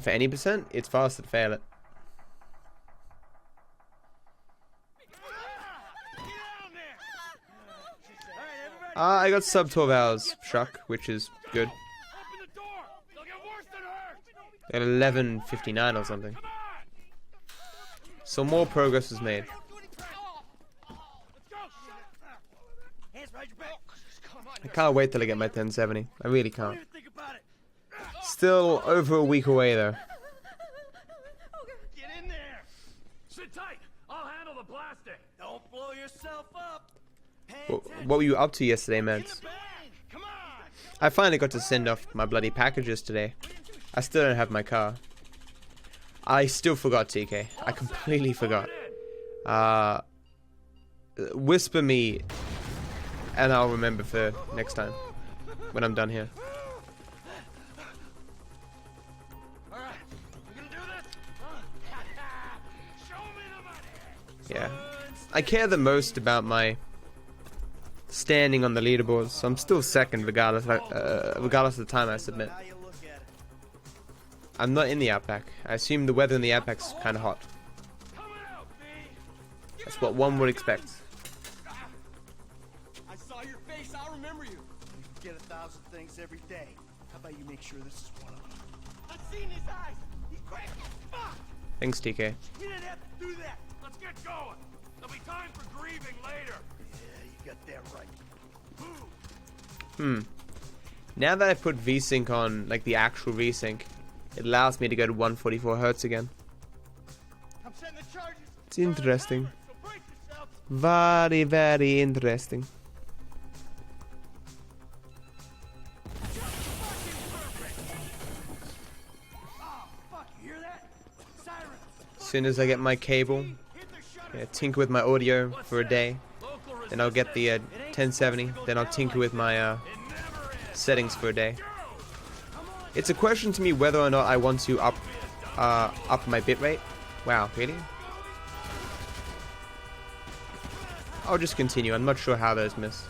For any percent, it's faster to fail it. I got sub 12 hours, Shuck, which is good. At 11:59 or something. So more progress was made. I can't wait till I get my 1070. I really can't. Still over a week away though. Get in there. Sit tight. I'll handle the blasting. Don't blow yourself up. What were you up to yesterday, Mads? I finally got to send off my bloody packages today. I still don't have my car. I still forgot, TK. I completely forgot. Whisper me, and I'll remember for next time when I'm done here. Yeah, I care the most about my standing on the leaderboards, so I'm still second regardless of the time I submit. I'm not in the outback. I assume the weather in the outback's kind of hot. That's what one would expect. I saw your face. I'll remember you. You get 1,000 things every day. How about you make sure this is one of them? I've seen his eyes. He's crazy. Fuck. Thanks, TK. You didn't have to do that. Let's get going. There'll be time for grieving later. Yeah, you got that right. Now that I put VSync on, like the actual VSync, it allows me to go to 144 Hz again. I'm setting the charges. It's interesting. So brace yourselves. Very, very interesting. Oh, fuck, you hear that? Sirens. As soon as I get my cable, yeah, tinker with my audio for a day, then I'll get the 1070, then I'll tinker with my settings for a day. It's a question to me whether or not I want to up my bitrate. Wow, really? I'll just continue. I'm not sure how those miss.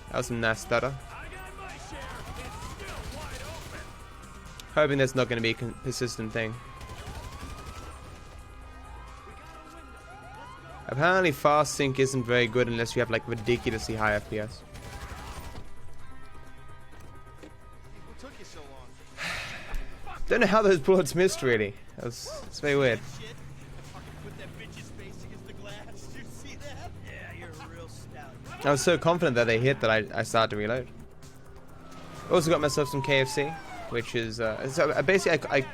That was some nice stutter. Hoping that's not going to be a persistent thing. Apparently fast sync isn't very good unless you have like ridiculously high FPS. Don't know how those bullets missed really. It's very weird. I was so confident that they hit that I started to reload. Also got myself some KFC, which is so basically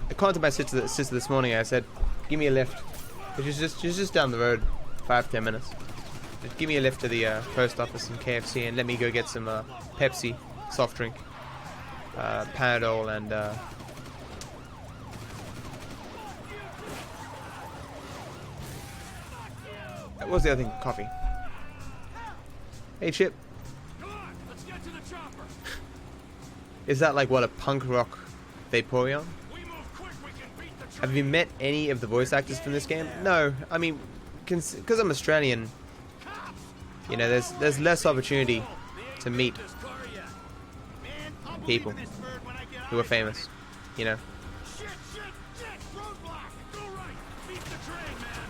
I contacted my sister this morning. I said, "Give me a lift," which is just down the road, 5-10 minutes. Just give me a lift to the post office and KFC, and let me go get some Pepsi, soft drink, Panadol, and what was the other thing? Coffee. Hey, Chip. Come on, let's get to the chopper. Is that like what, a punk rock Vaporeon? We move quick, we can beat the train. Have you met any of the voice actors from this game? No, I mean, because I'm Australian, you know, there's less opportunity to meet people who are famous, you know. Shit, roadblock. Go right. Beat the train, man.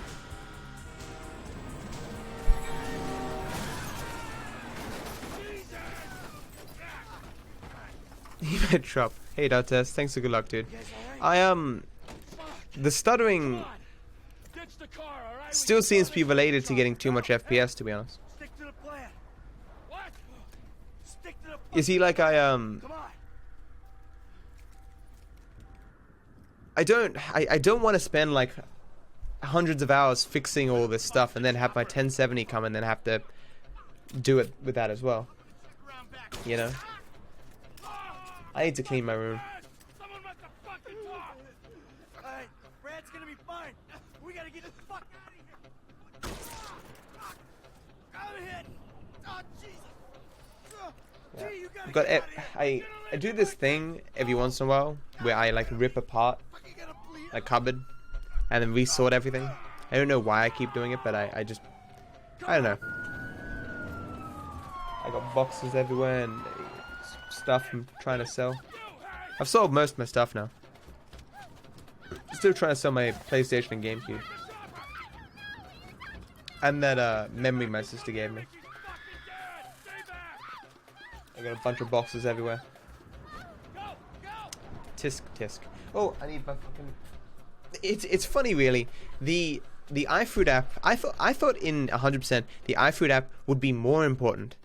You met Trop. Hey, Dartes. Thanks for good luck, dude. The stuttering Ditch the car, all right? still seems to be related to getting too much FPS, to be honest. Stick to the plan. What? Stick to the plan. You see, like Come on. I don't want to spend like hundreds of hours fixing all this stuff and then have my 1070 come and then have to do it with that as well. You know? I need to clean my room. Someone must have fucking talked. All right, Brad's gonna be fine. We gotta get the fuck out of here. I'm hit. Oh, Jesus. Gee, you gotta Got get out of here. I do this thing every once in a while where I like rip apart You gotta bleed. a cupboard and then resort everything. I don't know why I keep doing it, but I don't know. I got boxes everywhere and stuff I'm trying to sell. I've sold most of my stuff now. Still trying to sell my PlayStation and GameCube. And that memory my sister gave me. I got a bunch of boxes everywhere. Tisk tisk. Oh, I need my fucking... It's funny really. The iFruit app, I thought in 100% the iFruit app would be more important.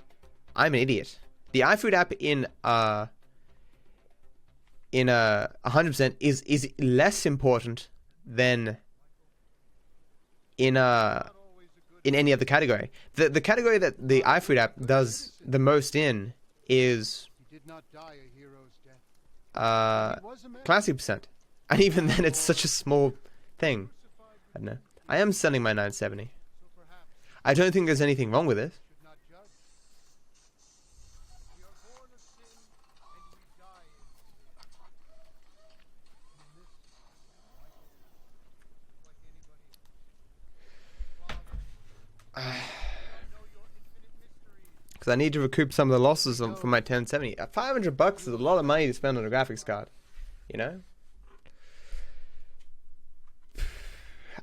I'm an idiot. The iFruit app in 100% is less important than in any other category. The category that the iFruit app does the most in is classic percent, and even then it's such a small thing. I don't know. I am selling my 970. I don't think there's anything wrong with it. Because I need to recoup some of the losses from my 1070. $500 is a lot of money to spend on a graphics card, you know.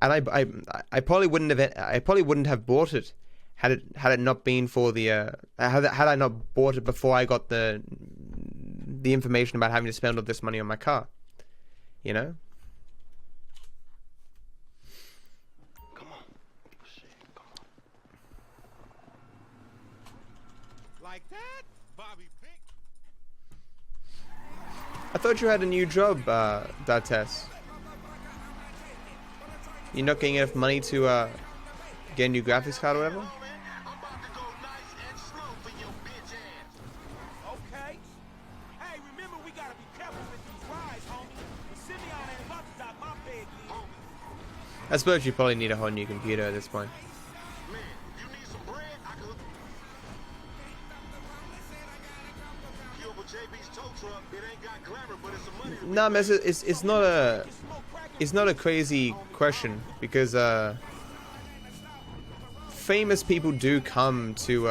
And I probably wouldn't have bought it had it not been for the had I not bought it before I got the information about having to spend all this money on my car, you know. I thought you had a new job, Dates. You're not getting enough money to get a new graphics card or whatever? Okay. Hey, remember we gotta be careful with these rides, homie. Simeon ain't about to drop my bed yet. I suppose you probably need a whole new computer at this point. No, man, it's not a crazy question because famous people do come to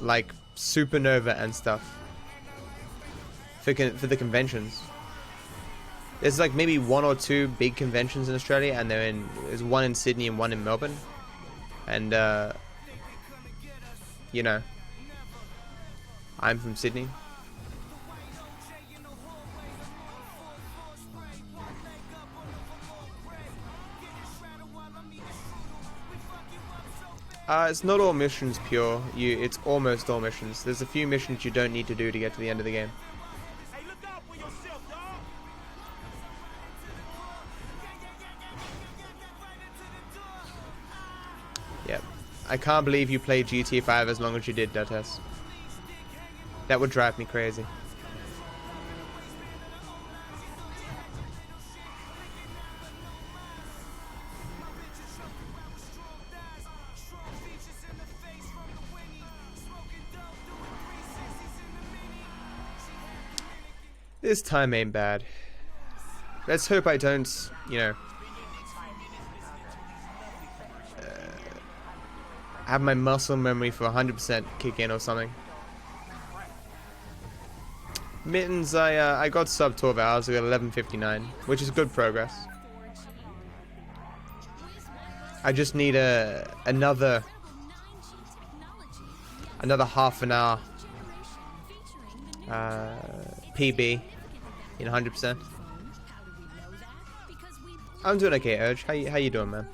like Supernova and stuff for the conventions. There's like maybe 1 or 2 big conventions in Australia, and there's one in Sydney and one in Melbourne, and you know, I'm from Sydney. It's not all missions pure. It's almost all missions. There's a few missions you don't need to do to get to the end of the game. Hey, look out for yourself, dog. Yep. I can't believe you played GTA 5 as long as you did, Dates. That would drive me crazy. This time ain't bad. Let's hope I don't, you know, have my muscle memory for 100% kick in or something. Mittens, I got sub 12 hours. I got 11:59, which is good progress. I just need another half an hour PB in 100%. I'm doing okay, Urge. How you doing, man?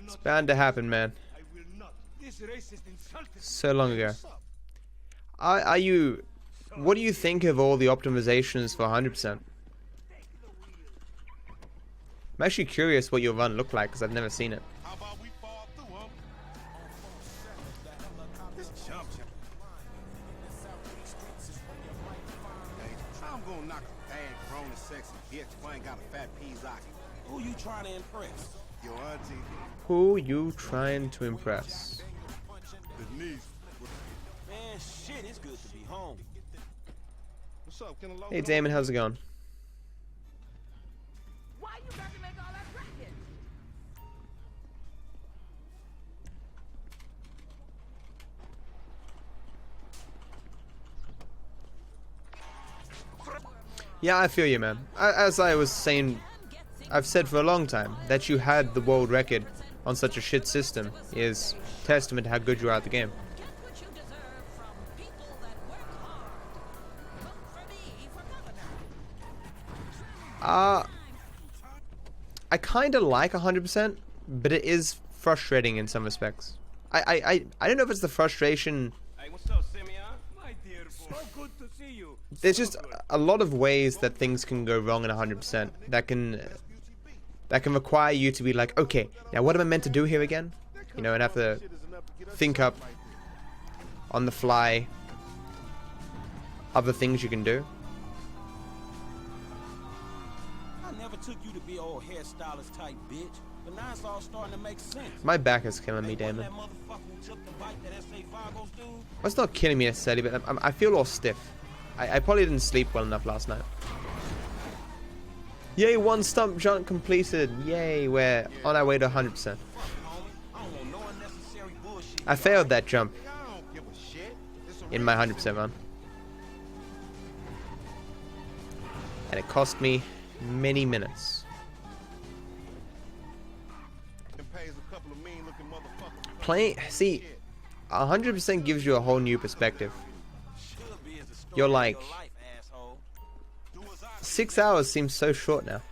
It's bound to happen, man. So long ago. Are you... What do you think of all the optimizations for 100%? I'm actually curious what your run looked like, because I've never seen it. Who you trying to impress? Who you trying to impress? it's good to be home. What's up? Can I load Hey it Damon, how's it going? Why you got to make all that racket? Yeah, I feel you, man. As I was saying, I've said for a long time that you had the world record on such a shit system is testament to how good you are at the game. Get what you deserve from people that work hard. Vote for me for governor. I kind of like 100%, but it is frustrating in some respects. I don't know if it's the frustration. Hey, what's up, Simeon? My dear boy. So good to see you. There's just a lot of ways that things can go wrong in 100% that can require you to be like, okay, now what am I meant to do here again? You know, and have to think up on the fly other things you can do. I never took you to be old hairstylist type bitch, but now it's all starting to make sense. My back is killing me, Hey, wasn't Damon. that motherfucker who took the bite that S.A. Vagos dude? Well, it's not killing me necessarily, but I feel all stiff. I probably didn't sleep well enough last night. Yay, one stump jump completed. Yay, we're on our way to 100%. Fuck, homie. I don't want no unnecessary bullshit. I failed that jump I don't give a shit. It's a in my 100% run. And it cost me many minutes. and pays a couple of mean-looking motherfuckers. Playing, see, 100% gives you a whole new perspective. Should be as the story You're of like, your life, asshole. Do as I 6 hours seems so short now.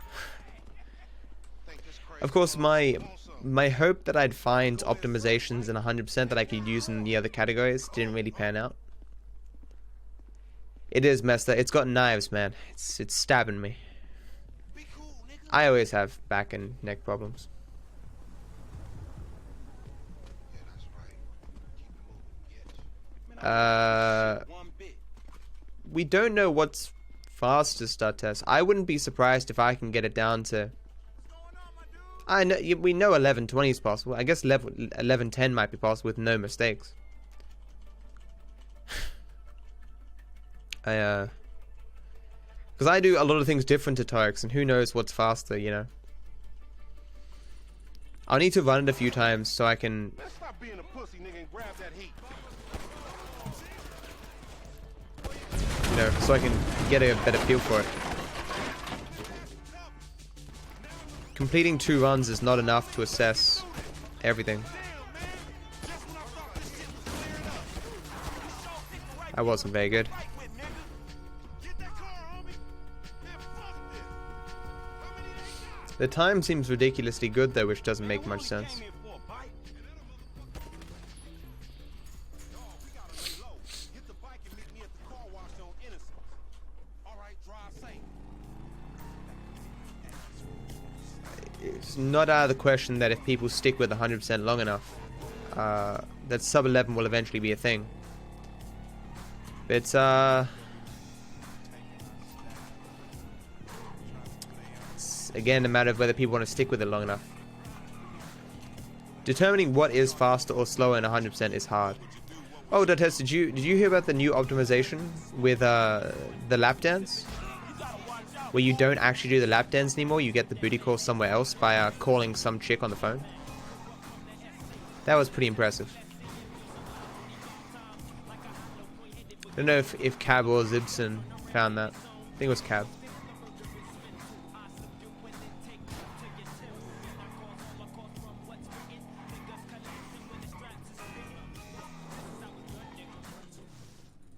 Think this crazy Of course, my motherfucker wants something. hope that I'd find optimizations in 100% that I could use in the other categories didn't really pan out. It is messed up. It's got knives, man. It's stabbing me. Be cool, nigga. I always have back and neck problems. Yeah, that's right. Keep it moving, bitch. Man, I don't give a shit one bit. We don't know what's fast to start test. I wouldn't be surprised if I can get it down to. I know we know 1120 is possible. I guess 1110 might be possible with no mistakes. Because I do a lot of things different to Torx, and who knows what's faster, you know. I'll need to run it a few times so I can, Man, stop being a pussy, nigga, and grab that heat. you know, so I can get a better feel for it. Completing 2 runs is not enough to assess everything. I wasn't very good. The time seems ridiculously good though, which doesn't make much sense. It's not out of the question that if people stick with 100% long enough, that sub 11 will eventually be a thing. It's again a matter of whether people want to stick with it long enough. Determining what is faster or slower in 100% is hard. Oh, Dotes, did you hear about the new optimization with the lap dance? Where you don't actually do the lap dance anymore, you get the booty call somewhere else by calling some chick on the phone. That was pretty impressive. I don't know if Cab or Zibson found that. I think it was Cab.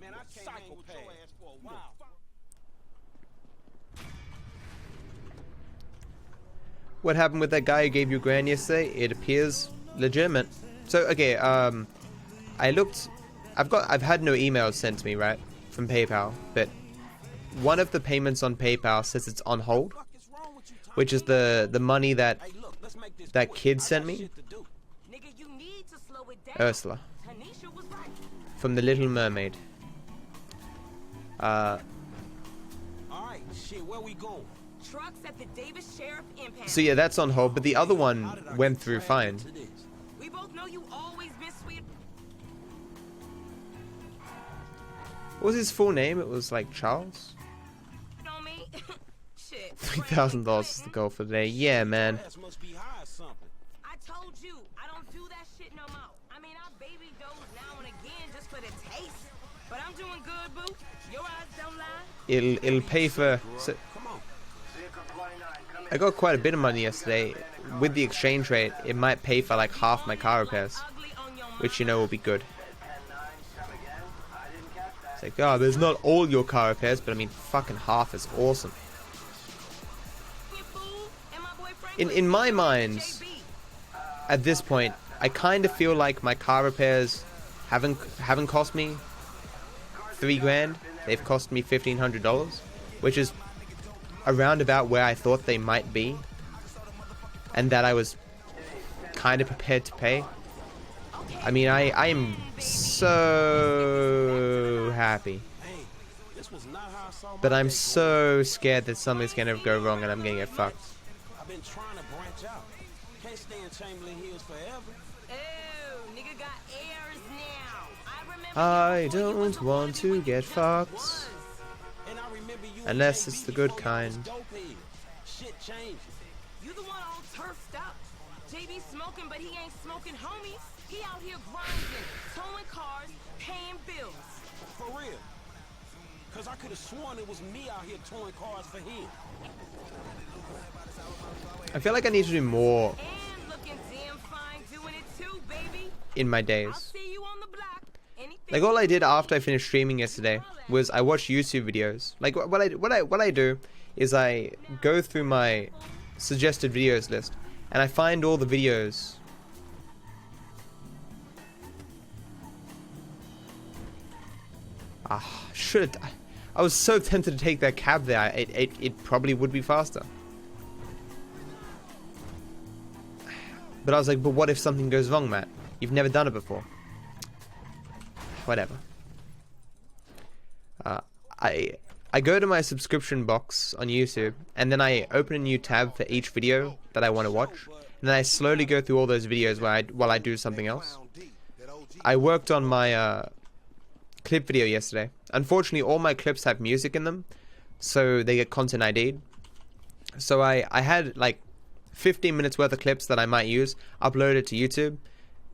Man, I can't hang with your ass for a while. What happened with that guy who gave you a grand yesterday? It appears legitimate. So okay, I looked. I've had no emails sent to me, right, from PayPal, but one of the payments on PayPal says it's on hold, Fuck is wrong with you, Tom? which is the money that Hey, look, let's make this that quick. kid I sent got me, shit to do. Nigga, you need to slow it down. Ursula, Tanisha was right. from The Little Mermaid. All right, shit, where we going? Trucks at the Davis Sheriff Impound. So yeah, that's on hold, but the other How one did I went get through dragged fine. into this? We both know you always been sweet. What was his full name? It was like Charles. On me? Shit. $3,000 is the goal for today. Yeah, man. Ass must be high or something. I told you, I don't do that shit no more. I mean, I baby dose now and again just for the taste. But I'm doing good, boo. Your eyes don't lie. It'll pay for. So, Come on. I got quite a bit of money yesterday. With the exchange rate, it might pay for like half my car repairs, Ugly on your which you know will be good. It's like, oh, there's not all your car repairs, but I mean, fucking half is awesome. In my mind, at this point, I kind of feel like my car repairs haven't cost me $3,000. They've cost me $1,500, which is around about where I thought they might be, and that I was kind of prepared to pay. I mean, I am so happy, Hey, this was not how I saw my but I'm day, boy. so scared that something's gonna go wrong and I'm gonna get fucked. I've been trying to branch out. Can't stay in Chamberlain Hills forever. Oh, nigga got airs now. I remember I you before you was don't a want one to with get the fucked. ones. And I remember you Unless and it's JB the good before y'all was kind. dope heads. Shit changes. You the one all turfed up. JB smoking, but he ain't smoking homies. He out here grinding, towing cars, paying bills. For real. Cause I could have sworn it was me out here towing cars for him. I feel like I need to do more And looking damn fine doing it too, baby. in my I'll days. see you on the block. Anything Like all I did after I finished streaming yesterday was I watched YouTube videos. Like what I do is I go through my suggested videos list and I find all the videos. I was so tempted to take that cab there. It probably would be faster. But I was like, but what if something goes wrong, Matt? You've never done it before. Whatever. I go to my subscription box on YouTube, and then I open a new tab for each video that I want to watch, and then I slowly go through all those videos while I do something else. I worked on my clip video yesterday. Unfortunately, all my clips have music in them, so they get content ID'd. So I had like 15 minutes worth of clips that I might use, uploaded to YouTube.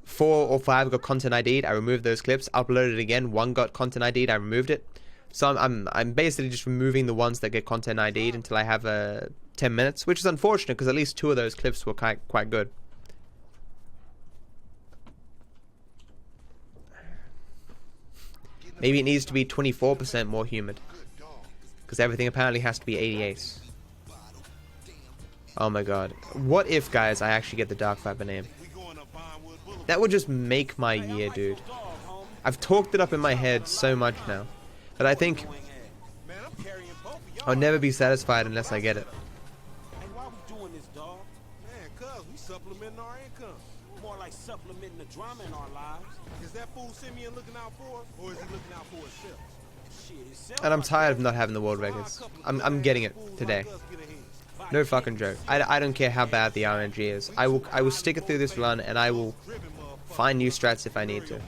4 or 5 got content ID'd, I removed those clips, uploaded it again, 1 got content ID'd, I removed it. So I'm basically just removing the ones that get content ID'd until I have 10 minutes, which is unfortunate because at least 2 of those clips were quite good. Maybe it needs to be 24% more humid, because everything apparently has to be 88. Oh my god. What if, guys, I actually get the Dark Viper name? That would just make my year, dude. I've talked it up in my head so much now that I think Man, I'm carrying both of y'all. I'll never be satisfied unless I get it. Hey, why we doing this, dog? Man, cuz we supplementing our income. More like supplementing the drama in our lives. Is that fool Simeon looking out for us, or is he looking out for himself? Shit, itself. And I'm tired of not having the world records. I'm getting it today. No fucking joke. I don't care how bad the RNG is. I will stick it through this run, and I will find new strats if I need to.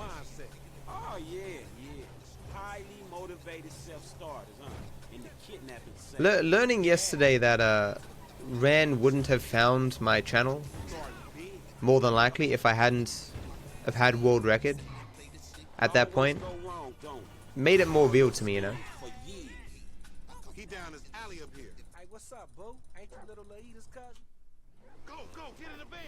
Oh, yeah, yeah. Highly motivated self-starters, huh? In the kidnapping sector. Learning yesterday that Ran wouldn't have found my channel, more than likely, if I hadn't have had world record at that point, Go wrong, don't. made it more real to me, you know. For years. He down this alley up here. Hey, what's up, boo? Ain't you little Laida's cousin? Go, get in the van.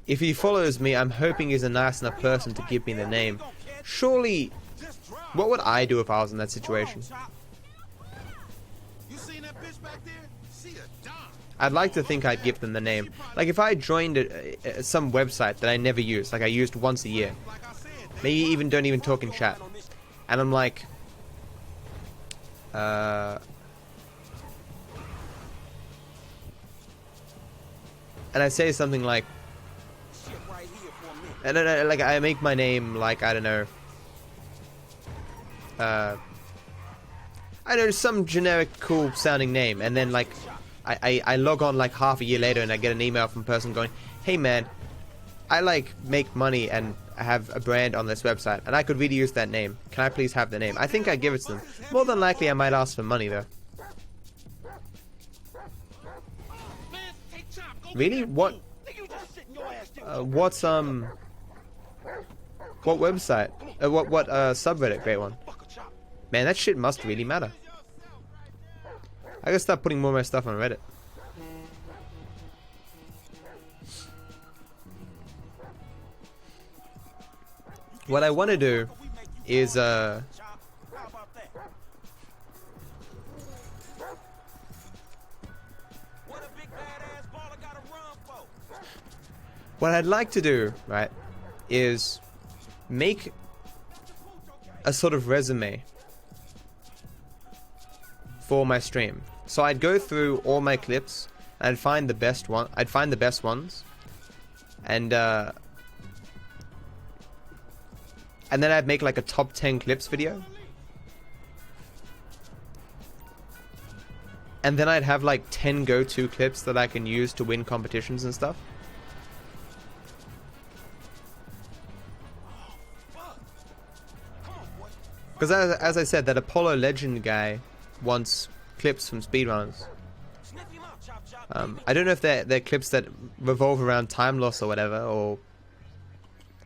If he follows me, I'm hoping he's a nice enough person to give me the name. Surely, Just drive. what would I do if I was in that situation? You seen that bitch back there? She a dime. I'd like to think I'd give them the name. Like if I joined some website that I never used, like I used once a year, Like I said, maybe don't even talk in chat, and I'm like, and I say something like, Shit right here for a minute. I don't know, like I make my name like, I don't know, I don't know, some generic cool sounding name, and then like I log on like half a year later and I get an email from a person going, hey man, I like make money and have a brand on this website, and I could really use that name. Can I please have the name? I think I'd give it to them. More than likely, I might ask for money though. Really? What? What's what website? What subreddit? Great one. Man, that shit must really matter. I gotta start putting more of my stuff on Reddit. What I want to do is what I'd like to do, right, is make a sort of resume for my stream. So I'd go through all my clips and I'd find the best ones, and then I'd make like a top 10 clips video. And then I'd have like 10 go-to clips that I can use to win competitions and stuff. Because as I said, that Apollo Legend guy wants clips from speedrunners. I don't know if they're clips that revolve around time loss or whatever, or...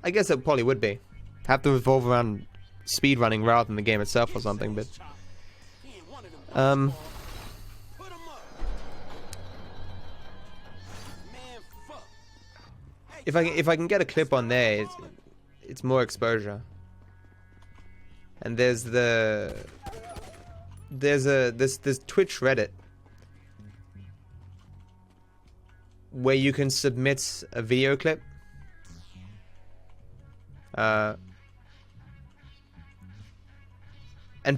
I guess it probably would be. Have to revolve around speedrunning rather than the game itself or something, but... If I can get a clip on there, it's more exposure. And there's this Twitch Reddit where you can submit a video clip. And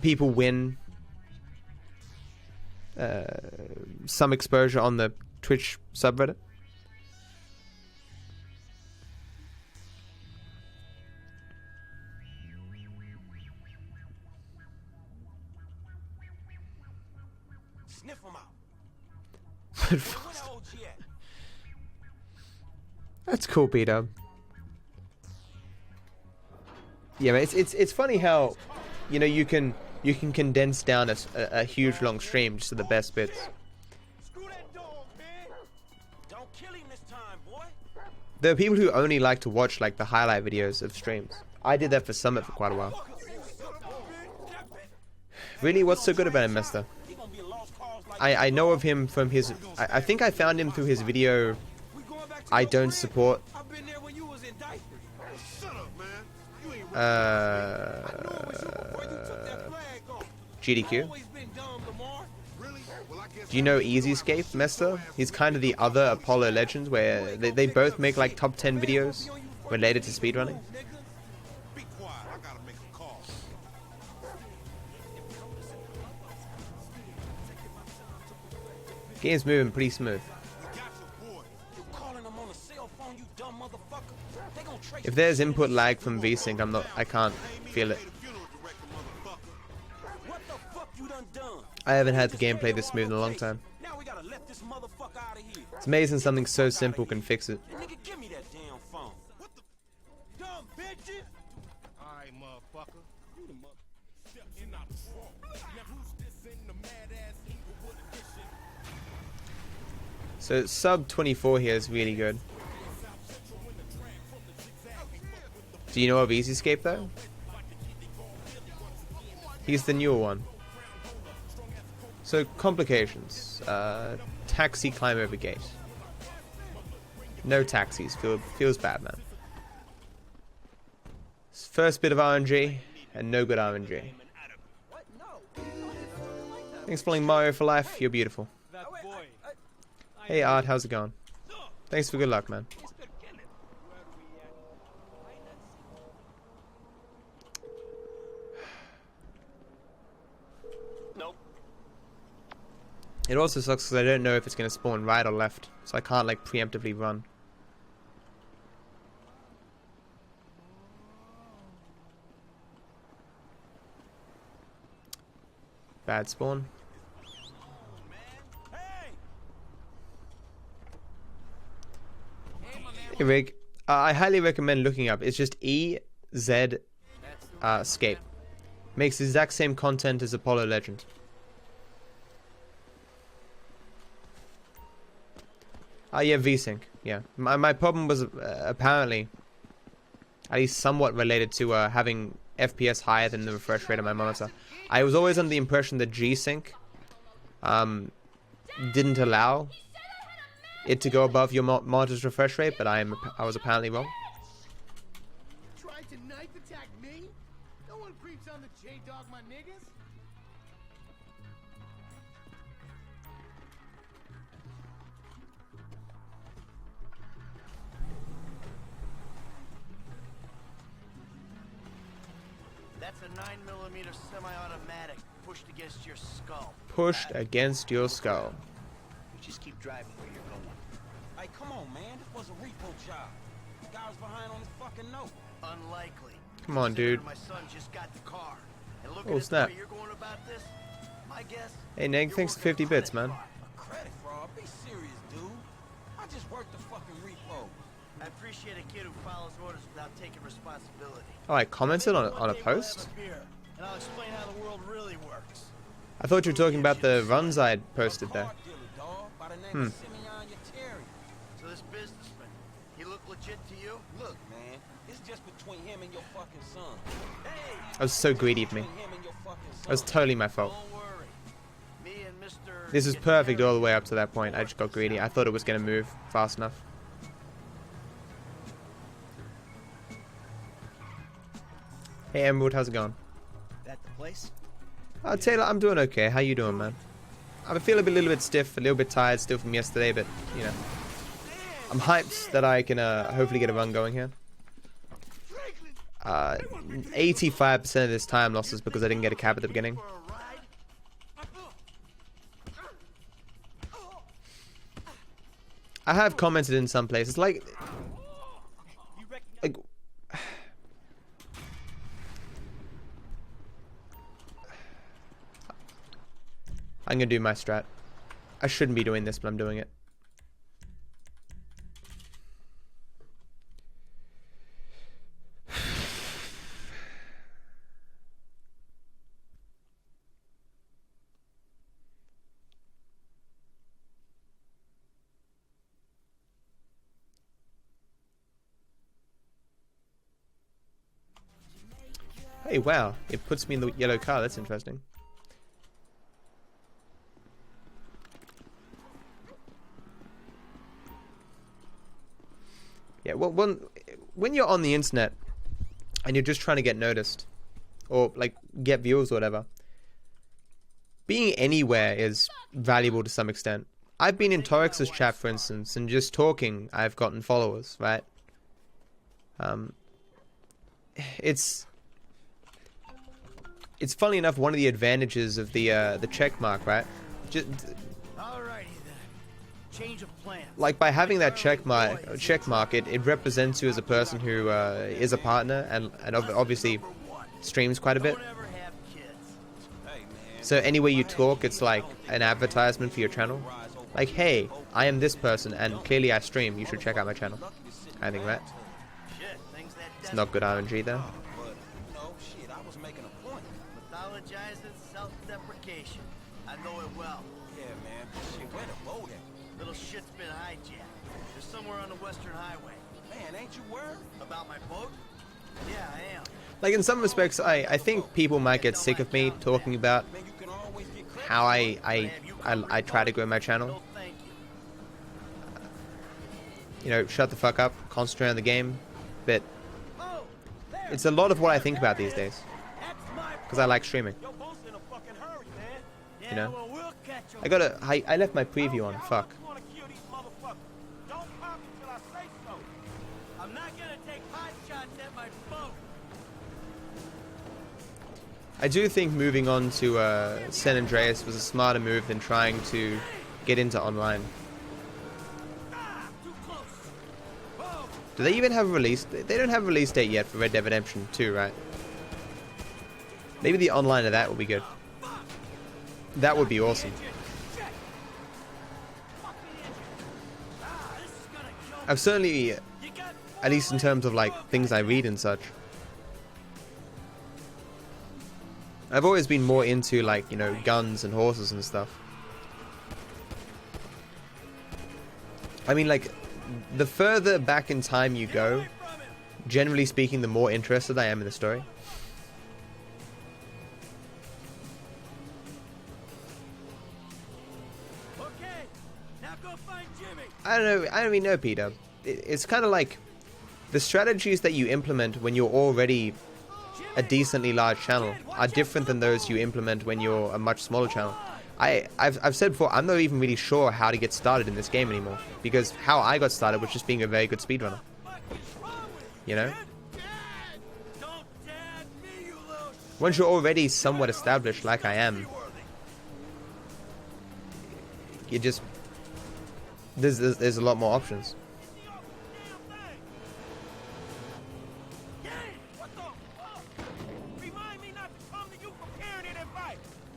people win some exposure on the Twitch subreddit. Sniff 'em out. That's cool, B-Dub. Yeah, man, it's funny how, you know, you can condense down a huge long stream just to the best bits. Don't kill him this time, boy. There are people who only like to watch like the highlight videos of streams. I did that for Summit for quite a while. Really, what's so good about him, Mister? I know of him from his... I think I found him through his video, I don't support... GDQ. Do you know Easyscape, Mester? He's kind of the other Apollo Legends where they both make like top 10 videos related to speedrunning. Game's moving pretty smooth. If there's input lag from VSync, I can't feel it. I haven't had the gameplay this smooth in a long time. It's amazing something so simple can fix it. So sub 24 here is really good. Do you know of Easyscape though? He's the newer one. So complications. Taxi climb over gate. No taxis. Feels bad, man. First bit of RNG and no good RNG. Thanks for playing Mario for life. You're beautiful. Hey Art, how's it going? Thanks for good luck, man. It also sucks because I don't know if it's going to spawn right or left, so I can't like preemptively run. Bad spawn. Hey Rig, I highly recommend looking up. It's just EZ Escape. Makes the exact same content as Apollo Legend. Yeah, VSync. Yeah, my problem was apparently at least somewhat related to having FPS higher than the refresh rate of my monitor. I was always under the impression that G-Sync didn't allow it to go above your monitor's refresh rate, but I was apparently wrong. Tried to knife attack me? No one creeps on the J-Dog, my niggas. That's a 9mm semi-automatic pushed against your skull. Pushed against your skull. You just keep driving where you're going. Hey, come on, man. This was a repo job. The guy was behind on his fucking note. Unlikely. Come on, dude. My son just got the car. And look Oh, at snap. the way you're going about this. My guess. Hey, Neg, thanks for 50 bits, man. A credit fraud? Be serious, dude. I just worked the fucking repo. I appreciate a kid who follows orders without taking responsibility. Oh, I commented on a post? And I'll explain how the world really works. I thought you were talking about the runs I'd posted there. So this businessman, he look legit to you? Look, man, it's just between him and your fucking son. Hey, I was so greedy of me. between him and your fucking son. That was totally my fault. Don't worry. Me and Mr. This is perfect all the way up to that point. I just got greedy. I thought it was going to move fast enough. Hey Emerald, how's it going? That the place? Taylor, I'm doing okay. How you doing, man? I feel a little bit stiff, a little bit tired still from yesterday, but, you know. I'm hyped that I can hopefully get a run going here. 85% of this time loss is because I didn't get a cab at the beginning. I have commented in some places, like I'm gonna do my strat. I shouldn't be doing this, but I'm doing it. Hey, wow. It puts me in the yellow car. That's interesting. Yeah, well, when you're on the internet and you're just trying to get noticed or like get views or whatever, being anywhere is valuable to some extent. I've been in Torex's chat, for instance, and just talking, I've gotten followers, right? It's funny enough, one of the advantages of the check mark, right? Just, Alrighty then. Change of plans. like by having that check mark, it represents you as a person who is a partner and obviously streams quite a bit. Don't ever have kids. Hey, man. So anywhere you talk, it's like an advertisement for your channel. Like, hey, I am this person and clearly I stream. You should check out my channel. I think, right? Shit, things that It's not good RNG though. But, no, shit, I was making a point. Mythologizing self-deprecation. I know it well. Yeah, man. Shit, where the boat at? Little shit's been hijacked. They're somewhere on the Western Highway. Man, ain't you worried? About my boat? Yeah, I am. Like in some respects, I think people might get sick of me talking about Man, you can always get credit. how I try to grow my channel. No, thank you. You know, shut the fuck up, concentrate on the game. But Oh, there. it's a lot of what I think about these days That's my because I like streaming. Your boat's in a fucking hurry, man. Yeah, You know? well, we'll catch 'em. I left my preview on. Fuck. You wanna kill these motherfuckers. Don't pop until I say so. I'm not gonna take hot shots at my boat. I do think moving on to San Andreas was a smarter move than trying to get into online. Ah, too close. Whoa. Do they even have a release? They don't have a release date yet for Red Dead Redemption 2, right? Maybe the online of that will be good. That would be awesome. Check. Fucking engine. Ah, this is gonna kill me. I've certainly You got At least in terms of like things I read and such. I've always been more into like, you know, guns and horses and stuff. I mean, like, the further back in time you go, generally speaking, the more interested I am in the story. Okay, now go find Jimmy. I don't know, I don't really know, Peter. It's kind of like the strategies that you implement when you're already a decently large channel are different than those you implement when you're a much smaller channel. I've said before, I'm not even really sure how to get started in this game anymore, because how I got started was just being a very good speedrunner. You know? Once you're already somewhat established, like I am, you just... There's a lot more options.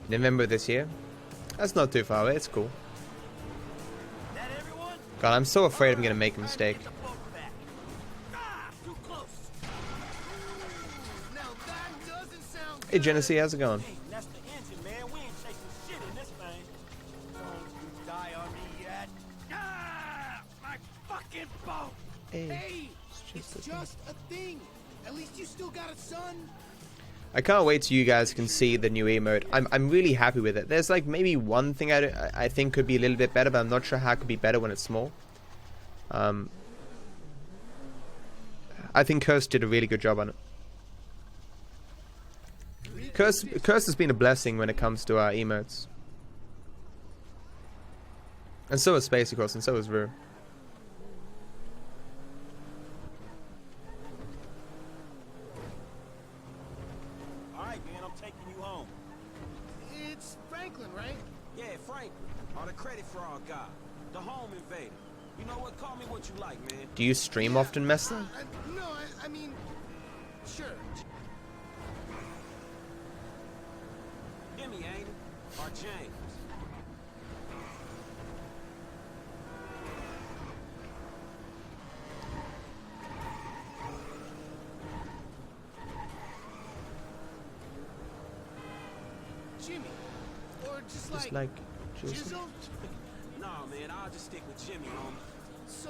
November this year? That's not too far away, it's cool. God, I'm so afraid I'm gonna make a mistake. Hey Genesee, how's it going? That's the engine, man. We ain't chasing shit in this thing. Don't die on me yet. Ah, my fucking boat. Hey, It's just a thing. At least you still got a son. I can't wait till you guys can see the new emote. I'm really happy with it. There's like maybe one thing I think could be a little bit better, but I'm not sure how it could be better when it's small. I think Curse did a really good job on it. Curse has been a blessing when it comes to our emotes. And so is Space, of course, and so is Rue. Alright, man, I'm taking you home. It's Franklin, right? Yeah, Frank. Or the credit fraud guy. The home invader. You know what? Call me what you like, man. Do you stream often, Messer? No, I mean, sure. Jimmy, ain't it? Or James? Jimmy. Or just Just like Jizzle? Nah, man, I'll just stick with Jimmy, homie. So,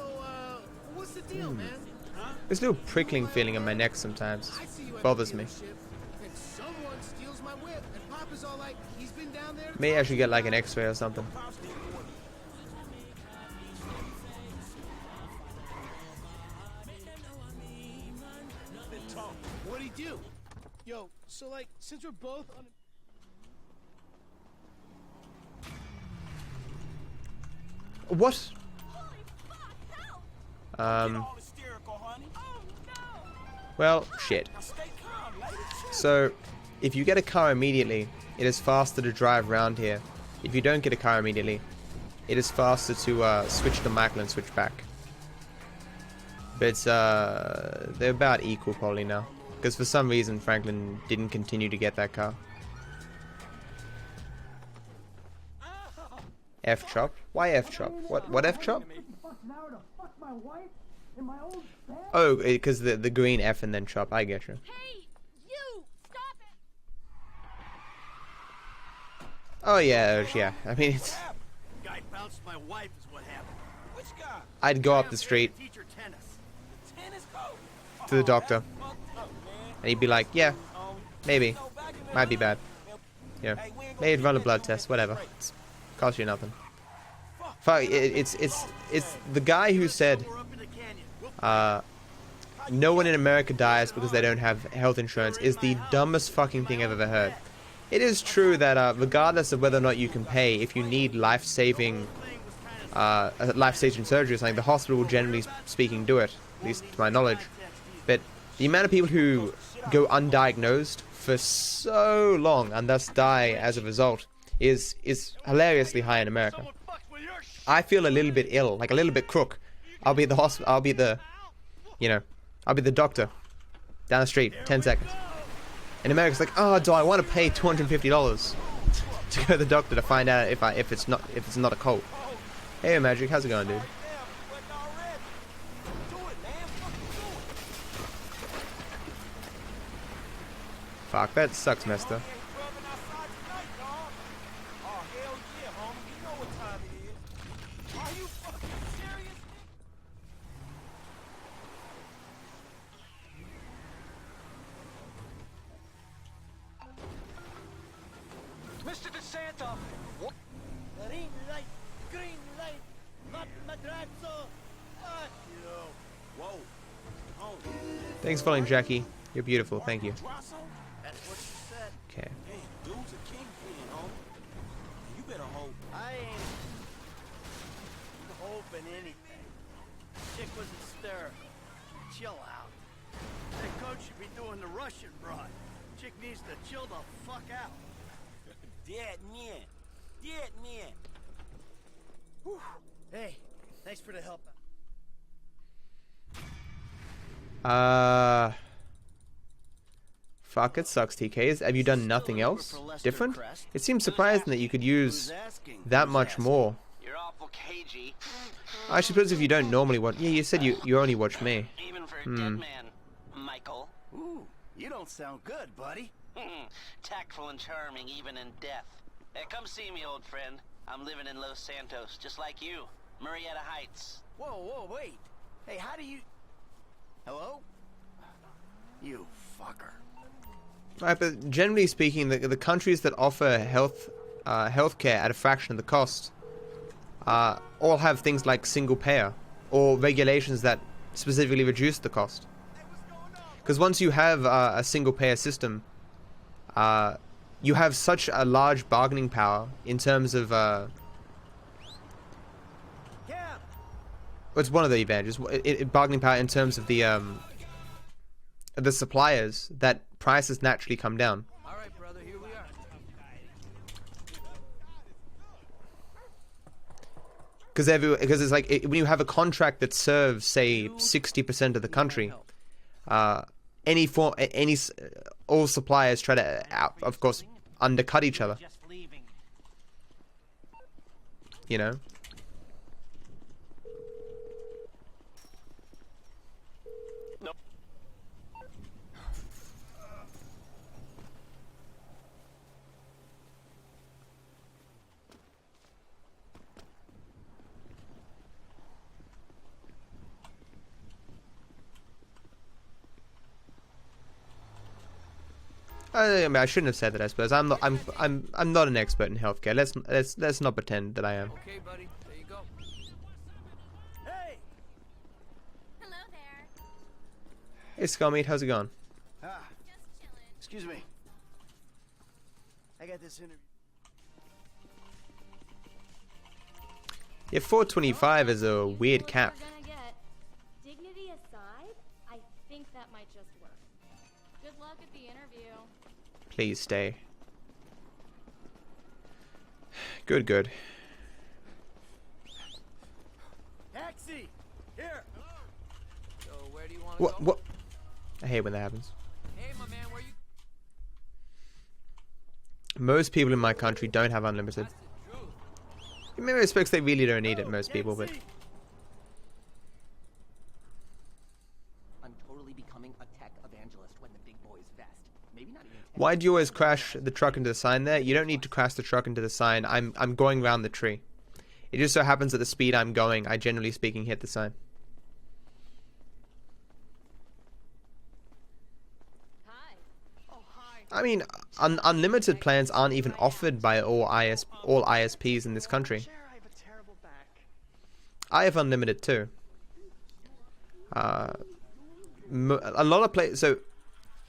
what's the deal, man? Huh? There's a little prickling feeling in my neck sometimes. I see you at Bothers the me. dealership, and someone steals my whip, and Papa's all like, he's been down there. Maybe I should get like an X-ray or something. Pops didn't want it. Been talking. What'd he do? Yo, so like, since we're both on. What? All hysterical, honey. Well, shit. Now stay calm, lady. Chill. So, if you get a car immediately, it is faster to drive around here. If you don't get a car immediately, it is faster to switch to Michael and switch back. But it's, they're about equal probably now. Because for some reason Franklin didn't continue to get that car. F-chop? Why F-chop? What F-chop? Oh, because the green F and then chop. I get you. Hey, you! Stop it! Oh yeah, yeah. I mean, it's. Guy bounced my wife is what happened. Which guy? I'd go up the street Teach her tennis. Tennis coach. to the doctor, Fucked up, man. and he'd be like, "Yeah, maybe, No, back in the might be day, bad. Yeah, hey, we ain't gonna maybe do run a that blood no test, more. whatever. Right. It's, costs you nothing." Fuck, it's the guy who said, We're up in the canyon. no one in America dies because they don't have health insurance is the dumbest fucking thing I've ever heard. It is true that regardless of whether or not you can pay, if you need life-saving surgery or something, the hospital will generally speaking do it, at least to my knowledge. But the amount of people who go undiagnosed for so long and thus die as a result is hilariously high in America. I feel a little bit ill, like a little bit crook. I'll be at the hospital. I'll be the doctor down the street. 10 seconds. In America, it's like, oh, do I want to pay $250 to go to the doctor to find out if it's not a cold? Hey, Magic, how's it going, dude? Do it, man. Fucking do Fuck, that sucks, Mister. Rubbing outside tonight, dog. Oh, hell yeah, homie. You know what time it is. Are you fucking serious, nigga? Mr. DeSanta! What? Green light, not madrazzo! Fuck you! Whoa. Homie. Thanks for following, Jackie. You're beautiful. Thank you. Drosso? That's what she said. Okay. Hey, dude's a kingpin, homie. You better hope. I ain't hoping anything. Chick was hysterical. Chill out. That coach should be doing the Russian broad. Chick needs to chill the fuck out. Dead men. Dead men. Whew. Hey, thanks for the help. Fuck, it sucks, TK. Have you done nothing else different? It seems surprising that you could use that much more. You're awful cagey. I suppose if you don't normally watch... Yeah, you said you only watch me. Even for a dead man, Michael. Ooh, you don't sound good, buddy. Tactful and charming even in death. Hey, come see me, old friend. I'm living in Los Santos, just like you. Murrieta Heights. Whoa, wait. Hey, how do you... Hello? You fucker. Right, but generally speaking, the countries that offer healthcare at a fraction of the cost all have things like single payer or regulations that specifically reduce the cost. Because once you have a single payer system, you have such a large bargaining power in terms of it's one of the advantages. Bargaining power in terms of the suppliers, that prices naturally come down. All right, brother, here we are. Because it's like when you have a contract that serves, say, 60% of the country, all suppliers try to, of course, undercut each other. You know. I mean, I shouldn't have said that. I suppose I'm not an expert in healthcare. Let's not pretend that I am. Okay, buddy, there you go. Hey! Hello there. Hey, Skullmeat, how's it going? Just chilling. Excuse me. I got this interview. Yeah, 425 is a weird cap. Dignity aside, I think that might just work. Good luck at the interview. Please stay. Good. Taxi! Here! So, where do you want to go? What? I hate when that happens. Hey, my man, where you... Most people in my country don't have unlimited. That's the truth. In many respects, they really don't need it, most people, but... I'm totally becoming a tech evangelist when the big boys vest. Maybe not even tech. Why do you always crash the truck into the sign there? You don't need to crash the truck into the sign. I'm going around the tree. It just so happens at the speed I'm going, I generally speaking hit the sign. Hi. Oh, hi. I mean, unlimited plans aren't even offered by all ISPs in this country. I have a terrible back. I have unlimited too. A lot of places, so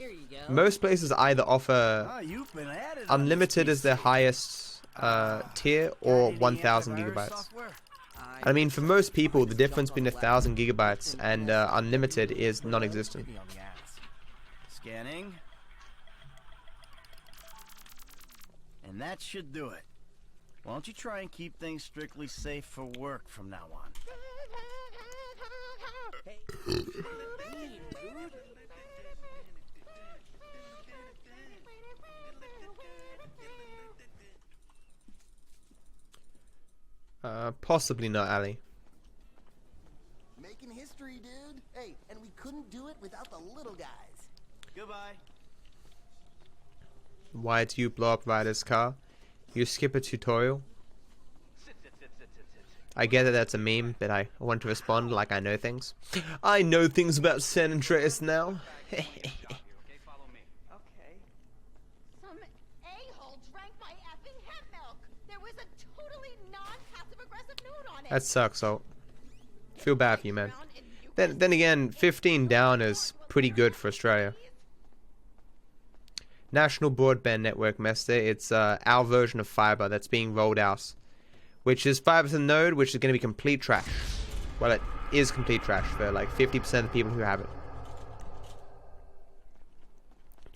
Here you go. most places either offer Oh, you've been at it on unlimited this as their highest tier or 1,000 gigabytes. And I mean, for most people, the difference between 1,000 gigabytes and unlimited is non-existent. Scanning. And that should do it. Why don't you try and keep things strictly safe for work from now on? Possibly not, Ali. Making history, dude. Hey, and we couldn't do it without the little guys. Goodbye. Why do you blow up Ryder's car? You skip a tutorial. I get that that's a meme, but I want to respond like I know things. I know things about San Andreas now. Okay. Some a-hole drank my effing hemp milk. There was a totally non-passive-aggressive nude on it. That sucks, Alt. Feel bad for you, man. Then again, 15 down is pretty good for Australia. National Broadband Network Mester. It's our version of fiber that's being rolled out, which is fiber to the node, which is going to be complete trash. Well, it is complete trash for like 50% of the people who have it.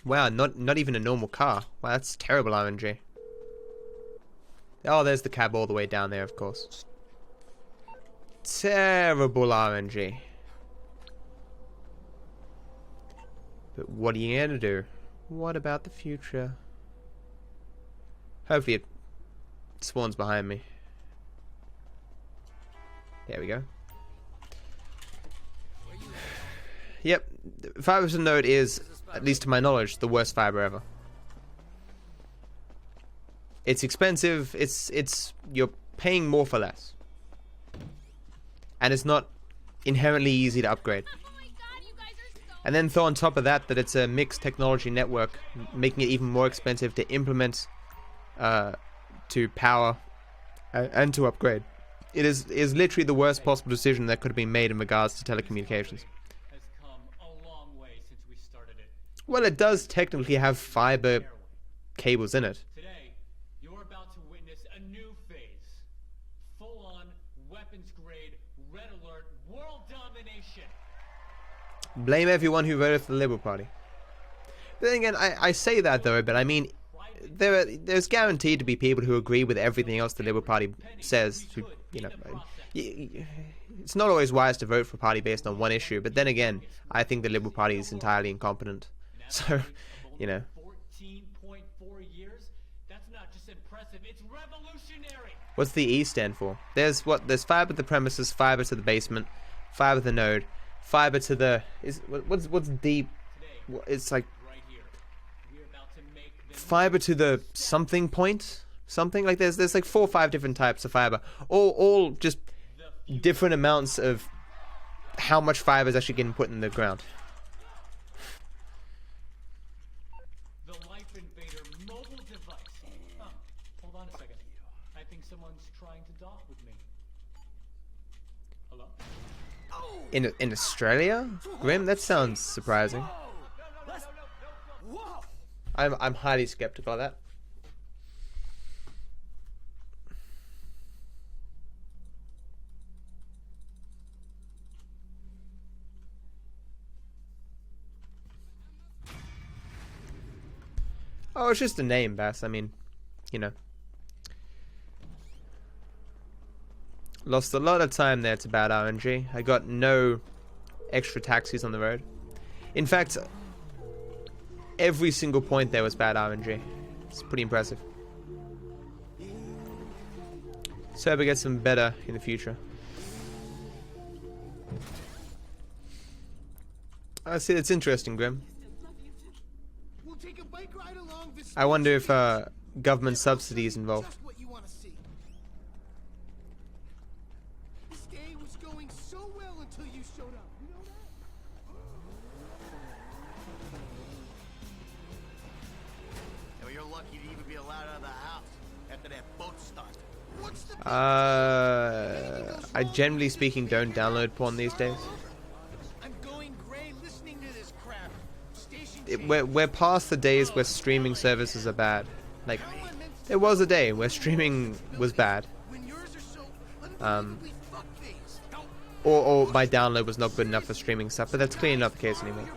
Wow, not even a normal car. Wow, that's terrible RNG. Oh, there's the cab all the way down there, of course. Terrible RNG. But what are you gonna do? What about the future? Hopefully it spawns behind me. There we go. Yep, fiber to node is, at least to my knowledge, the worst fiber ever. It's expensive. It's you're paying more for less, and it's not inherently easy to upgrade. And then throw on top of that that it's a mixed technology network, making it even more expensive to implement, to power, and to upgrade. It is literally the worst possible decision that could have been made in regards to telecommunications. Has come a long way since we started it. Well, it does technically have fiber cables in it. Today, you're about to witness a new phase. Full-on, weapons-grade, red alert, world domination. Blame everyone who voted for the Liberal Party. But then again, I say that though, but I mean, there's guaranteed to be people who agree with everything else the Liberal Party says. Who, you know, it's not always wise to vote for a party based on one issue. But then again, I think the Liberal Party is entirely incompetent. So, you know. 14.4 years? That's not just impressive, it's revolutionary. What's the E stand for? There's fiber to the premises, fiber to the basement, fiber to the node, fiber to the what's D? It's like fiber to the something point, something like there's like 4 or 5 different types of fiber, all just different amounts of how much fiber is actually getting put in the ground. The Life Invader mobile device. Huh. Hold on a second. I think someone's trying to dock with me. Hello? In Australia? Grim? That sounds surprising. I'm highly skeptical of that. Oh, it's just a name, Bass. I mean, you know. Lost a lot of time there to bad RNG. I got no extra taxis on the road. In fact, every single point there was bad RNG. It's pretty impressive. So I hope I get some better in the future. I see, it's interesting, Grim. I wonder if government subsidy is involved. This day was going so well until you showed up. You know that? You're lucky to even be allowed out of the house after that boat started. What's the I generally speaking don't download porn these days. I'm going gray listening to this crap. We're past the days where streaming services are bad. Like, there was a day where streaming was bad. Or my download was not good enough for streaming stuff, but that's clearly not the case anymore.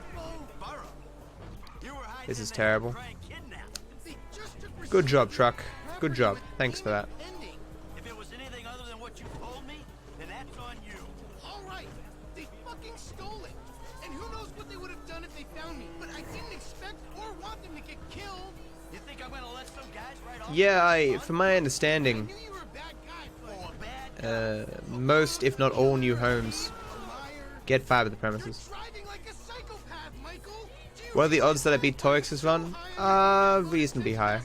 This is terrible. Good job, truck. Good job. Thanks for that. If it was anything other than what you told me, then that's on you. All right, they fucking stole it, and who knows what they would have done if they found me. But I didn't expect or want them to get killed. You think I'm gonna let some guys right off? Yeah, from my understanding, most, if not all, new homes get fiber to the premises. What are the odds that I beat Torix's run? Reasonably high.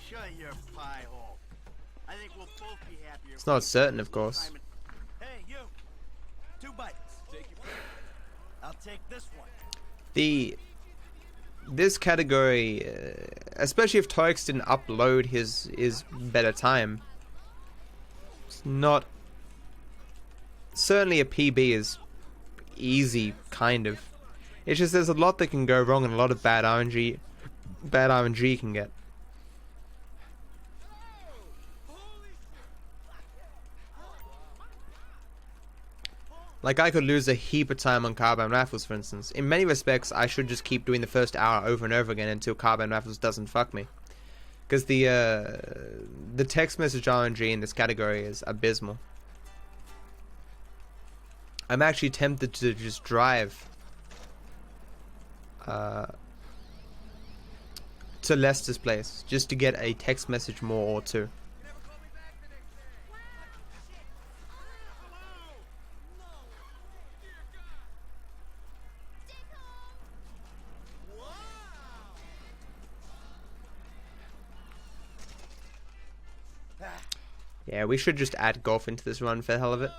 Shut your pie hole. I think we'll both be happier. It's not certain, of course. Hey, you. 2 bites. I'll take this one. This category, especially if Torix didn't upload his better time, it's not. Certainly a PB is easy, kind of. It's just there's a lot that can go wrong and a lot of bad RNG you can get. Like, I could lose a heap of time on carbine rifles, for instance. In many respects, I should just keep doing the first hour over and over again until carbine rifles doesn't fuck me. Because the text message RNG in this category is abysmal. I'm actually tempted to just drive to Lester's place just to get a text message more or two. Yeah, we should just add golf into this run for the hell of it.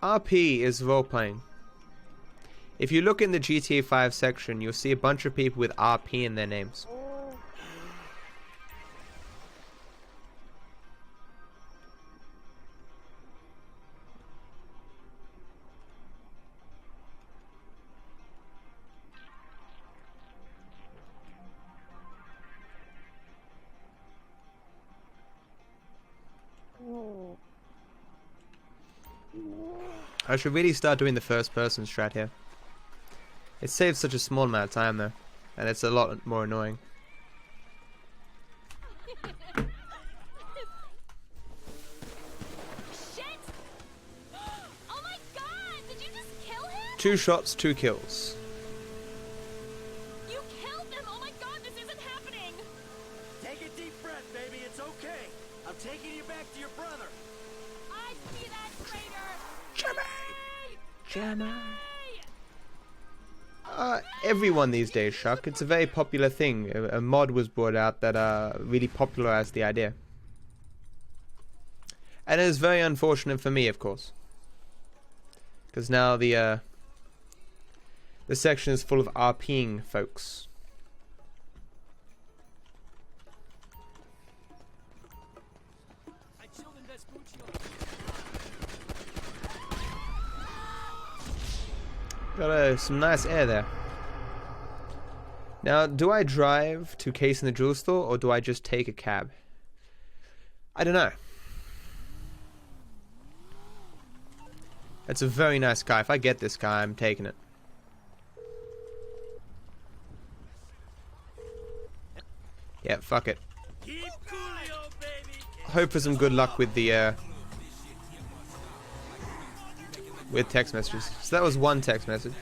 RP is role-playing. If you look in the GTA 5 section, you'll see a bunch of people with RP in their names. I should really start doing the first person strat here. It saves such a small amount of time though, and it's a lot more annoying. Shit! Oh my god! Did you just kill him? 2 shots, 2 kills. You killed him! Oh my god, this isn't happening! Take a deep breath, baby. It's okay. I'm taking you back to your brother. I see that traitor! Jammer. Everyone these days, Shuck. It's a very popular thing. A mod was brought out that really popularized the idea. And it is very unfortunate for me, of course. Because now the section is full of RPing folks. Got some nice air there. Now, do I drive to Case in the Jewel Store or do I just take a cab? I don't know. It's a very nice car. If I get this car, I'm taking it. Yeah, fuck it. Keep coolio, baby. Hope for some good luck with the with text messages. So that was 1 text message.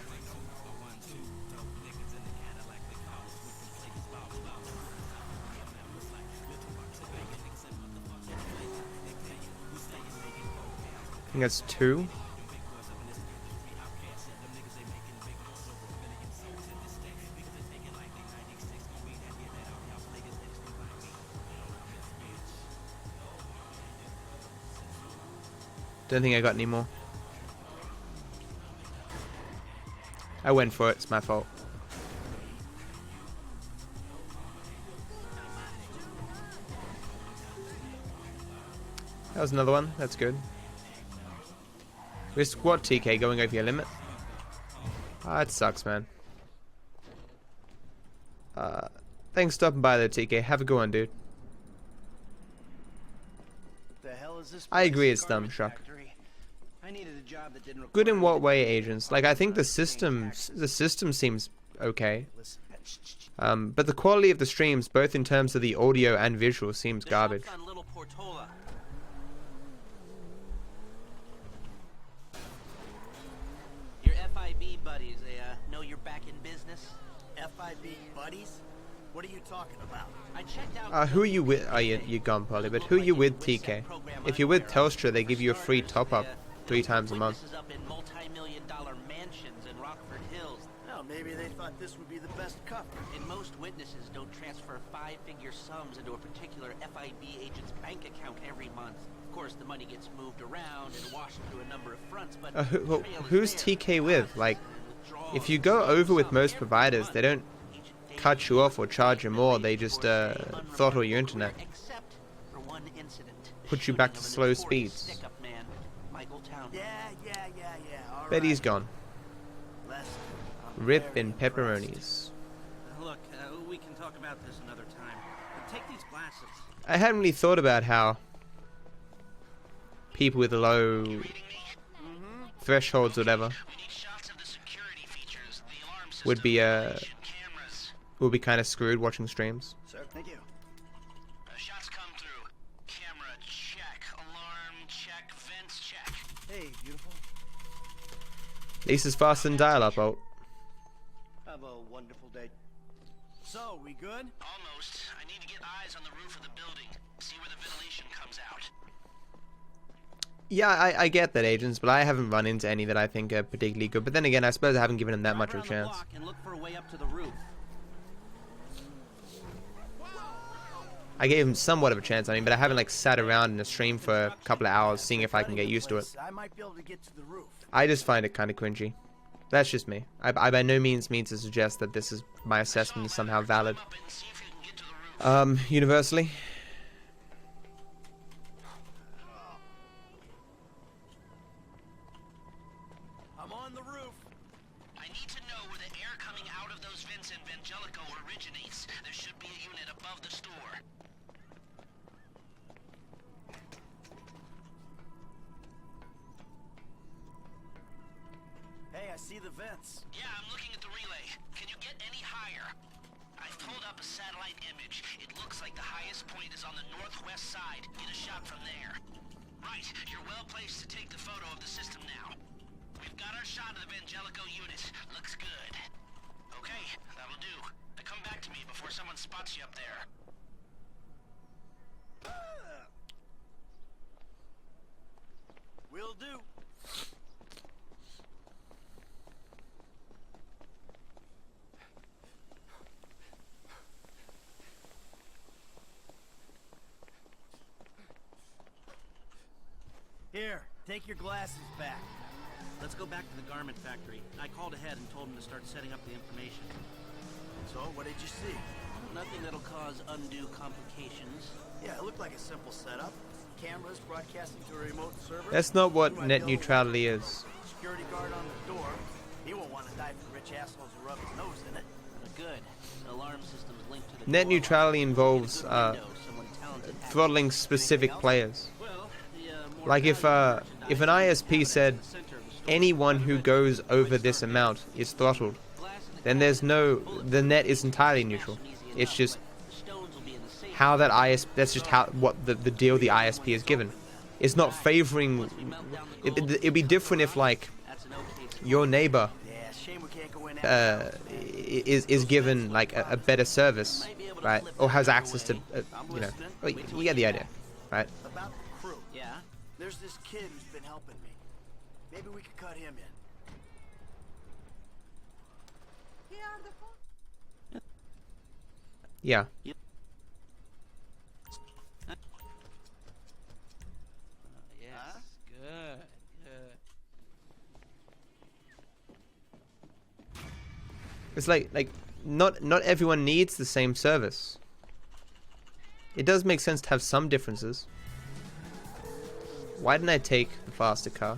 I think that's 2. Don't think I got any more. I went for it, it's my fault. That was another one, that's good. Risk what, TK, going over your limit? Ah, it sucks, man. Thanks for stopping by though, TK. Have a good one, dude. The hell is this? I agree it's dumb, Shuck. I needed a job that didn't Good in what way, agents? Like, I think the system seems okay. But the quality of the streams, both in terms of the audio and visual, seems garbage. Your FIB buddies, they know you're back in business? FIB buddies? What are you talking about? I checked out. Who are you with? Oh, you're gone, Polly. But who are you with, TK? If you're with Telstra, they give you a free top-up 3 times a month. Up in multi-million-dollar mansions in Rockford Hills. Well, maybe they thought this would be the best cover. And most witnesses don't transfer 5-figure sums into a particular FIB agent's bank account every month. Of course, the money gets moved around and washed through a number of fronts, but Who's TK with? Like, if you go over with most providers, they don't cut you off or charge you more. They just throttle your internet, put you back to slow speeds. Bet he's gone. Rip in pepperonis. Look, we can talk about this another time. Take these glasses. I hadn't really thought about how people with low thresholds, whatever, would be kind of screwed watching streams. Sir, thank you. Shots come through. Camera check. Alarm check. Vents check. Hey, beautiful. At least it's faster than dial-up. Oh. Have a wonderful day. So, we good? Almost. I need to get eyes on the roof of the building. See where the ventilation comes out. Yeah, I get that, agents, but I haven't run into any that I think are particularly good. But then again, I suppose I haven't given them that much of a chance. And look for a way up to the roof. I gave him somewhat of a chance, I mean, but I haven't like sat around in a stream for a couple of hours seeing if I can get used to it. I might be able to get to the roof. I just find it kind of cringy. That's just me. I by no means mean to suggest that this is my assessment is somehow valid. Universally. I'm on the roof. I need to know where the air coming out of those vents in Vangelico originates. There should be a unit above the store. Hey, I see the vents. Yeah, I'm looking at the relay. Can you get any higher? I've pulled up a satellite image. It looks like the highest point is on the northwest side. Get a shot from there. Right, you're well placed to take the photo of the system now. We've got our shot of the Vangelico unit. Looks good. Okay, that'll do. Now come back to me before someone spots you up there. Will do. Here, take your glasses back. Let's go back to the garment factory. I called ahead and told him to start setting up the information. So, what did you see? Nothing that'll cause undue complications. Yeah, it looked like a simple setup. Cameras broadcasting to a remote server. That's not what net neutrality is. Security guard on the door. He won't want to die for rich assholes who rub his nose in it. Good. The alarm system's linked to the Net neutrality involves throttling specific players. Like if an ISP said anyone who goes over this amount is throttled, then the net is entirely neutral. It's just how that ISP, that's just how what the deal the ISP is given. It's not favoring. It'd be different if like your neighbor is given like a better service, right, or has access to you know, you get the idea, right? About the crew. Yeah. There's this kid who's been helping me. Maybe we could cut him in. Yeah. Yes, good. It's like not everyone needs the same service. It does make sense to have some differences. Why didn't I take the faster car?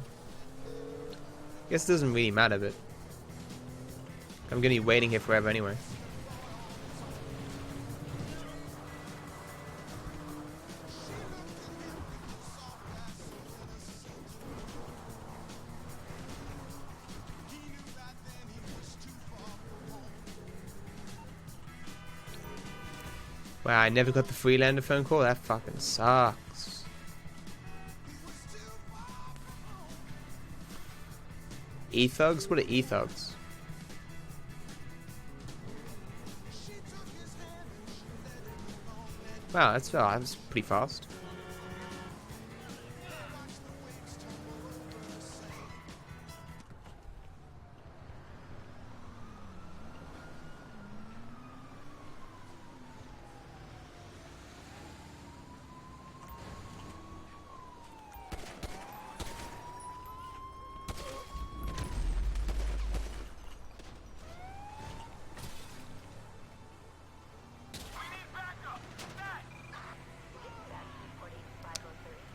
Guess it doesn't really matter, but I'm gonna be waiting here forever anyway. Wow, I never got the Freelander phone call? That fucking sucks. E-thugs? What are E-thugs? Wow, that's pretty fast.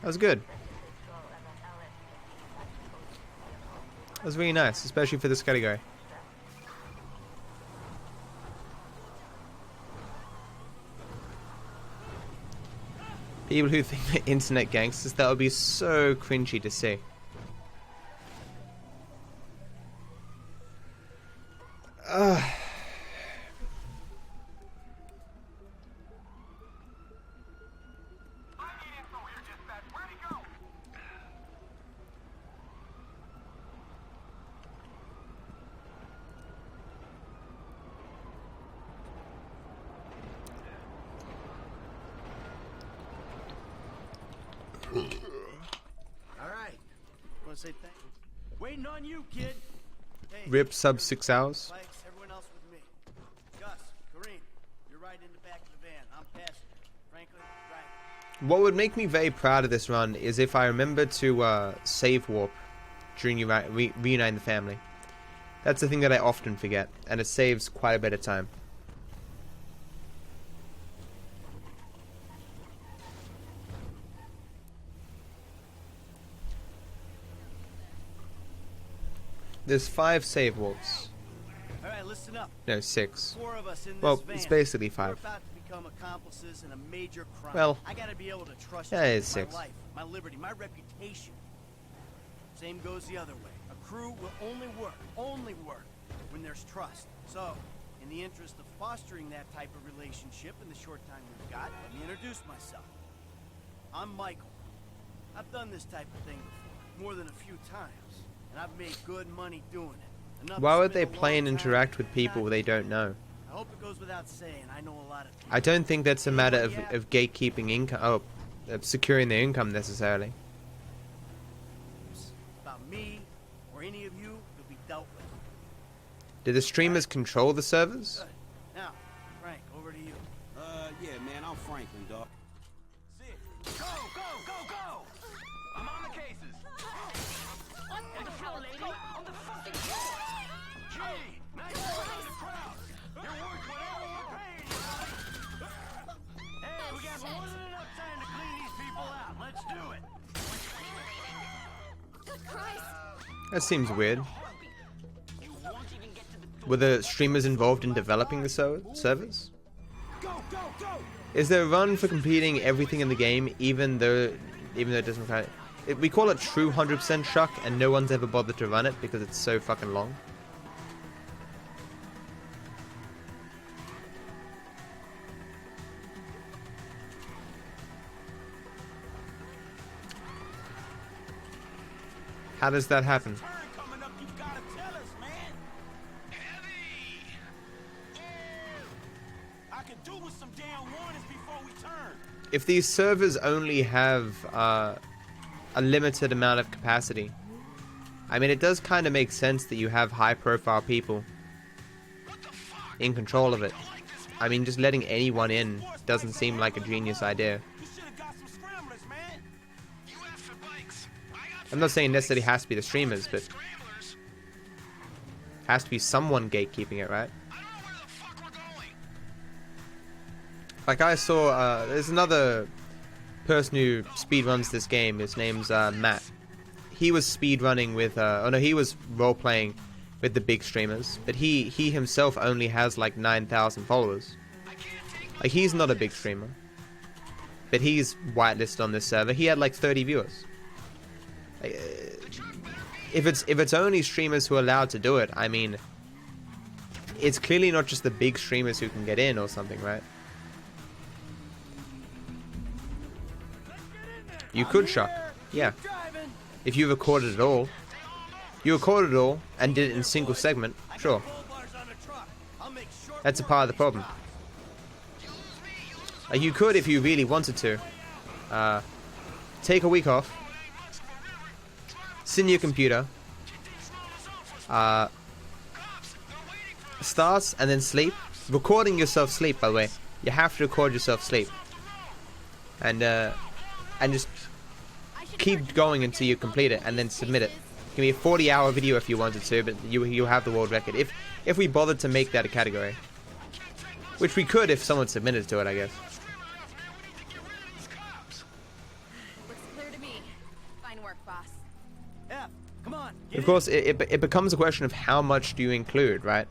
That was good. That was really nice, especially for this category. People who think they're internet gangsters, that would be so cringy to see. Alright. Wanna say thanks? Waiting on you, kid. Hey, Rip sub 6 hours. Spikes, everyone else with me. Gus, Kareem, you're right in the back of the van. I'm passenger. Franklin, right. What would make me very proud of this run is if I remember to save warp during reuniting the family. That's the thing that I often forget, and it saves quite a bit of time. There's 5 save warps. Alright, listen up. No, 6. 4 of us in this Well, van. it's basically We're 5. about to become accomplices in a major crime. Well, I gotta be able to trust yeah, you it's with 6. my life, my liberty, my reputation. Same goes the other way. A crew will only work when there's trust. So, in the interest of fostering that type of relationship in the short time we've got, let me introduce myself. I'm Michael. I've done this type of thing before, more than a few times, and I've made good money doing it. Enough Why to would spend they a play long and time interact with people not they don't know? I hope it goes without saying, I know a lot of people. I don't think that's a matter of gatekeeping income, of securing their income necessarily. About me or any of you, you'll be dealt with. Do the streamers control the servers? Good. Now, Frank, over to you. Yeah, man, I'm Franklin, dog. Go, go, go, go! I'm on the cases. On the hell, lady? On the fucking Gee, nice work on the crowd. You're worth whatever we're paying you. Hey, we got more than enough time to clean these people out. Let's do it. Good Christ! That seems weird. Were the streamers involved in developing the servers? Go, go, go! Is there a run for completing everything in the game, even though it doesn't kind of... We call it true 100% shuck, and no one's ever bothered to run it because it's so fucking long. How does that happen? Turn coming up, you gotta tell us, man. Heavy! I could do with some damn warnings before we turn. If these servers only have a limited amount of capacity, I mean, it does kind of make sense that you have high-profile people in control of it. I mean, just letting anyone in doesn't seem like a genius idea. You should have got some scramblers, man. You asked for bikes. I got I'm not saying necessarily has to be the streamers, but scramblers. has to be someone gatekeeping it, right? I don't know where the fuck we're going. Like I saw, there's another person who speedruns this game. His name's Matt. He was speedrunning with, he was role-playing with the big streamers, but he himself only has like 9,000 followers. Like, he's not a big streamer, but he's whitelisted on this server. He had like 30 viewers. Like, if it's only streamers who are allowed to do it, I mean, it's clearly not just the big streamers who can get in or something, right? You could shuck, yeah. If you recorded it all. You recorded it all and did it in single segment, sure. That's a part of the problem. Like, you could, if you really wanted to, take a week off, sit in your computer, start and then sleep. Recording yourself sleep, by the way. You have to record yourself sleep. And just keep going until you complete it, and then submit it. It can be a 40-hour video if you wanted to, but you have the world record. If we bothered to make that a category. Which we could if someone submitted to it, I guess. Looks clear to me. Fine work, boss. F, come on. Of course, it becomes a question of how much do you include, right?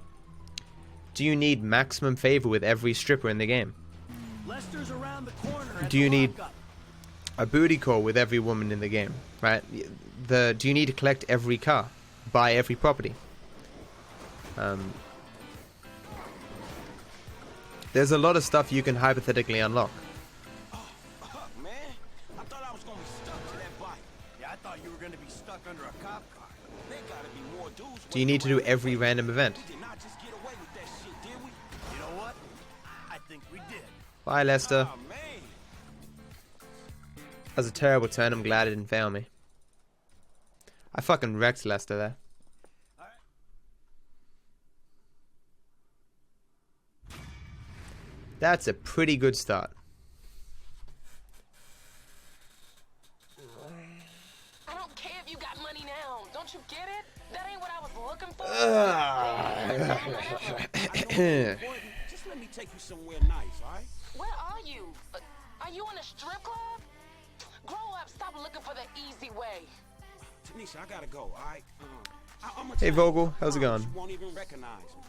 Do you need maximum favor with every stripper in the game? Lester's around the corner. Do you need a booty call with every woman in the game, right? Do you need to collect every car, buy every property? There's a lot of stuff you can hypothetically unlock. Man, I thought I was gonna be stuck to that bike. Yeah, I thought you were gonna be stuck under a cop car. There gotta be more dudes. Do you need to do every random event? We did not just get away with that shit, did we? You know what? I think we did. Bye, Lester. Oh, man. That was a terrible turn. I'm glad it didn't fail me. I fucking wrecked Lester there. That's a pretty good start. I don't care if you got money now. Don't you get it? That ain't what I was looking for. Just let me take you somewhere nice, all right? Where are you? Are you in a strip club? Grow up. Stop looking for the easy way. Tanisha, I gotta go, all right? Hey, Vogel. How's it going? You won't even recognize me.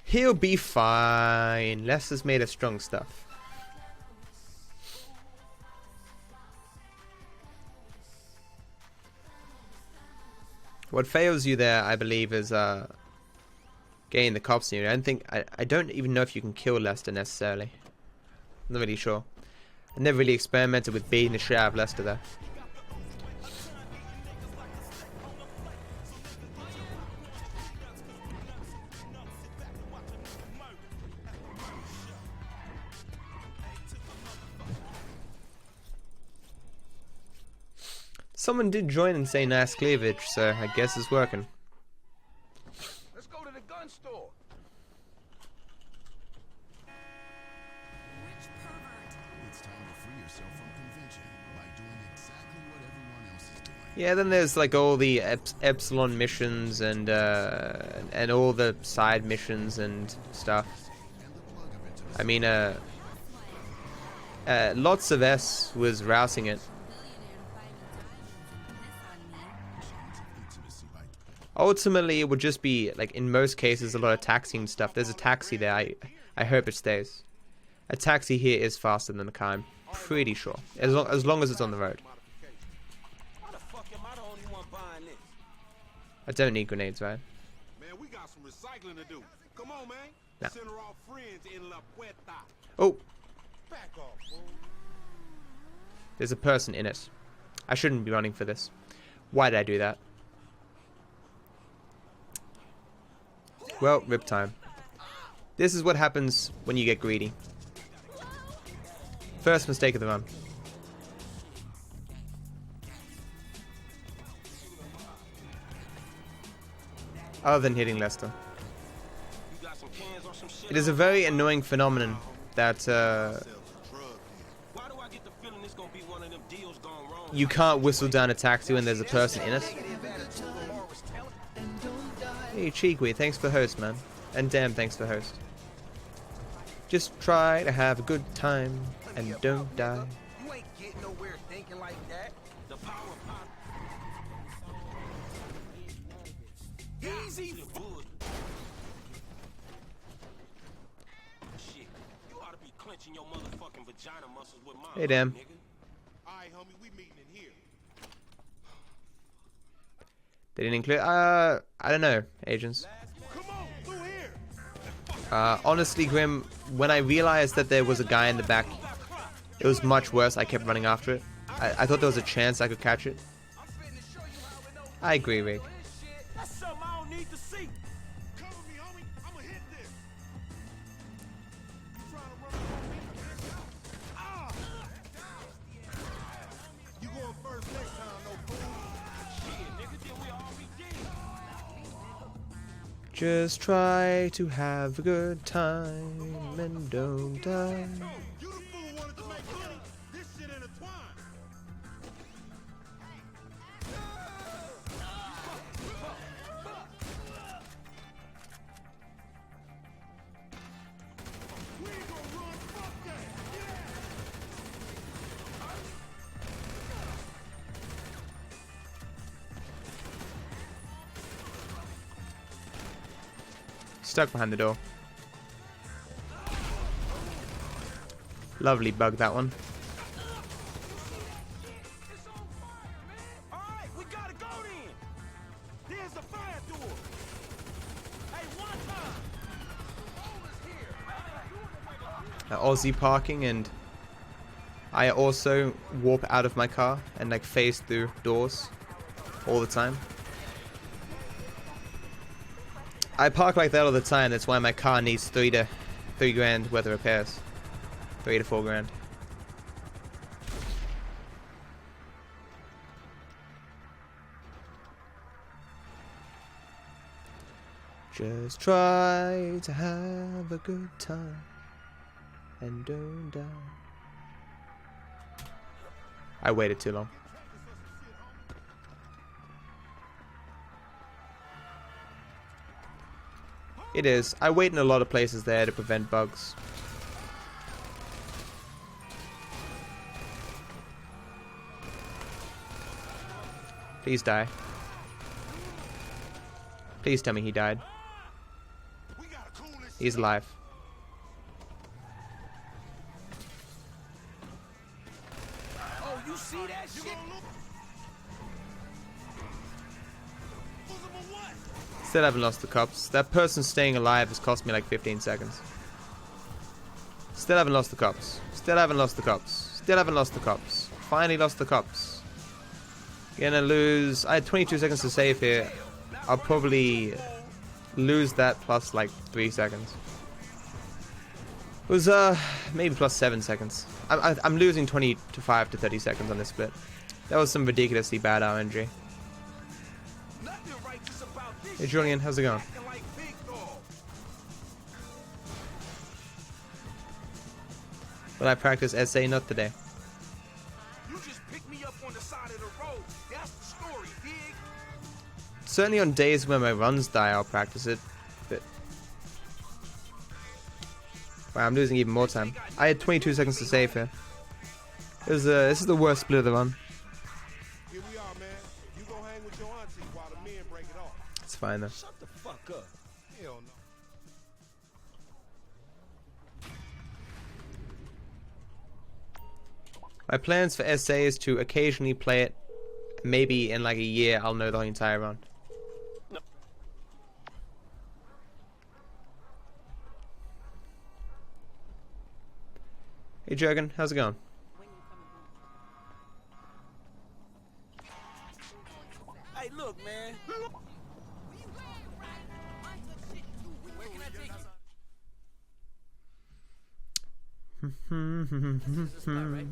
He'll be fine. Lester's made of strong stuff. What fails you there, I believe, is getting the cops in. I don't even know if you can kill Lester necessarily. I'm not really sure. I never really experimented with beating the shit out of Lester there. Someone did join and say nice cleavage, so I guess it's working. Let's go to the gun store. Rich pervert. It's time to free yourself from convention by doing exactly what everyone else is doing. Yeah, then there's like all the Epsilon missions and all the side missions and stuff. I mean, lots of S was rousing it. Ultimately, it would just be, like, in most cases, a lot of taxiing stuff. There's a taxi there. I hope it stays. A taxi here is faster than a car, I'm pretty sure. As long as it's on the road. Why the fuck am I the only one buying this? I don't need grenades, right? Man, we got some recycling to do. Come on, man. No. Send her off friends in La Puerta. Oh, Back off, fool. there's a person in it. I shouldn't be running for this. Why did I do that? Well, rip time. This is what happens when you get greedy. First mistake of the run. Other than hitting Lester. It is a very annoying phenomenon that you can't whistle down a taxi when there's a person in it. Hey, Cheekwee, thanks for the host, man. And damn, thanks for the host. Just try to have a good time and don't die. You ain't getting nowhere thinking like that. The power pop. Easy. Shit, you ought to be clenching your motherfucking vagina muscles with my Hey, damn. nigga. Alright, homie, we meeting in here. They didn't include. I don't know, agents. Come on, through here. Honestly, Grim, when I realized that there was a guy in the back, it was much worse. I kept running after it. I thought there was a chance I could catch it. I agree, Rick. That's something I don't need to see. Cover me, homie. I'ma hit this. You trying to run Just try to have a good time and don't die. You the fool wanted to make money. This shit intertwined. We ain't gonna run. Fuck that. Stuck behind the door. Lovely bug, that one. Alright, we gotta go then. There's a fire door. Hey, one time. Aussie parking, and I also warp out of my car and like phase through doors all the time. I park like that all the time. That's why my car needs 3 grand worth of repairs. 3 to 4 grand. Just try to have a good time and don't die. I waited too long. It is. I wait in a lot of places there to prevent bugs. Please die. Please tell me he died. He's alive. Oh, you see that shit? Still haven't lost the cops. That person staying alive has cost me like 15 seconds. Still haven't lost the cops. Still haven't lost the cops. Still haven't lost the cops. Finally lost the cops. Gonna lose. I had 22 seconds to save here. I'll probably lose that plus like 3 seconds. It was maybe plus 7 seconds. I'm losing 25 to 30 seconds on this split. That was some ridiculously bad RNG. Hey Julian, how's it going? Will I practice SA? Not today. You just pick me up on the side of the road. That's the story, dig? Certainly on days when my runs die, I'll practice it. But wow, I'm losing even more time. I had 22 seconds to save here. This is the worst split of the run. Here we are, man. You go hang with your auntie while the men break it off. It's fine though. Shut the fuck up. Hell no. My plans for SA is to occasionally play it. Maybe in like a year I'll know the entire run. Hey Jurgen, how's it going? Hey, look, man. This is not right.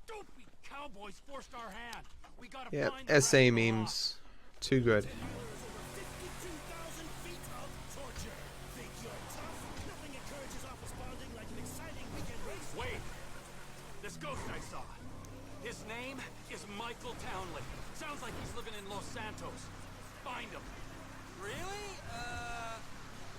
Dopey cowboys forced our hand. We gotta Yeah, find the SA right memes. Too good. Wait, this ghost I saw. His name is Michael Townley. Sounds like he's living in Los Santos. Find him. Really?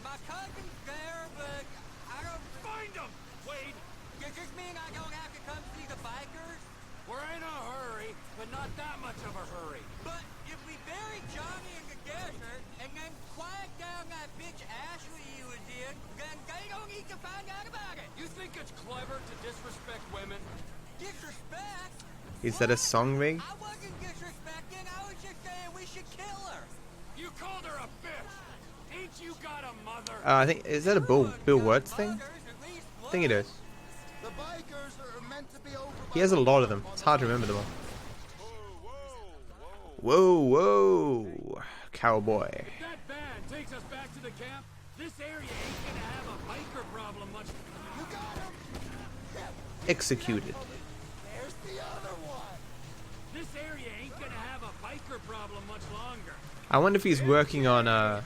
My cousin's there, but I don't... Find him, Wade. Does this mean I don't have to come see the bikers? We're in a hurry, but not that much of a hurry. But if we bury Johnny in the desert and then quiet down that bitch Ashley he was in, then they don't need to find out about it. You think it's clever to disrespect women? Disrespect? Is that a song rig? I wasn't disrespecting. I was just saying we should kill her. You called her a bitch. Ain't you got a mother? I think, is that a Bill Wirtz thing? I think it is. The bikers are meant to be over. He has a lot of them. It's hard to remember them all. Whoa, whoa, whoa. Whoa, whoa, cowboy. If that van takes us back to the camp, this area ain't gonna have a biker problem much. You got him. Executed. There's the other one. This area ain't gonna have a biker problem much longer. I wonder if he's working on Now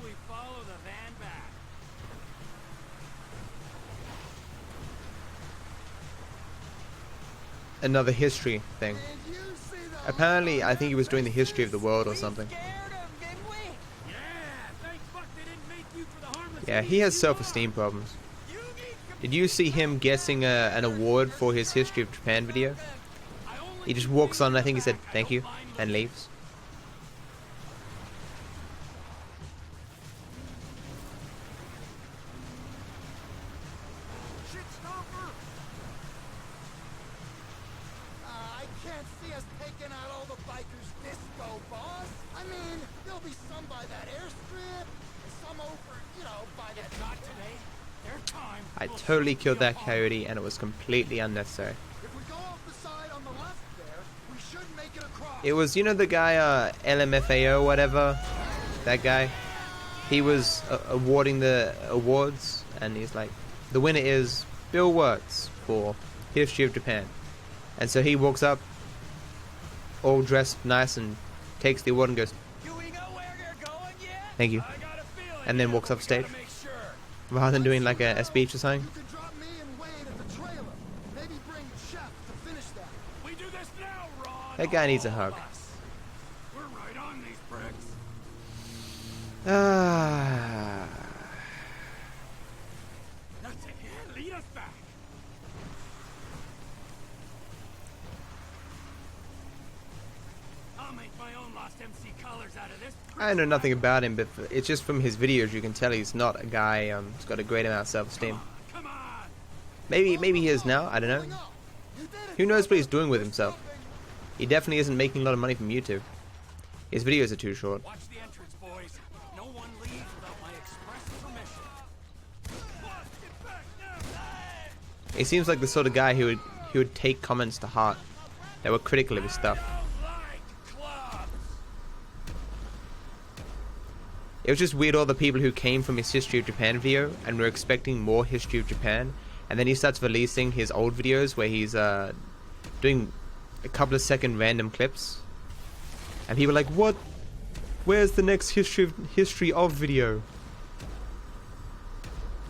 we follow the van back. another history thing. Apparently, I think he was doing the history of the world or something. Yeah, he has self-esteem problems. Did you see him getting an award for his History of Japan video? He just walks on, I think he said thank you, and leaves. I can't see us taking out all the bikers disco, boss. I mean, there'll be some by that airstrip, and some over, you know, by that... Not today. Their time. I totally killed that coyote and it was completely unnecessary. If we go off the side on the left there, we should make it across. It was, you know, the guy, LMFAO, whatever, that guy. He was awarding the awards, and he's like, the winner is Bill Wirtz for History of Japan. And so he walks up, all dressed nice, and takes the award and goes, thank you, and then walks off stage, rather than doing like a speech or something. That guy needs a hug. We're right on these bricks. Ah. That's it. Lead us back. I'll make my own Lost MC colors out of this. I know nothing about him, but it's just from his videos you can tell he's not a guy who's got a great amount of self-esteem. Maybe he is now, I don't know. Who knows what he's doing with himself? He definitely isn't making a lot of money from YouTube. His videos are too short. Watch the entrance, boys. No one leaves without my express permission. He seems like the sort of guy who would take comments to heart that were critical of his stuff. It was just weird, all the people who came from his History of Japan video and were expecting more History of Japan, and then he starts releasing his old videos where he's doing a couple of second random clips, and people are like, what? Where's the next history of video?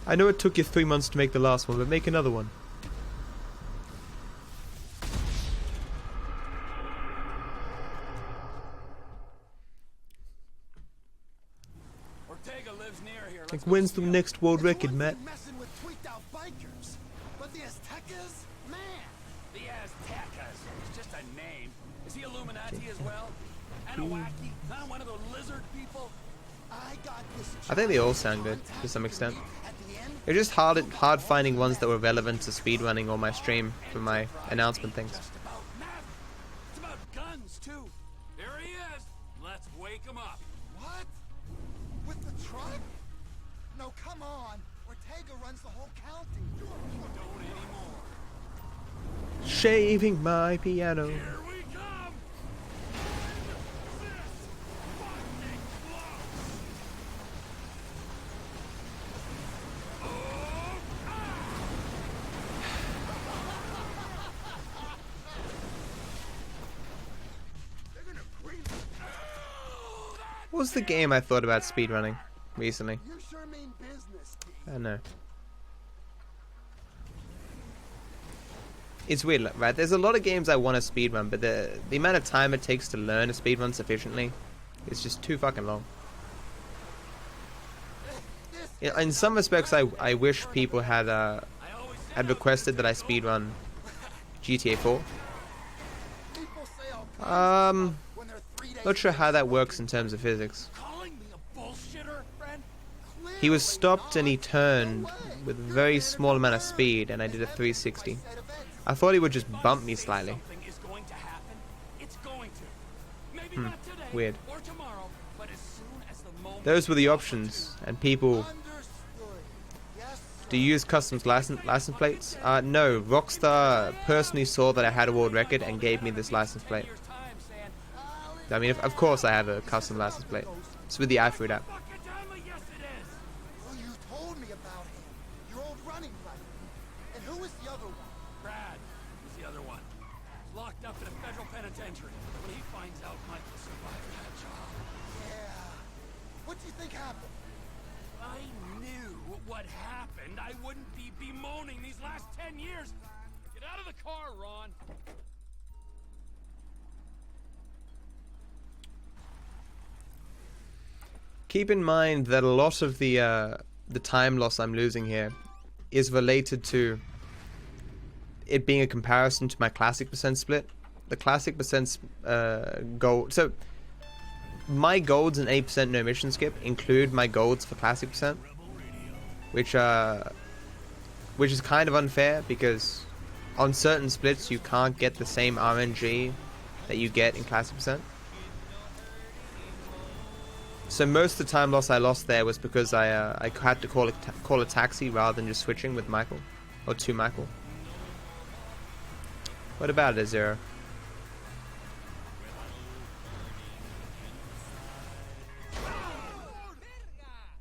I know it took you 3 months to make the last one, but make another one. Ortega lives near here. Like, when's the next world record, Matt? Messing with tweaked out bikers, but the Aztecas, man. The Aztecas. It's just a name. Is he Illuminati as well? Anunnaki? Not one of the lizard people? I got this. I think they all sound good, to some extent. It was just hard finding ones that were relevant to speedrunning or my stream for my announcement things. It's about guns, too. There he is. Let's wake him up. What? With the truck? No, come on. Ortega runs the whole county. Don't anymore. Shaving my piano. Here we come. What was the game I thought about speedrunning recently? You sure mean business, I don't know. It's weird, right? There's a lot of games I want to speedrun, but the amount of time it takes to learn a speedrun sufficiently is just too fucking long. In some respects, I wish people had requested that I speedrun GTA 4. Not sure how that works in terms of physics. He was stopped and he turned with a very small amount of speed, and I did a 360. I thought he would just bump me slightly. Weird. Those were the options, and people... Do you use customs license plates? No, Rockstar personally saw that I had a world record and gave me this license plate. I mean, of course I have a custom license plate. It's with the iFruit app. Well, you told me about him. Your old running buddy. And who was the other one? Brad is the other one. Locked up in a federal penitentiary. When he finds out Michael survived that job. Yeah. What do you think happened? I knew what happened. I wouldn't be bemoaning these last 10 years. Get out of the car, Ron. Keep in mind that a lot of the time loss I'm losing here is related to it being a comparison to my classic percent split. The classic percent gold. So my golds and 8% no mission skip include my golds for classic percent, which is kind of unfair because on certain splits you can't get the same RNG that you get in classic percent. So most of the time loss I lost there was because I had to call a taxi rather than just switching with Michael or to Michael. What about it, Zero?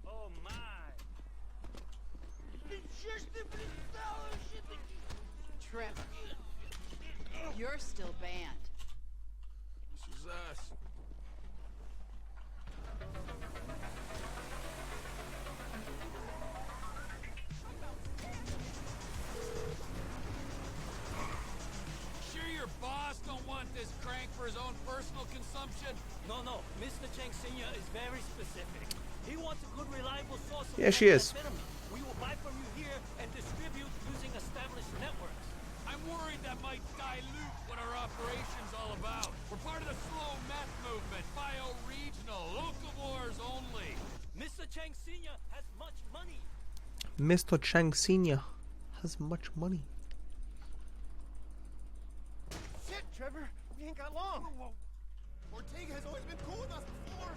Oh my. Trevor, you're still banned. This is us. Sure your boss don't want this crank for his own personal consumption? No, Mr. Cheng Sr. is very specific. He wants a good, reliable source of Yeah, she is. methamphetamine. We will buy from you here and distribute using established networks. I'm worried that might dilute what our operation's all about. We're part of the slow meth movement, bio-regional, locavores only. Mr. Cheng Sr. has much money. Mr. Chang Sr. has much money. Shit, Trevor, we ain't got long. Ortega has always been cool with us before.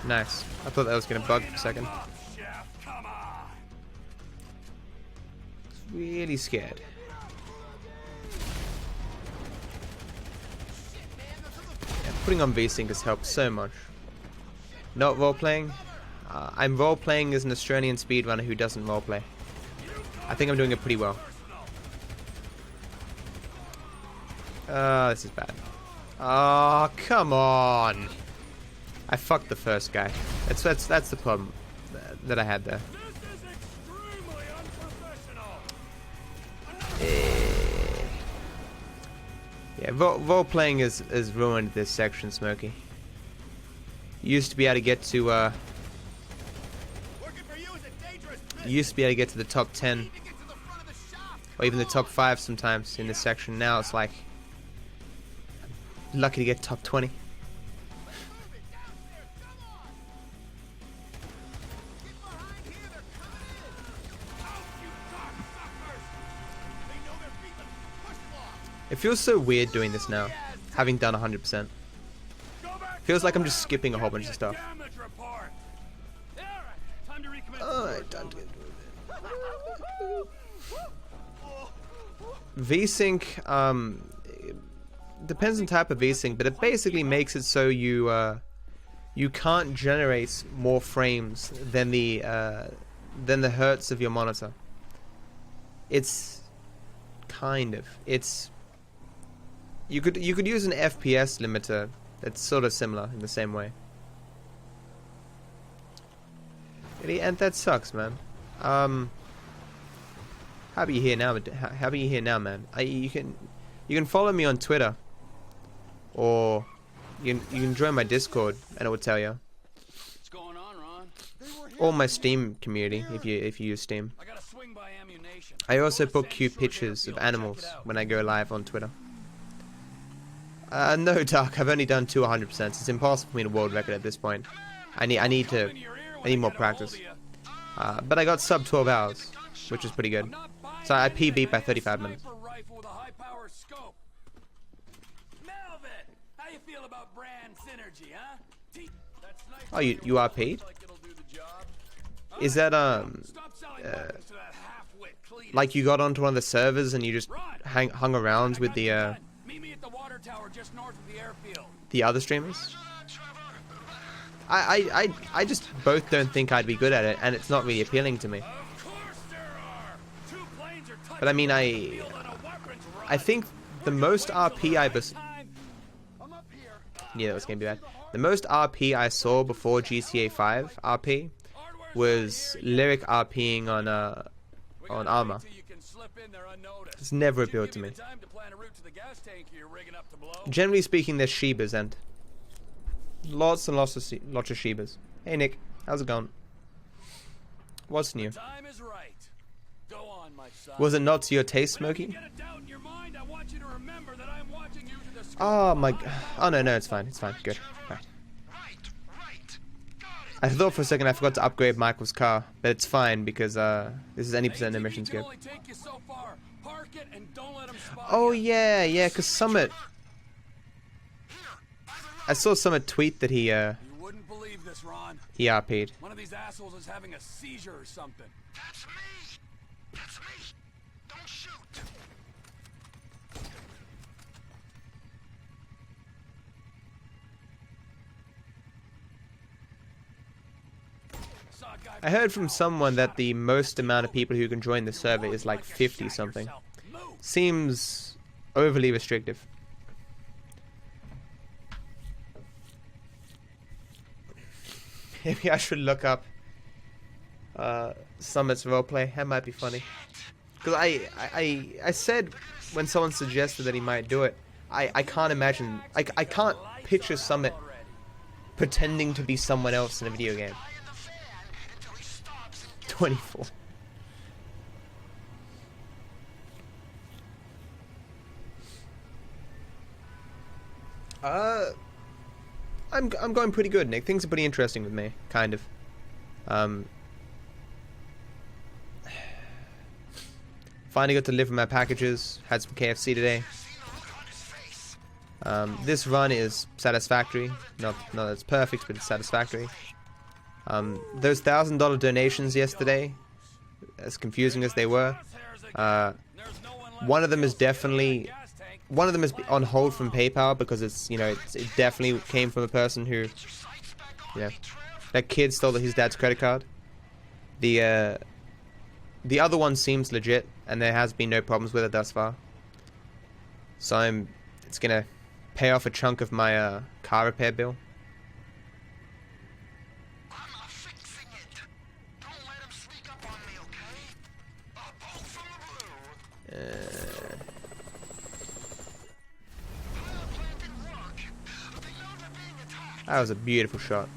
Nice. I thought that was gonna bug for a second. Come on. Really scared. Yeah, putting on VSync has helped so much. Not roleplaying. I'm roleplaying as an Australian speedrunner who doesn't roleplay. I think I'm doing it pretty well. This is bad. Oh, come on. I fucked the first guy. That's the problem that I had there. This is extremely unprofessional. Yeah, role playing has ruined this section, Smokey. You used to be able to get to the top 10 or even the top 5 sometimes in this section. Now it's like lucky to get top 20. It feels so weird doing this now, having done 100%. Feels like I'm just skipping a whole bunch of stuff. Alright, time to get into it. VSync, depends on type of VSync, but it basically makes it so you can't generate more frames than the hertz of your monitor. It's kind of you could use an FPS limiter that's sort of similar in the same way. And that sucks, man. How are you here now? How are you here now, man? You can follow me on Twitter, or you can join my Discord, and it will tell you. What's going on, Ron? Or my Steam community, if you use Steam. I gotta swing by ammunition. I also put cute pictures of animals when I go live on Twitter. No, Dark. I've only done 200%. It's impossible for me to world record at this point. I need more practice. But I got sub 12 hours, which is pretty good. So I PB'd by 35 minutes. Oh, you are paid? is that like you got onto one of the servers and you just hung around with the other streamers? I just both don't think I'd be good at it, and it's not really appealing to me. But I mean, I think the most RP yeah, that was gonna be bad. The most RP I saw before GCA 5 RP was Lyric RPing on Armor. It's never appealed to me. Generally speaking, there's Shebas and lots and lots of Shebas. Hey Nick, how's it going? What's new? Was it not to your taste, Smokey? Oh my god. Oh no, it's fine. It's fine. Good. Right. I thought for a second I forgot to upgrade Michael's car, but it's fine because this is any percent emissions good. Oh yeah, yeah, because Summit. I saw Summit tweet that he wouldn't believe this, Ron. He RP'd. One of these assholes is having a seizure or something. That's me. That's me. Don't shoot. I heard from someone that the most amount of people who can join the server is like 50 something. Seems overly restrictive. Maybe I should look up Summit's roleplay. That might be funny. Because I said when someone suggested that he might do it, I can't imagine, I can't picture Summit pretending to be someone else in a video game. 24. I'm going pretty good, Nick. Things are pretty interesting with me, kind of. Finally got to deliver my packages. Had some KFC today. This run is satisfactory. Not that it's perfect, but it's satisfactory. Those $1,000 donations yesterday, as confusing as they were, one of them is definitely, one of them is on hold from PayPal because it's, you know, it definitely came from a person who, you know, that kid stole his dad's credit card. The other one seems legit, and there has been no problems with it thus far. So it's gonna pay off a chunk of my car repair bill. That was a beautiful shot.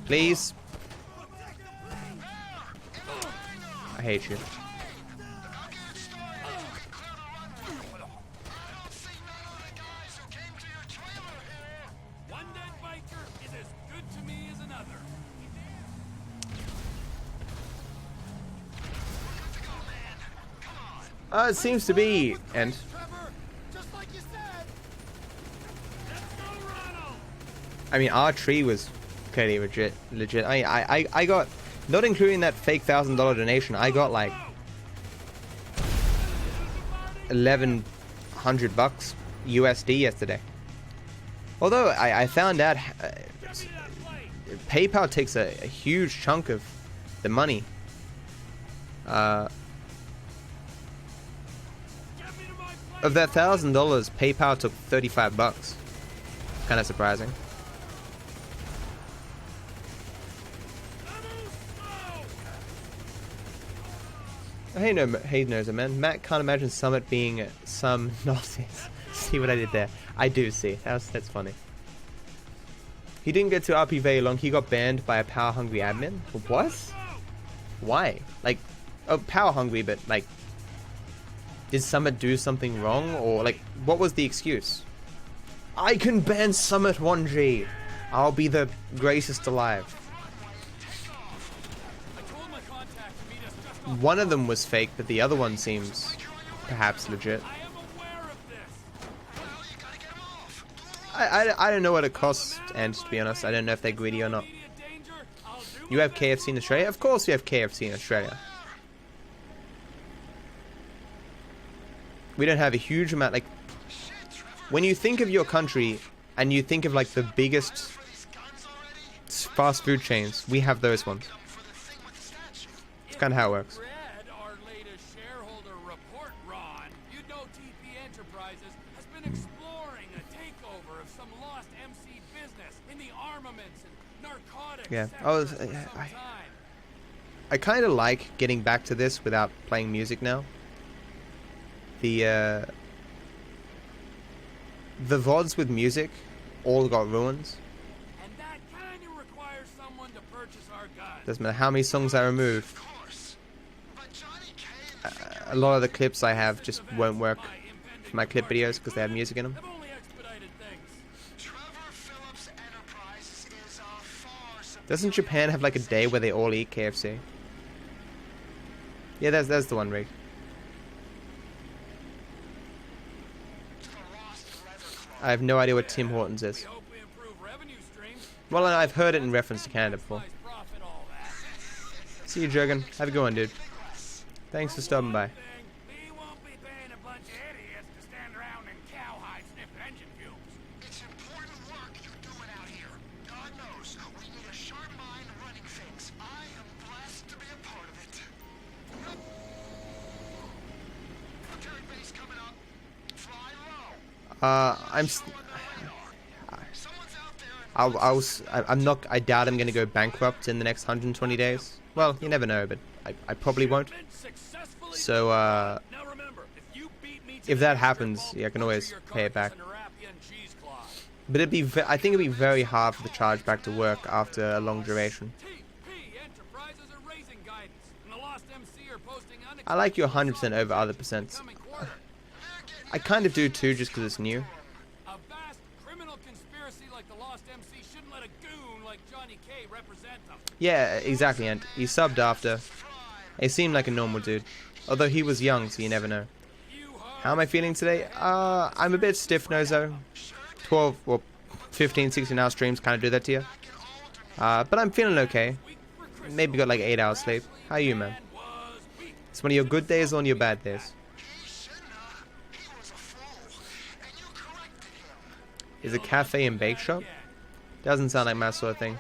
Please. I hate you. One dead biker is as good to me as another. It seems to be, and I mean, our tree was clearly legit. I got, not including that fake $1,000 donation, I got like $1,100 USD yesterday. Although I found out PayPal takes a huge chunk of the money. Of that $1,000, PayPal took $35. Kind of surprising. Hey Noser, man. Matt can't imagine Summit being some nonsense. See what I did there? I do see. That's funny. He didn't get to RP very long. He got banned by a power-hungry admin. What? Why? Like, oh, power-hungry, but like, did Summit do something wrong, or like, what was the excuse? I can ban Summit 1G. I'll be the greatest alive. One of them was fake, but the other one seems perhaps legit. I don't know what it costs, and to be honest, I don't know if they're greedy or not. You have KFC in Australia? Of course we have KFC in Australia. We don't have a huge amount, like, when you think of your country, and you think of, like, the biggest fast food chains, we have those ones. It's kind of how it works. Our latest shareholder report, Ron. You know TP Enterprises has been exploring a takeover of some lost MC business in the armaments and narcotics. Yeah, sector I kind of like getting back to this without playing music now. The VODs with music all got ruined. And that kind of requires someone to purchase our guns. Doesn't matter how many songs I remove. A lot of the clips I have just won't work for my clip videos because they have music in them. Doesn't Japan have like a day where they all eat KFC? Yeah, that's the one, Rick. I have no idea what Tim Hortons is. Well, I've heard it in reference to Canada before. See you, Jurgen. Have a good one, dude. Thanks for stopping by. I doubt I'm gonna go bankrupt in the next 120 days. Well, you never know, but I probably won't. So, if that happens, yeah, I can always pay it back. But I think it'd be very hard for the charge back to work after a long duration. I like you 100% over other percents. I kind of do too, just because it's new. A vast criminal conspiracy like the Lost MC shouldn't let a goon like Johnny K represent them. Yeah, exactly, and he subbed after. He seemed like a normal dude. Although he was young, so you never know. How am I feeling today? I'm a bit stiff-nosed though. 12 or 15, 16 hour streams kind of do that to you. But I'm feeling okay. Maybe got like 8 hours sleep. How are you, man? It's one of your good days or one of your bad days? Is a cafe and bake shop? Doesn't sound like my sort of thing.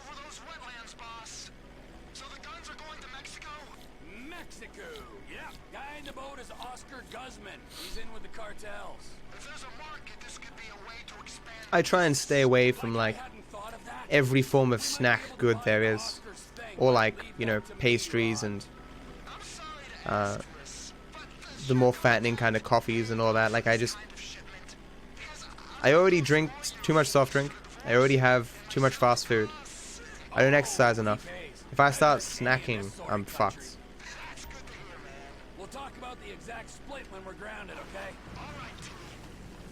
Mexico. Yeah, guy in the boat is Oscar Guzman. He's in with the cartels. If there's a market, this could be a way to expand. I try and stay away from like every form of snack good there is, or like, you know, pastries and the more fattening kind of coffees and all that. Like I already drink too much soft drink. I already have too much fast food. I don't exercise enough. If I start snacking, I'm fucked. We'll talk about the exact split when we're grounded, okay? All right.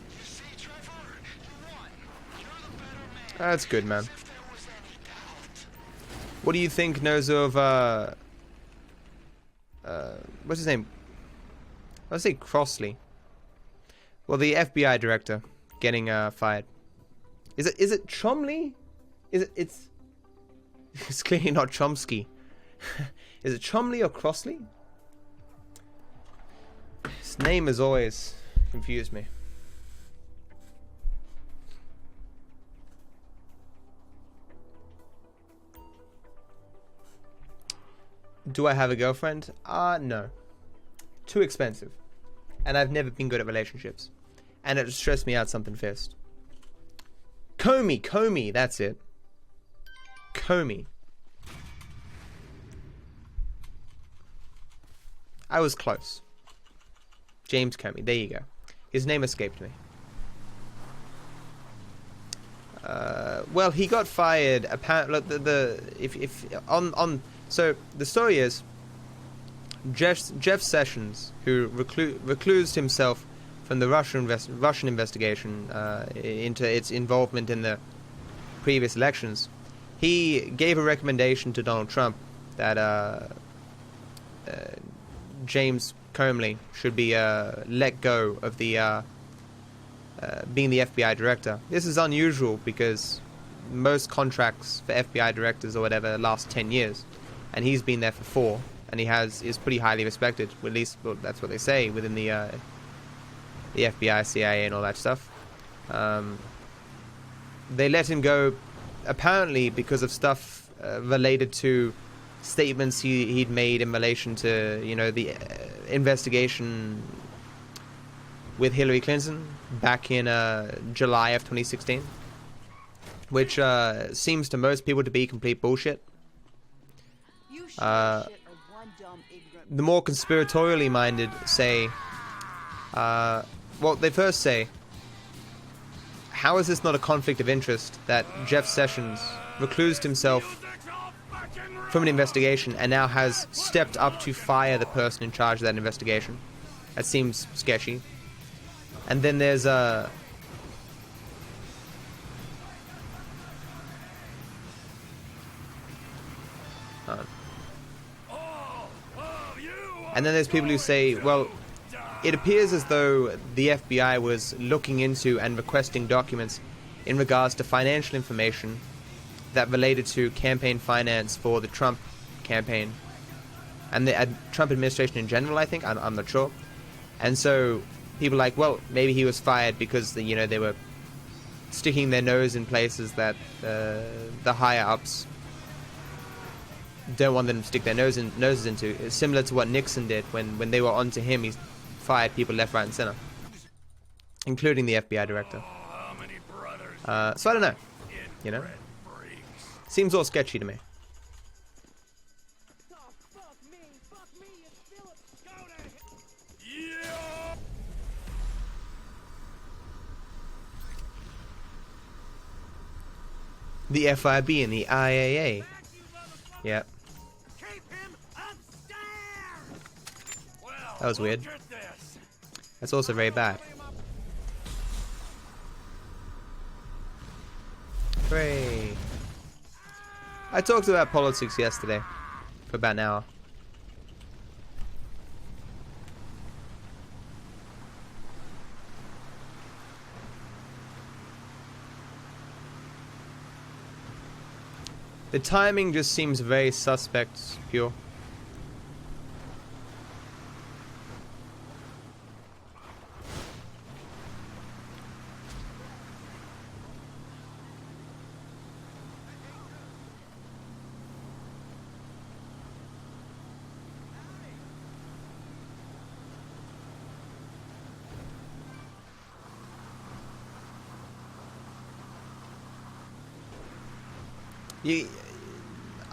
You see, Trevor, you won. You're the better man. That's good, man. What do you think, Nozo, of what's his name? Let's say Crossley. Well, the FBI director getting fired. Is it Chomley? It's clearly not Chomsky. Is it Chomley or Crossley? His name has always confused me. Do I have a girlfriend? No. Too expensive. And I've never been good at relationships. And it stressed me out something fierce. Comey, that's it. Comey. I was close. James Comey, there you go. His name escaped me. Well, he got fired. Apparently, so the story is Jeff Sessions, who reclused himself from the Russian investigation into its involvement in the previous elections, he gave a recommendation to Donald Trump that James Comey should be let go of the being the FBI director. This is unusual because most contracts for FBI directors or whatever last 10 years, and he's been there for 4, and is pretty highly respected. At least that's what they say within the FBI, CIA, and all that stuff. They let him go apparently because of stuff related to statements he'd made in relation to, you know, the investigation with Hillary Clinton back in July of 2016, which seems to most people to be complete bullshit. The more conspiratorially minded say, well, they first say, how is this not a conflict of interest that Jeff Sessions reclused himself from an investigation and now has stepped up to fire the person in charge of that investigation? That seems sketchy. And then there's and then there's people who say, well, it appears as though the FBI was looking into and requesting documents in regards to financial information that related to campaign finance for the Trump campaign and the Trump administration in general, I think. I'm not sure. And so people are like, well, maybe he was fired because they were sticking their nose in places that the higher ups don't want them to stick their noses into. It's similar to what Nixon did when they were onto him. He fired people left, right, and center, including the FBI director. So I don't know. You know, seems all sketchy to me. The FIB and the IAA. Yep. That was weird. That's also very bad. Hooray. I talked about politics yesterday for about an hour. The timing just seems very suspect, pure.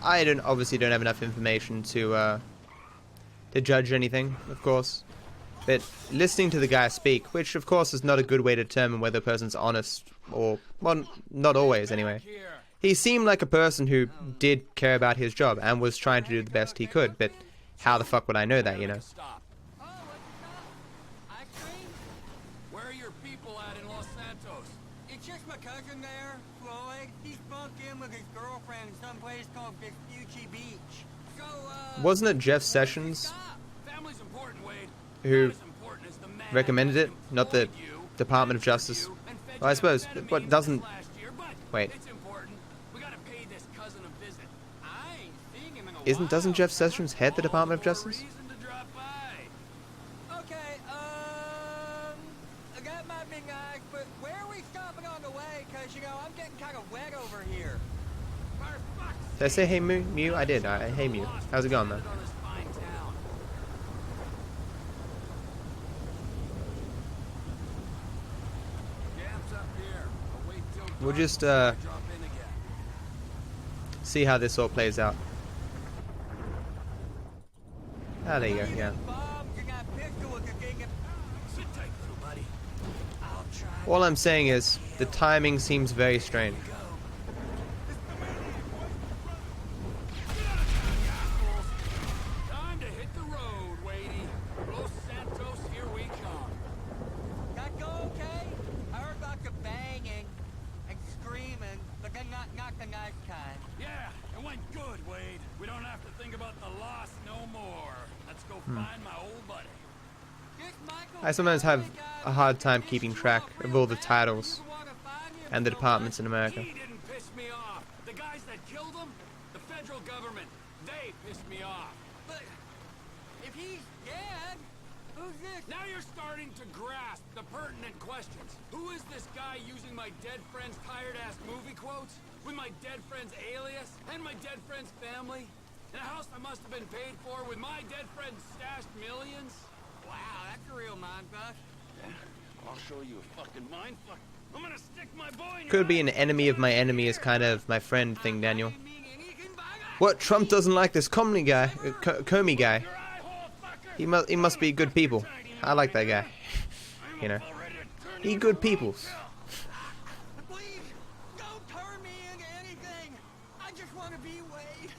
I obviously don't have enough information to judge anything, of course. But listening to the guy speak, which of course is not a good way to determine whether a person's honest or, well, not always anyway. He seemed like a person who did care about his job and was trying to do the best he could, but how the fuck would I know that, you know? Where are your people at in Los Santos? It's just my cousin there, Floyd. He's bunked in with his girlfriend in some place called Vespucci Beach. So, wasn't it Jeff Sessions who recommended it, not the Department of Justice? Well, I suppose, but doesn't... Wait. Doesn't Jeff Sessions head the Department of Justice? Okay, that might be nice, but where are we stopping on the way? Because, you know, I'm getting kind of wet over here. Did I say hey Mew? I did. Hey Mew. How's it going, man? We'll just see how this all plays out. Ah, there you go, yeah. All I'm saying is, the timing seems very strange. Time to hit the road, Wadey. Los Santos, here we come. That go okay? I heard lots of banging and screaming, but then not the nice kind. Yeah, it went good, Wade. We don't have to think about the loss no more. Let's go find my old buddy. I sometimes have a hard time keeping track of all the titles and the departments in America. He didn't piss me off. The guys that killed him, the federal government, they pissed me off. But if he's dead, who's this? Now you're starting to grasp the pertinent questions. Who is this guy using my dead friend's tired-ass movie quotes? With my dead friend's alias? And my dead friend's family? In a house that must have been paid for with my dead friend's stashed millions? Wow, that's a real mindfuck. I'll show you a fucking mindfuck. I'm gonna stick my boy in Could be an enemy of my enemy is kind of my friend thing, Daniel. What? Trump doesn't like this Comey guy, Comey guy. He must be good people. I like that guy. You know, he good peoples. Please, don't turn me into anything. I just want to be Wade.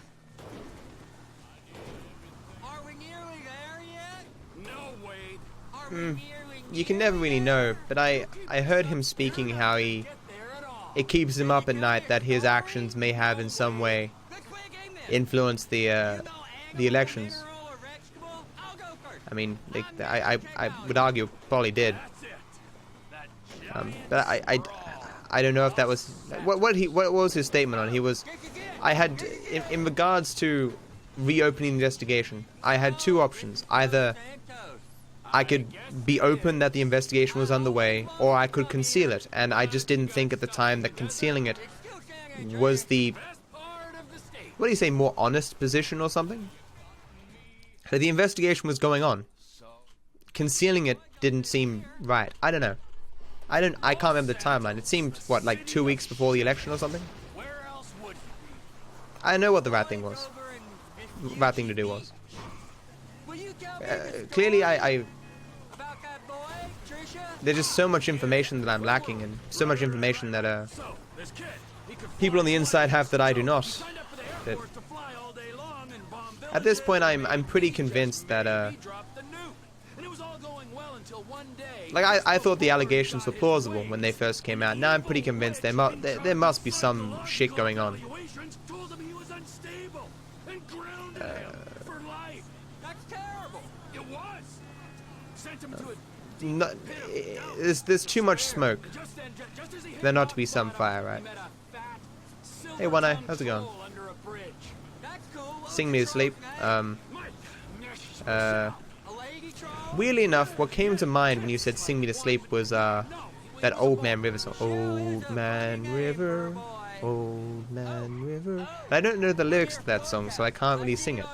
Are we nearly there yet? No, Wade. Are we nearly? You can never really know, but I heard him speaking how it keeps him up at night that his actions may have in some way influenced the elections. I mean, I would argue probably did. But I don't know if that was what was his statement on. He was, I had in regards to reopening the investigation, I had two options. Either I could be open that the investigation was underway, or I could conceal it, and I just didn't think at the time that concealing it was the, what do you say, more honest position or something? That the investigation was going on. Concealing it didn't seem right. I don't know. I can't remember the timeline. It seemed, what, like 2 weeks before the election or something? I know what the right thing was. Right thing to do was. Clearly there's just so much information that I'm lacking, and so much information that people on the inside have that I do not. That at this point I'm pretty convinced that like I thought the allegations were plausible when they first came out. Now I'm pretty convinced there must be some shit going on. No, there's too much smoke. There not to be some fire, right? Hey, One Eye, how's it going? Sing me to sleep. Weirdly enough, what came to mind when you said "Sing Me to Sleep" was that Old Man River song. Old Man River, Old Man River. I don't know the lyrics to that song, so I can't really sing it.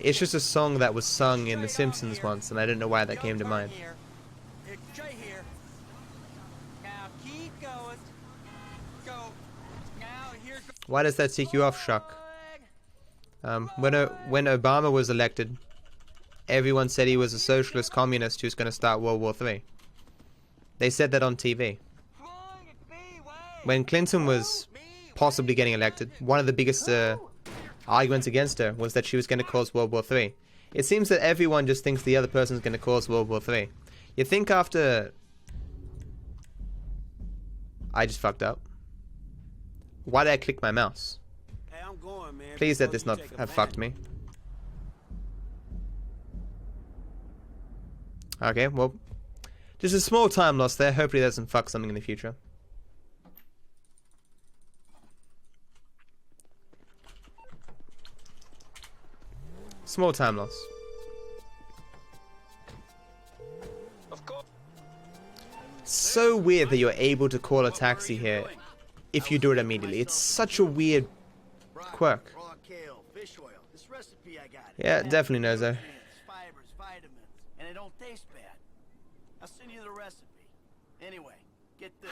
It's just a song that was sung in The Simpsons once, and I don't know why that came to mind. Why does that tick you off, Shuck? When Obama was elected, everyone said he was a socialist communist who's going to start World War III. They said that on TV. When Clinton was possibly getting elected, one of the biggest arguments against her was that she was going to cause World War III. It seems that everyone just thinks the other person's going to cause World War III. You think after... I just fucked up. Why did I click my mouse? Hey, I'm going, man. Please let this not have fucked me. Okay, well, just a small time loss there. Hopefully that doesn't fuck something in the future. Small time loss. So weird that you're able to call a taxi here if you do it immediately. It's such a weird quirk. Yeah, definitely knows that. Fibers, vitamins, and it don't taste bad. I'll send you the recipe. Anyway, get this.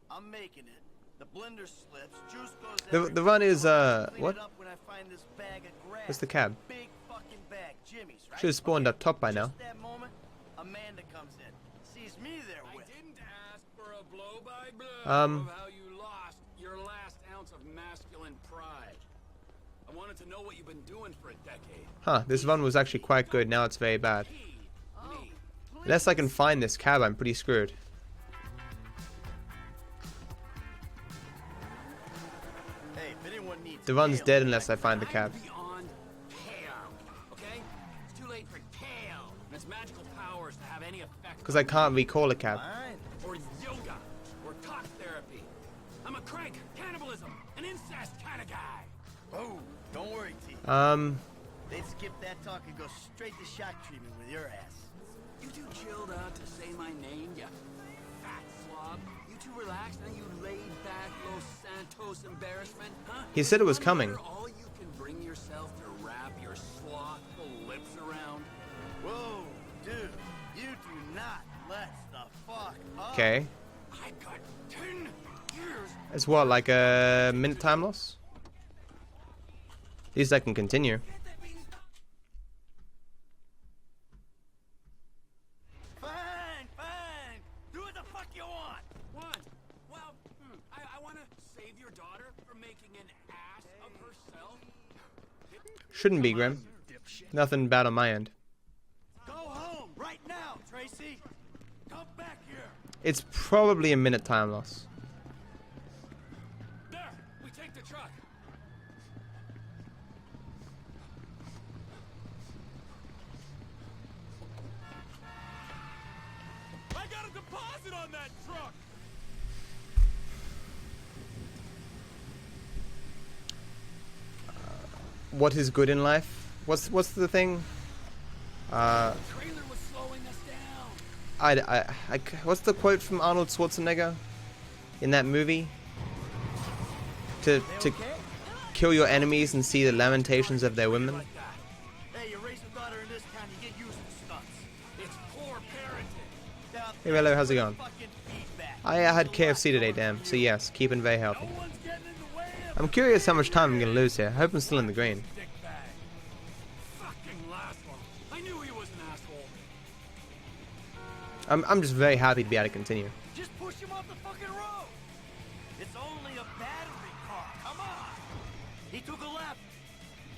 I'm making it. The blender slips, juice goes The run is what? when I find this bag of grass. What's the cab? Big fucking bag, Jimmy's, right? Should have spawned up top by now. Just that moment, Amanda comes in. Sees me there with. I didn't ask for a blow-by-blow of how you lost your last ounce of masculine pride. I wanted to know what you've been doing for a decade. Huh, this run was actually quite good, now it's very bad. Unless I can find this cab, I'm pretty screwed. Hey, if anyone needs The run's dead unless I find the cab. Okay? It's too late for tail. any effect. Because I can't recall a cab. Or yoga, or talk therapy. I'm a crank, cannibalism, an incest kind of guy. Oh, don't worry, T. They'd skip that talk and go straight to shock treatment with your ass. You too chilled out to say my name, you fat slob. You too relaxed and you laid back Los Santos embarrassment, huh? He said it was coming. All you can bring yourself to wrap your slothful lips around. Whoa, dude, you do not let the fuck up. Okay. I got 10 years. It's what, like a minute time loss? At least I can continue. Fine, fine. Do what the fuck you want. What? Well, I want to save your daughter from making an ass of herself. Shouldn't be, Grim. Nothing bad on my end. Go home right now, Tracy. Come back here. It's probably a minute time loss. There, we take the truck. I got a deposit on that truck. What is good in life? What's the thing? The trailer was slowing us down. What's the quote from Arnold Schwarzenegger in that movie? To kill your enemies and see the lamentations of their women. Hey, you raise a daughter in this town, you get used to stunts. It's poor parenting. Now, Hey, Rello, how's it going? fucking feedback. I had KFC today, damn. So yes, keeping very healthy. I'm curious how much time I'm gonna lose here. I hope I'm still in the green. Fucking asshole. I knew he was an asshole. I'm just very happy to be able to continue. Just push him off the fucking road. It's only a battery car. Come on. He took a left.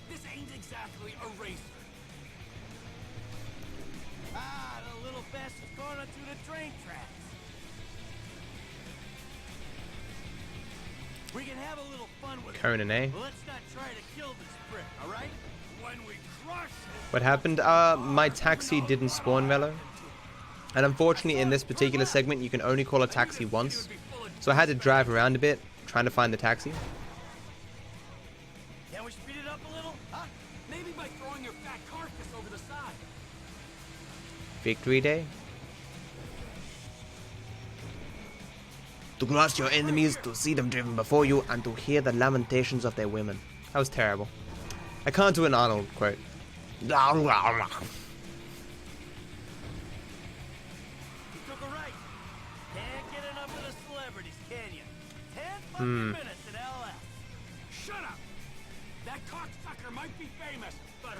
This ain't exactly a racer. Ah, the little bastard's going onto the train tracks. We can have a little fun with it. Conan, eh? But let's not try to kill this prick, alright? When we crush it. What happened? My taxi didn't spawn, Velo. And unfortunately, in this particular segment, you can only call a taxi once. So I had to drive around a bit, trying to find the taxi. Can we speed it up a little? Huh? Maybe by throwing your fat carcass over the side. Victory Day? To crush your enemies, to see them driven before you, and to hear the lamentations of their women. That was terrible. I can't do an Arnold quote. He took a right. Can't get enough of the celebrities, can you? 10 fucking minutes in LS. Shut up! That cocksucker might be famous, but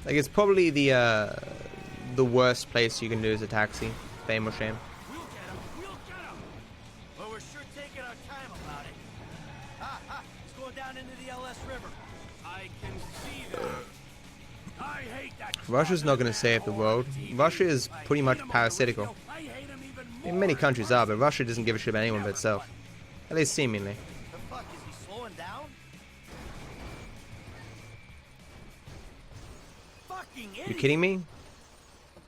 Like, it's probably the worst place you can do as a taxi. Fame or shame. we'll get him. We'll get him. Well, we're sure taking our time about it. He's going down into the LS River. I can see that. I hate that. Russia's not going to save the world. Russia is pretty much parasitical. I hate him even I more. mean, many countries are, but Russia doesn't give a shit about anyone but itself. At least seemingly. The fuck, is he slowing down? Fucking idiot. You kidding me?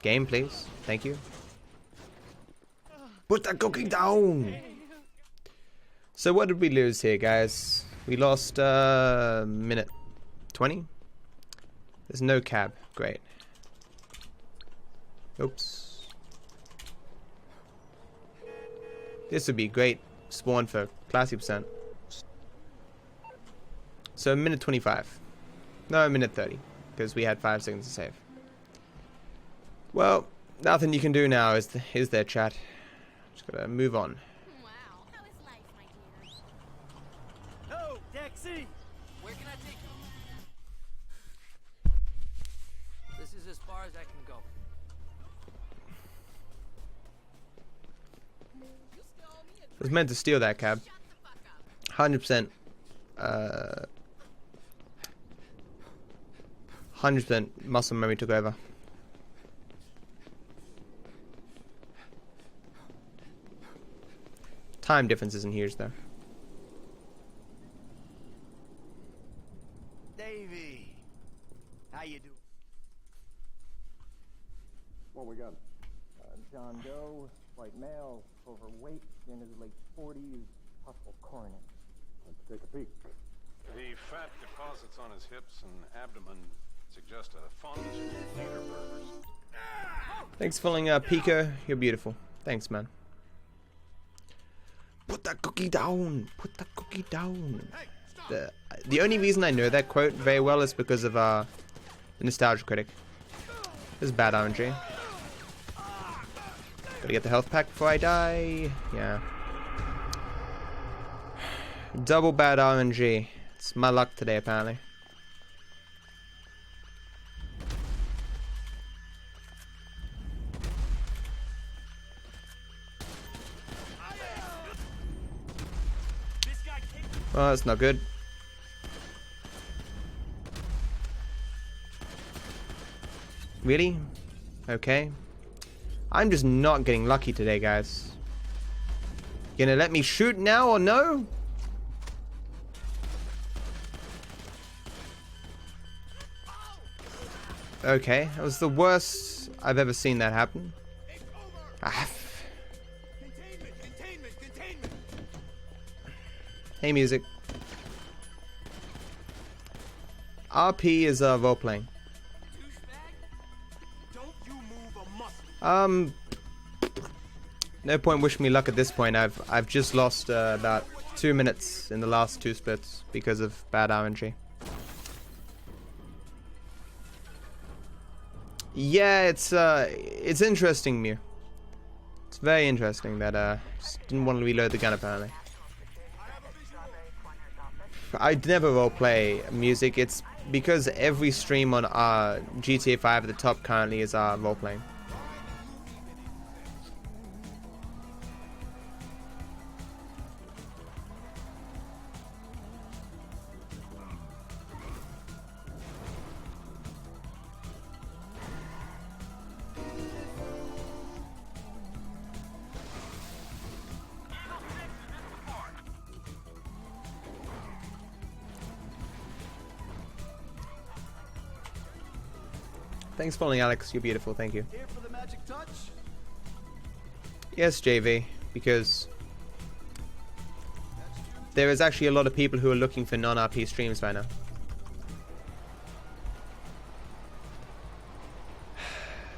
Game, please. Thank you. Put that cooking down! So what did we lose here, guys? We lost minute 20. There's no cab. Great. Oops. This would be great spawn for classy percent. So minute 25. No, minute 30. Because we had 5 seconds to save. Well, nothing you can do now is there, chat. Just gotta move on. Wow. How is life, my dear? No, taxi. Where can I take you? This is as far as I can go. I was meant to steal that cab. 100%. 100% muscle memory took over. Time difference isn't huge though. Davey. How you doing? What we got? John Doe, white male, overweight, in his late 40s, possible coroner. Let's take a peek. The fat deposits on his hips and abdomen suggest a fondness for leader burgers. Thanks for following Pico. You're beautiful. Thanks, man. Put that cookie down. Put that cookie down. The only reason I know that quote very well is because of the Nostalgia Critic. This is bad RNG. Gotta get the health pack before I die. Yeah. Double bad RNG. It's my luck today, apparently. Well, that's not good. Really? Okay. I'm just not getting lucky today, guys. Gonna let me shoot now or no? Okay, that was the worst I've ever seen that happen. Hey, music. RP is role playing. No point wishing me luck at this point. I've just lost about 2 minutes in the last 2 splits because of bad RNG. Yeah, it's interesting, Mew. It's very interesting that just didn't want to reload the gun apparently. I'd never roleplay music. It's because every stream on GTA 5 at the top currently is roleplaying. Thanks for following, Alex. You're beautiful. Thank you. Here for the magic touch? Yes, JV, because there is actually a lot of people who are looking for non-RP streams right now.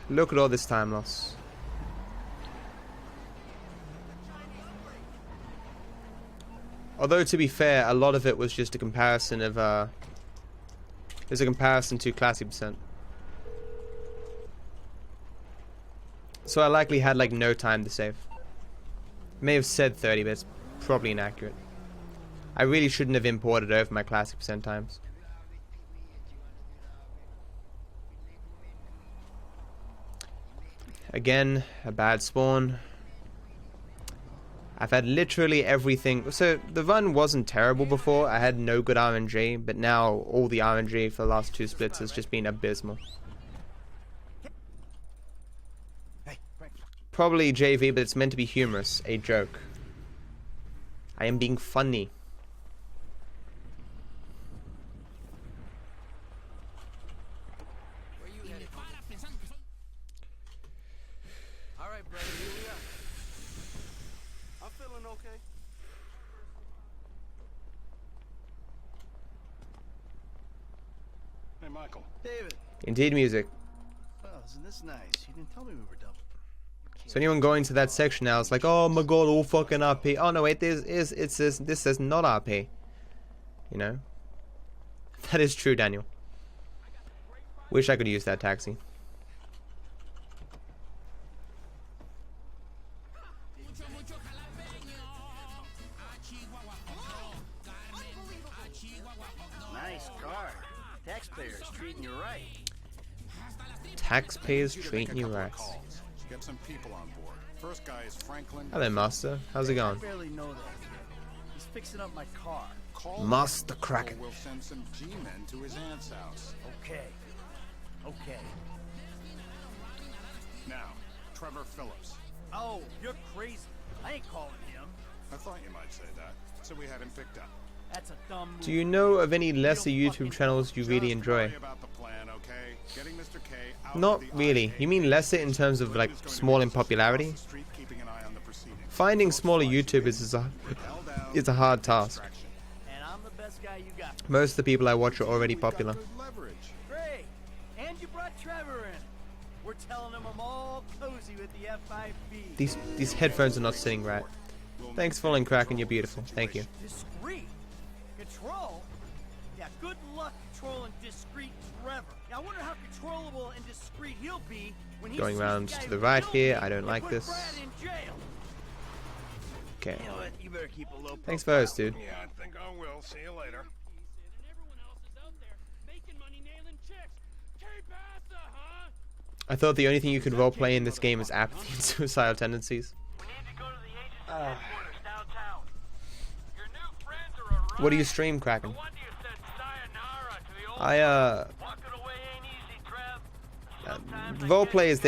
Look at all this time loss. Although, to be fair, a lot of it was just a comparison of there's a comparison to Classic %. So I likely had like no time to save. May have said 30, but it's probably inaccurate. I really shouldn't have imported over my Classic % times. Again, a bad spawn. I've had literally everything. So the run wasn't terrible before. I had no good RNG, but now all the RNG for the last 2 splits has just been abysmal. Probably JV, but it's meant to be humorous. A joke. I am being funny. Alright, brother, here we are. I'm feeling okay. Hey, Michael. David. Indeed, music. Well, isn't this nice? You didn't tell me we were double. So anyone going to that section now is like, oh my god, all fucking RP. Oh no, wait, this says not RP. You know? That is true, Daniel. Wish I could use that taxi. Nice car. Taxpayers treating you right. Taxpayers treating you right. Get some people on board. First guy is Franklin. Hello, Master. How's it going? I barely know that. He's fixing up my car. Master Kraken. We'll send some G-men to his aunt's house. Okay. Okay. Now, Trevor Phillips. Oh, you're crazy. I ain't calling him. I thought you might say that, so we had him picked up. That's a dumb move. Do you know of any lesser YouTube channels you really enjoy? About the plan, okay? Getting Mr. Not really. You mean lesser in terms of like small in popularity? Finding smaller YouTubers is a hard task. And I'm the best guy you got. Most of the people I watch are already popular. Great. And you brought Trevor in. We're telling him I'm all cozy with the FIB. These headphones are not sitting right. Thanks for following Kraken, you're beautiful. Thank you. Discreet? Control? Yeah, good luck controlling discreet Trevor. Now I wonder how controllable and discreet he'll be when he's Going round to the right here. I don't like this. Okay. You know what? You better keep a low Thanks for those, dude. Yeah, I think I will. See you later. I thought the only thing you could roleplay in this game is apathy and suicidal tendencies. What do you stream, Kraken? Roleplayers,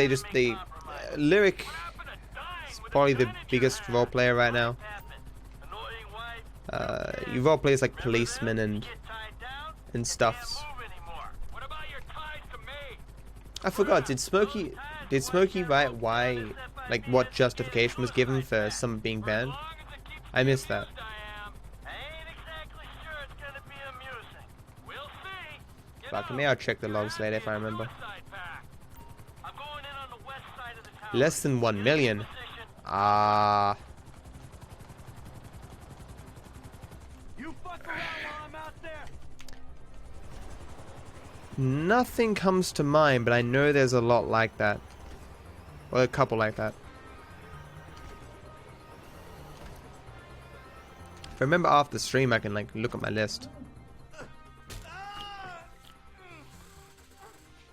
Lyric is probably the biggest roleplayer right now. You roleplayers like policemen and stuffs. I forgot, did Smokey write why, like what justification was given for some being banned? I missed that. Fuck, maybe I'll check the logs later if I remember. Less than 1 million. Ah. Nothing comes to mind, but I know there's a lot like that. Or a couple like that. If I remember after the stream, I can like look at my list.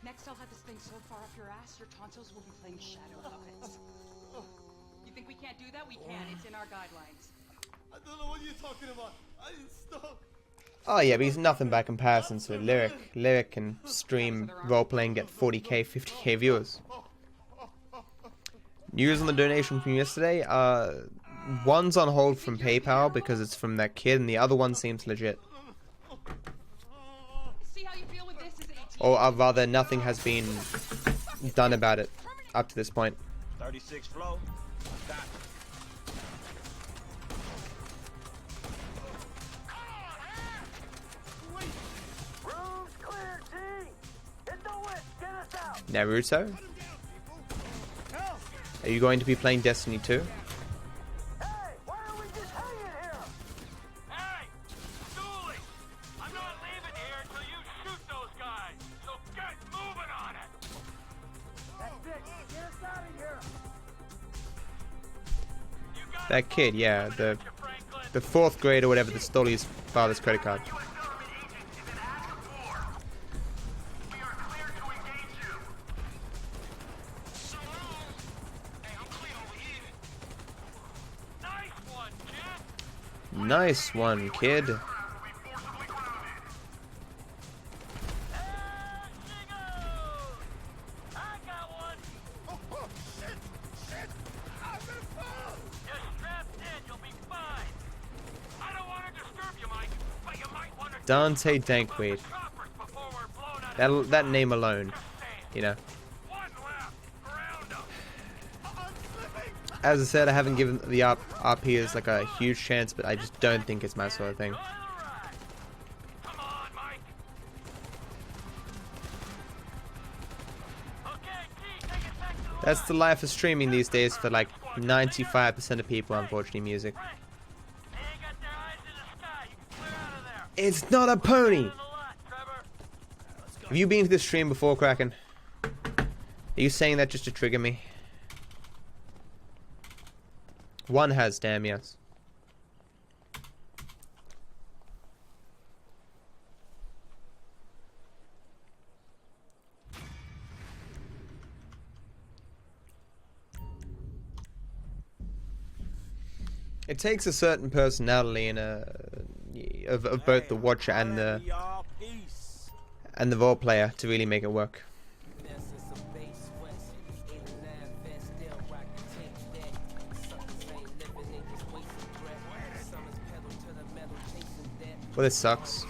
Next, I'll have this thing so far up your ass, your tonsils will be playing shadow puppets. You think we can't do that? We can. It's in our guidelines. I don't know what you're talking about. I didn't stop. Oh yeah, but he's nothing by comparison to Lyric. Lyric can stream roleplay and get 40k, 50k viewers. News on the donation from yesterday. One's on hold from PayPal because it's from that kid, and the other one seems legit. Or rather, nothing has been done about it up to this point. 36 flow. Naruto? Are you going to be playing Destiny 2? That kid, yeah, the 4th grade or whatever that stole his father's credit card. Nice one, kid. Dante Dankweed. That name alone, you know. As I said, I haven't given the RPers like a huge chance, but I just don't think it's my sort of thing. That's the life of streaming these days for like 95% of people, unfortunately, music. It's not a pony! Have you been to this stream before, Kraken? Are you saying that just to trigger me? One has, damn yes. It takes a certain personality and of both the watcher and the role player to really make it work. Well, this sucks.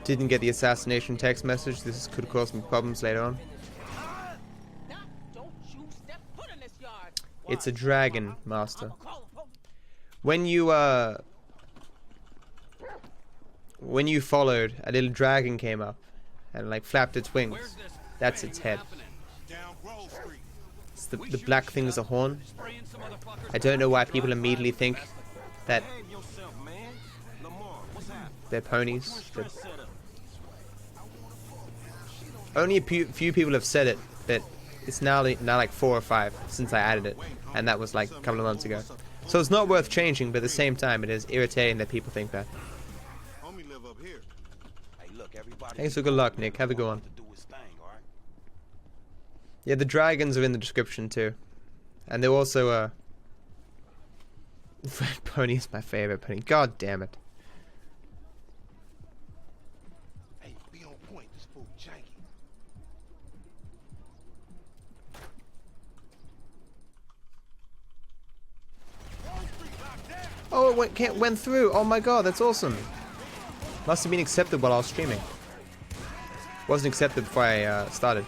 Didn't get the assassination text message. This could cause me problems later on. It's a dragon, Master. When you followed, a little dragon came up and like flapped its wings. That's its head. It's the black thing is a horn. I don't know why people immediately think that they're ponies. Only a few people have said it, but it's now like 4 or 5 since I added it, and that was like a couple of months ago. So it's not worth changing, but at the same time, it is irritating that people think that. Thanks for good luck, Nick. Have a good one. Yeah, the dragons are in the description too, and they're also Red Pony is my favorite pony. God damn it. Hey, be on point. This fool janky. Oh, it went through. Oh my god, that's awesome. Must have been accepted while I was streaming. Wasn't accepted before I started.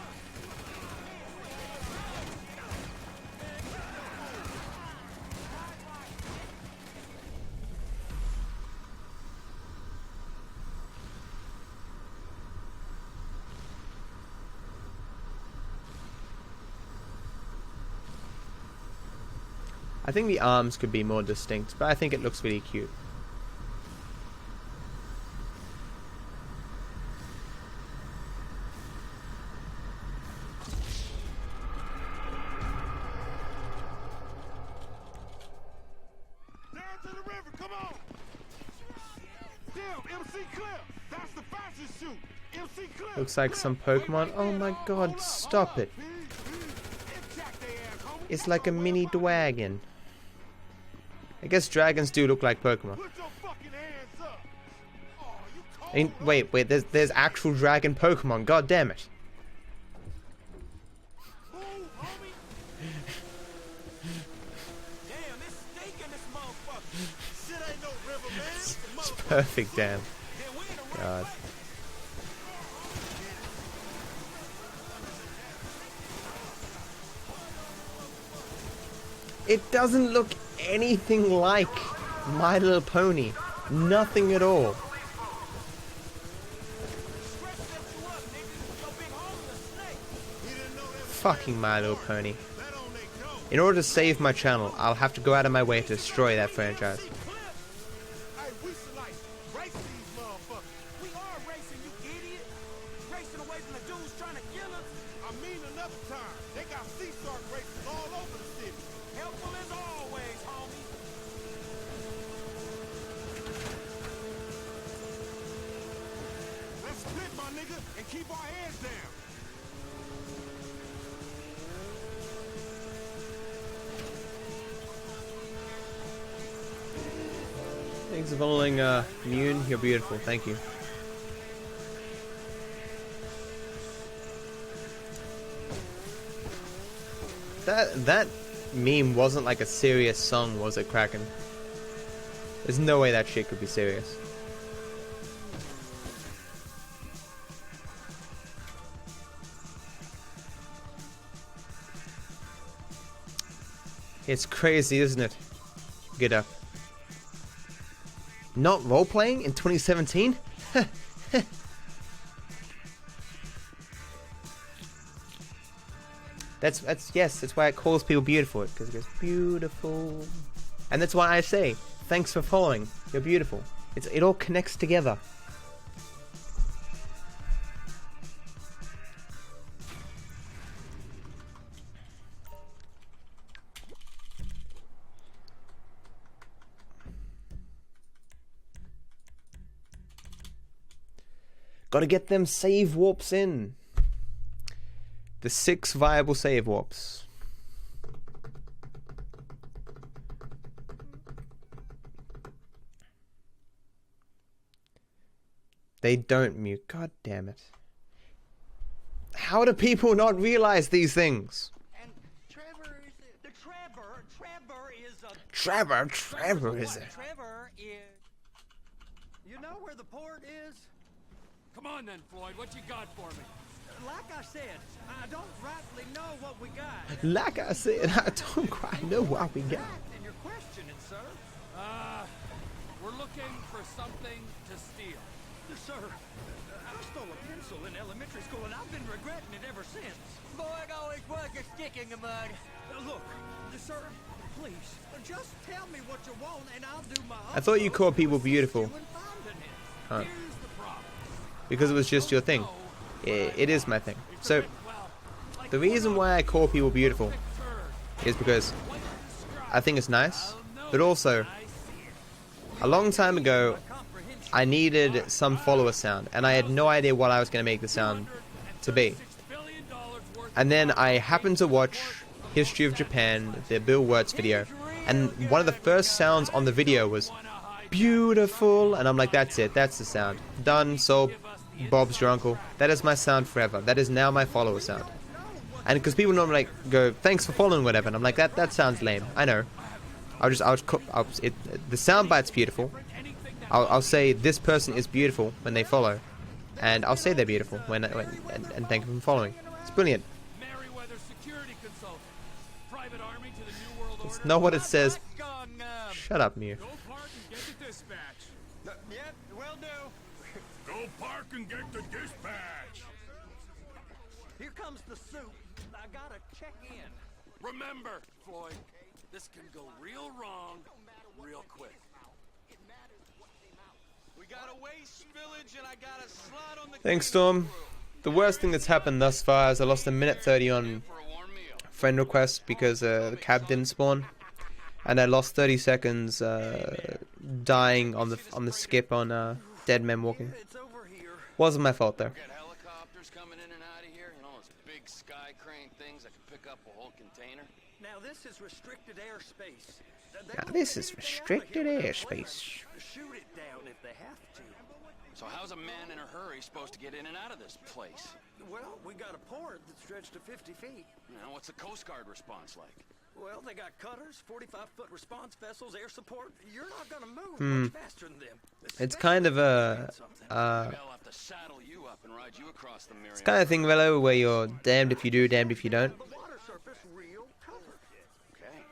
I think the arms could be more distinct, but I think it looks really cute. Down to the river, come on! Damn, MC Clip! That's the fastest shoot! MC Clip! Looks like some Pokemon. Oh my god, stop it. It's like a mini dragon. I guess dragons do look like Pokemon. Wait, there's actual dragon Pokemon. God damn it. It's perfect, damn. God. It doesn't look anything like My Little Pony. Nothing at all. Fucking My Little Pony. In order to save my channel, I'll have to go out of my way to destroy that franchise. Keep our heads down. Thanks for following, Mune. You're beautiful. Thank you. That meme wasn't like a serious song, was it, Kraken? There's no way that shit could be serious. It's crazy, isn't it? Get up. Not role-playing in 2017? That's why it calls people beautiful, because it goes beautiful. And that's why I say, thanks for following. You're beautiful. It all connects together. Gotta get them save warps in. The 6 viable save warps. They don't mute. God damn it. How do people not realize these things? And Trevor is the Trevor is a Trevor is it? Trevor is. You know where the port is? Come on then, Floyd. What you got for me? Like I said, I don't rightly know what we got. Like I said, I don't quite know what we got. And you're questioning, sir. We're looking for something to steal. Sir, I stole a pencil in elementary school and I've been regretting it ever since. Boy, it always was a stick in the mud. Look, sir, please, just tell me what you want and I'll do my I thought you called people beautiful. Huh. Because it was just your thing. It is my thing. So, the reason why I call people beautiful is because I think it's nice, but also, a long time ago, I needed some follower sound, and I had no idea what I was going to make the sound to be. And then I happened to watch History of Japan, the Bill Wirtz video, and one of the first sounds on the video was beautiful, and I'm like, that's it, that's the sound. Done, sold, Bob's your uncle. That is my sound forever. That is now my follower sound. And because people normally like go, thanks for following, whatever, and I'm like, that sounds lame. I know. The sound bite's beautiful. I'll say this person is beautiful when they follow, and I'll say they're beautiful when and thank them for following. It's brilliant. It's not what it says. Shut up, Mew. Yep, will do. Go park and get the dispatch. Here comes the soup. I gotta check in. Remember, Floyd, this can go real wrong real quick. We got a waste village and I got a slot on the Thanks, Storm. The worst thing that's happened thus far is I lost a minute 30 on friend request because the cab didn't spawn, and I lost 30 seconds dying on the skip on Dead Men Walking. Wasn't my fault though. Helicopters coming in and out of here, you know, those big sky crane things that can pick up a whole container. Now this is restricted airspace. Now this is restricted airspace. Shoot it down if they have to. So how's a man in a hurry supposed to get in and out of this place? Well, we got a port that stretched to 50 feet. Now, what's the Coast Guard response like? Well, they got cutters, 45-foot response vessels, air support. You're not gonna move much faster than them. It's kind of a I'll have to saddle you up and ride you across the it's kind of thing, Velo, where you're damned if you do, damned if you don't. The water surface real covered. Okay.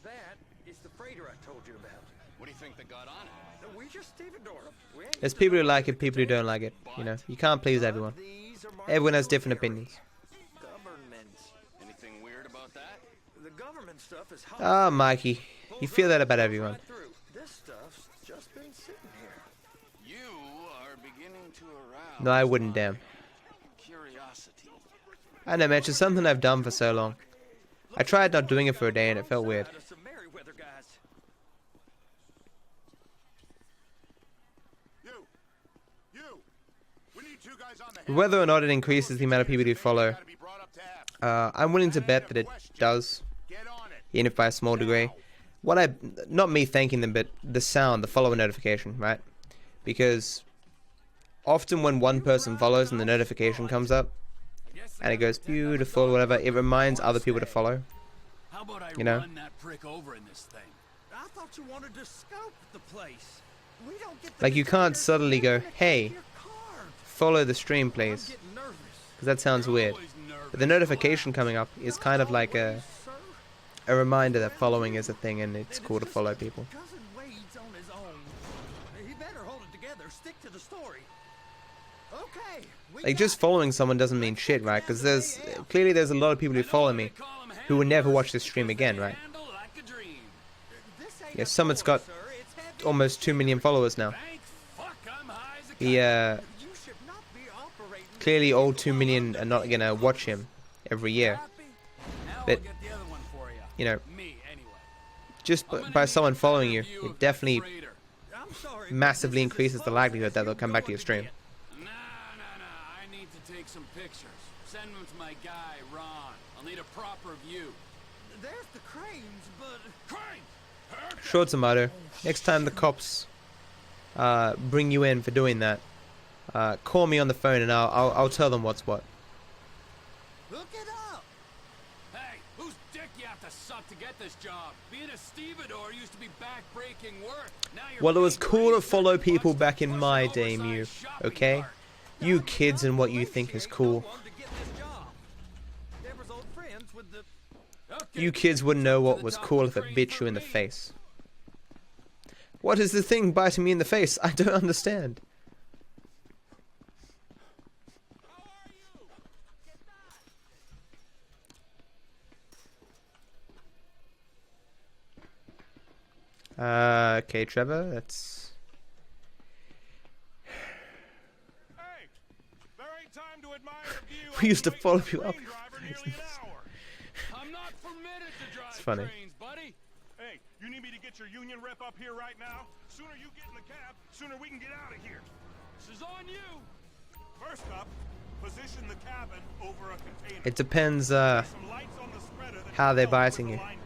That is the freighter I told you about. What do you think they got on it? We just stevedored them. There's people who like it, people who don't like it. You know, you can't please everyone. Everyone has different opinions. Anything weird about that? The government stuff is hot. Ah, Mikey, you feel that about everyone. This stuff's just been sitting here. You are beginning to arouse No, I wouldn't, damn. curiosity. I know, man, it's just something I've done for so long. I tried not doing it for a day and it felt weird. Whether or not it increases the amount of people who follow, I'm willing to bet that it does, even if by a small degree. Not me thanking them, but the sound, the follower notification, right? Because often when one person follows and the notification comes up, and it goes beautiful, whatever, it reminds other people to follow. How about I You know? run that prick over in this thing? I thought you wanted to scope the place. We don't get Like, you can't subtly go, hey, follow the stream, please. Because that sounds weird. But the notification coming up is kind of like a reminder that following is a thing and it's cool to follow people. Cousin Wade's on his own. He better hold it together. Stick to the story. Okay. Like, just following someone doesn't mean shit, right? Because clearly there's a lot of people who follow me who will never watch this stream again, right? Yeah, Summit's got almost 2 million followers now. Clearly all 2 million are not gonna watch him every year. But, you know, just by someone following you, it definitely massively increases the likelihood that they'll come back to your stream. I need to take some pictures. Send them to my guy, Ron. I'll need a proper view. There's the cranes, but... Crane! Sure, Tomato. Next time the cops bring you in for doing that, call me on the phone and I'll tell them what's what. Look it up. Hey, whose dick you have to to suck to get this job. Being a stevedore used to be back-breaking work. Now you're Well, it was being cool to raised follow in people busted, back in pushing my day, oversized Mew. shopping Okay? cart. You kids and what you think is cool. Deborah's old friends with the... Okay, You kids wouldn't know what was cool if it bit you in the face. What is the thing biting me in the face? I don't understand. Okay, Trevor, that's... Hey, there ain't time to admire the view. We used to follow you up. I'm not permitted to drive It's funny. trains, buddy. Hey, you need me to get your union rep up here right now? Sooner you get in the cab, sooner we can get out of here. This is on you. First up, position the cabin over a container. It depends, Some lights on the spreader that how can they're help with biting you. alignment.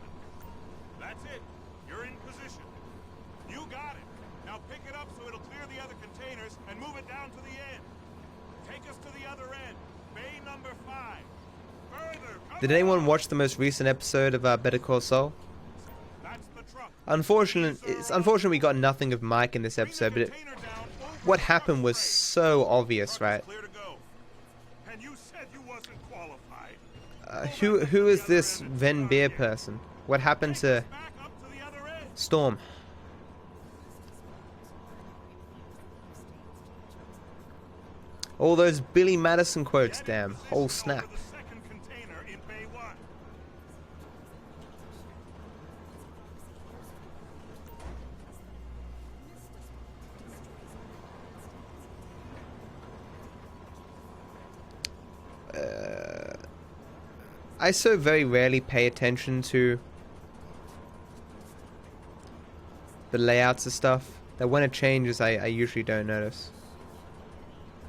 That's it. You're in position. You got it. Now pick it up so it'll clear the other containers and move it down to the end. Take us to the other end. Bay number 5. Further. Did anyone watch the most recent episode of Better Call Saul? That's the truck. It's unfortunate we got nothing of Mike in this episode, but what happened was so obvious, right? Clear to go. And you said you wasn't qualified. Who is this Ven Beer person? What happened to Back up to the other end. Storm? All those Billy Madison quotes, damn. Whole snap. The second container in Bay 1. I so very rarely pay attention to the layouts of stuff that when it changes I usually don't notice.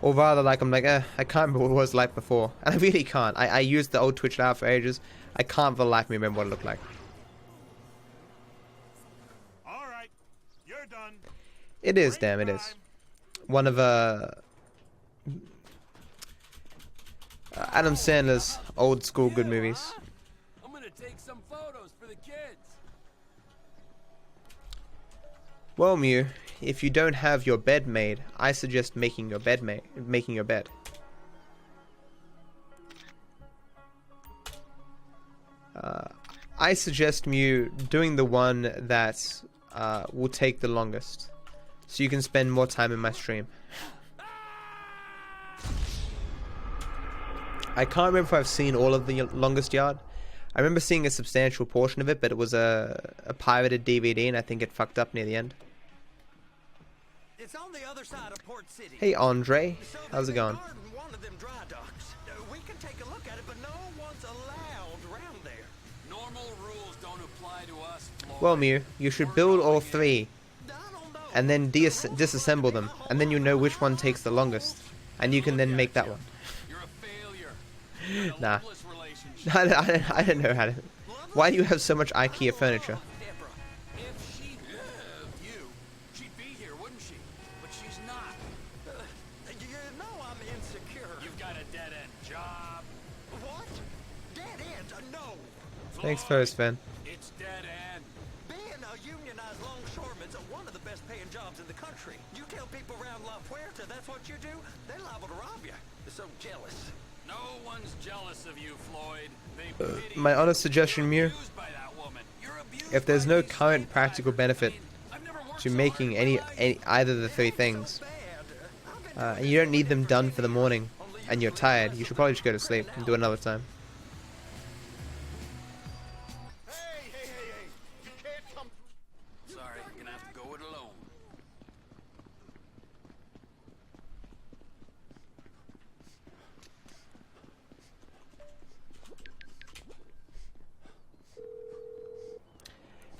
Or rather, like, I'm like, I can't remember what it was like before. And I really can't. I used the old Twitch layout for ages. I can't for the life of me remember what it looked like. All right. You're done. It is, damn, it is. One of Adam Sandler's old school good movies. I'm gonna take some photos for the kids. Well, Mew, if you don't have your bed made, I suggest making your bed. I suggest Mew doing the one that will take the longest, so you can spend more time in my stream. I can't remember if I've seen all of the Longest Yard. I remember seeing a substantial portion of it, but it was a pirated DVD, and I think it fucked up near the end. It's on the other side of Port City. Hey Andre, how's it going? One of them dry docks. We can take a look at it, but no one's allowed around there. Normal rules don't apply to us, Floyd. Well, Mew, you should build all three, and then disassemble them, and then you know which one takes the longest, and you can then make that one. You're a failure. Nah. I don't know how to... Why do you have so much IKEA furniture? If she loved you, she'd be here, wouldn't she? But she's not. You know I'm insecure. You've got a dead-end job. What? Dead end? No. Thanks first, Ven. It's dead end. Being a unionized longshoreman's one of the best paying jobs in the country. You tell people around La Puerta that's what you do, they're liable to rob you. They're so jealous. No one's jealous of you, Floyd. They pity My you. honest suggestion, Mew, Abused by that woman. You're abused if there's by no these current slave practical drivers. benefit I mean, I've never worked to so making hard in my life. either of the three things, and you don't need them done for the morning, and you're tired, you should probably just go to sleep and do it another time. Hey. You can't come through. Sorry, you're gonna have to go it alone.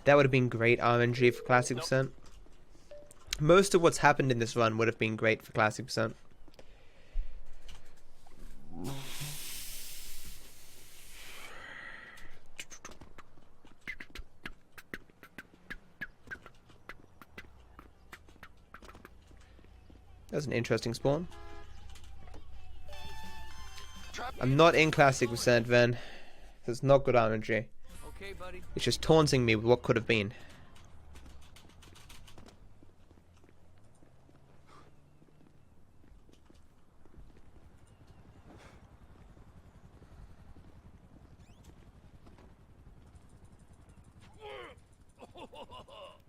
That would have been great RNG for Classic Percent. Most of what's happened in this run would have been great for Classic Percent. That's an interesting spawn. I'm not in Classic Percent, Ven. That's not good RNG. okay, buddy? It's just taunting me with what could have been.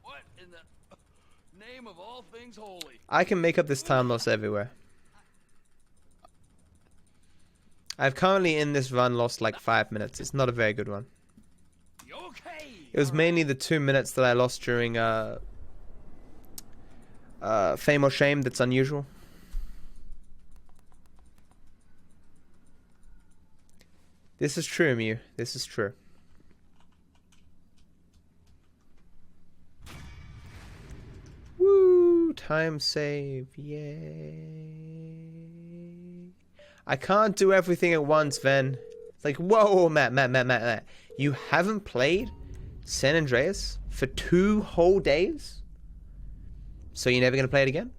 What in the name of all things holy? I can make up this time loss everywhere. I've currently in this run lost like 5 minutes. It's not a very good one. It was mainly the 2 minutes that I lost during Fame or Shame that's unusual. This is true, Mew. This is true. Woo! Time save. Yay. I can't do everything at once, Ven. It's like, whoa, Matt. You haven't played San Andreas for 2 whole days? So you're never going to play it again?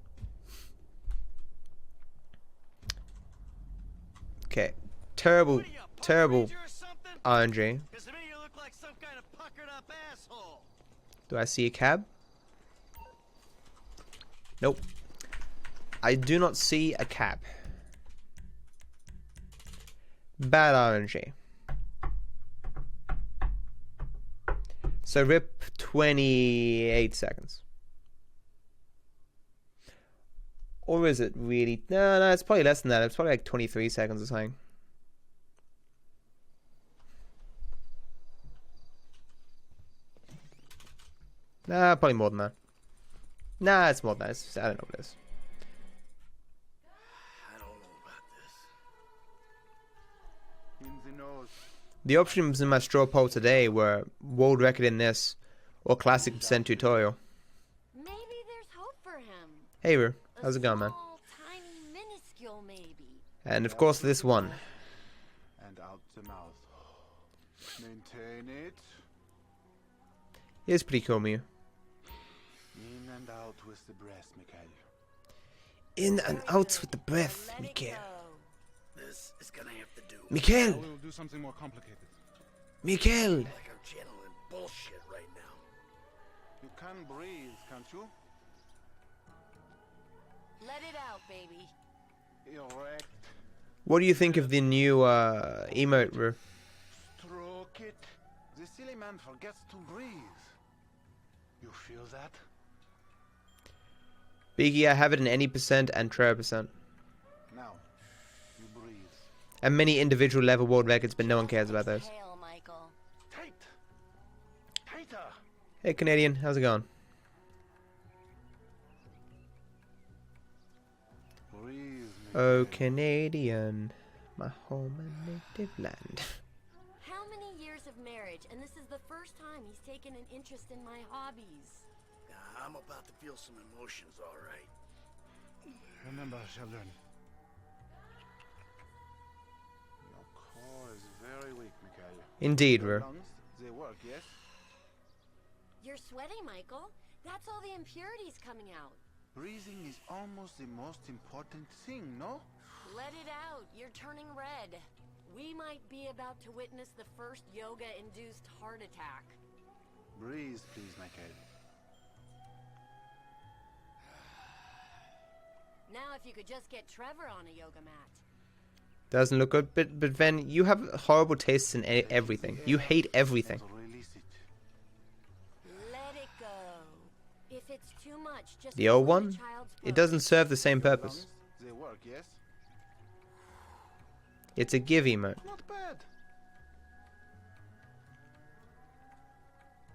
Okay. Terrible RNG. Do I see a cab? Nope. I do not see a cab. Bad RNG. So rip 28 seconds. Or is it really? No, it's probably less than that. It's probably like 23 seconds or something. Nah, probably more than that. Nah, it's more than that. I don't know what it is. The options in my straw poll today were world record in this or classic percent tutorial. Maybe there's hope for him. Hey, Ru. How's it going, man? Tiny, minuscule maybe. And of course this one. And out the mouth. Maintain it. It's pretty cool, Mew. In and out with the breath, Mikhail. In and out with the breath, Mikhail. This is gonna have to do. Mikhail! We'll do something more complicated. Mikhail! Like I'm channeling bullshit right now. You can breathe, can't you? Let it out, baby. Erect. What do you think of the new emote, Ru? Stroke it. The silly man forgets to breathe. You feel that? Biggie, I have it in any percent and Trevor percent. Now, you breathe. And many individual level world records, but no one cares about those. Tight. Tighter. Hey, Canadian, how's it going? Breathe. Oh, Canadian, my home and native land. How many years of marriage, and this is the first time he's taken an interest in my hobbies. I'm about to feel some emotions, all right. Remember, children. Your core is very weak, Mikhail. Indeed, Ru. Lungs, they work, yes? You're sweating, Michael. That's all the impurities coming out. Breathing is almost the most important thing, no? Let it out. You're turning red. We might be about to witness the first yoga-induced heart attack. Breathe, please, Mikhail. Now if you could just get Trevor on a yoga mat. Doesn't look good, but Ven, you have horrible tastes in everything. You hate everything. Let it go. If it's too much, just The old one? It doesn't serve the same purpose. They work, yes? It's a give emote. Not bad.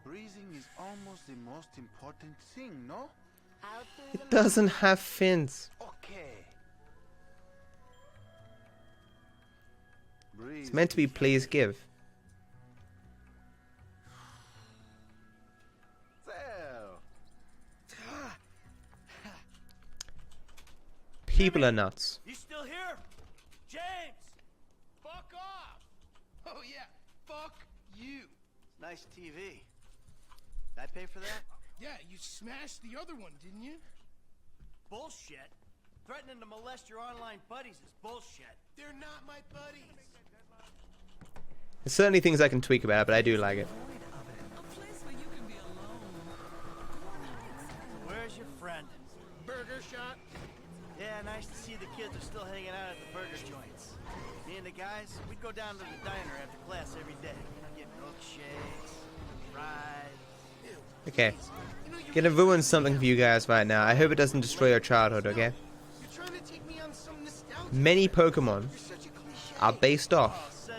Breathing is almost the most important thing, no? It doesn't have fins. Okay. It's meant to be please give. People are nuts. You still here? James! Fuck off! Oh yeah, fuck you. Nice TV. Did I pay for that? Yeah, you smashed the other one, didn't you? Bullshit. Threatening to molest your online buddies is bullshit. They're not my buddies. There's certainly things I can tweak about it, but I do like it. your friend? Burger shot? Yeah, nice to see the kids are still hanging out at the burger joints. Me and the guys, we'd go down to the diner after class every day. Get milkshakes, fries. Okay. Gonna ruin something for you guys right now. I hope it doesn't destroy your childhood, okay? Many Pokemon are based off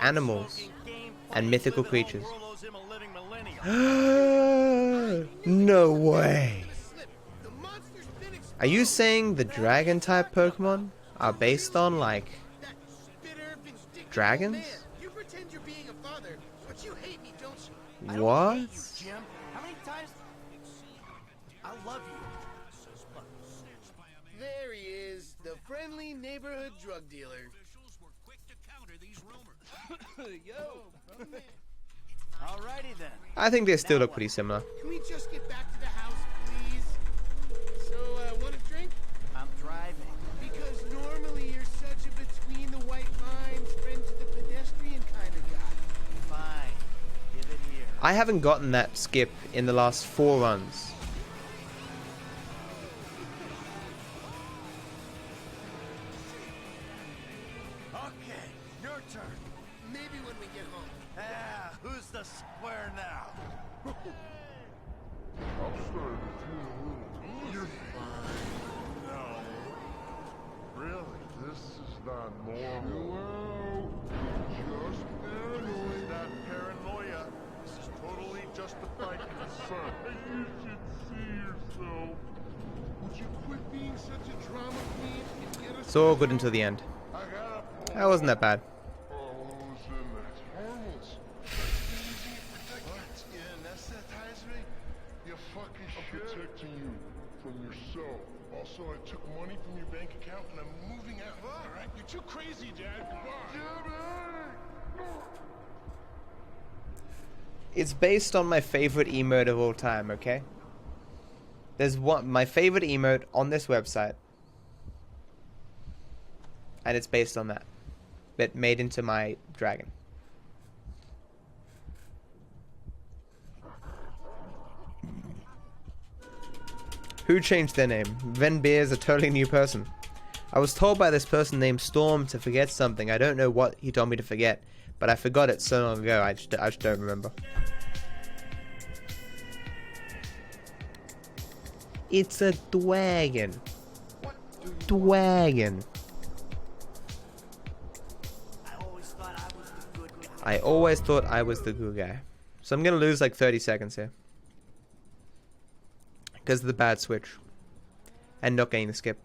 animals and mythical creatures. No way! Are you saying the dragon type Pokemon are based on, like, dragons? You pretend you're being a father, but you hate me, don't you? What? Jim, how many times? I love you. There he is, the friendly neighborhood drug dealer. Yo, alrighty then. I think they still look pretty similar. Can we just get back to the house, please? So, want a drink? I'm driving. Because normally you're such a between the white lines, friend to the pedestrian kind of guy. Fine. Give it here. I haven't gotten that skip in the last 4 runs. Okay, your turn. Maybe when we get home. Ah, who's the square now? You're fine. No. Really? This is not normal. Just paranoid. This is not paranoia. This is totally justified concern. You should see yourself. Would you quit being such a drama queen and get us? It's all good until the end. That wasn't that bad. Protecting you from yourself. Also, I took money from your bank account and I'm moving out. All right, you're too crazy, Dad. Goodbye. It's based on my favorite emote of all time, okay? There's my favorite emote on this website. And it's based on that. But made into my dragon. Who changed their name? Ven Beer is a totally new person. I was told by this person named Storm to forget something. I don't know what he told me to forget, but I forgot it so long ago. I just don't remember. It's a dragon. Dragon. I always thought I was the good guy. So I'm gonna lose like 30 seconds here. Because of the bad switch. And not getting the skip.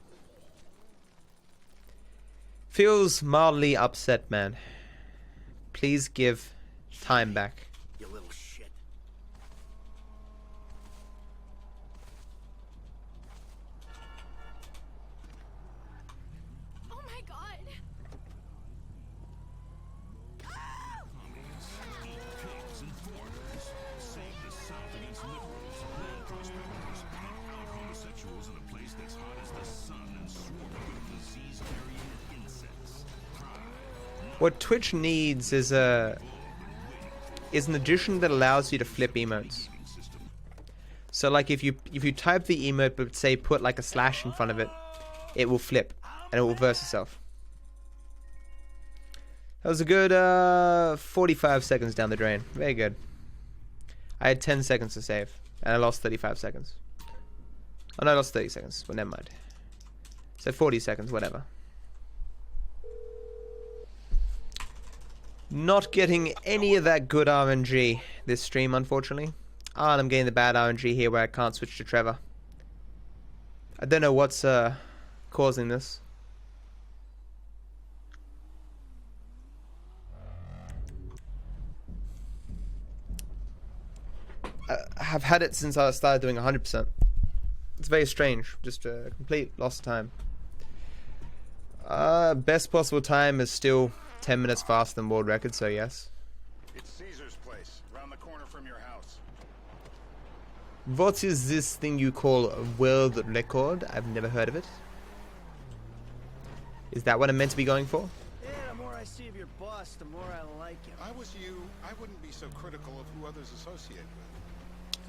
Feels mildly upset, man. Please give time back. You little shit. Oh my god. Pigs and foreigners. Save the South against liberals, non-prospectors, out homosexuals in a place that's hot as the sun and swarming with disease-carrying insects. What Twitch needs is an addition that allows you to flip emotes. So like if you type the emote but say put like a slash in front of it, it will flip and it will reverse itself. That was a good 45 seconds down the drain. Very good. I had 10 seconds to save and I lost 35 seconds. Oh no, I lost 30 seconds. Well, never mind. So 40 seconds, whatever. Not getting any of that good RNG this stream, unfortunately. Ah, and I'm getting the bad RNG here where I can't switch to Trevor. I don't know what's causing this. I have had it since I started doing 100%. It's very strange. Just a complete lost of time. Best possible time is still 10 minutes faster than world record, so yes. It's Caesar's place, around the corner from your house. What is this thing you call a world record? I've never heard of it. Is that what I'm meant to be going for? Yeah, the more I see of your boss, the more I like him. If I was you, I wouldn't be so critical of who others associate with.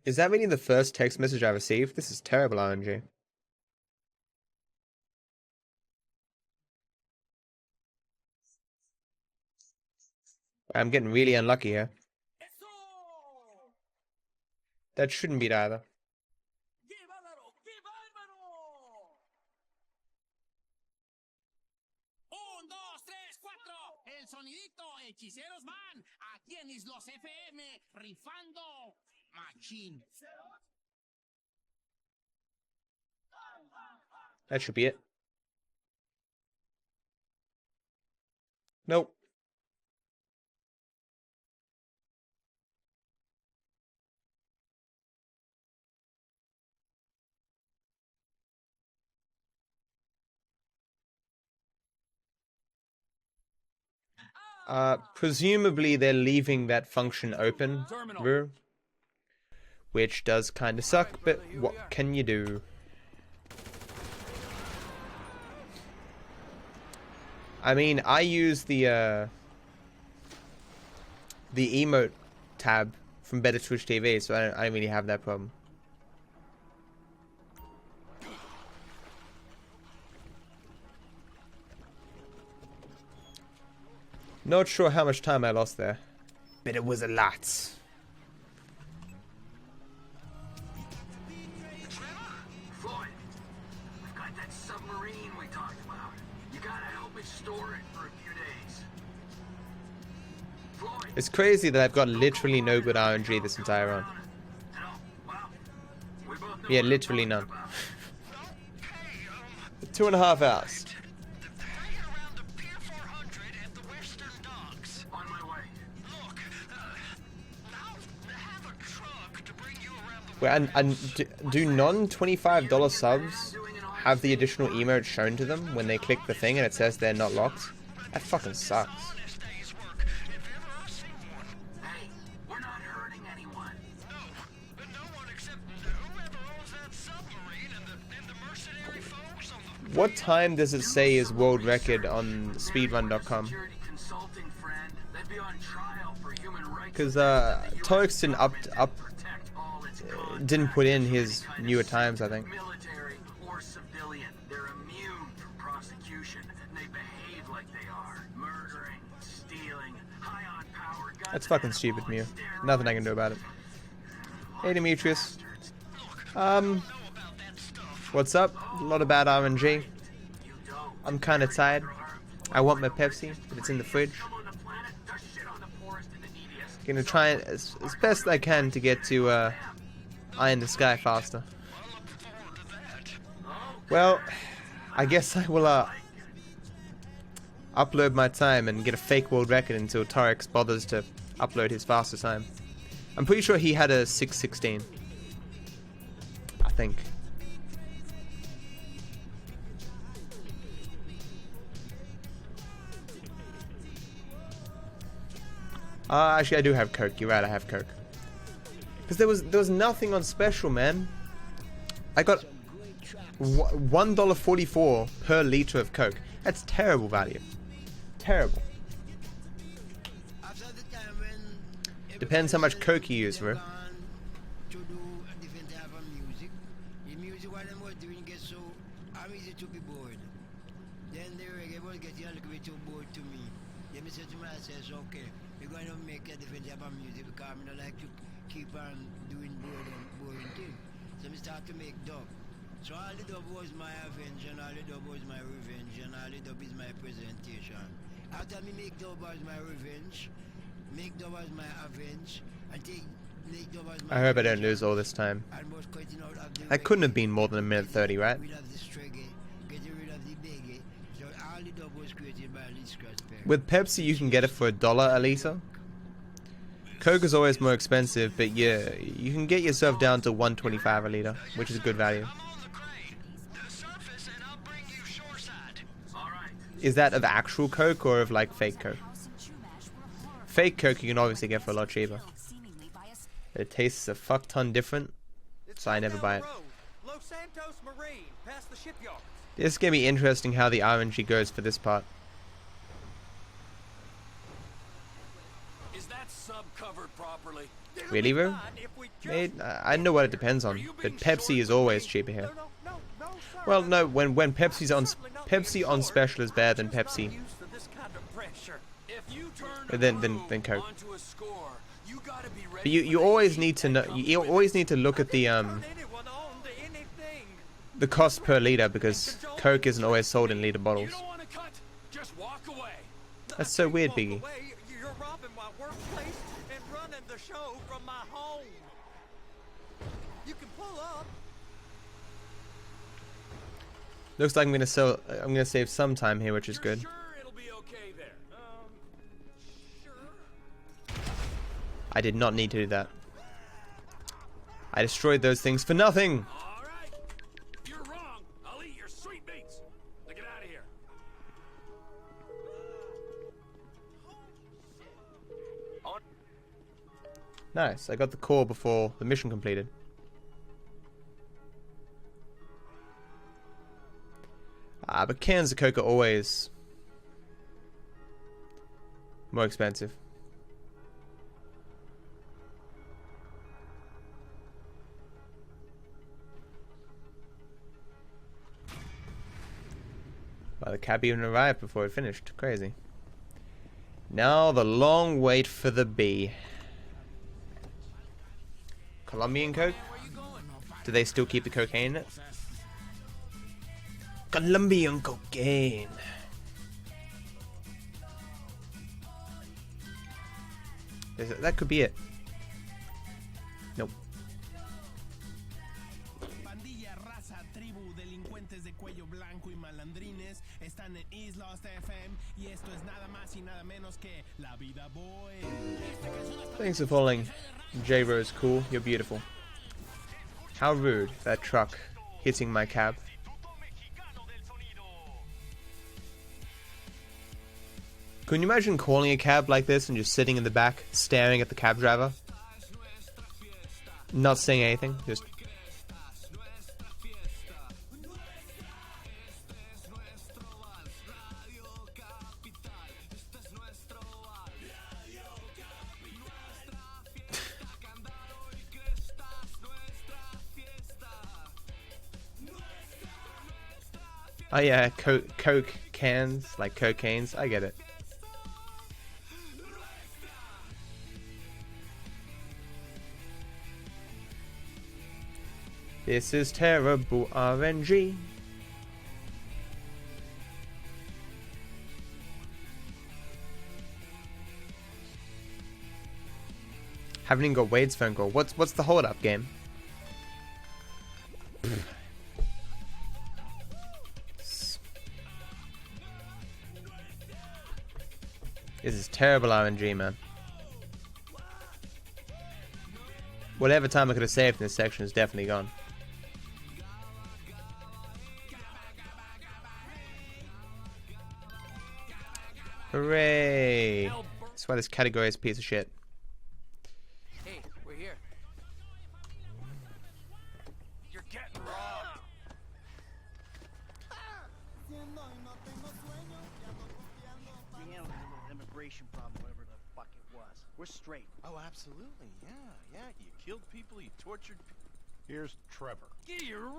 Is that really the first text message I received? This is terrible RNG. I'm getting really unlucky here. That shouldn't be it either. El sonidito, hechiceros van. Aquí en Islos FM, rifando machín. That should be it. Nope. Presumably they're leaving that function open, which does kind of suck, but what can you do? I mean, I use the emote tab from Better Twitch TV, so I don't really have that problem. Not sure how much time I lost there, but it was a lot. Floyd, we've got that submarine we talked about. You gotta help me store it for a few days. Floyd. It's crazy that I've got literally no good RNG this entire run. Yeah, literally none. 2.5 hours. Wait, and do non-$25 subs have the additional emote shown to them when they click the thing and it says they're not locked? That fucking sucks. What time does it say is world record on speedrun.com? Because Torx didn't put in his newer times, I think. Military or civilian, they're immune from prosecution. They behave like they are. Murdering, stealing, high on power. That's fucking stupid, Mew. Nothing I can do about it. Hey, Demetrius. What's up? A lot of bad RNG. I'm kind of tired. I want my Pepsi, but it's in the fridge. Gonna try it as best I can to get to Eye in the Sky faster. Well, I guess I will upload my time and get a fake world record until Torx bothers to upload his faster time. I'm pretty sure he had a 6:16. I think. Actually, I do have Coke. You're right, I have Coke. Because there was nothing on special, man. I got $1.44 per liter of Coke. That's terrible value. Terrible. Depends how much Coke you use, bro. To make dub. So all the dub was my avenge and all the dub was my revenge and all the dub is my presentation. After me make dub as my revenge, make dub as my avenge, and make dub as my I hope I don't lose all this time. That couldn't have been more than 1:30, right? With Pepsi you can get it for $1 a liter. Coke is always more expensive, but yeah, you can get yourself down to $1.25 a liter, which is good value. Is that of actual Coke or of like fake Coke? Fake Coke you can obviously get for a lot cheaper. It tastes a fuck ton different, so I never buy it. This is gonna be interesting how the RNG goes for this part. Is that sub covered properly? Really, bro? If we I know what it depends on, but Pepsi is always cheaper here. Well, no, when Pepsi on special is better than Pepsi. Than Coke. But you always need to know. You always need to look at the cost per liter, because Coke isn't always sold in liter bottles. That's so weird, Biggie. You're robbing my workplace and running the show from my home. You can pull up. Looks like I'm gonna save some time here, which is good. I did not need to do that. I destroyed those things for nothing. You're wrong. I'll eat your sweet meats. Now get out of here. Nice. I got the core before the mission completed. But cans of Coke are always more expensive. Well, the cab even arrived before it finished. Crazy. Now the long wait for the B. Colombian Coke? Do they still keep the cocaine in it? Colombian cocaine. That could be it. Nope. Pandilla, raza, tribu, delincuentes de cuello blanco y malandrines están en Islost FM y esto es nada más y nada menos que La Vida Boy. Thanks for following. J-Rose, cool. You're beautiful. How rude, that truck hitting my cab. Can you imagine calling a cab like this and just sitting in the back, staring at the cab driver? Not saying anything, just... Oh yeah, Coke cans, like cocaines, I get it. This is terrible RNG. Haven't even got Wade's phone call. What's the hold up, game? This is terrible RNG, man. Whatever time I could have saved in this section is definitely gone. Hooray! That's why this category is a piece of shit. Hey, we're here. You're getting robbed. We handled the immigration problem, whatever the fuck it was. We're straight. Oh, absolutely. Yeah. You killed people, you tortured people. Here's Trevor. Get your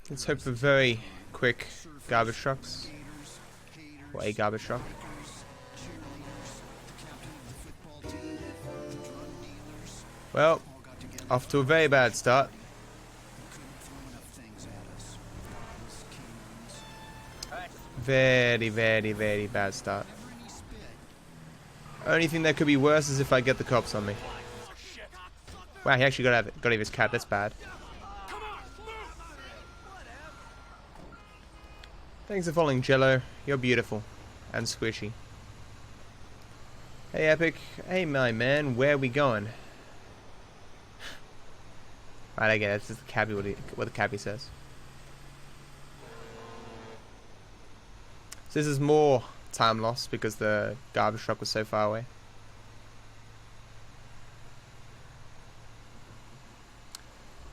Let's hope for very quick garbage trucks. Or a garbage truck. Well, off to a very bad start. Very, very, very bad start. Only thing that could be worse is if I get the cops on me. Wow, he actually got out of his cab. That's bad. Thanks for following, Jello. You're beautiful. And squishy. Hey, Epic. Hey, my man. Where are we going? Right, I get it. This is the cabbie, what the cabbie says. So this is more time lost because the garbage truck was so far away.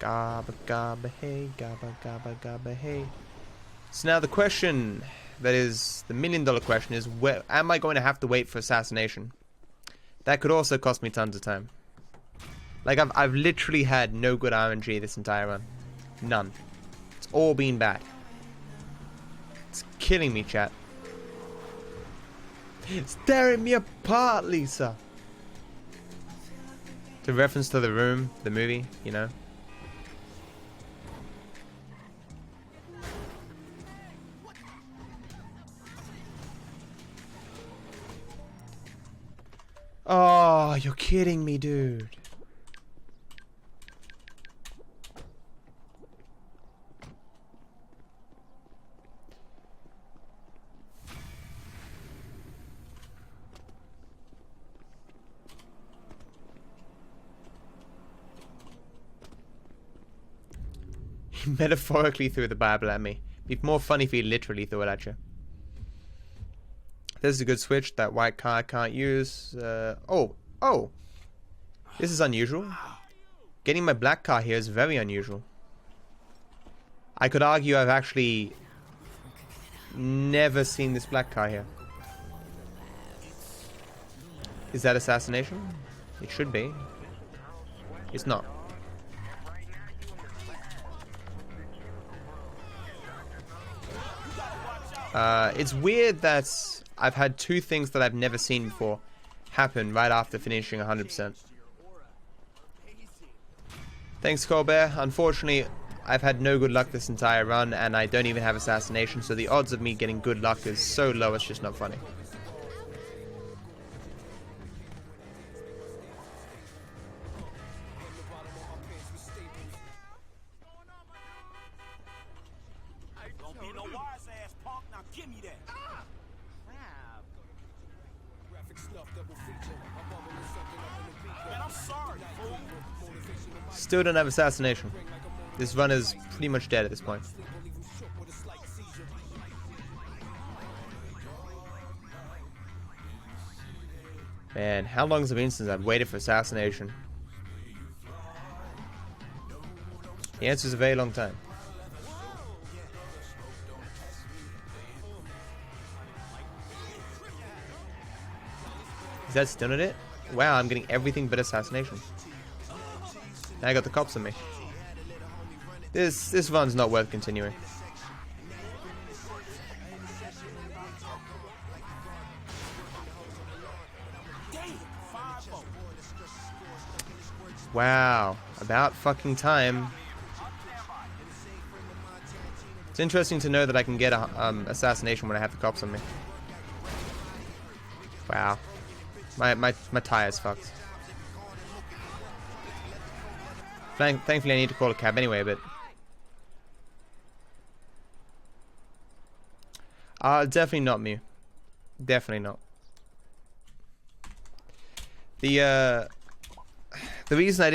Gabba gabba hey, gabba gabba gabba hey. So now the question that is the $1 million question is, where am I going to have to wait for assassination? That could also cost me tons of time. Like, I've literally had no good RNG this entire run. None. It's all been bad. It's killing me, chat. It's tearing me apart, Lisa. It's a reference to The Room, the movie, you know. Oh, you're kidding me, dude. He metaphorically threw the Bible at me. It'd be more funny if he literally threw it at you. This is a good switch that white car can't use. Oh. This is unusual. Getting my black car here is very unusual. I could argue I've actually never seen this black car here. Is that assassination? It should be. It's not. It's weird that I've had two things that I've never seen before happen right after finishing 100%. Thanks, Colbert. Unfortunately, I've had no good luck this entire run, and I don't even have assassination, so the odds of me getting good luck is so low, it's just not funny. Still don't have assassination. This run is pretty much dead at this point. Man, how long has it been since I've waited for assassination? The answer is a very long time. Is that still not it? Wow, I'm getting everything but assassination. Now I got the cops on me. This run's not worth continuing. Wow, about fucking time. It's interesting to know that I can get a assassination when I have the cops on me. Wow, my tire's fucked. Thankfully, I need to call a cab anyway, but definitely not me. Definitely not. The reason I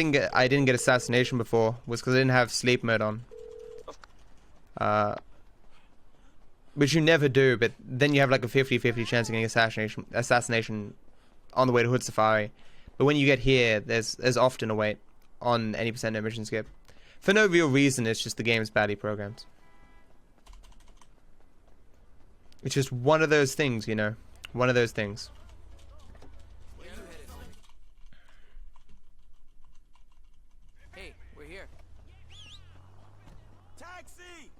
didn't get assassination before was because I didn't have sleep mode on. Which you never do, but then you have like a 50-50 chance of getting assassination on the way to Hood Safari. But when you get here, there's often a wait on any % no mission skip. For no real reason, it's just the game's badly programmed. It's just one of those things, you know? One of those things. Hey, we're here. Taxi!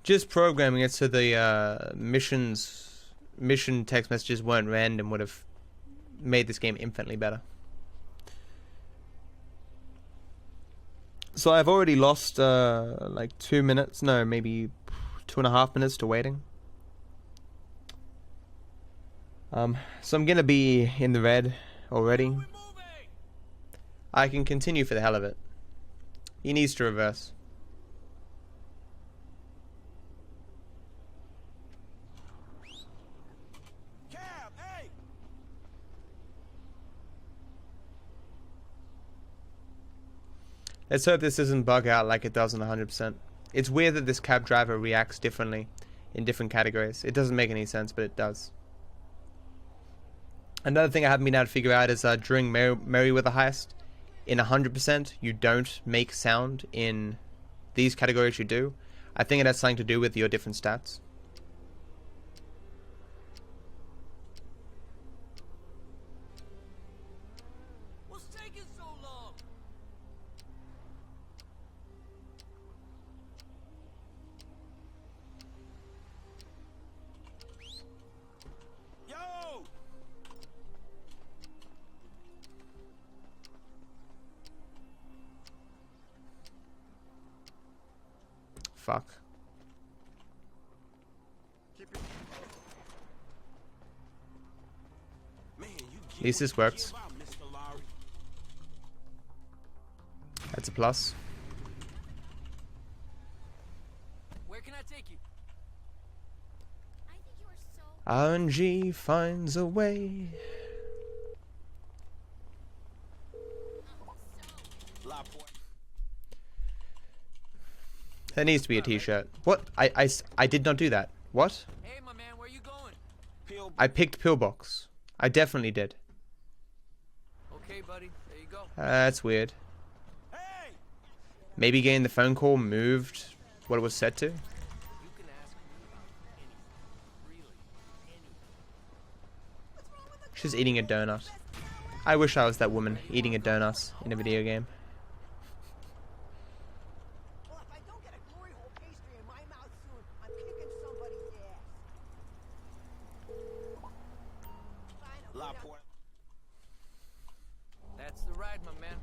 Just programming it so the mission text messages weren't random would have made this game infinitely better. So I've already lost like 2 minutes, no, maybe 2.5 minutes to waiting. So I'm gonna be in the red already. I can continue for the hell of it. He needs to reverse. Let's hope this doesn't bug out like it does on 100%. It's weird that this cab driver reacts differently in different categories. It doesn't make any sense, but it does. Another thing I haven't been able to figure out is during Merryweather Heist, in 100% you don't make sound. In these categories you do. I think it has something to do with your different stats. What's taking so long? Yo! Fuck. At least this works. That's a plus. Where can I take you? RNG finds a way. There needs to be a t-shirt. What? I did not do that. What? Hey, my man, where you going? I picked pillbox. I definitely did. Okay, buddy. There you go. That's weird. Maybe getting the phone call moved what it was set to. She's eating a donut. I wish I was that woman eating a donut in a video game. That's the ride, my man.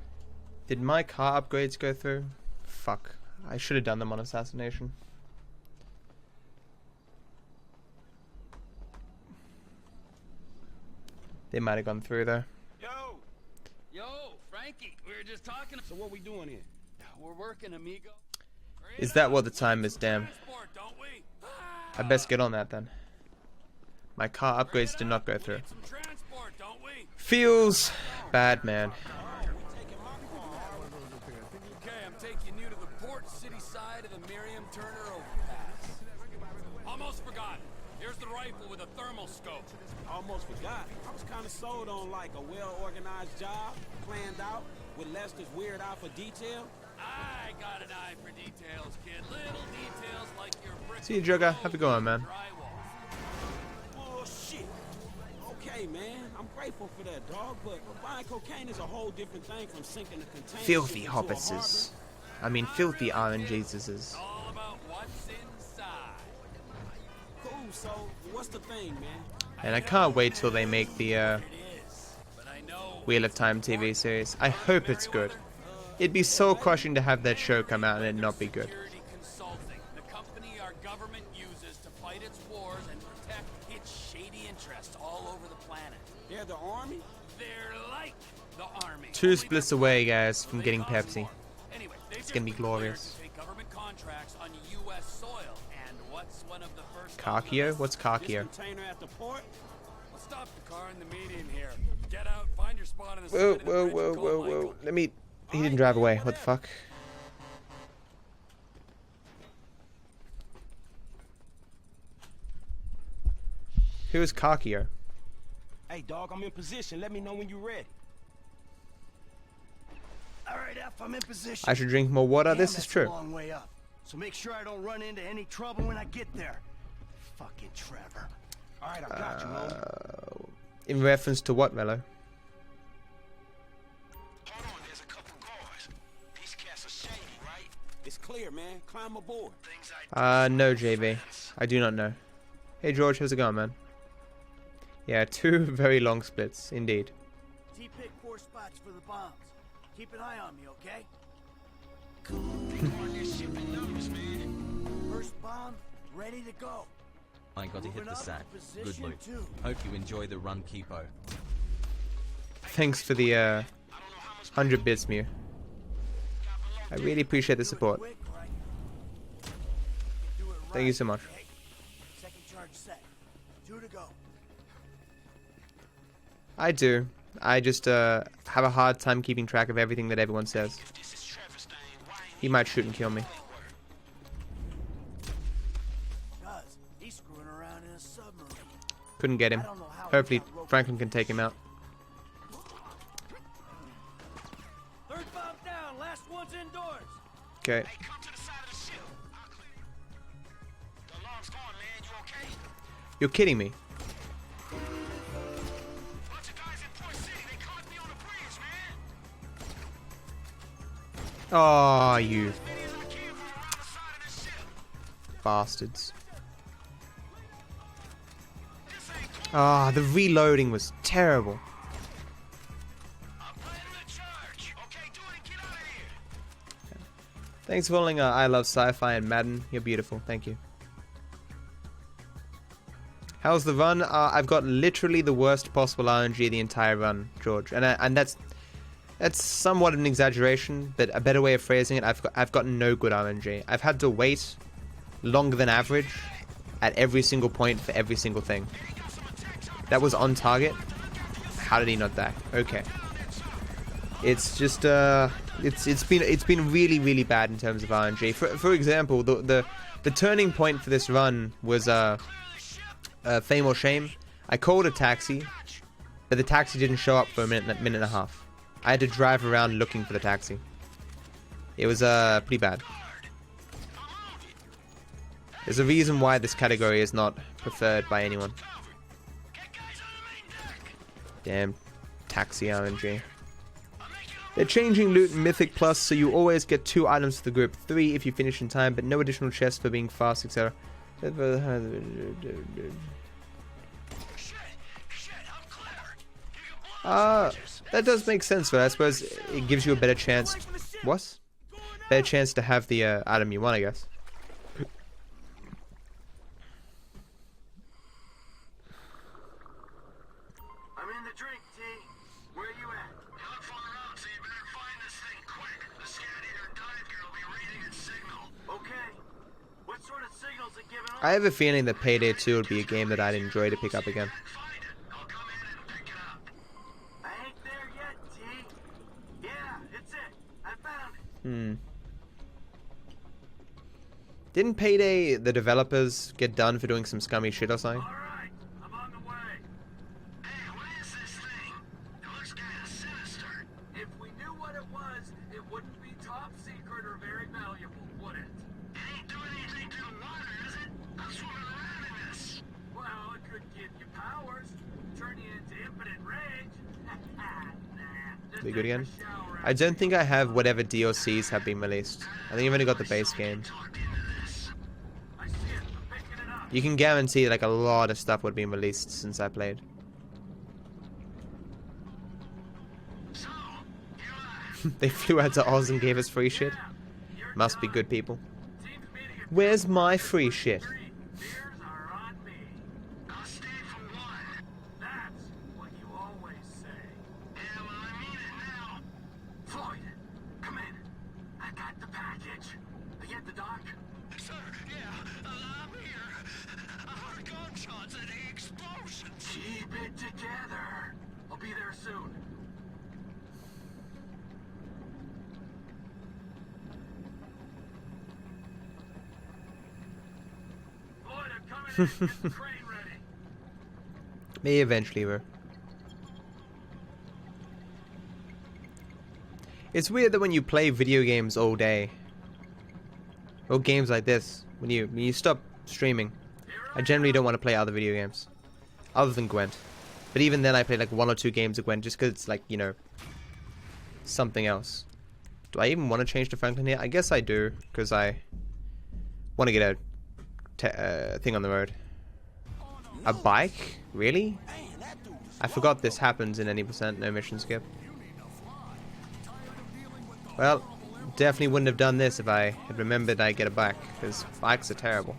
Did my car upgrades go through? Fuck. I should have done them on assassination. They might have gone through though. Yo, Frankie, we were just talking. So what we doing here? We're working, amigo. Is that what the time is? Damn. I best get on that then. My car upgrades did not go through. Feels bad, man. Okay, I'm taking you to the Port City side of the Miriam Turner overpass. Almost forgot. Here's the rifle with a thermal scope. Almost forgot. I was kind of sold on like a well-organized job, planned out, with Lester's weird eye for detail. I got an eye for details, kid. Little details like your brick. See you, Jugger. Have a go on, man. Oh shit. Okay, man. I'm grateful for that, dog. But buying cocaine is a whole different thing from sinking a container. Filthy hobbises. I mean, filthy RNGesuses. All about what's inside. Cool. So, what's the thing, man? And I can't wait till they make the Wheel of Time TV series. I hope it's good. It'd be soul crushing to have that show come out and it not be good. Consulting, the company our government uses to fight its wars and protect its shady interests all over the planet. They're the army? They're like the army. 2 splits away, guys, from getting Pepsi. It's gonna be glorious. Government contracts on U.S. soil, and what's one of the first? Kakio? What's Kakio? Container at the port? Let's stop the car in the median here. Get out, find your spot in the Whoa, whoa, whoa, whoa, whoa. Let me... He didn't drive away. What the fuck? Who is Kakio? Hey, dog, I'm in position. Let me know when you're ready. All right, F, I'm in position. I should drink more water. Damn, This is that's true. a long way up. So make sure I don't run into any trouble when I get there. Fucking Trevor. All right, I got you, homie. In reference to what, Mello? It's clear, man. Climb aboard. No, JV. I do not know. Hey, George, how's it going, man? Yeah, 2 very long splits, indeed. T-pick 4 spots for the bombs. Keep an eye on me, okay? First bomb, ready to go. I got to hit the sack. Good Position loot. 2. Hope you enjoy the run, Keepo. Thanks for the 100 bits, Mew. I really appreciate the support. Thank you so much. Second charge set. 2 to go. I do. I just have a hard time keeping track of everything that everyone says. He might shoot and kill me. He's screwing around in a submarine. Couldn't get him. Hopefully Franklin can take him out. Okay. You're kidding me. Oh, you bastards. Ah, the reloading was terrible. Thanks for following I Love Sci-Fi and Madden. You're beautiful. Thank you. How's the run? I've got literally the worst possible RNG the entire run, George. And that's somewhat an exaggeration, but a better way of phrasing it, I've gotten no good RNG. I've had to wait longer than average at every single point for every single thing. That was on target. How did he not die? Okay. It's just it's been really bad in terms of RNG. For example, the turning point for this run was Fame or Shame. I called a taxi, but the taxi didn't show up for a minute and a half. I had to drive around looking for the taxi. It was pretty bad. There's a reason why this category is not preferred by anyone. Damn taxi RNG. They're changing loot in Mythic Plus, so you always get 2 items for the group, 3 if you finish in time, but no additional chests for being fast, etc. That does make sense, but I suppose it gives you a better chance. What? Better chance to have the item you want, I guess. I'm in the drink, T. Where you at? You're not far out, so you better find this thing quick. The scat eater dive gear will be reading its signal. Okay. What sort of signals it giving off? I have a feeling that Payday 2 would be a game that I'd enjoy to pick up again. Didn't Payday, the developers, get done for doing some scummy shit or something? Alright, I'm on the way. Hey, what is this thing? It looks kinda sinister. If we knew what it was, it wouldn't be top secret or very valuable, would it? It ain't doing anything to the water, is it? I'm swimming around in this. Well, it could give you powers, turn you into infinite rage. Nah. They good again? I don't think I have whatever DLCs have been released. I think I've only got the base game. You can guarantee like a lot of stuff would have been released since I played. They flew out to Oz and gave us free shit. Must be good people. Where's my free shit? Maybe eventually, bro. It's weird that when you play video games all day, or games like this, when you stop streaming, I generally don't want to play other video games, other than Gwent. But even then, I play like 1 or 2 games of Gwent just because it's like, you know, something else. Do I even want to change to Franklin here? I guess I do, because I want to get a thing on the road. A bike? Really? I forgot this happens in any percent, no mission skip. Well, definitely wouldn't have done this if I had remembered I'd get a bike, because bikes are terrible.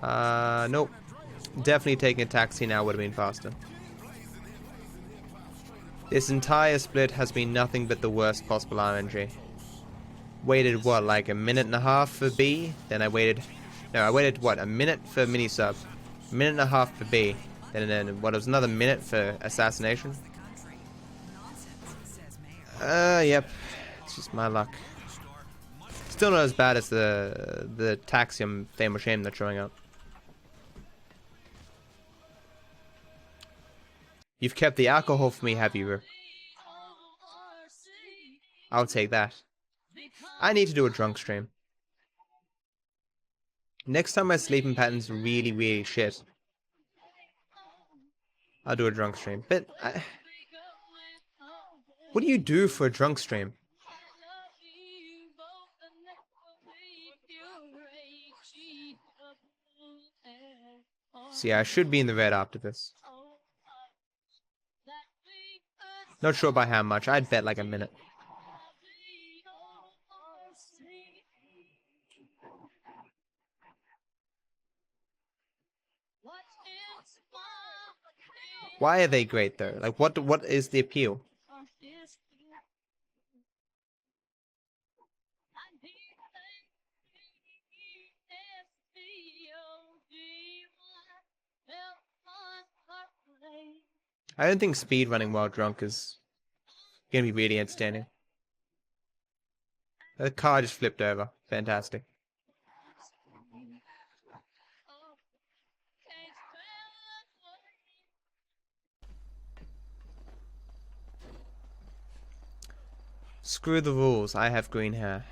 Nope. Definitely taking a taxi now would have been faster. This entire split has been nothing but the worst possible RNG. Waited, what, like a minute and a half for B? Then I waited... No, I waited, what, a minute for mini-sub. A minute and a half for B. Then, what, it was another minute for assassination? Yep. It's just my luck. Still not as bad as the Taxium Fame or Shame that's showing up. You've kept the alcohol for me, have you? I'll take that. I need to do a drunk stream. Next time my sleeping pattern's really, really shit, I'll do a drunk stream. But what do you do for a drunk stream? So yeah, I should be in the red after this. Not sure by how much. I'd bet like a minute. Why are they great though? Like what is the appeal? I don't think speedrunning while drunk is gonna be really entertaining. The car just flipped over. Fantastic. Screw the rules, I have green hair.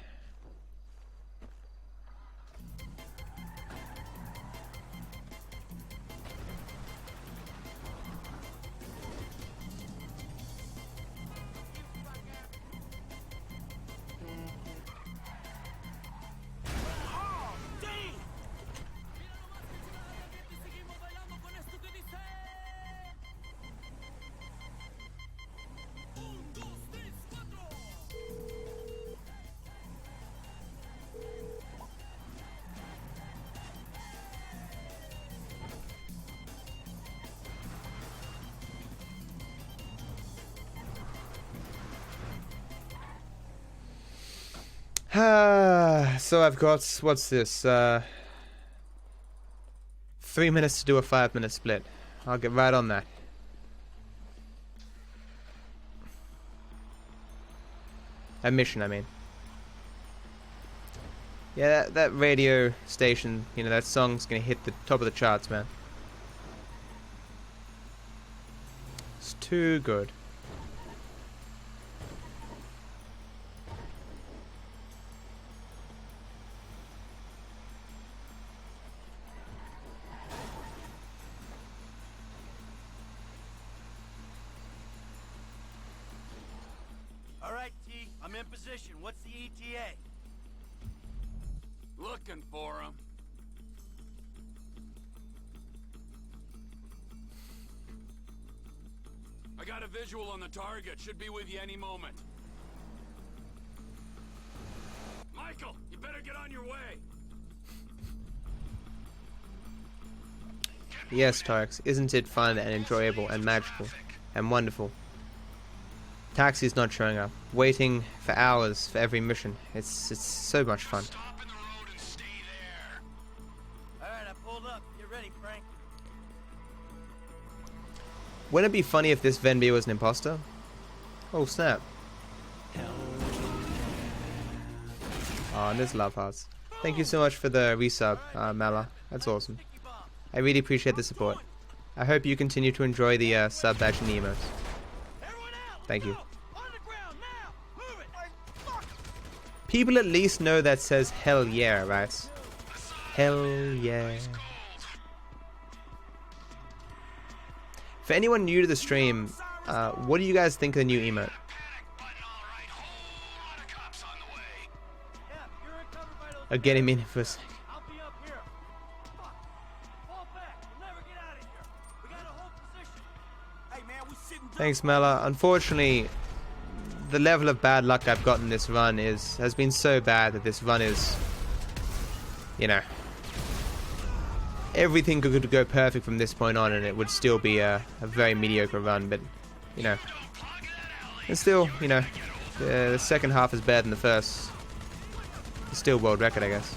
So I've got, what's this, 3 minutes to do a 5-minute split. I'll get right on that. A mission, I mean. Yeah, that radio station, you know, that song's gonna hit the top of the charts, man. It's too good. I'm in position. What's the ETA? Looking for him. I got a visual on the target. Should be with you any moment. Michael, you better get on your way. Yes, Tarks, isn't it fun and enjoyable and magical and wonderful? Taxi's not showing up. Waiting for hours for every mission. It's so much fun. Alright, I pulled up. Get ready, Frank. Wouldn't it be funny if this Venby was an imposter? Oh snap. Oh, and there's love hearts. Thank you so much for the resub, Mala. That's awesome. I really appreciate the support. I hope you continue to enjoy the sub badge and emotes. Thank you. People at least know that says hell yeah, right? Hell yeah. For anyone new to the stream, what do you guys think of the new emote? Oh, get him in for a sec. Thanks, Mela. Unfortunately, the level of bad luck I've gotten this run has been so bad that this run is, you know, everything could go perfect from this point on and it would still be a very mediocre run, but, you know, it's still, you know, the second half is better than the first. It's still world record, I guess.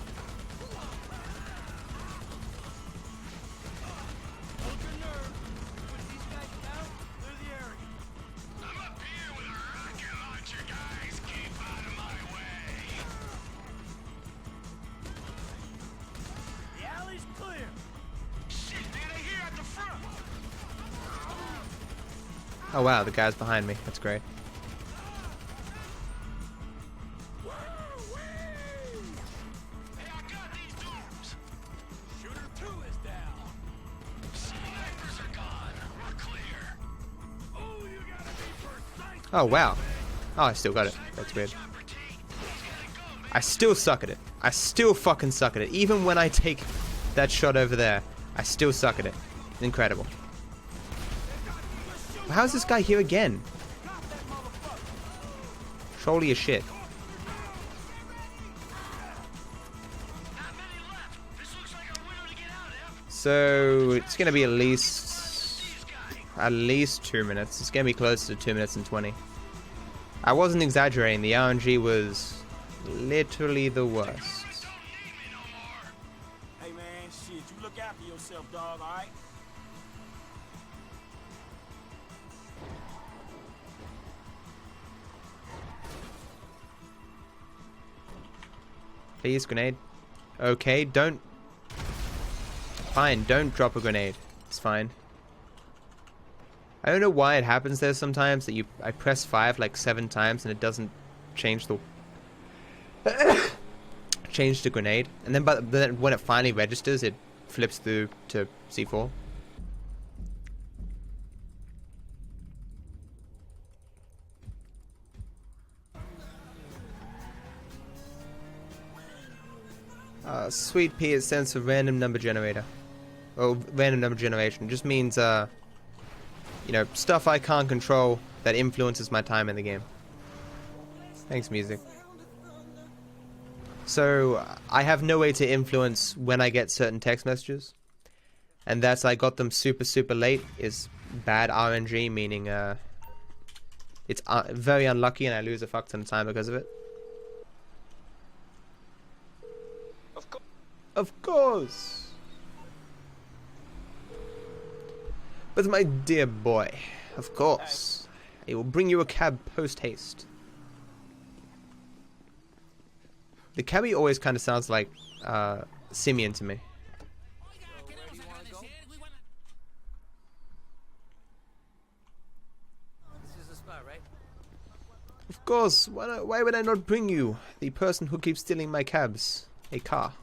Oh wow, the guy's behind me. That's great. Oh, wow. Oh, I still got it. That's weird. I still suck at it. I still fucking suck at it. Even when I take that shot over there, I still suck at it. It's incredible. How's this guy here again? Trolly as shit. So it's gonna be at least 2 minutes. It's gonna be close to 2 minutes and 20. I wasn't exaggerating. The RNG was literally the worst. Hey man, shit, you look after yourself, dog, alright? Please, grenade. Okay, don't. Fine, don't drop a grenade. It's fine. I don't know why it happens there sometimes that I press 5 like 7 times and it doesn't change the change the grenade, and then then when it finally registers, it flips through to C4. Sweet P is stands for random number generator. Or random number generation. Just means, you know, stuff I can't control that influences my time in the game. Thanks, music. So, I have no way to influence when I get certain text messages. And that's I got them super, super late is bad RNG, meaning, it's very unlucky and I lose a fuck ton of time because of it. Of course. But my dear boy, of course, I will bring you a cab post-haste. The cabbie always kind of sounds like Simeon to me. This is the spot, right? Of course, why would I not bring you, the person who keeps stealing my cabs, a car?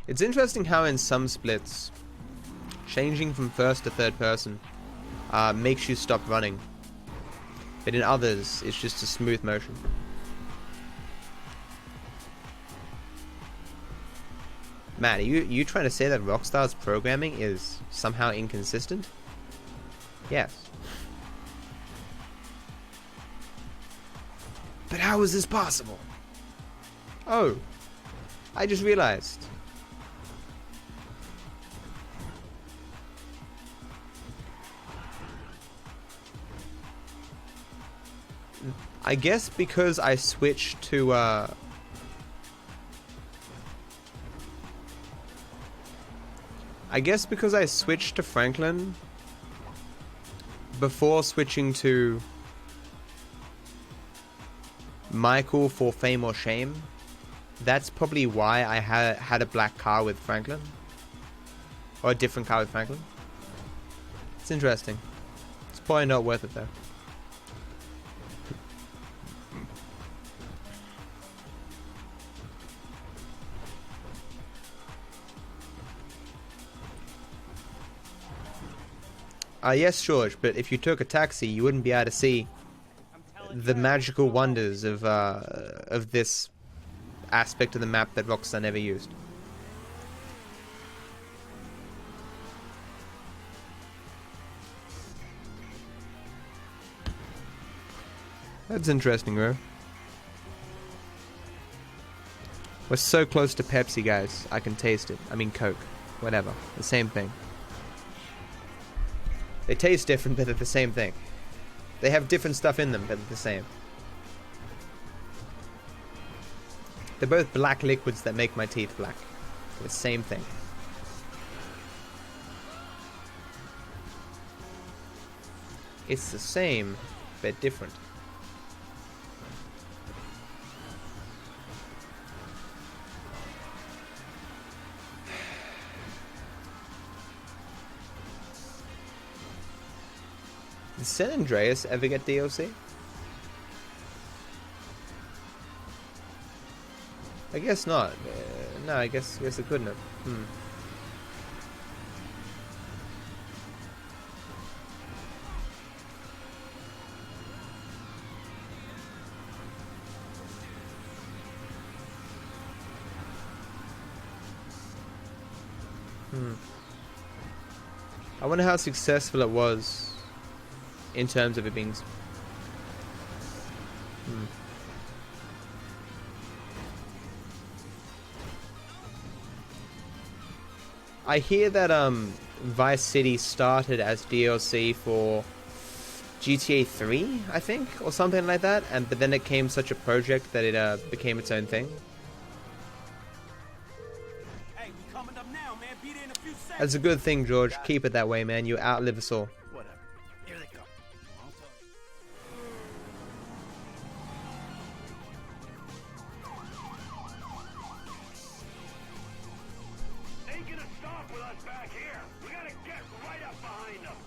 It's interesting how in some splits, changing from first to third person makes you stop running. But in others, it's just a smooth motion. Matt, are you trying to say that Rockstar's programming is somehow inconsistent? Yes. But how is this possible? Oh, I just realized. I guess because I switched to Franklin before switching to Michael for Fame or Shame. That's probably why I had a black car with Franklin. Or a different car with Franklin. It's interesting. It's probably not worth it though. Yes, George, but if you took a taxi, you wouldn't be able to see the magical wonders of this aspect of the map that Rockstar never used. That's interesting, bro. We're so close to Pepsi, guys. I can taste it. I mean Coke. Whatever. The same thing. They taste different, but they're the same thing. They have different stuff in them, but they're the same. They're both black liquids that make my teeth black. They're the same thing. It's the same, but different. Did San Andreas ever get DLC? I guess not. No, I guess it couldn't have. I wonder how successful it was in terms of it being. I hear that Vice City started as DLC for GTA 3, I think, or something like that, but then it came such a project that it became its own thing. That's a good thing, George. Keep it that way, man. You outlive us all. Whatever. Here they come. Ain't gonna stop with us back here. We gotta get right up behind them.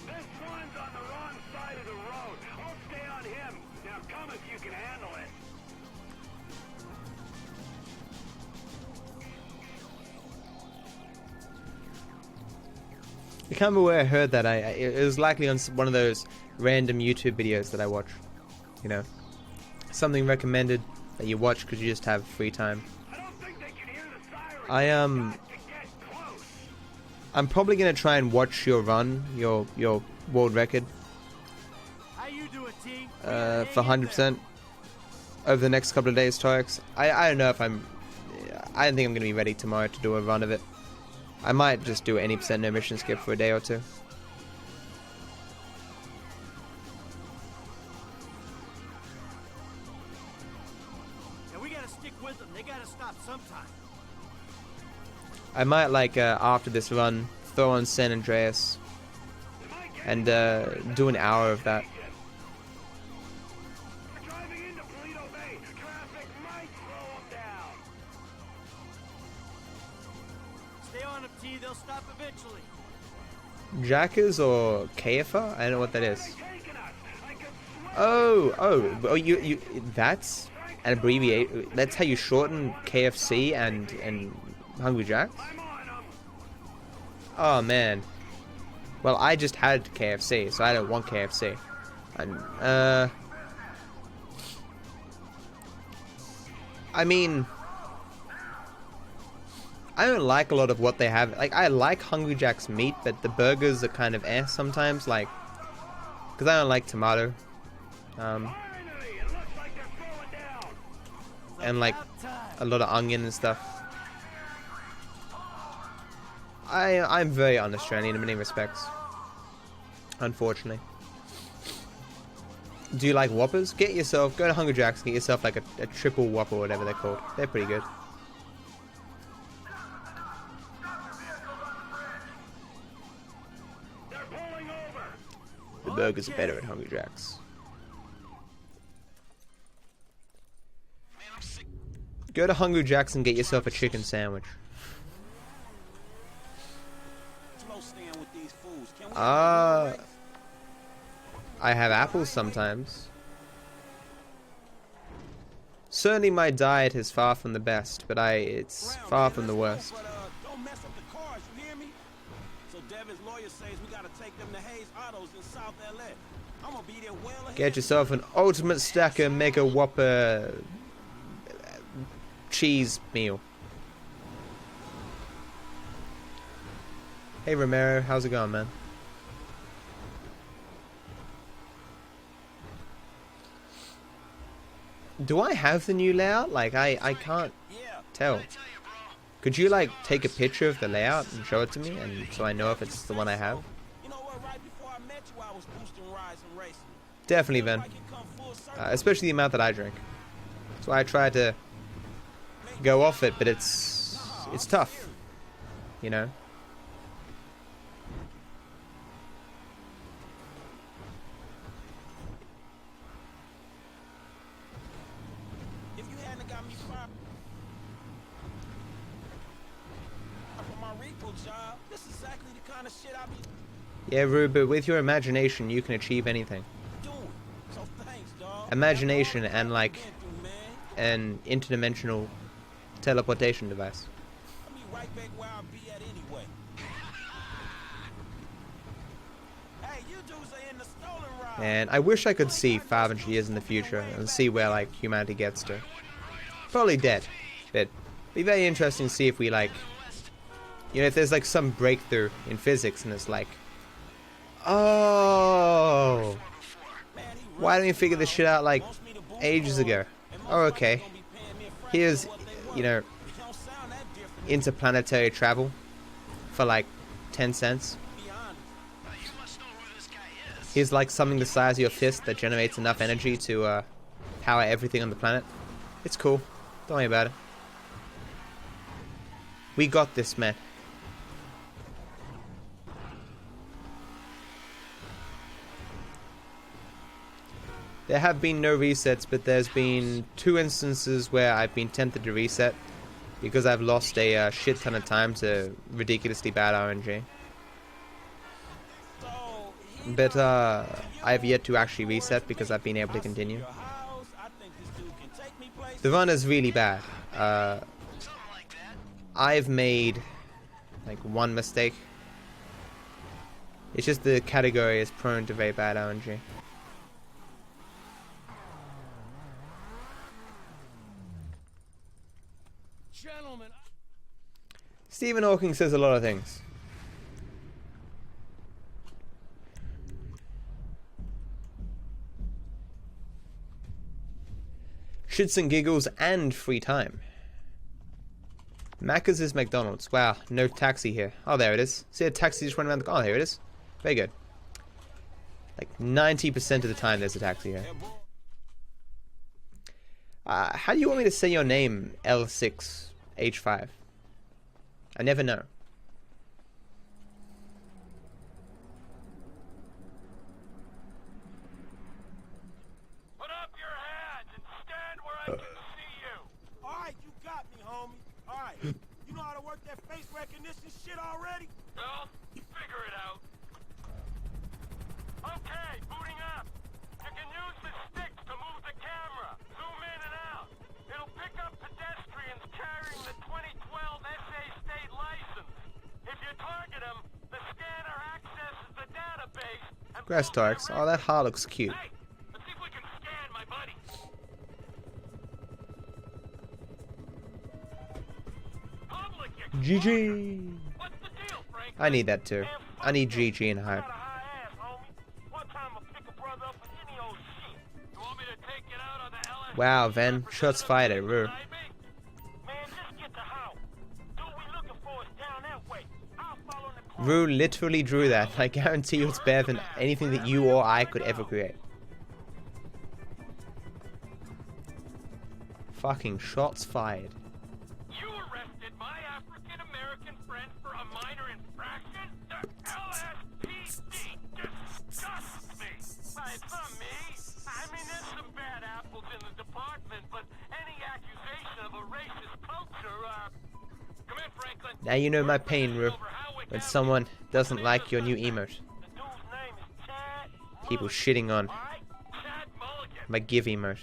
This one's on the wrong side of the road. I'll stay on him. Now come if you can handle it. I can't remember where I heard that. It was likely on one of those random YouTube videos that I watch. You know, something recommended that you watch because you just have free time. I'm probably gonna try and watch your run, your world record, for 100% over the next couple of days, Torx. I don't know if I don't think I'm gonna be ready tomorrow to do a run of it. I might just do any % no mission skip for a day or two. And we gotta stick with them. They gotta stop sometime. I might, like, after this run, throw on San Andreas and do an hour of that. They'll stop eventually. Jackers or KFA? I don't know what that is. Oh, you that's an abbreviation. That's how you shorten KFC and Hungry Jacks? Oh man. Well, I just had KFC, so I don't want KFC. And I mean, I don't like a lot of what they have. Like, I like Hungry Jack's meat, but the burgers are kind of sometimes, like, because I don't like tomato. And, like, a lot of onion and stuff. I'm very un-Australian in many respects. Unfortunately. Do you like Whoppers? Go to Hungry Jack's and get yourself, like, a triple Whopper or whatever they're called. They're pretty good. The burgers are better at Hungry Jack's. Go to Hungry Jack's and get yourself a chicken sandwich. I have apples sometimes. Certainly my diet is far from the best, but it's far from the worst. Don't mess up the cars, you hear me? So Devin's lawyer says we gotta take them to Hayes Autos in South LA. I'm gonna be there well ahead. Get yourself an ultimate stacker mega whopper cheese meal. Hey Romero, how's it going, man? Do I have the new layout? Like, I can't tell. Could you, like, take a picture of the layout and show it to me, and so I know if it's the one I have? Definitely, Ben. Especially the amount that I drink. So I try to go off it, but it's tough. You know? Yeah, Rube, but with your imagination, you can achieve anything. Imagination and, like, an interdimensional teleportation device. I'll be right back where I'll be at anyway. Hey, you dudes are in the stolen ride. And I wish I could see 500 years in the future and see where like humanity gets to. Probably dead, but it'd be very interesting to see if we like, you know, if there's like some breakthrough in physics and it's like, oh, why didn't we figure this shit out like ages ago? Oh, okay. Here's, you know, interplanetary travel for like 10 cents. Here's like something the size of your fist that generates enough energy to power everything on the planet. It's cool. Don't worry about it. We got this, man. There have been no resets, but there's been 2 instances where I've been tempted to reset because I've lost a shit ton of time to ridiculously bad RNG. But I've yet to actually reset because I've been able to continue. The run is really bad. I've made like 1 mistake. It's just the category is prone to very bad RNG. Gentlemen, Stephen Hawking says a lot of things. Shits and giggles and free time. Macca's is McDonald's. Wow, no taxi here. Oh, there it is. See, a taxi just went around the... Oh, here it is. Very good. Like 90% of the time there's a taxi here. How do you want me to say your name, L6H5? I never know. Put up your hands and stand where I can see you. All right, you got me, homie. All right, you know how to work that face recognition shit already? Well, figure it out. Okay, booting up. You can use the sticks to move the camera. Zoom in and out. It'll pick up pedestrians carrying the 2012 SA state license. If you target them, the scanner accesses the database and... Grass Tarks. Oh, that heart looks cute. Hey, let's see if we can scan my buddy. Public GG. What's the deal, Frank? I need that too. I need GG and hype. Wow, Ven. Shots fired at Rue. Rue literally drew that. I guarantee you it's better than anything that you or I could ever create. Fucking shots fired. You arrested my African-American friend for a minor infraction? The LSPD disgusts me. It's not me. I mean, there's some bad apples in the department, but any accusation of a racist culture, come in, Franklin. Now you know my pain, Rue. When someone doesn't like your new emote. People shitting on my give emote.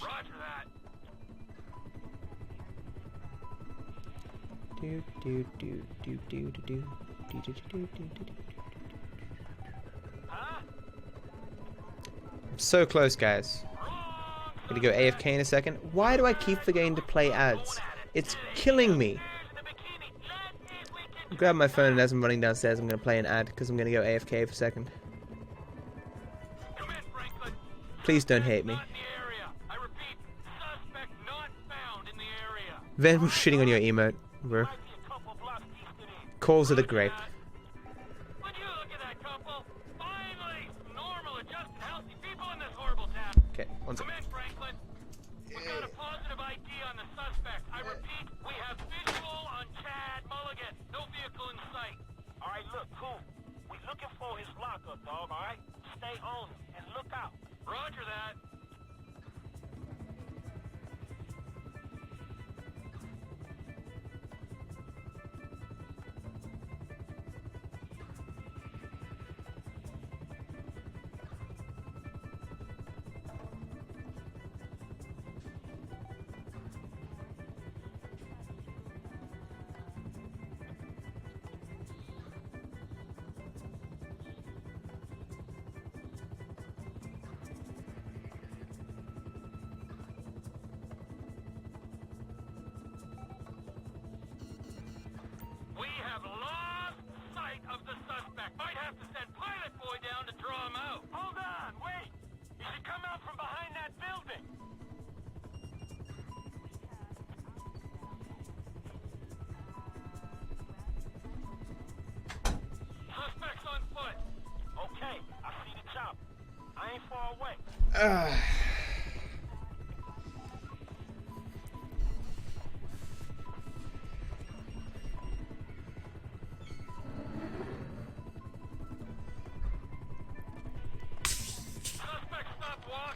I'm so close, guys. Gonna go AFK in a second. Why do I keep forgetting to play ads? It's killing me. Grab my phone, and as I'm running downstairs, I'm gonna play an ad because I'm gonna go AFK for a second. Please don't hate me. Ven was shitting on your emote, bro. Calls of the grape. Okay, one second. We got a positive ID on the suspect. I repeat, we have visual on Chad Mulligan. No vehicle in sight. All right, look, cool. We looking for his lockup, dog, all right? Stay on it and look out. Roger that.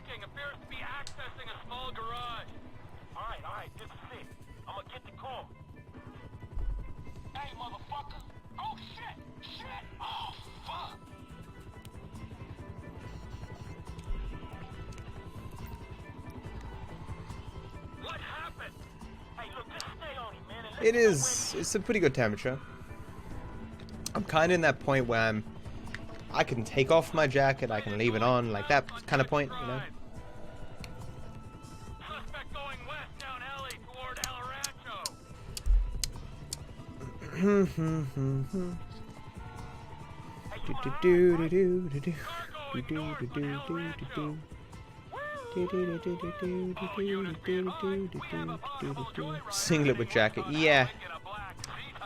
looking appears to be accessing a small garage. Alright, this is it. I'm gonna get the call. Hey, motherfucker! Oh shit! Shit! Oh fuck! What happened? Hey, look, just stay on him, man. It's a pretty good temperature. I'm kind of in that point where I can take off my jacket, I can leave it on, like that kind of point, you know. Suspect going west down alley toward El Rancho. Singlet with jacket, yeah.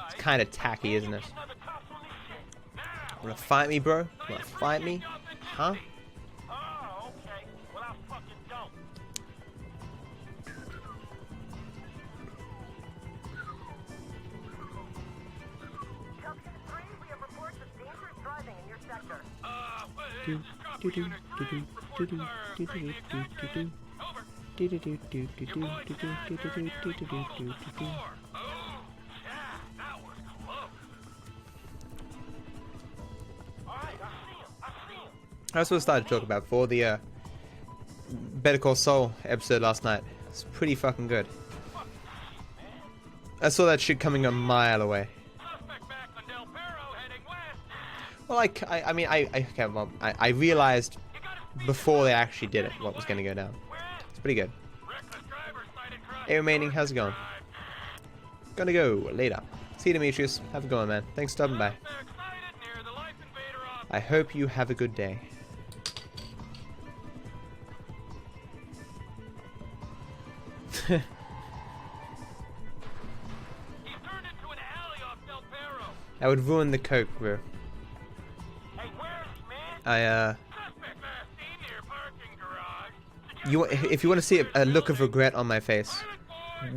It's kind of tacky, isn't it? Wanna fight me, bro? Wanna fight me? Huh? Oh, okay. Well, I fucking don't. Junction 3, we have reports of dangerous driving in your sector. That's what I started to talk about for the Better Call Saul episode last night. It's pretty fucking good. I saw that shit coming a mile away. Well, I realized before they actually did it what was going to go down. It's pretty good. Hey, remaining, how's it going? Gonna go later. See you, Demetrius. Have a good one, man. Thanks for stopping by. I hope you have a good day. That would ruin the coke, bro. If you want to see a look of regret on my face,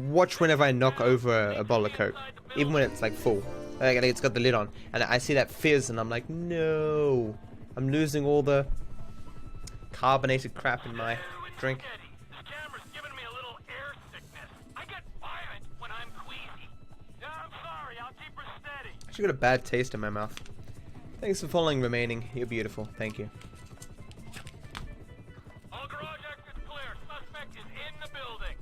watch whenever I knock over a bottle of coke, even when it's like full, like it's got the lid on, and I see that fizz, and I'm like, no, I'm losing all the carbonated crap in my drink. I got a bad taste in my mouth. Thanks for following, remaining. You're beautiful. Thank you. All garage exits clear. Suspect is in the building.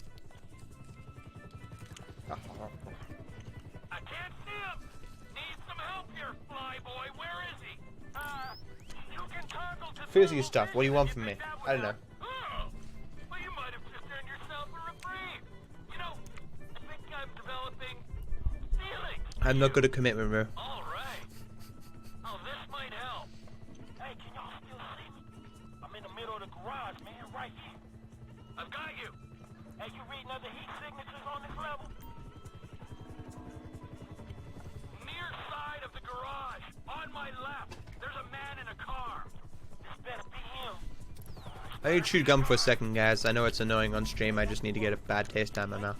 I can't see him. Need some help here, flyboy. Where is he? You can toggle to Fizzy stuff. What do you want from me? I don't know. Well, you might have just earned yourself a reprieve. You know, I think I'm developing feelings. I'm not good at commitment, bro. All right. Oh, this might help. Hey, can y'all still see me? I'm in the middle of the garage, man, right here. I've got you. Hey, you reading other heat signatures on this level? Near side of the garage, on my left. There's a man in a car. This better be him. I need to chew gum for a second, guys. I know it's annoying on stream. I just need to get a bad taste out of my mouth.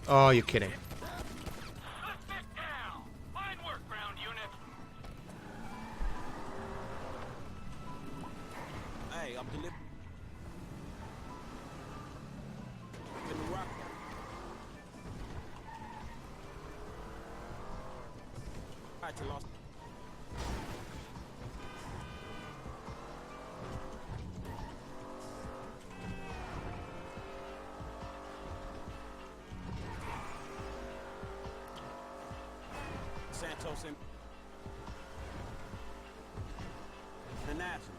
Oh, you're kidding. Hey, I'm delivering. Alright, you lost. Santos and the National.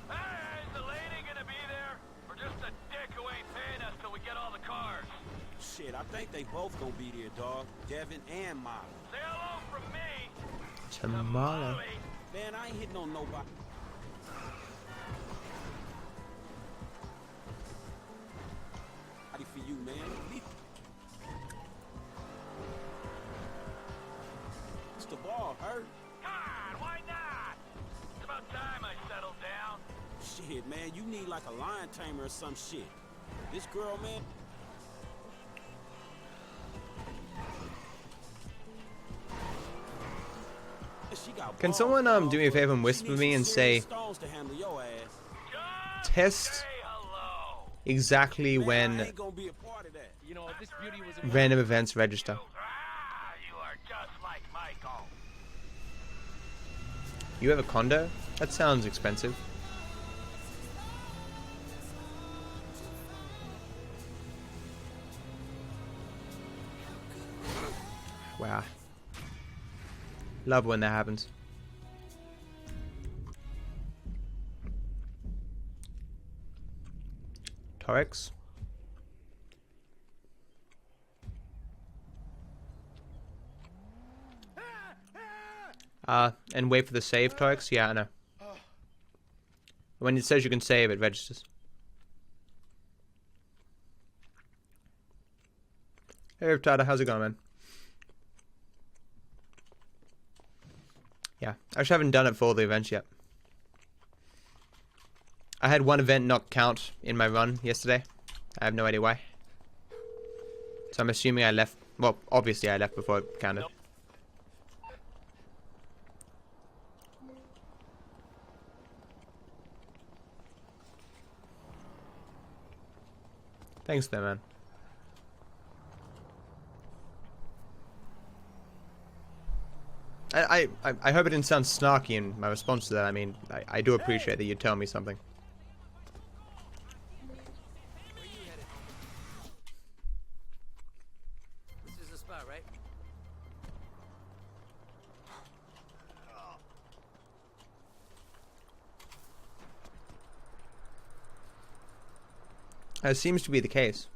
Hey, is the lady gonna be there? Or just a dick who ain't paying us till we get all the cars? Shit, I think they both gonna be there, dog. Devin and Molly. Say hello from me. Tomorrow. Man, I ain't hitting on nobody. For you, man. It's the ball, hurt. God, why not? It's about time I settled down. Shit, man, you need like a lion tamer or some shit. This girl, man. Can someone do me a favor and whisper me and say test exactly when random events register. You have a condo? That sounds expensive. Wow. Love when that happens. Torex. And wait for the save, Torex? Yeah, I know. When it says you can save, it registers. Hey, Riptida, how's it going, man? Yeah, I just haven't done it for all the events yet. I had one event not count in my run yesterday. I have no idea why. So I'm assuming I left. Well, obviously I left before it counted. Thanks there, man. I hope it didn't sound snarky in my response to that. I mean, I do appreciate that you tell me something. This is the spot, right? That seems to be the case.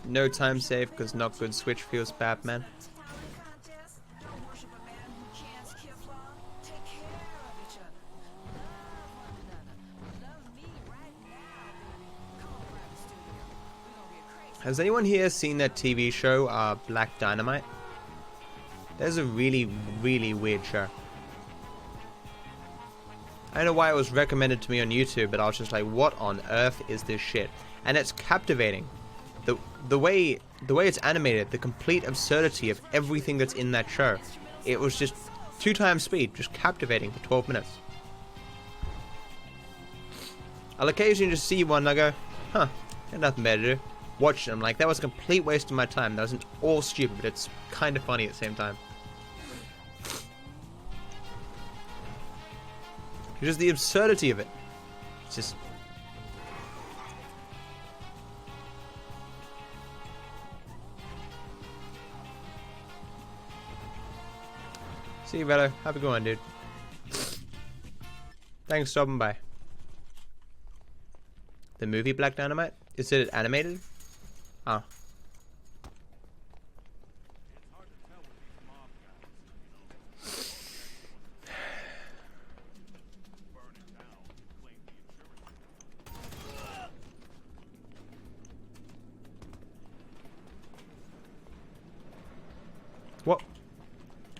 No time save because not good switch feels bad, man. Has anyone here seen that TV show, Black Dynamite? That's a really, really weird show. I don't know why it was recommended to me on YouTube, but I was just like, what on earth is this shit? And it's captivating. The way it's animated, the complete absurdity of everything that's in that show. It was just 2 times speed, just captivating for 12 minutes. I'll occasionally just see one and I go, huh, got nothing better to do. Watch it, I'm like, that was a complete waste of my time. That wasn't all stupid, but it's kind of funny at the same time. Just the absurdity of it. It's just... See you, Velo. How's it going, dude? Thanks for stopping by. The movie Black Dynamite? Is it animated? Oh. What?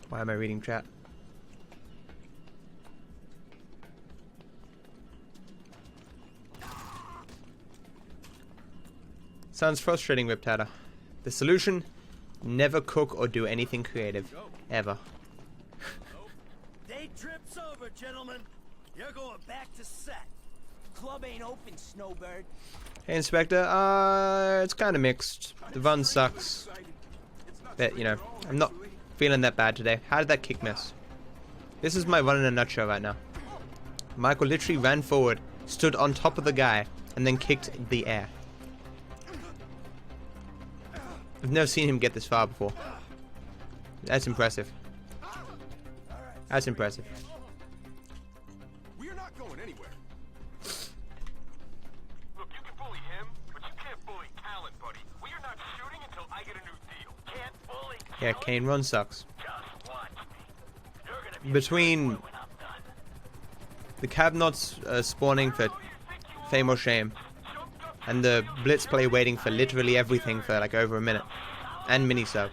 Why am I reading chat? Sounds frustrating, Riptata. The solution? Never cook or do anything creative. Ever. Day trip's over, gentlemen. You're going back to set. Club ain't open, Snowbird. Hey, Inspector. It's kind of mixed. The run sucks. But, you know, I'm not feeling that bad today. How did that kick miss? This is my run in a nutshell right now. Michael literally ran forward, stood on top of the guy, and then kicked the air. I've never seen him get this far before. That's impressive. That's impressive. We're not going anywhere. Look, you can bully him, but you can't bully talent, buddy. We are not shooting until I get a new deal. Can't bully. Yeah, Kane run sucks. Between the Cabnots spawning for fame or shame, and the blitz play waiting for literally everything for like over a minute, and mini sub,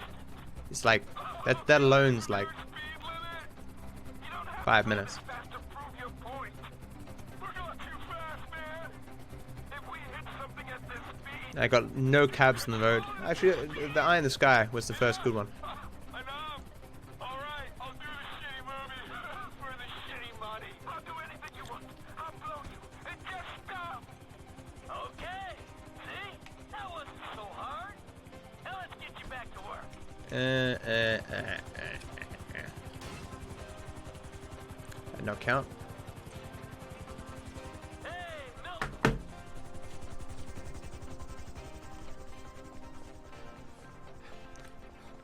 it's like that alone's like 5 minutes. I got no cabs on the road. Actually, the Eye in the Sky was the first good one. No count.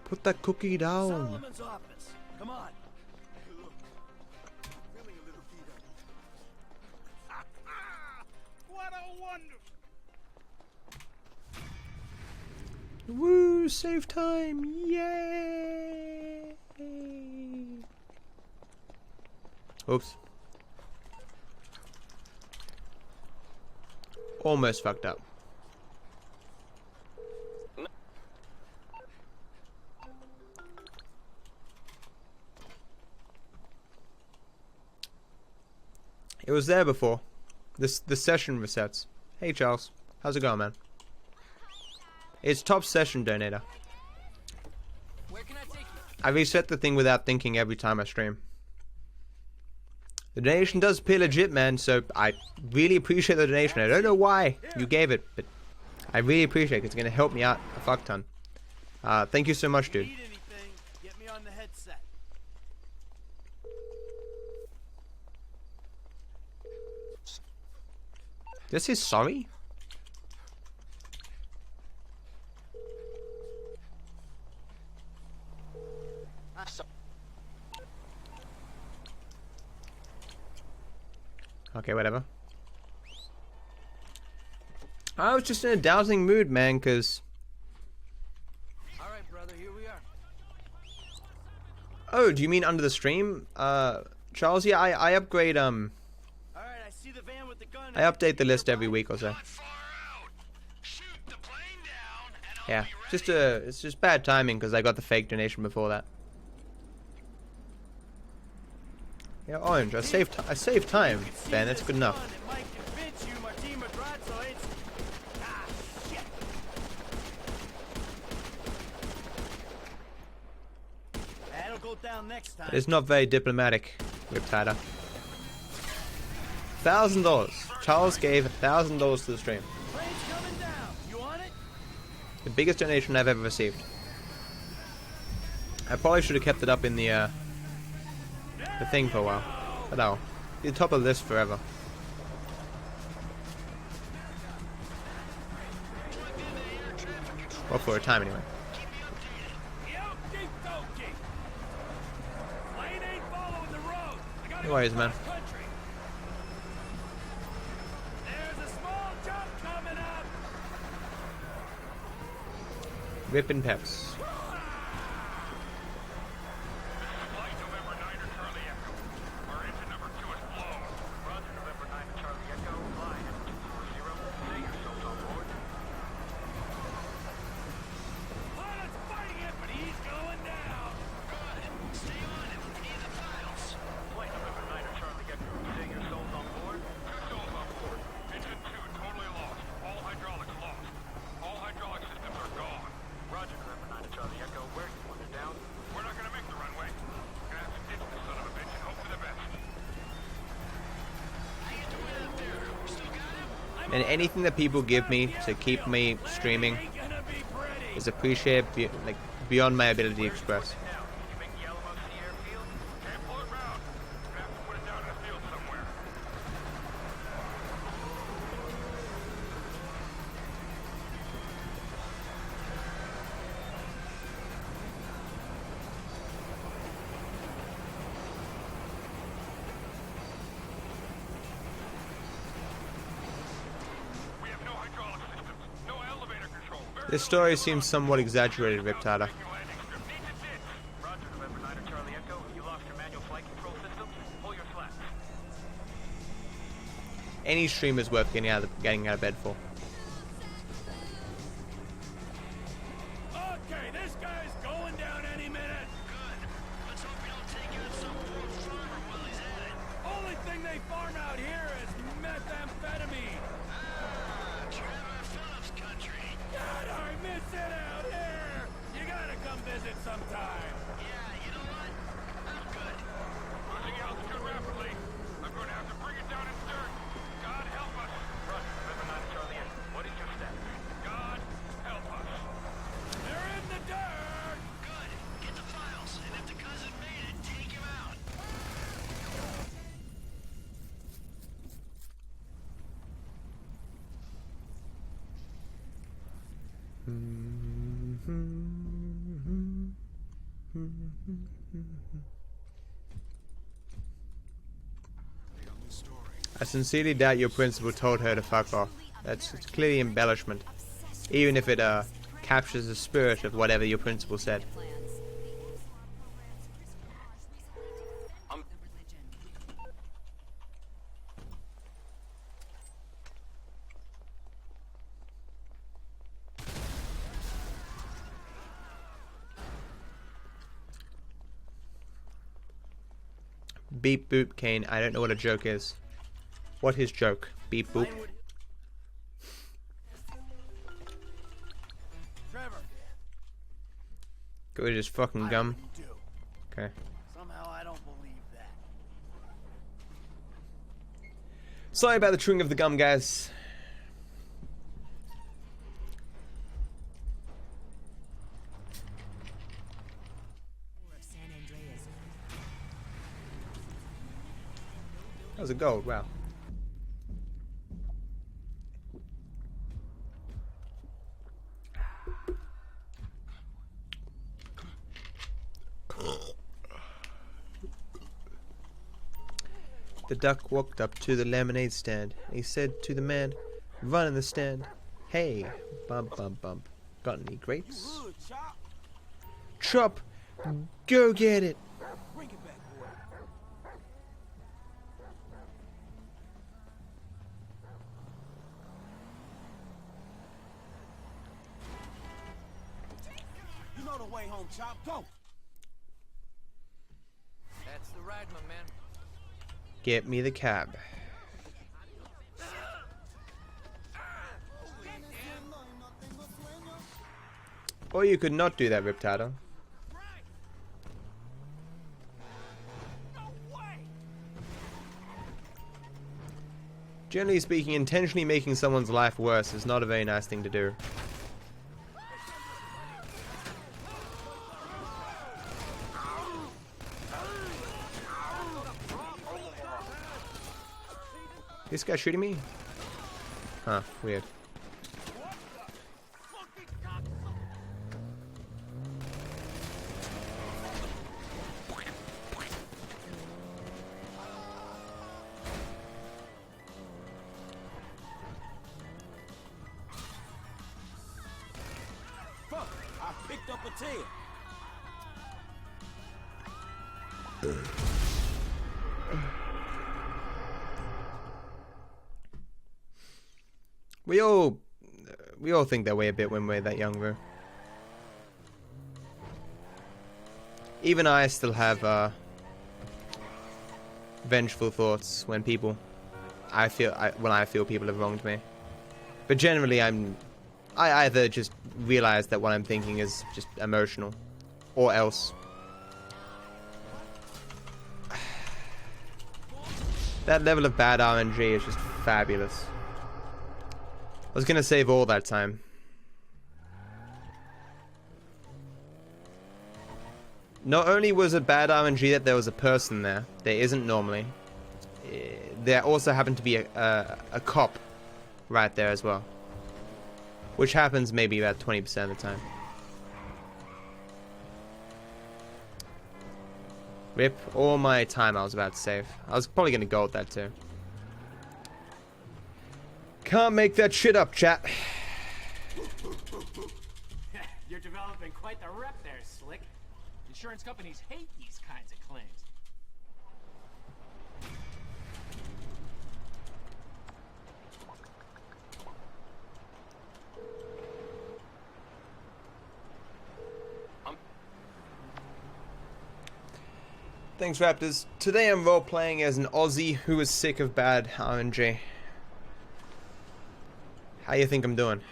Put that cookie down. Solomon's office. Come on. Feeling a little beat up. What a wonder. Woo! Save time! Yay! Oops. Almost fucked up. It was there before. The session resets. Hey Charles, how's it going, man? It's top session donator. Where can I take you? I reset the thing without thinking every time I stream. The donation does appear legit, man, so I really appreciate the donation. I don't know why you gave it, but I really appreciate it. It's going to help me out a fuck ton. Thank you so much, dude. Need anything? Get me on the headset. This is sorry? Okay, whatever. I was just in a dowsing mood, man, cause... Alright, brother, here we are. Oh, do you mean under the stream? Charles, yeah, I upgrade, Alright, I see the van with the gun. I update the list every week or so. Yeah, it's just bad timing because I got the fake donation before that. Yeah, Orange, I saved time, Ben, that's good enough. It might convince you Martin Madrazo ain't... Ah, shit. That'll go down next time. It's not very diplomatic, Riptida. $1,000. Charles gave $1,000 to the stream. Train's coming down. You on it? The biggest donation I've ever received. I probably should have kept it up in the thing for a while. But no, be the top of the list forever. Well, for a time anyway. No worries, man. There's a small jump coming up. Rippin' peps. And anything that people give me to keep me streaming is appreciated beyond my ability to express. This story seems somewhat exaggerated, Riptida. Any stream is worth getting out of bed for. Okay, this guy's going down any minute. Good. Let's hope we don't take out some poor farmer while he's at it. Only thing they farm out here is methamphetamine. Ah, Trevor Phillips country. miss it out here. You gotta come visit sometime. Yeah, you know what? I'm good. Losing altitude rapidly. I'm going to have to bring it down in dirt. God help us. Russ, remember 9 Charlie. What is your status? God help us. They're in the dirt. Good. Get the files, and if the cousin made it, take him out. I sincerely doubt your principal told her to fuck off. It's clearly embellishment, even if it captures the spirit of whatever your principal said. Beep boop Kane. I don't know what a joke is. What his joke? Beep boop. Trevor. Go to his fucking gum. Okay. Somehow I don't believe that. Sorry about the chewing of the gum, guys. That was a gold, wow. The duck walked up to the lemonade stand. He said to the man, "Run in the stand. Hey, bump, bump, bump. Got any grapes?" Chop, go get it. Bring it back, boy. You know the way home, Chop. Go. That's the ride, my man. Get me the cab. Or you could not do that, Riptado. Generally speaking, intentionally making someone's life worse is not a very nice thing to do. This guy shooting me? Huh, weird. Fuck, I picked up a tail. We all think that way a bit when we're that young, bro. Even I still have vengeful thoughts when when I feel people have wronged me. But generally, I either just realize that what I'm thinking is just emotional, or else that level of bad RNG is just fabulous. I was gonna save all that time. Not only was it bad RNG that there was a person there isn't normally. There also happened to be a cop right there as well, which happens maybe about 20% of the time. Rip all my time I was about to save. I was probably gonna go with that too. Can't make that shit up, chat. You're developing quite the rep there, Slick. Insurance companies hate these kinds of claims. Thanks, Raptors. Today I'm role-playing as an Aussie who is sick of bad RNG. How you think I'm doing?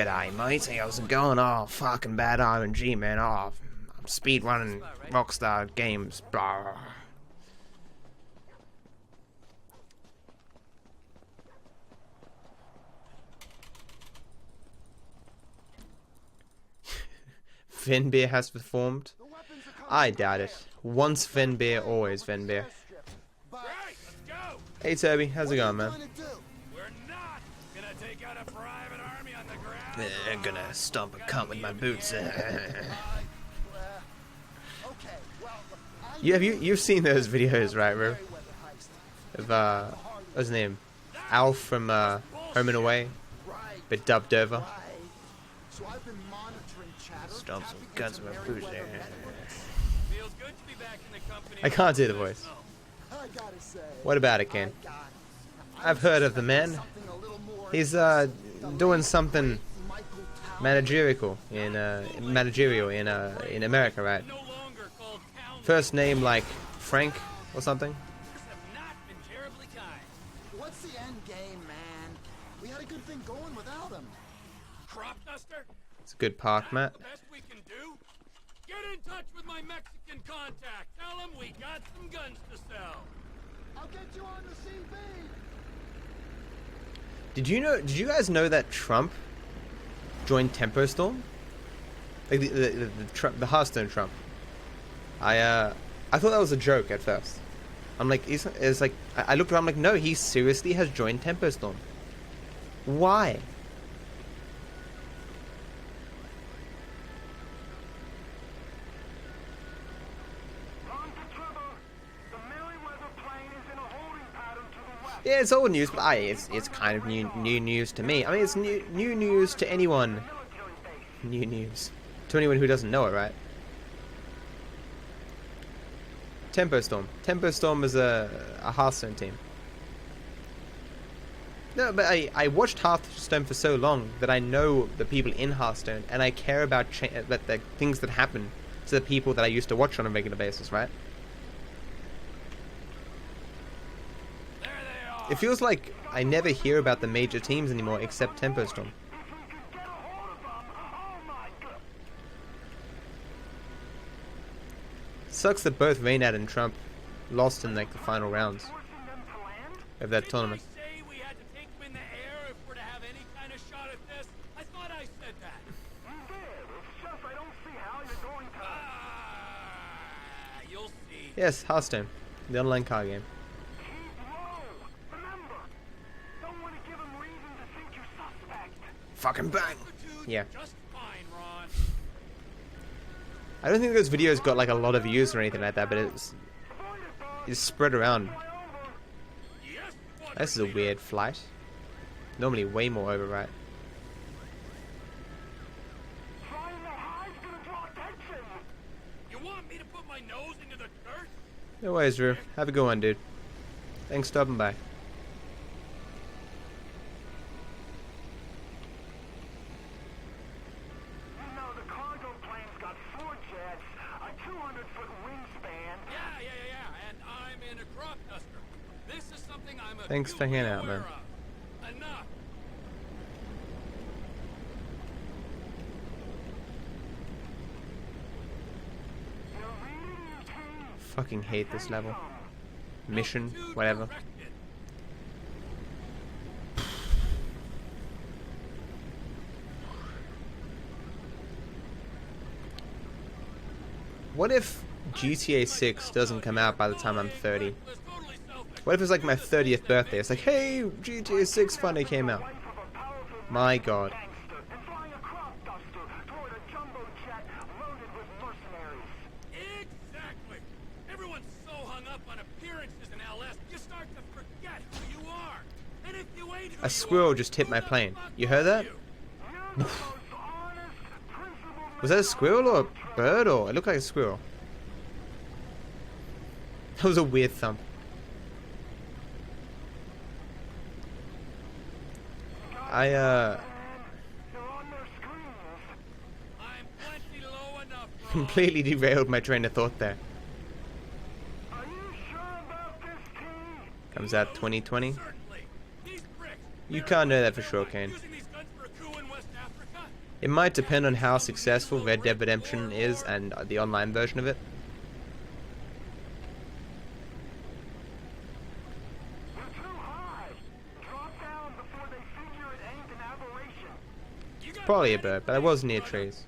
G'day, mate. How's it going? Oh, fucking bad RNG, man. Oh, I'm speedrunning Rockstar games. Blah. Venbeer has performed? I doubt it. Once Venbeer, always Venbeer. Hey Toby, how's it going, man? I'm gonna stomp a cunt with my boots. You've seen those videos, right, bro? Of what's his name? Alf from Home and Away, but dubbed over. Stomp some guns with my boots. I can't do the voice. What about it, Ken? I've heard of the man. He's doing something managerial in America, right? First name like Frank or something. What's the end game, man? We had a good thing going without him. Crop duster? It's a good park, Matt. Best we can do? Get in touch with my Mexican contact. Tell him we got some guns to sell. I'll get you on the CB. Did you guys know that Trump joined Tempo Storm? Like the Hearthstone Trump. I thought that was a joke at first. I'm like, it's like I looked around, I'm like, no, he seriously has joined Tempo Storm. Why? Yeah, it's old news, but it's kind of new news to me. I mean, it's new news to anyone. New news to anyone who doesn't know it, right? Tempo Storm. Tempo Storm is a Hearthstone team. No, but I watched Hearthstone for so long that I know the people in Hearthstone, and I care about the things that happen to the people that I used to watch on a regular basis, right? It feels like I never hear about the major teams anymore except Tempo Storm. Sucks that both Reynad and Trump lost in like the final rounds of that tournament. Yes, Hearthstone, the online card game. Fucking bang! Yeah. I don't think those videos got like a lot of views or anything like that, but it's spread around. This is a weird flight. Normally way more over, right? No worries, Drew. Have a good one, dude. Thanks for stopping by. Thanks for hanging out, man. Fucking hate this level. Mission, whatever. What if GTA 6 doesn't come out by the time I'm 30? What if it's like my 30th birthday? It's like, hey, GTA 6 finally came out. My god. Exactly. Everyone's so hung up on appearances in LS, you start to forget who you are. And if you ain't A squirrel just hit my plane. You heard that? Was that a squirrel or a bird, or it looked like a squirrel? That was a weird thump. Completely derailed my train of thought there. Comes out 2020. You can't know that for sure, Kane. It might depend on how successful Red Dead Redemption is and the online version of it. Probably a bird, but I was near trees.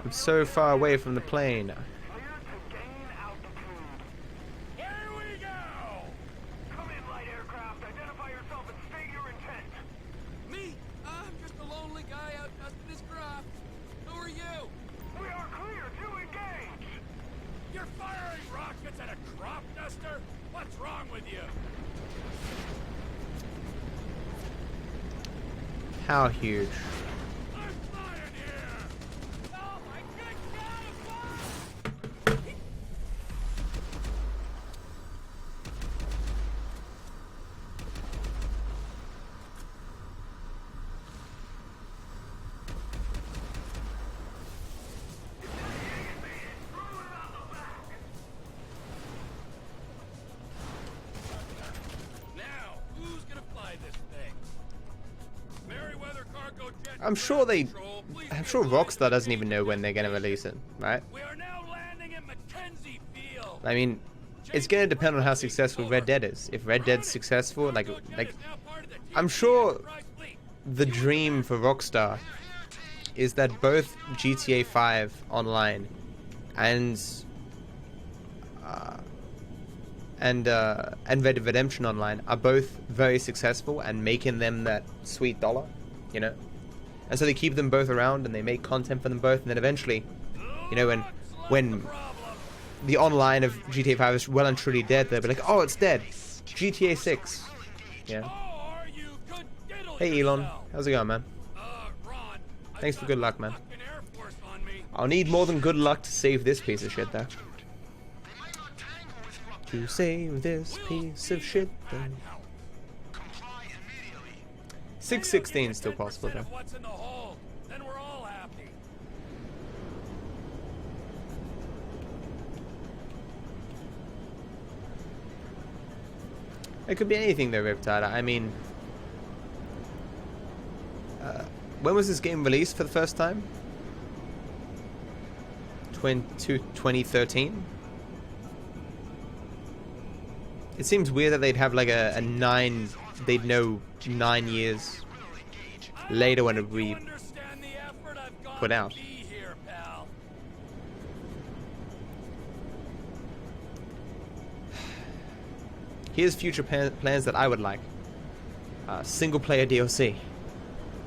I'm so far away from the plane. Here we go! Come in, light aircraft. Identify yourself and state your intent. Me? I'm just a lonely guy out dusting his crop. Who are you? We are clear to engage! You're firing rockets at a crop duster? What's wrong with you? How huge? I'm sure Rockstar doesn't even know when they're gonna release it, right? I mean, it's gonna depend on how successful Red Dead is. If Red Dead's successful, like, I'm sure the dream for Rockstar is that both GTA 5 Online and Red Dead Redemption Online are both very successful and making them that sweet dollar, you know? And so they keep them both around and they make content for them both, and then eventually, you know, when the online of GTA 5 is well and truly dead, they'll be like, oh, it's dead. GTA 6. Yeah. Hey Elon, how's it going, man? Thanks for good luck, man. I'll need more than good luck to save this piece of shit, though. To save this piece of shit, though. 616 is still possible, though. It could be anything though, Riptide. I mean, when was this game released for the first time? 2013? It seems weird that they'd have like a 9, they'd know 9 years later when it would be put out. Here's future plans that I would like. Single player DLC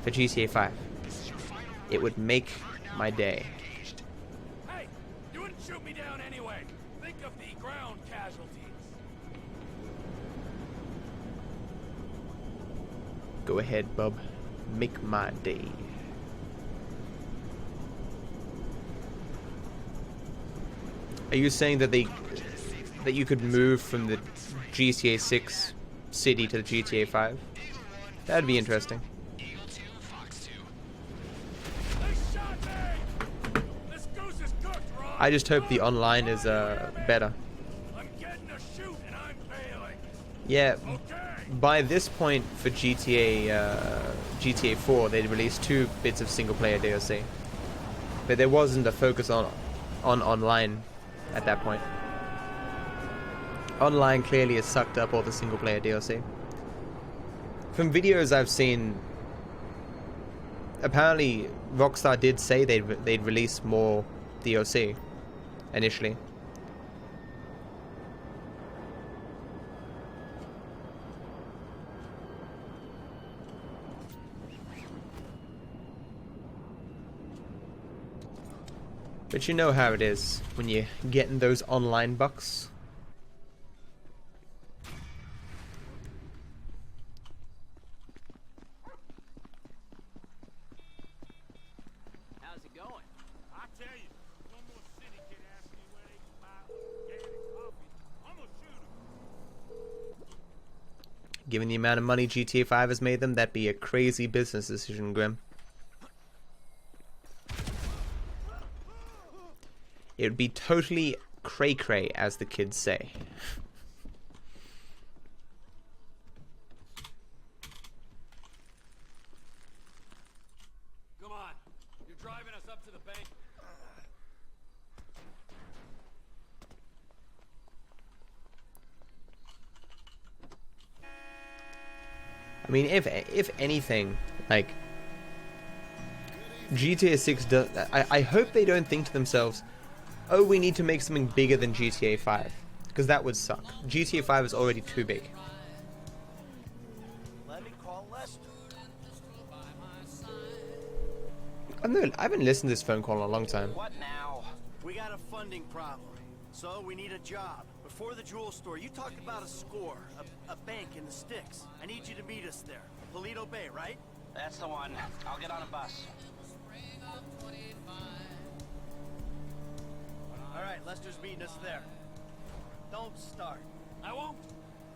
for GTA 5. It would make my day. Hey, you wouldn't shoot me down anyway. Think of the ground casualties. Go ahead, bub. Make my day. Are you saying that you could move from the GTA 6 city to the GTA 5? That'd be interesting. I just hope the online is better. Yeah, by this point for GTA 4, they'd released 2 bits of single player DLC, but there wasn't a focus on online at that point. Online clearly has sucked up all the single player DLC. From videos I've seen, apparently Rockstar did say they'd release more DLC initially. But you know how it is when you're getting those online bucks. How's it going? I tell you, one more city kid asked me where they can buy organic coffee. I'm gonna shoot him. Given the amount of money GTA 5 has made them, that'd be a crazy business decision, Grim. It would be totally cray-cray, as the kids say. Come on. You're driving us up to the bank. I mean, if anything, like, GTA 6 does... I hope they don't think to themselves, oh, we need to make something bigger than GTA 5. Because that would suck. GTA 5 is already too big. Let me call Lester. I haven't listened to this phone call in a long time. What now? We got a funding problem. So we need a job. Before the jewel store, you talked about a score, a bank in the sticks. I need you to meet us there. Polito Bay, right? That's the one. I'll get on a bus. All right, Lester's meeting us there. Don't start. I won't.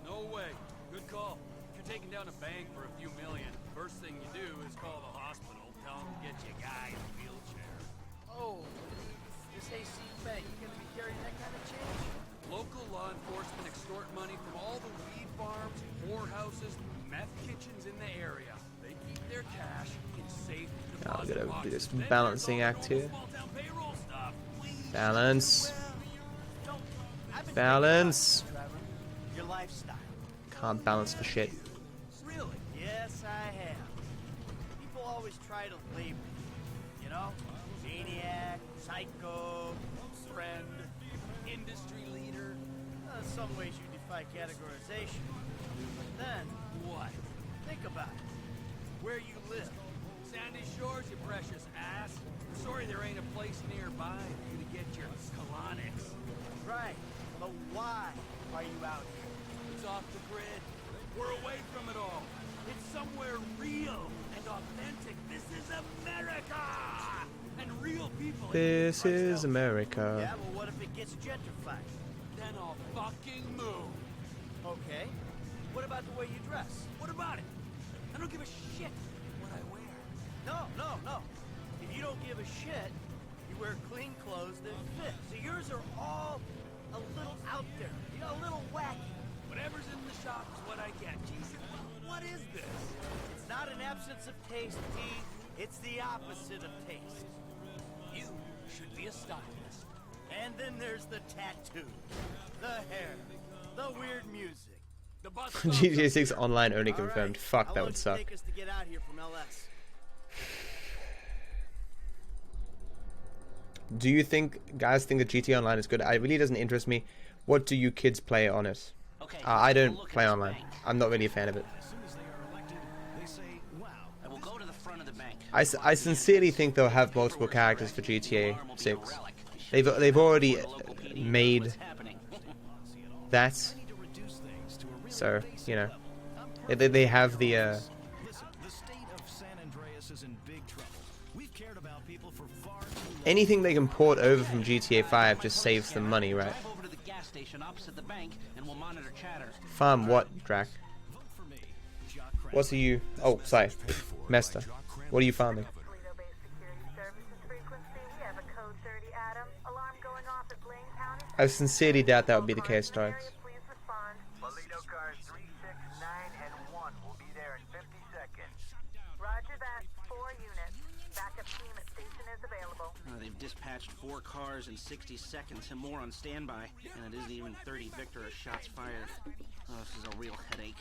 No way. Good call. If you're taking down a bank for a few million, first thing you do is call the hospital, tell them to get you a guy in a wheelchair. Oh, this AC bank, you gonna be carrying that kind of change? Local law enforcement extort money from all the weed farms, whorehouses, meth kitchens in the area. They keep their cash in safe I'll deposit gotta do boxes. this Then balancing there's all act the here. small-town payroll stuff. Balance. Balance. Your lifestyle. Can't balance for shit. Really? Yes, I have. People always try to label you, you know? Maniac, psycho, friend, industry leader. In some ways you defy categorization. But then, what? Think about it. Where you live. Sandy Shores, you precious ass. Sorry there ain't a place nearby for you to get your colonics. Right. But why are you out here? It's off the grid. We're away from it all. It's somewhere real and authentic. This is America! And real people... This is America. Yeah, well, what if it gets gentrified? Then I'll fucking move. Okay. What about the way you dress? What about it? I don't give a shit what I wear. No. If you don't give a shit, you wear clean clothes that fit. So yours are all a little out there, you know, a little wacky. Whatever's in the shop is what I get. Jesus, what is this? It's not an absence of taste, T. It's the opposite of taste. You should be a stylist. And then there's the tattoo, the hair, the weird music. The bus GTA 6 online only confirmed. Fuck, How that long would does it suck. take us to get out here from LS? Do you guys think that GTA Online is good? It really doesn't interest me. What do you kids play on it? I don't play online. I'm not really a fan of it. I will go to the front of the bank. I sincerely think they'll have multiple characters for GTA 6. They've already made that. So, you know, they have the Listen, the state of San Andreas is in big trouble. We've cared about people for far too long. anything they can port over from GTA 5 just saves them money, right? Drive over to the gas station opposite the bank and we'll monitor chatter. Farm what, Drac? What are you? Oh, sorry, Mester. What are you farming? I sincerely doubt that would be the case, Strikes. Polito cars 3, 6, 9, and 1 will be there in 50 seconds. Roger that. 4 units. Backup team at station is available. They've dispatched 4 cars in 60 seconds and more on standby, and it isn't even 30 Victor shots fired. Oh, this is a real headache.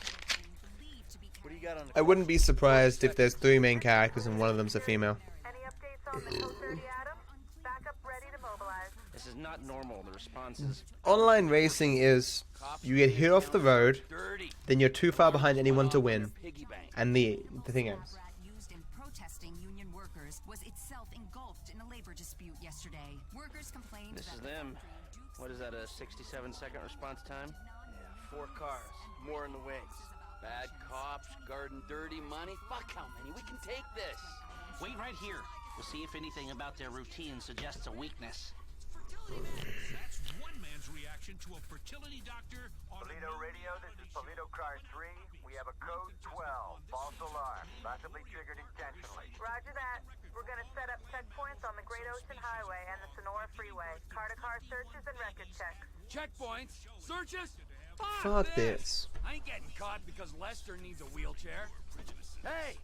What do you got on the I wouldn't be surprised if there's 3 main characters and one of them's a female. Any updates on the Code 30 Adam? Backup ready to mobilize. This is not normal. The response is... Online racing is you get hit off the road, then you're too far behind anyone to win, and the thing ends. Used in protesting union workers was itself engulfed in a labor dispute yesterday. Workers complained This is them. What is that, a 67-second response time? Yeah, 4 cars. More in the wings. Bad cops, guarding dirty money. Fuck how many. We can take this. Wait right here. We'll see if anything about their routine suggests a weakness. That's one man's reaction to a fertility doctor on Polito Radio, this is Polito car 3. We have a code 12. False alarm. Possibly triggered intentionally. Roger that. We're gonna set up checkpoints on the Great Great Ocean Highway and the Sonora Freeway. Car-to-car searches and record checks. Checkpoints? Searches? Fuck this. I ain't getting caught because Lester needs a wheelchair. Hey,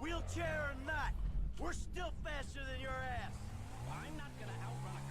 wheelchair or not, we're still faster than your ass. I'm not gonna outrun a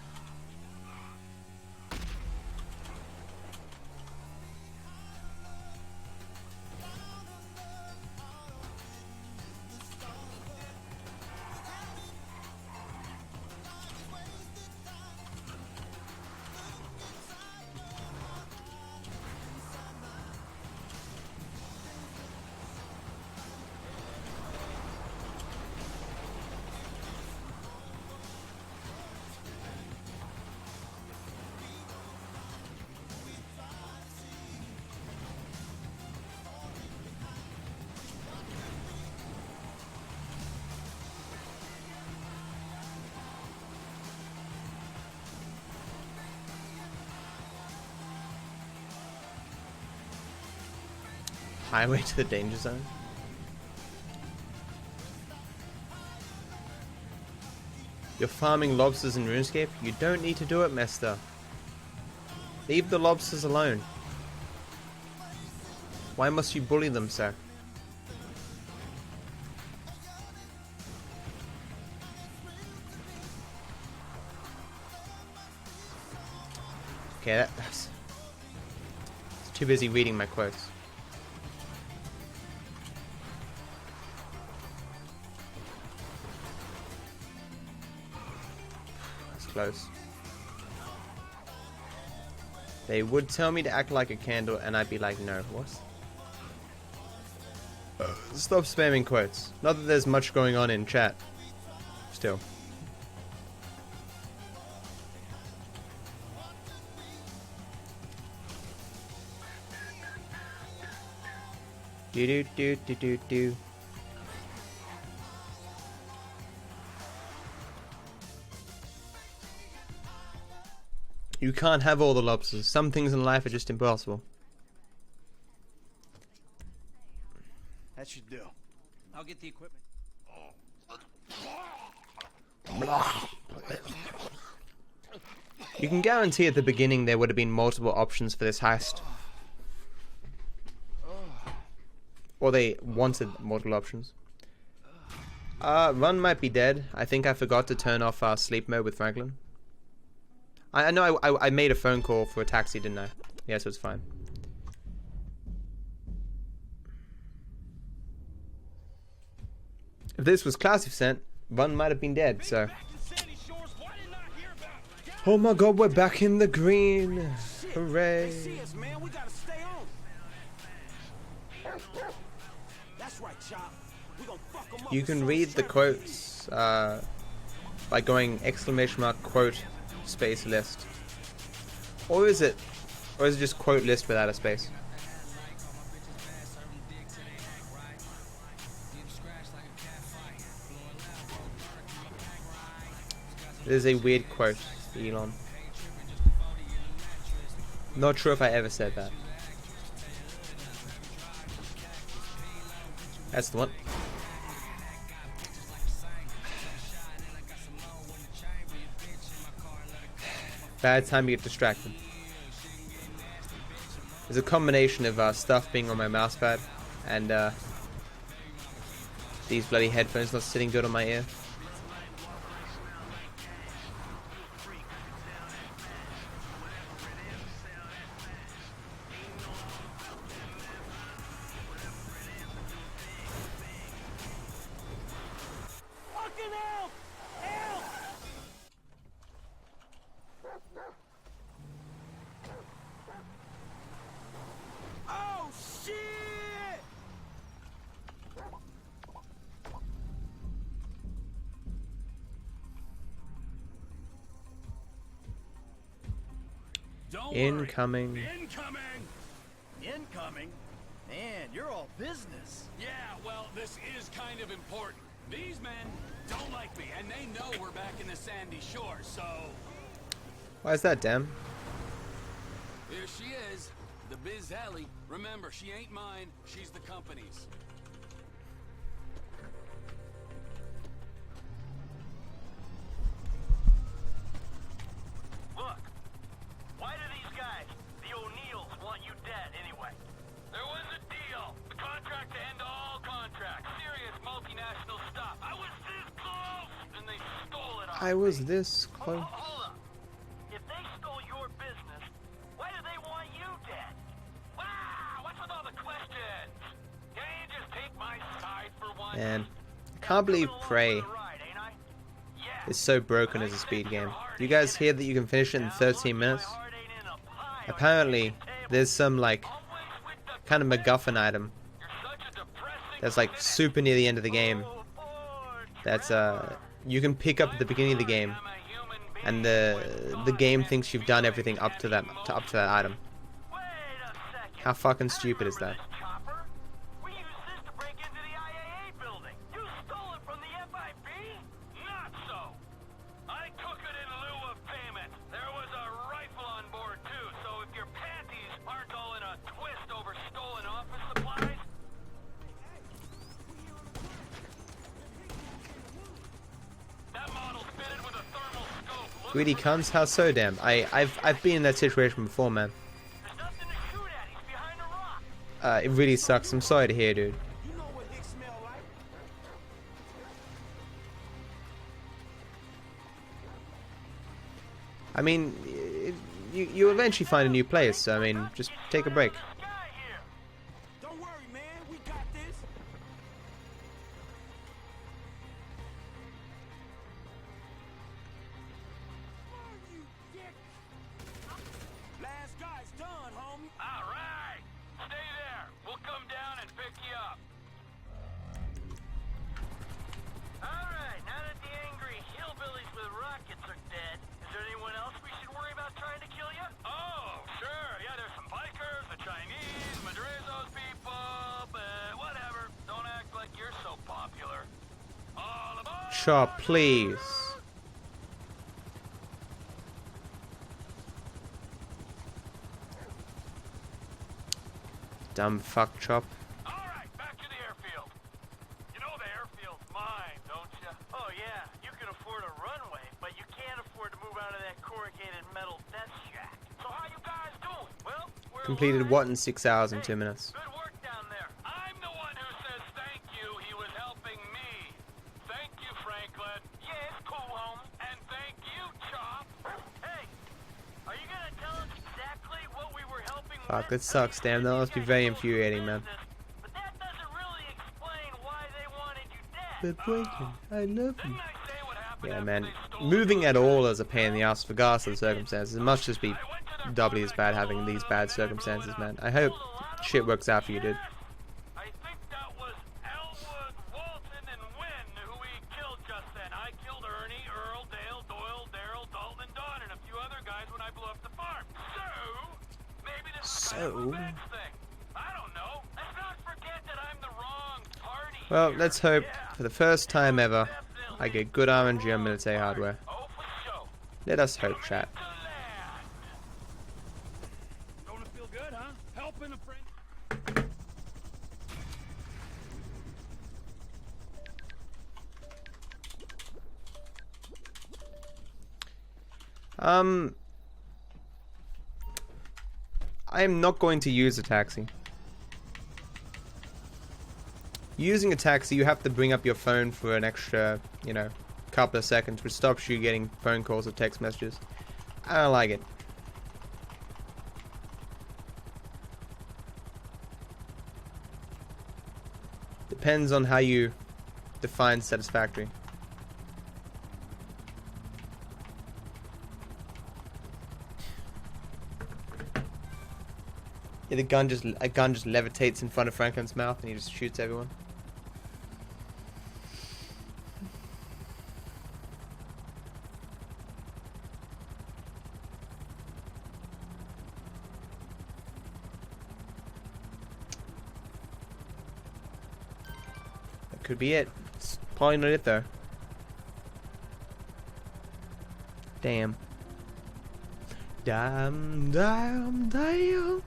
Highway to the danger zone. You're farming lobsters in RuneScape? You don't need to do it, Mester. Leave the lobsters alone. Why must you bully them, sir? Okay, that's... It's too busy reading my quotes. Close. They would tell me to act like a candle and I'd be like, no, what? Stop spamming quotes. Not that there's much going on in chat. Still. Do do do do do do. You can't have all the lobsters. Some things in life are just impossible. That should do. I'll get the equipment. You can guarantee at the beginning there would have been multiple options for this heist. Or they wanted multiple options. Run might be dead. I think I forgot to turn off sleep mode with Franklin. I know I made a phone call for a taxi, didn't I? Yeah, so it's fine. If this was Class Sent, Run might have been dead, so... Oh my god, we're back in the green! Hooray! You can read the quotes by going ! Quote space list. Or is it just quote list without a space? There's a weird quote, Elon. Not sure if I ever said that. That's the one. Bad time to get distracted. There's a combination of stuff being on my mousepad and these bloody headphones not sitting good on my ear. Incoming. Incoming? Man, you're all business. Yeah, well, this is kind of important. These men don't like me, and they know we're back in the sandy shore, so... Why is that, damn? Here she is, the Biz Alley. Remember, she ain't mine, she's the company's. I was this close. Hold up. If they stole your business, why do they want you dead? Wow, what's with all the questions? Can't you just take my side for once? Man, I can't believe Prey is so broken as a speed game. You guys hear that you can finish it in 13 minutes? Apparently, there's some like kind of MacGuffin item that's like super near the end of the game. That's you can pick up at the beginning of the game, and the game thinks you've done everything up to that item. How fucking stupid is that? Greedy cunts? How so, damn? I've been in that situation before, man. It really sucks. I'm sorry to hear, dude. I mean, you eventually find a new place, so I mean, just take a break. Chop, please. Dumb fuck, Chop. Alright, back to the airfield. You know the airfield's mine, don't you? Oh yeah, you can afford a runway, but you can't afford to move out of that corrugated metal death shack. So how you guys doing? Well, we're Completed what in 6 hours and 2 minutes? good work down there. I'm the one who says thank you. He was helping me. Thank you, Franklin. Yes, cool, home. And thank you, Chop. Hey, are you gonna tell us exactly what we were helping with? Fuck, that sucks, damn. That must be very infuriating, man. But that doesn't really explain why they wanted you dead. But Franklin, I love you. Yeah, man. Moving at all is a pain in the ass regardless of the circumstances. It must just be doubly as bad having these bad circumstances, man. I hope shit works out for you, dude. I think that was Elwood, Walton, and Wynn who we killed just then. I killed Ernie, Earl, Dale, Doyle, Daryl, Dalton, and Don, and a few other guys when I blew up the farm. So, maybe this is kind of a bad thing. I don't know. Let's not forget that I'm the wrong party. Well, let's hope for the first time ever I get good RNG on military hardware. Let us hope, chat. Don't it feel good, huh? Helping a friend. I am not going to use a taxi. Using a taxi, you have to bring up your phone for an extra, you know, couple of seconds, which stops you getting phone calls or text messages. I don't like it. Depends on how you define satisfactory. Yeah, a gun just levitates in front of Franklin's mouth and he just shoots everyone. That could be it. It's probably not it though. Damn. Damn, damn, damn.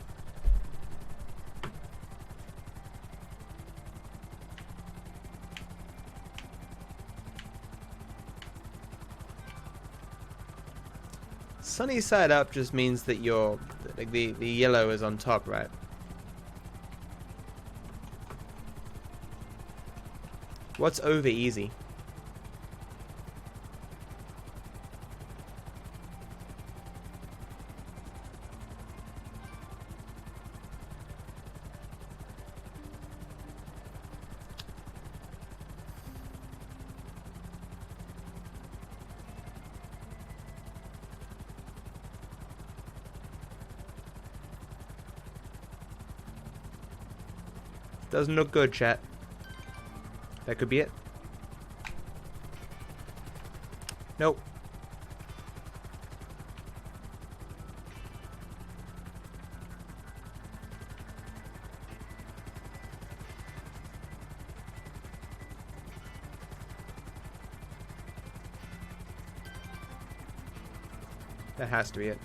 Sunny side up just means that you're like the yellow is on top, right? What's over easy? Doesn't look good, chat. That could be it. Nope. That has to be it.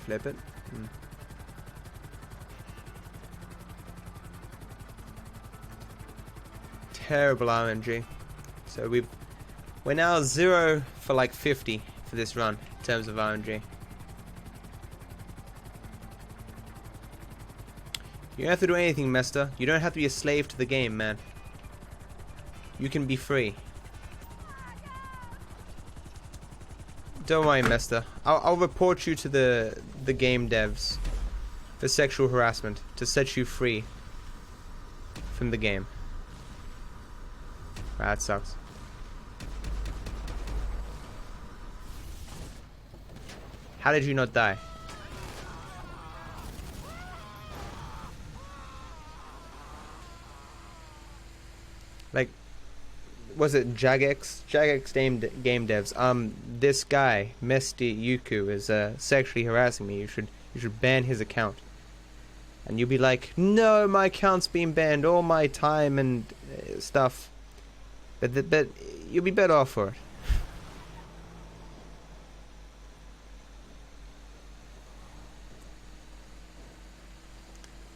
Flip it. Terrible RNG. So we're now 0 for like 50 for this run in terms of RNG. You don't have to do anything, Mester. You don't have to be a slave to the game, man. You can be free. Don't worry, Mester. I'll report you to the game devs for sexual harassment to set you free from the game. That sucks. How did you not die? Like, was it Jagex? Jagex game devs. This guy, mystikx, is sexually harassing me. You should ban his account. And you'll be like, no, my account's being banned, all my time and stuff. But you'll be better off for it.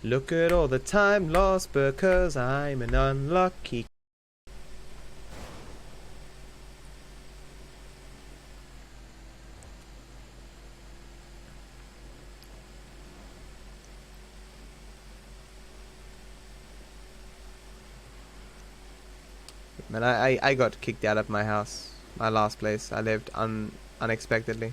Look at all the time lost because I'm an unlucky. Man, I got kicked out of my house, my last place. I lived unexpectedly.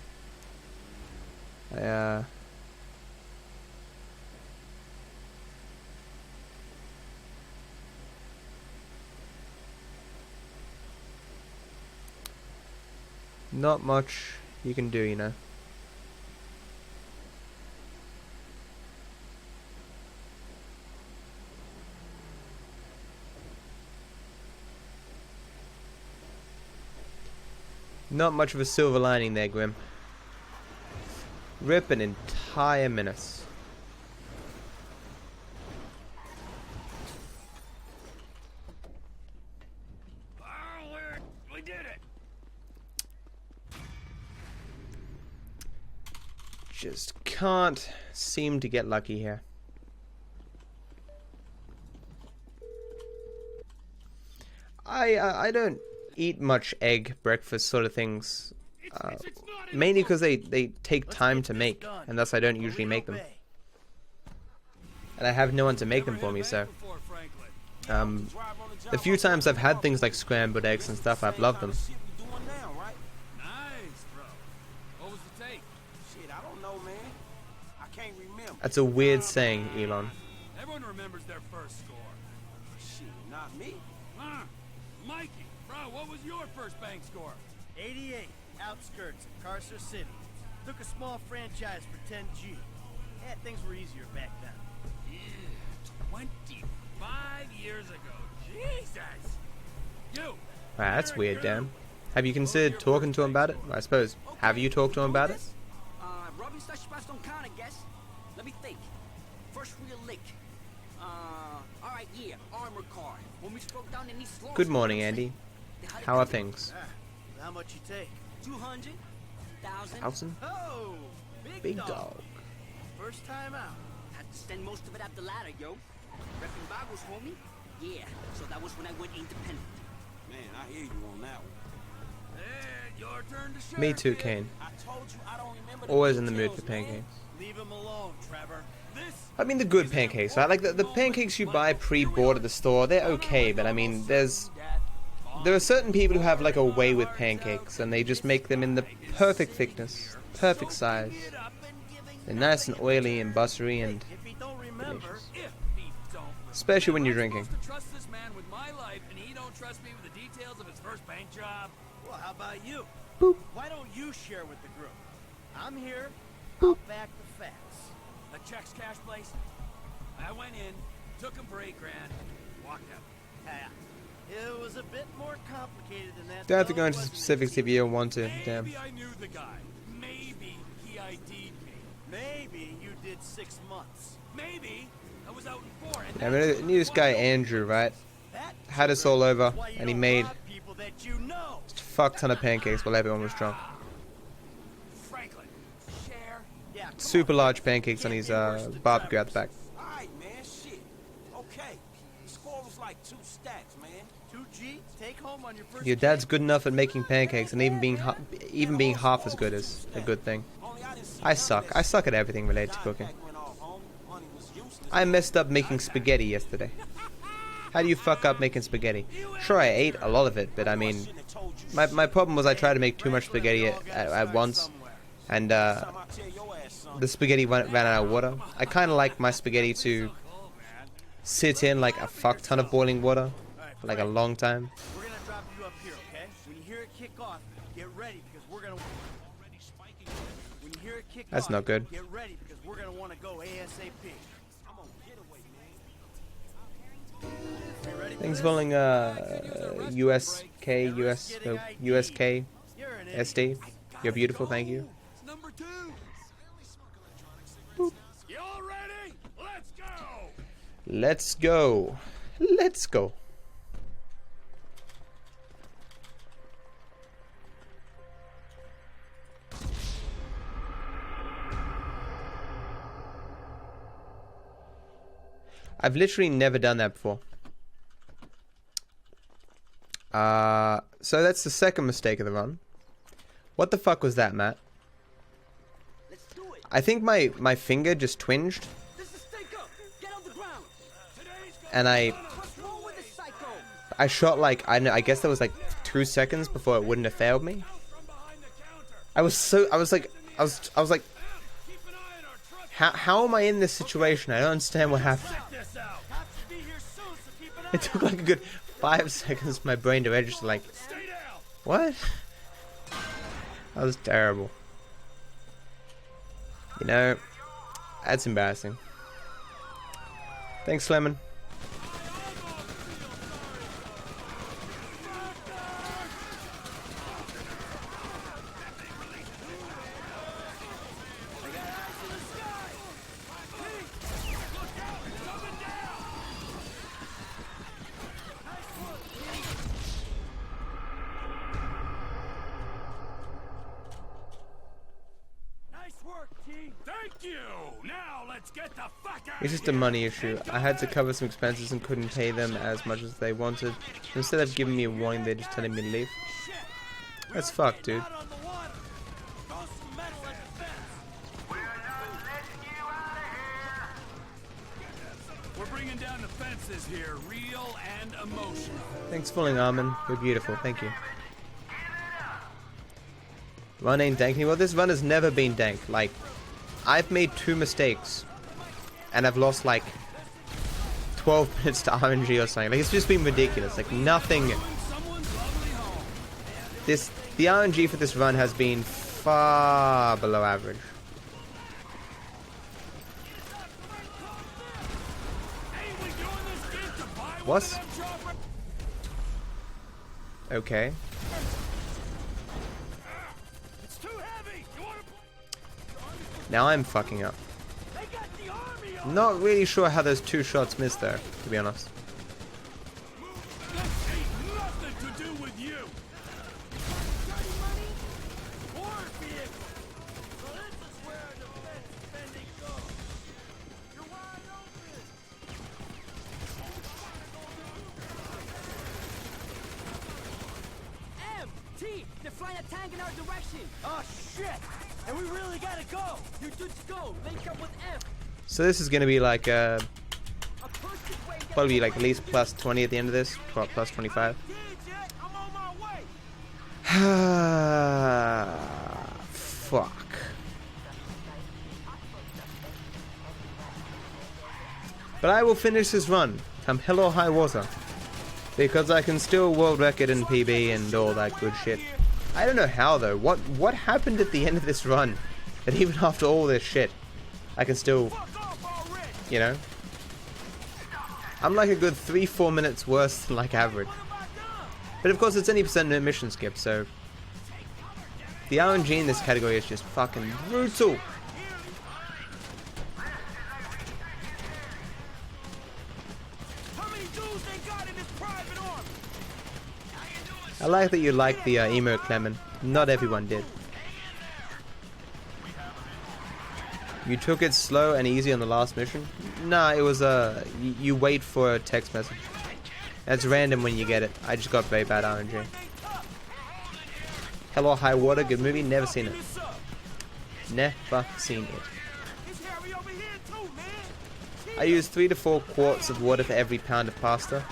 Not much you can do, you know. Not much of a silver lining there, Grim. Rip an entire menace. We did it. Just can't seem to get lucky here. I don't eat much egg breakfast sort of things, mainly because they take time to make, and thus I don't usually make them, and I have no one to make them for me. So the few times I've had things like scrambled eggs and stuff, I've loved them. Nice, bro. What was the take? Shit, I don't know, man. I can't remember. That's a weird saying, Elon. Everyone remembers their first score. Shit, not me. Mikey, bro, what was your first bank score? 88, outskirts of Carcer City. Took a small franchise for 10G. Yeah, things were easier back then. Yeah, 25 years ago. Jesus! You! Wow, that's weird, damn. Have you considered talking to him about it? I suppose. Have you talked to him about it? Rubbing such spots don't count, I guess. Let me think. First real lick. Alright, yeah, armor car. When we broke down in East Lawrence. Good morning, Andy. How are things? How much you take? 200? 1,000? 1,000? Oh, Big dog. First time out. Had to spend most of it at the ladder, yo. Repping Bagos, homie? Yeah, so that was when I went independent. Man, I hear you on that one. Your turn to share. Me too, Kane. I told you I don't remember Always in the mood for pancakes. Leave him alone, Trevor. I mean the good pancakes. I like the pancakes you buy pre-bought at the store. They're okay, but I mean there are certain people who have like a way with pancakes, and they just make them in the perfect thickness, perfect size. They're nice and oily and buttery and delicious. Especially when you're drinking. I'm supposed to trust this man with my life, and he don't trust me with the details of his first bank job. Well, how about you? Boop. Why don't you share with the group? I'm here. I'll back the facts. a checks cash place. I went in, took him for $8 grand, walked out. Yeah, it was a bit more complicated than that. Don't have to go into specifics if you don't want to. Damn. Maybe I knew the guy. Maybe he ID'd me. Maybe you did 6 months. Maybe I was out in 4. And I mean, I knew this guy Andrew, right? Had us all over, and he made a fuck ton of pancakes while everyone was drunk. Franklin, share. Yeah, Super large pancakes on his barbecue at the back. Alright, man, shit. Okay. The score was like 2 stacks, man. 2G, take home on your first. Your dad's good enough at making pancakes, and even being half as good is a good thing. I suck. I suck at everything related to cooking. I messed up making spaghetti yesterday. How do you fuck up making spaghetti? Sure, I ate a lot of it, but I mean, my problem was I tried to make too much spaghetti at once, and the spaghetti ran out of water. I kind of like my spaghetti to sit in like a fuck ton of boiling water for like a long time. We're gonna drop you up here, okay? When you hear it kick off, get ready because we're gonna. When you hear it kick That's off, not good. Get ready because we're gonna want to go ASAP. Things following USK SD. You're beautiful, thank you. Number 2. Boop. Y'all ready? Let's go. Let's go. Let's go. I've literally never done that before. So that's the second mistake of the run. What the fuck was that, Matt? I think my finger just twinged. And I shot like, I guess that was like 2 seconds before it wouldn't have failed me. I was like, how am I in this situation? I don't understand what happened. It took like a good 5 seconds for my brain to register like, what? That was terrible. You know, that's embarrassing. Thanks, Lemon. It's just a money issue. I had to cover some expenses and couldn't pay them as much as they wanted. Instead of giving me a warning, they're just telling me to leave. That's fucked, dude. We're bringing down the fences here, real and emotional. Thanks for following, Armin. You're beautiful. Thank you. Run ain't dank anymore. This run has never been dank. Like, I've made 2 mistakes. And I've lost like 12 minutes to RNG or something. Like, it's just been ridiculous. Like, nothing. The RNG for this run has been far below average. What? Okay. Now I'm fucking up. Not really sure how those 2 shots missed there, to be honest. They're flying a tank in our direction. Oh shit! And we really gotta go. You two go. Link up with F. So this is gonna be like probably like at least plus 20 at the end of this, plus 25. Fuck. But I will finish this run, come hell or high water, because I can still world record in PB and all that good shit. I don't know how though. What happened at the end of this run that even after all this shit, I can still, you know, I'm like a good 3-4 minutes worse than like average. But of course it's any percent no mission skip, so the RNG in this category is just fucking brutal. I like that you like the emo Clement. Not everyone did. You took it slow and easy on the last mission? Nah, it was you wait for a text message. That's random when you get it. I just got very bad RNG. Hello High Water, good movie, never seen it. Never seen it. I use 3 to 4 quarts of water for every pound of pasta.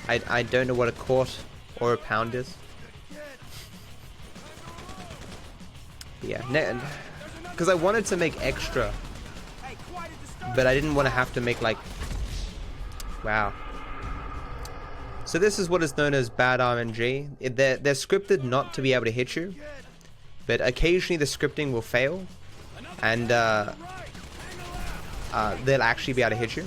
I don't know what a quart or a pound is. Yeah, because I wanted to make extra, but I didn't want to have to make like, wow. So this is what is known as bad RNG. They're scripted not to be able to hit you, but occasionally the scripting will fail, and they'll actually be able to hit you.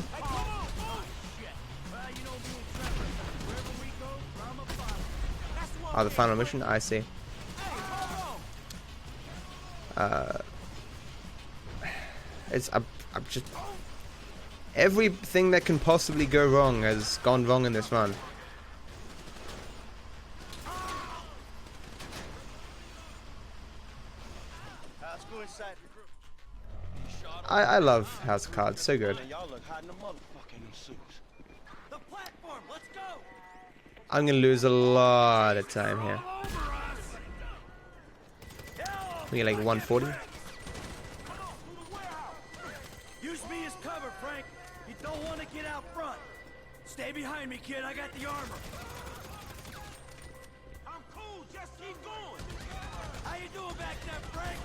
Oh, the final mission? I see. I'm just... Everything that can possibly go wrong has gone wrong in this run. I love House of Cards, so good. I'm gonna lose a lot of time here. We get like 140. Use me as cover, Frank. You don't want to get out front. Stay behind me, kid. I got the armor. I'm cool. Just keep going. How you doing back there, Frank?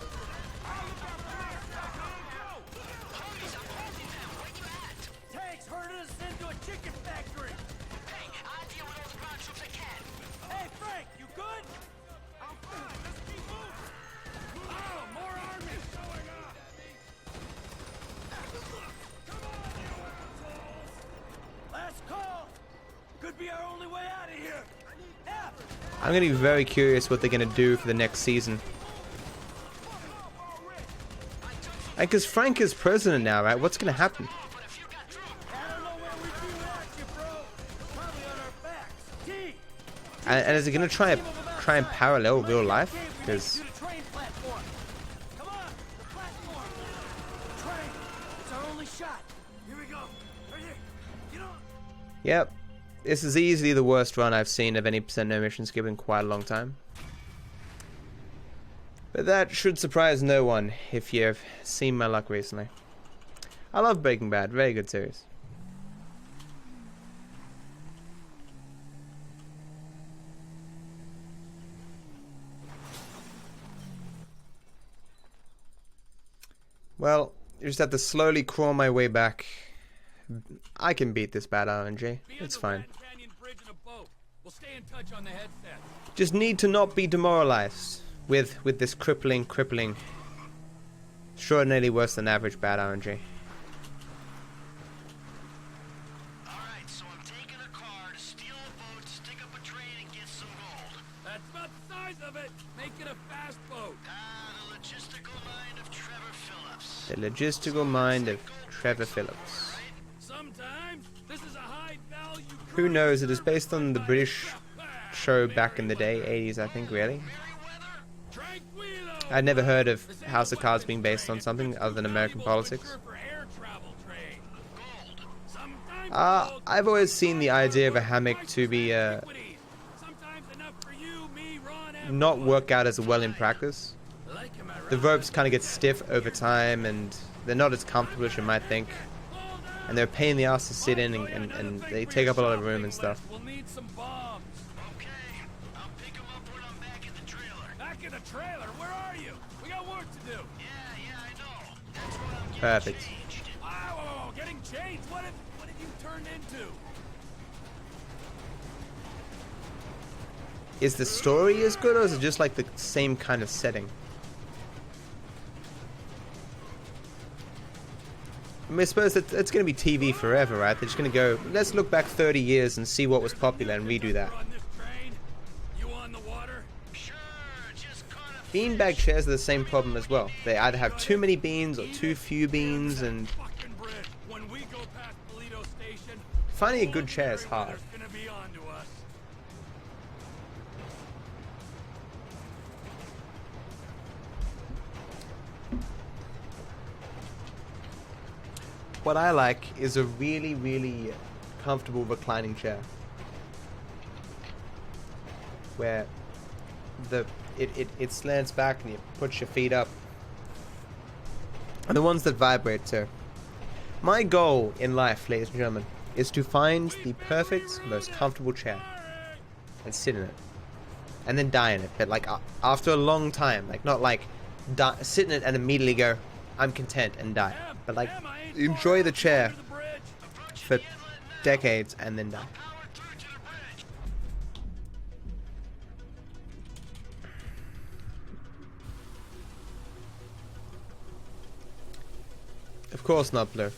Tanks herded us into a chicken factory. Hey, I'll deal with all the ground troops I can. Hey, Frank, you good? I'm fine. Let's keep moving. Oh, more armies showing up. Come on, you assholes. Last call. Could be our only way out of here. I'm gonna be very curious what they're gonna do for the next season. Because Frank is president now, right? What's gonna happen? And is it gonna try and parallel real life? Because yep, this is easily the worst run I've seen of any percent no mission skip in quite a long time. But that should surprise no one if you've seen my luck recently. I love Breaking Bad, very good series. Well, you just have to slowly crawl my way back. I can beat this bad RNG. It's fine. Just need to not be demoralized with this crippling, extraordinarily worse than average bad RNG. Alright, so I'm taking a car to steal a boat, stick up a train, and get some gold. That's about the size of it. Make it a fast boat. The logistical mind of Trevor Phillips. The logistical mind of Trevor Phillips. Sometimes this is a high value. Who knows? It is based on the British show back in the day, 80s, I think, really. I'd never heard of House of Cards being based on something other than American politics. I've always seen the idea of a hammock to be not work out as well in practice. The ropes kind of get stiff over time, and they're not as comfortable as you might think. And they're a pain in the ass to sit in, and they take up a lot of room and stuff. We'll need some bombs. Okay, I'll pick them up when I'm back in the trailer. Back in the trailer? Where are you? We got work to do. Yeah, I know. That's what I'm getting Perfect. changed. Oh, getting changed? What have you turned into? Is the story as good, or is it just like the same kind of setting? mean, I suppose that it's going to be TV forever, right? They're just going to go, let's look back 30 years and see what was popular and redo that. Beanbag chairs are the same problem as well. They either have too many beans or too few beans, and finding a good chair is hard. What I like is a really, really comfortable reclining chair where it slants back and you put your feet up. And the ones that vibrate too. My goal in life, ladies and gentlemen, is to find the perfect, most comfortable chair and sit in it. And then die in it. But like after a long time. Like not like sit in it and immediately go, I'm content, and die. But like enjoy the chair for decades and then die. Of course not, Blue.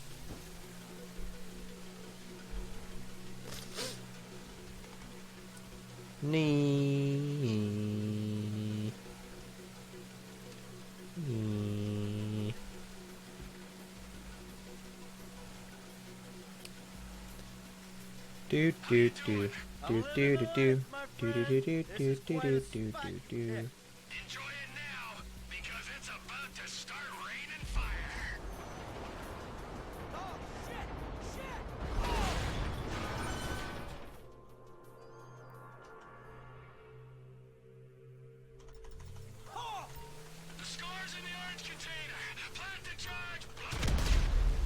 Nee. Nee. Do do do do do do do do do do do do do do do do.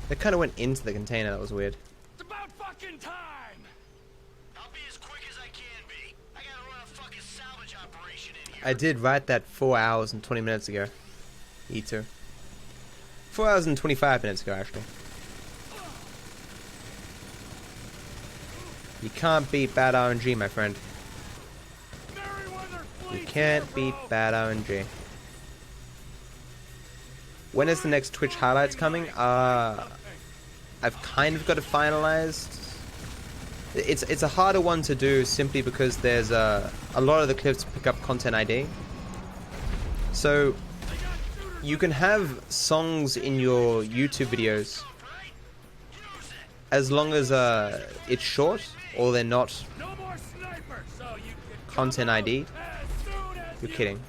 They kind of went into the container. That was weird. It's about fucking time. I'll be as quick as I can be. I gotta run a fucking salvage operation in here. I did write that 4 hours and 20 minutes ago. E2. 4 hours and 25 minutes ago, actually. You can't beat bad RNG, my friend. You can't beat bad RNG. When is the next Twitch highlights coming? I've kind of got it finalized. It's a harder one to do simply because there's a lot of the clips pick up content ID. So you can have songs in your YouTube videos as long as it's short or they're not content ID. You're kidding.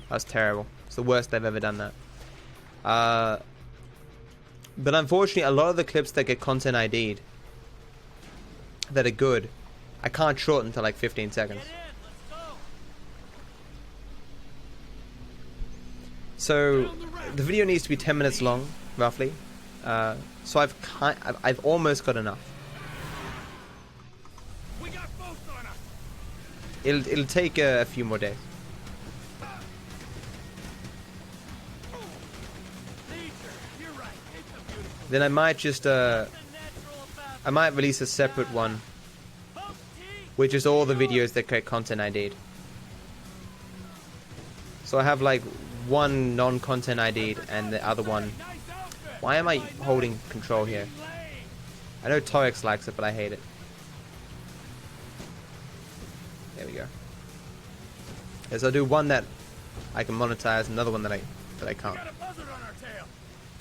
That's terrible. It's the worst they've ever done that. But unfortunately, a lot of the clips that get content ID'd that are good, I can't shorten to like 15 seconds. So the video needs to be 10 minutes long, roughly. So I've almost got enough. It'll take a few more days. Then I might just I might release a separate one, which is all the videos that get content ID'd. So I have like one non-content ID'd and the other one. Why am I holding control here? I know Torex likes it, but I hate it. There we go. Yes, I'll do one that I can monetize, another one that I can't.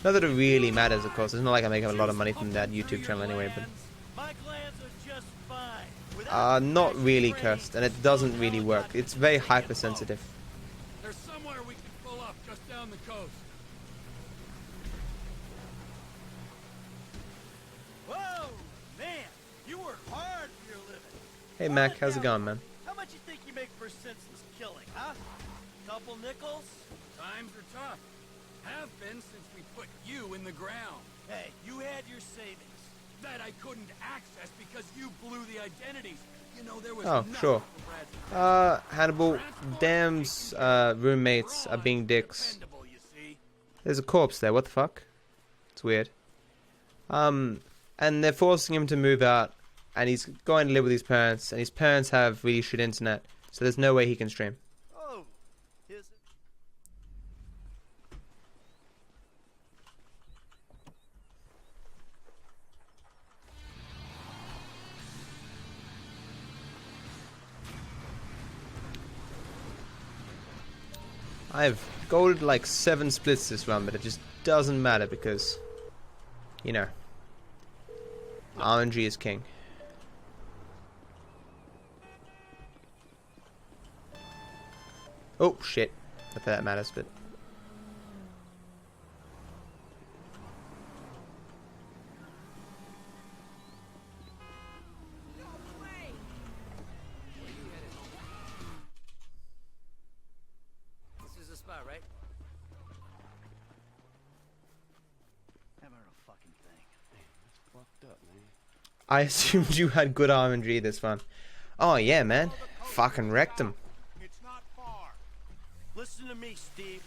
Not that it really matters, of course. It's not like I make a lot of money from that YouTube channel anyway, but not really cursed, and it doesn't really work. It's very hypersensitive. There's somewhere we can pull up just down the coast. Whoa, man! You work hard for your living. Hey Mac, how's it going, man? How much you think you make for senseless killing, huh? Couple nickels? Times are tough. Have been since we put you in the ground. Hey, you had your savings. That I couldn't access because you blew the identities. You know, there was Oh, sure. Hannibal, Dam's roommates are being dicks. There's a corpse there, what the fuck? It's weird. And they're forcing him to move out, and he's going to live with his parents, and his parents have really shit internet, so there's no way he can stream. Oh, is it? I've golded like 7 splits this run, but it just doesn't matter because, you know, RNG is king. Oh shit, not that that matters, but This is the spot, right? Never heard a fucking thing. That's fucked up, man. I assumed you had good RNG this one. Oh yeah, man, fucking wrecked him. Listen to me, Steve.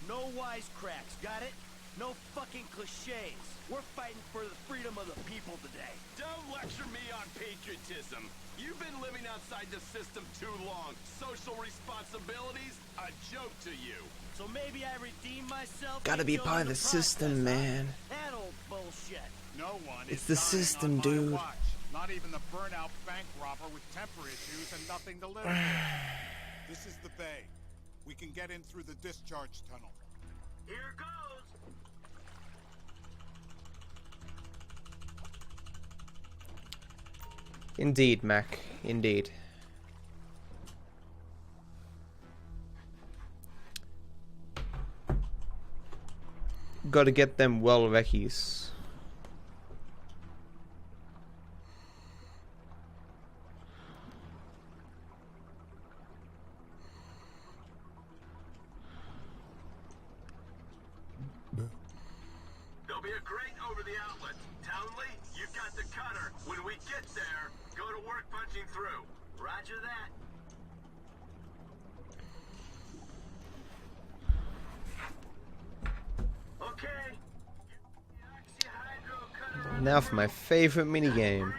No wisecracks, got it? No fucking cliches. We're fighting for the freedom of the people today. Don't lecture me on patriotism. You've been living outside the system too long. Social responsibilities, a joke to you. So maybe I redeem myself. Gotta be part of the system, man. That old bullshit. No one It's is the dying system, on my dude. watch. Not even the burnout bank robber with temper issues and nothing to live for. This is the bay. We can get in through the discharge tunnel. Here goes. Indeed, Mac. Indeed. Gotta get them well reckies. There'll be a grate over the outlet. Townley, you've got the cutter. When we get there, go to work punching through. Roger that. Okay. Now for my favorite minigame.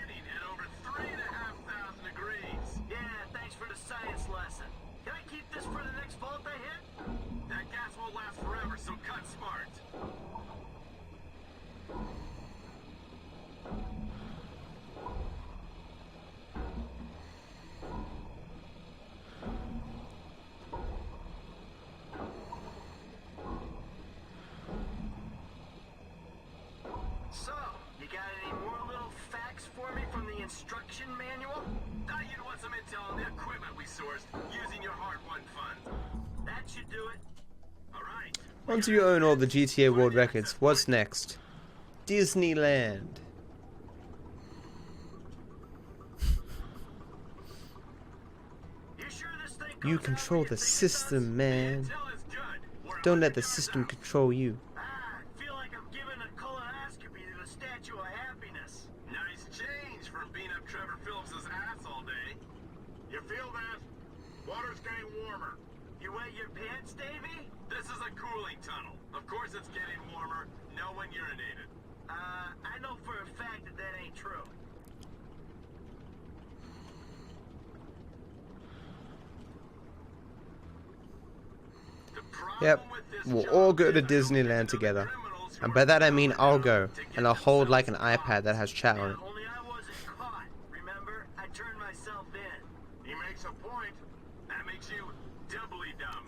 Yeah, thanks for the science lesson. Can I keep this for the next vault I hit? That gas won't last forever, so cut smart. So, you got any more little facts for me from the instruction manual? Thought you'd want some intel on the equipment we sourced using your hard-won funds. That should do it. Alright. Once you own all the GTA World Records, what's next? Disneyland. You control the system, man. Don't let the system control you. Nice change from being up Trevor Phillips's ass all day. You feel that? Water's getting warmer. You wet your pants, Davey? This is a cooling tunnel. Of course it's getting warmer. No one urinated. I know for a fact that that ain't true. Yep, we'll all go to Disneyland together. And by that I mean I'll go, and I'll hold like an iPad that has chat on it. Only I wasn't caught. Remember? I turned myself in. He makes a point. That makes you doubly dumb.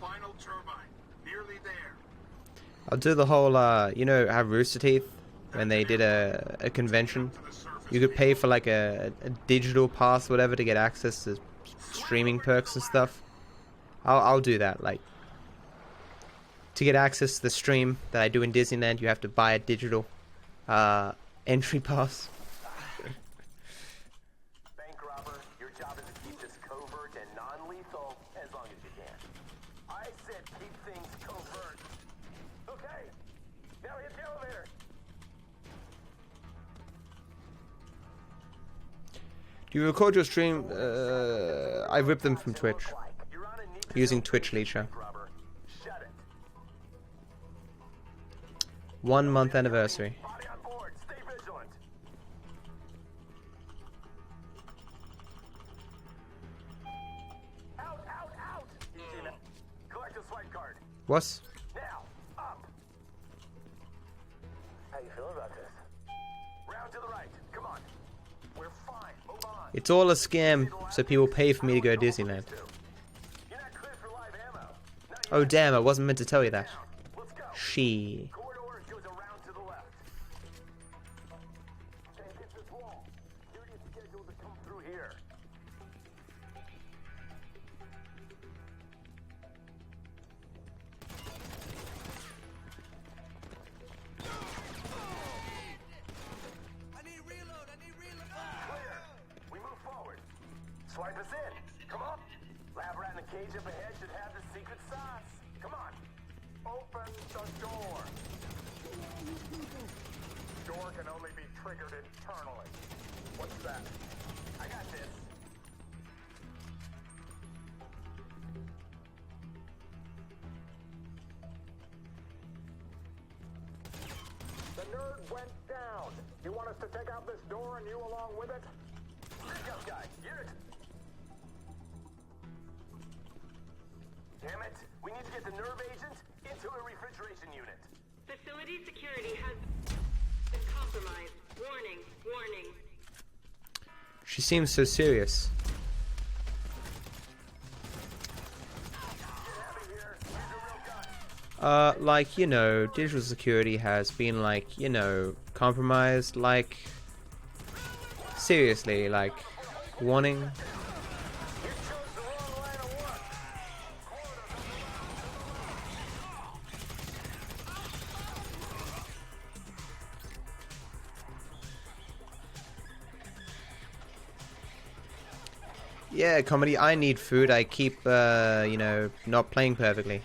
Final turbine. Nearly there. I'll do the whole, you know how Rooster Teeth, when they did a convention, you could pay for like a digital pass or whatever to get access to streaming perks and stuff. I'll do that, like, to get access to the stream that I do in Disneyland, you have to buy a digital entry pass. Bank robber, your job is to keep this covert and non-lethal as long as you can. I said keep things covert. Okay, now hit the elevator. Do you record your stream? I ripped them from Twitch. Using Twitch Leisha. 1 month anniversary. What? It's all a scam, so people pay for me to go to Disneyland. Oh damn, I wasn't meant to tell you that. She. Swipe us in. Come on. Lab rat in the cage up ahead should have the secret sauce. Come on. Open the door. Door can only be triggered internally. What's that? I got this. The nerd went down. You want us to take out this door and you along with it? Here goes, guys. Unit. Damn it! We need to get the nerve agent into a refrigeration unit. Facility security has been compromised. Warning, warning. She seems so serious. Like, you know, digital security has been, like, you know, compromised, like, seriously, like, warning. Yeah, comedy, I need food. I keep, you know, not playing perfectly.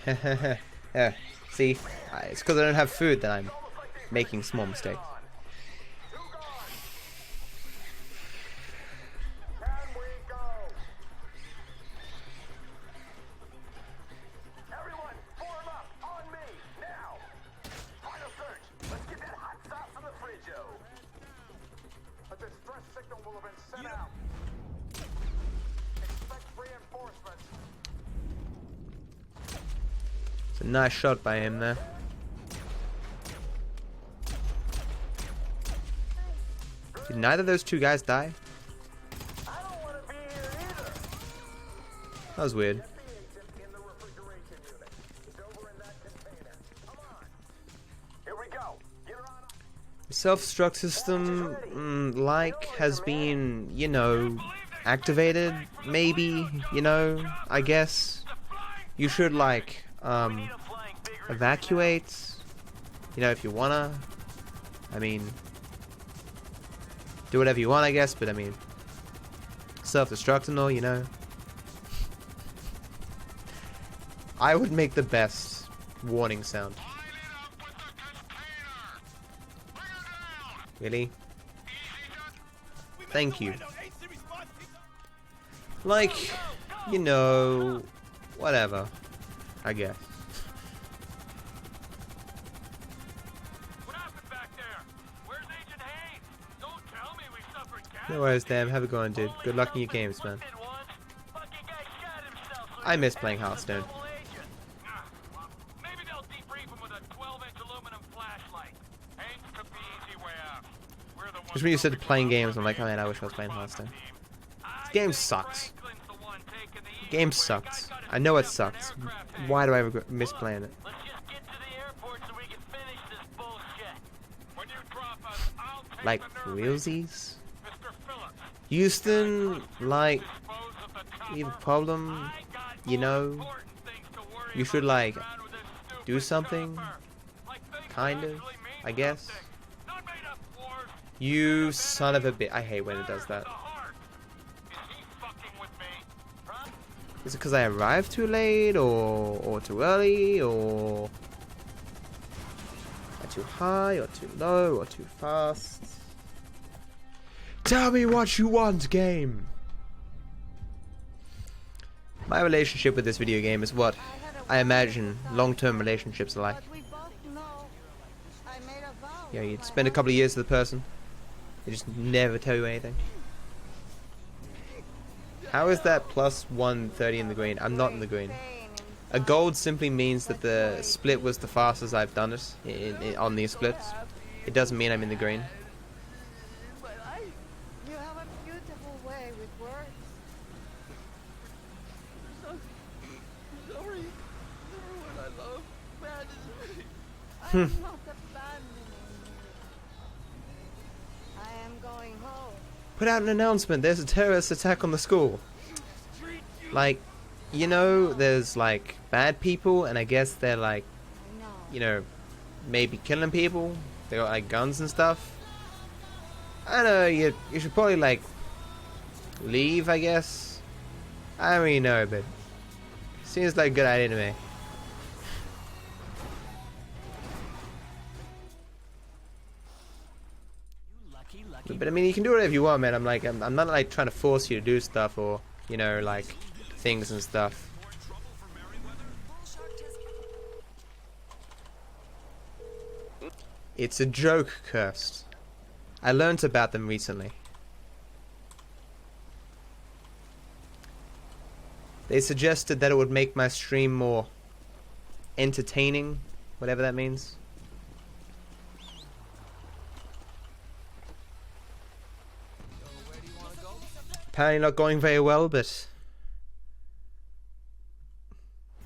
Yeah, see? It's because I don't have food that I'm making small mistakes. Everyone, form up on me now. Final search. Let's get that hot sauce from the fridge-o. A distress signal will have been sent out. Expect reinforcements. It's a nice shot by him there. Did neither of those two guys die? That was weird. The self-destruct system, like, has been, you know, activated, maybe, you know, I guess. You should, like, evacuate, you know, if you wanna. I mean, do whatever you want, I guess, but I mean, self-destruct and all, you know. I would make the best warning sound. Really? Thank you. Like, you know, whatever, I guess. No worries, damn. Have a go on, dude. Good luck in your games, man. I miss playing Hearthstone. Just when you said playing games, I'm like, oh man, I wish I was playing Hearthstone. This game sucks. The game sucks. I know it sucks. Why do I ever miss playing it? Like, realsies? Houston, like, you have a problem, you know? You should, like, do something? Kind of, I guess? You son of a bitch. I hate when it does that. Is it because I arrived too late, or too early, or too high, or too low, or too fast? Tell me what you want, game! My relationship with this video game is what I imagine long-term relationships are like. Yeah, you'd spend a couple of years with the person. They just never tell you anything. How is that plus 130 in the green? I'm not in the green. A gold simply means that the split was the fastest I've done it on these splits. It doesn't mean I'm in the green. You have a beautiful way with It works. I'm sorry. Everyone I love. Bad is I am not abandoning you. I am going home. Put out an announcement. There's a terrorist attack on the school. Like, you know, there's like bad people, and I guess they're like, you know, maybe killing people. They got like guns and stuff. I don't know. You should probably like leave, I guess. I don't really know, but seems like a good idea to me. But I mean, you can do whatever you want, man. I'm not like trying to force you to do stuff or, you know, like things and stuff. It's a joke, Cursed. I learnt about them recently. They suggested that it would make my stream more entertaining, whatever that means. Apparently not going very well, but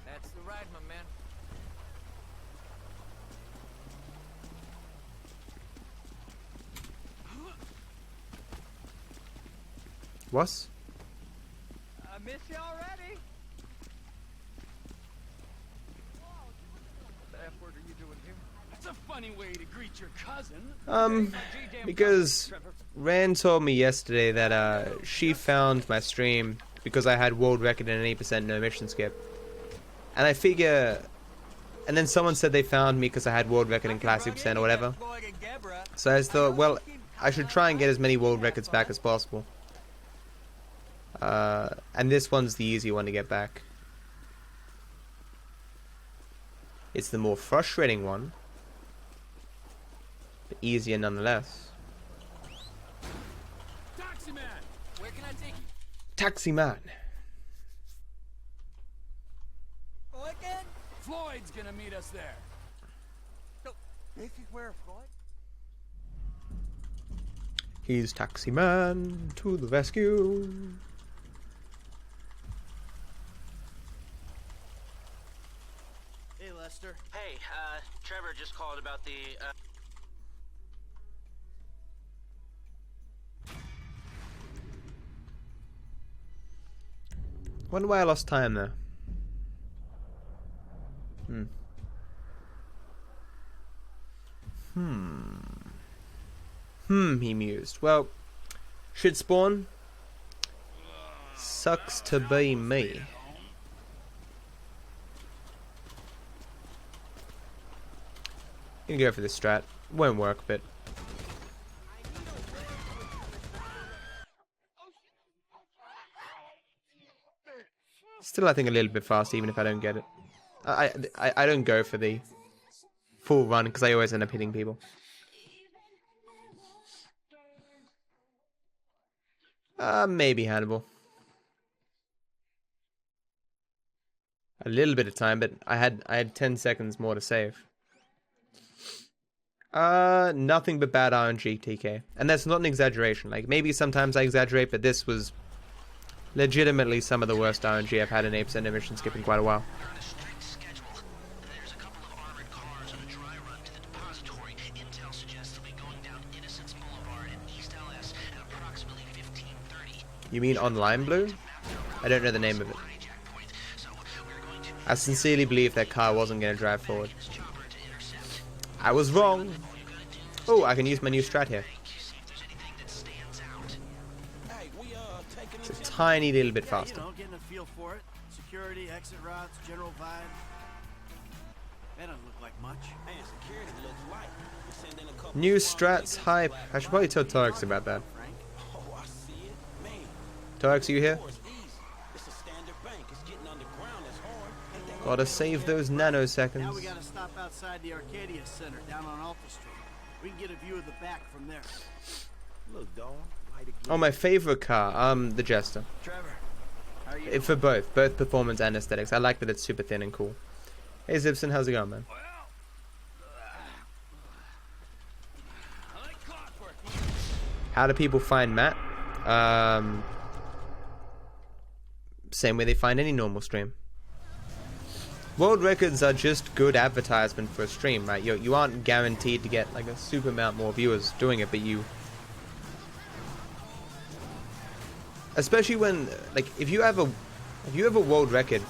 That's the ride, my man. what? I miss you already. What the F word are you doing here? That's a funny way to greet your cousin. Because Rand told me yesterday that she found my stream because I had world record and an 8% no mission skip. And I figure, and then someone said they found me because I had world record and classic percent or whatever. So I just thought, well, I should try and get as many world records back as possible. And this one's the easy one to get back. It's the more frustrating one, but easier nonetheless. Taxi man, where can I take you? Taxi man. Again? Floyd's gonna meet us there. No, this is where Floyd. He's taxi man to the rescue. Hey, Lester. Hey, Trevor just called about the, Wonder why I lost time there. He mused. Well, should spawn. Sucks to be me. Gonna go for this strat. Won't work, but still, I think a little bit fast, even if I don't get it. I don't go for the full run because I always end up hitting people. Maybe Hannibal. A little bit of time, but I had 10 seconds more to save. Nothing but bad RNG, TK. And that's not an exaggeration. Like, maybe sometimes I exaggerate, but this was legitimately some of the worst RNG I've had in 8% emission skip in quite a while. You mean online blue? I don't know the name of it. I sincerely believe that car wasn't going to drive forward. I was wrong. Oh, I can use my new strat here. It's a tiny little bit faster. You know, getting a feel for it. Security, exit routes, general vibe. That doesn't look like much. Man, security looks light. We're sending a couple New strats hype. I should probably tell Torx about that. Oh, I see it. Man. Torx, are you here? It's a standard bank. It's getting underground. It's hard. Gotta save those nanoseconds. Now we gotta stop outside the Arcadia Center down on Alta Street. We can get a view of the back from there. Look, dog. Oh, my favorite car, the Jester. Trevor, how are you? For both performance and aesthetics. I like that it's super thin and cool. Hey Zibson, how's it going, man? How do people find Matt? same way they find any normal stream. World records are just good advertisement for a stream, right? You aren't guaranteed to get like a super amount more viewers doing it, but you, especially when, like, if you have a world record,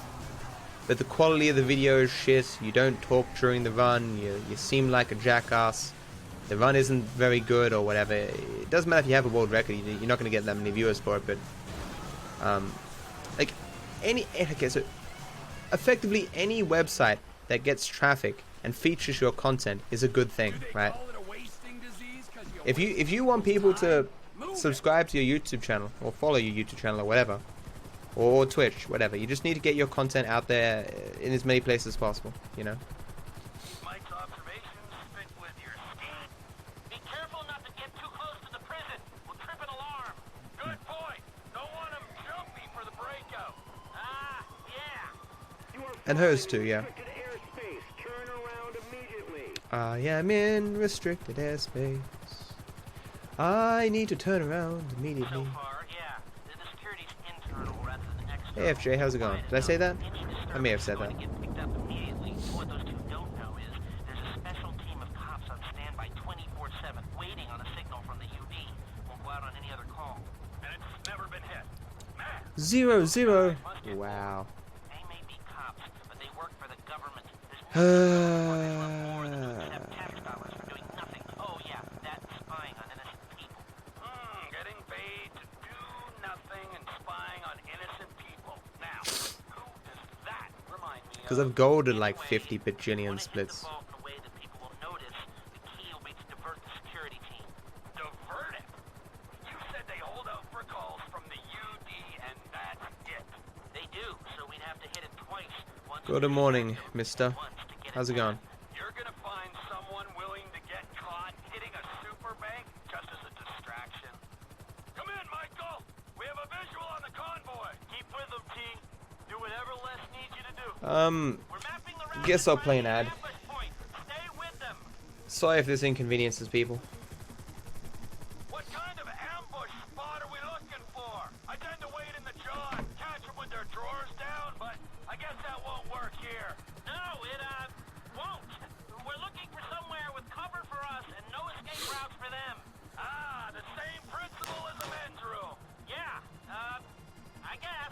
but the quality of the video is shit, you don't talk during the run, you seem like a jackass, the run isn't very good or whatever, it doesn't matter if you have a world record, you're not going to get that many viewers for it, but, like, okay, so, effectively any website that gets traffic and features your content is a good thing, right? If you want people to subscribe to your YouTube channel or follow your YouTube channel or whatever, or Twitch, whatever, you just need to get your content out there in as many places as possible, you know? Mike's observations fit with your scheme. Be careful not to get too close to the prison. We'll trip an alarm. Good point. Don't want him jumpy for the breakout. Ah, yeah. And hers too, yeah. I am in restricted airspace. I need to turn around immediately. Hey FJ, how's it going? Did I say that? I may have said that. What those two don't know is there's a special team of cops on standby 24/7, waiting on a signal from the UD. Won't go out on any other call. And it's never been hit. 0-0. Wow. They may be cops, but they work for the government. Oh yeah, that's spying on innocent people. Getting paid to do nothing and spying on innocent people. Now, who does that remind me of? Because I've golded like 50 bajillion splits. The way that people will notice, the key will be to divert the security team. Divert it? You said they hold out for calls from the UD and that's it. They do, so we'd have to hit it twice. Good morning, mister. How's it going? You're gonna find someone willing to get caught hitting a super bank just as a distraction. Come in, Michael! We have a visual on the convoy! Keep with them, T. Do whatever Les needs you to do. Guess I'll play an ad. Stay with them! Sorry if this inconveniences people. What kind of ambush spot are we looking for? I tend to wait in the jaw and catch them with their drawers down, but I guess that won't work here. No, it, won't. We're looking for somewhere with cover for us and no escape routes for them. Ah, the same principle as the men's room. Yeah, I guess.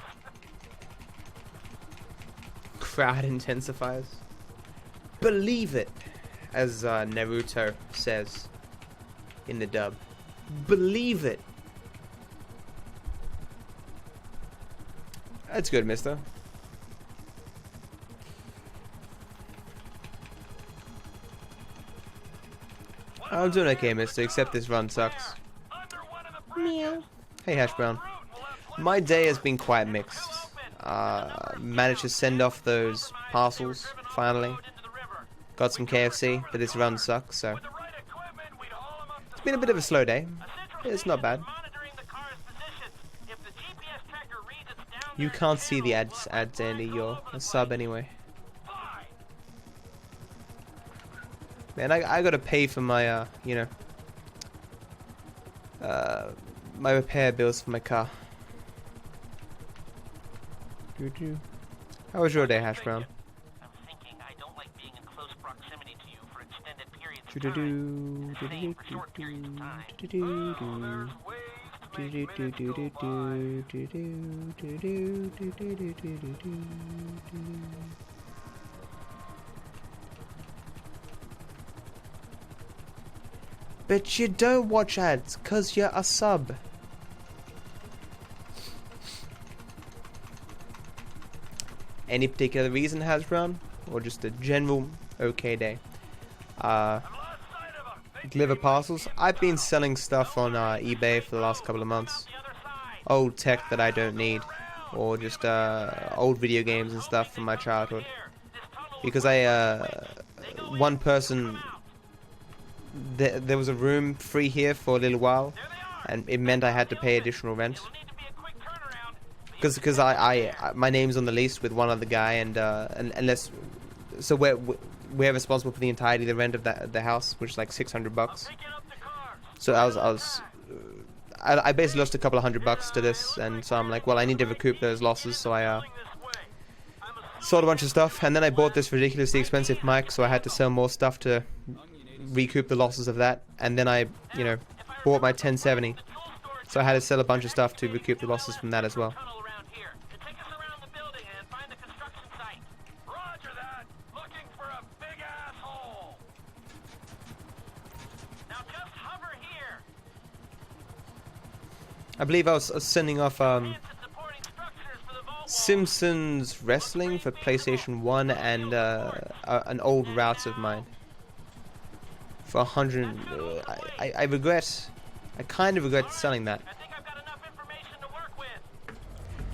Crowd intensifiers. Believe it, as Naruto says in the dub. Believe it. That's good, mister. I'm doing okay, mister, except this run sucks. Meow. Hey, Hash Brown. My day has been quite mixed. Managed to send off those parcels, finally. Got some KFC, but this run sucks, so... It's been a bit of a slow day. It's not bad. You can't see the ads, Andy. You're a sub anyway. Man, I gotta pay for my, you know, my repair bills for my car. How was your day, Hash Brown? I'm thinking I don't like being in close proximity to you for extended periods of time. Same for short periods of time. But you don't watch ads, 'cause you're a sub. Any particular reason, Hash Brown? Or just a general okay day? Deliver parcels? I've been selling stuff on eBay for the last couple of months. Old tech that I don't need. Or just old video games and stuff from my childhood. Because one person... There was a room free here for a little while, and it meant I had to pay additional rent. Because my name's on the lease with one other guy, and unless so we're responsible for the entirety of the rent of the house, which is like $600. So I basically lost a couple of $100 to this, and so I'm like, well, I need to recoup those losses, so I sold a bunch of stuff, and then I bought this ridiculously expensive mic, so I had to sell more stuff to recoup the losses of that, and then I, you know, bought my 1070, so I had to sell a bunch of stuff to recoup the losses from that as well. I believe I was sending off Simpsons Wrestling for PlayStation 1 and an old route of mine for 100. I regret. I kind of regret selling that.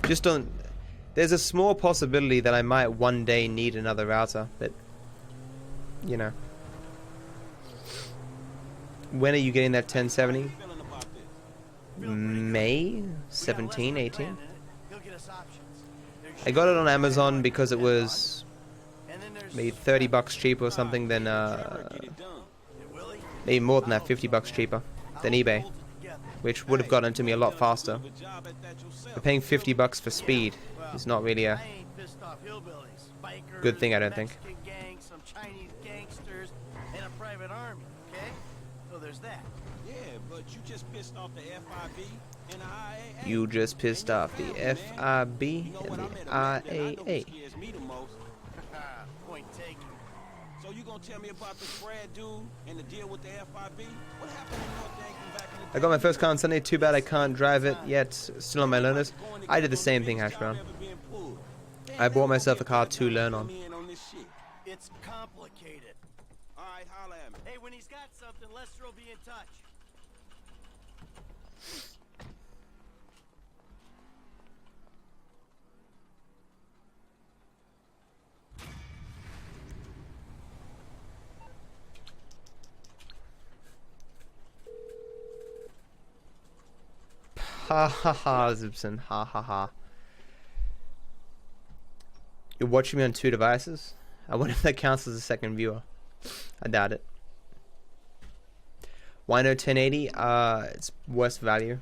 Just don't. There's a small possibility that I might one day need another router, but you know. When are you getting that 1070? May 17, 18. I got it on Amazon because it was maybe $30 cheaper or something than maybe more than that, $50 cheaper than eBay, which would have gotten to me a lot faster. But paying $50 for speed is not really a good thing, I don't think. Some Chinese gangsters and a private army, okay? So there's that. Yeah, but you just pissed off the FIB and the IAA. You just pissed off the FIB and the IAA. Point taken. So you gonna tell me about this Brad dude and the deal with the FIB? What happened in North Yankton back in the I got my first car on Sunday. Too bad I can't drive it yet. Still on my learners. I did the same thing, Hash Brown. I bought myself a car to learn on. It's complicated. All right, holla at me. Hey, when he's got something, Lester will be in touch. Ha ha ha, Zibson. Ha ha ha. You're watching me on 2 devices? I wonder if that counts as a second viewer. I doubt it. Why no 1080? It's worse value.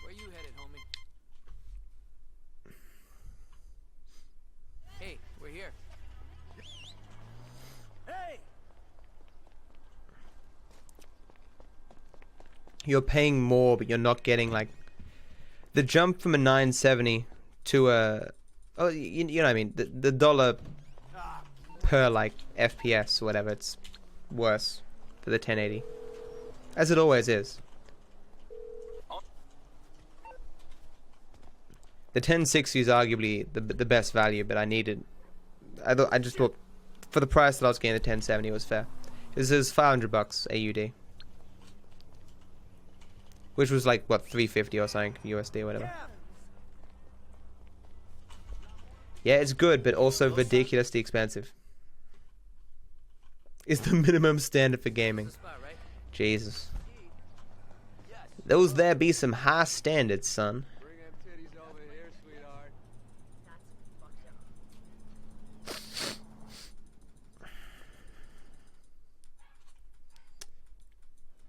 Where you headed, homie? Hey, we're here. Hey! You're paying more, but you're not getting like the jump from a 970 to a you know what I mean, the dollar per like FPS or whatever, it's worse for the 1080, as it always is. The 1060 is arguably the best value, but I just thought for the price that I was getting, the 1070 was fair. This is $500 AUD. Which was like, what, 350 or something, USD or whatever. Yeah, it's good, but also ridiculously expensive. It's the minimum standard for gaming. Jesus. Those there be some high standards, son.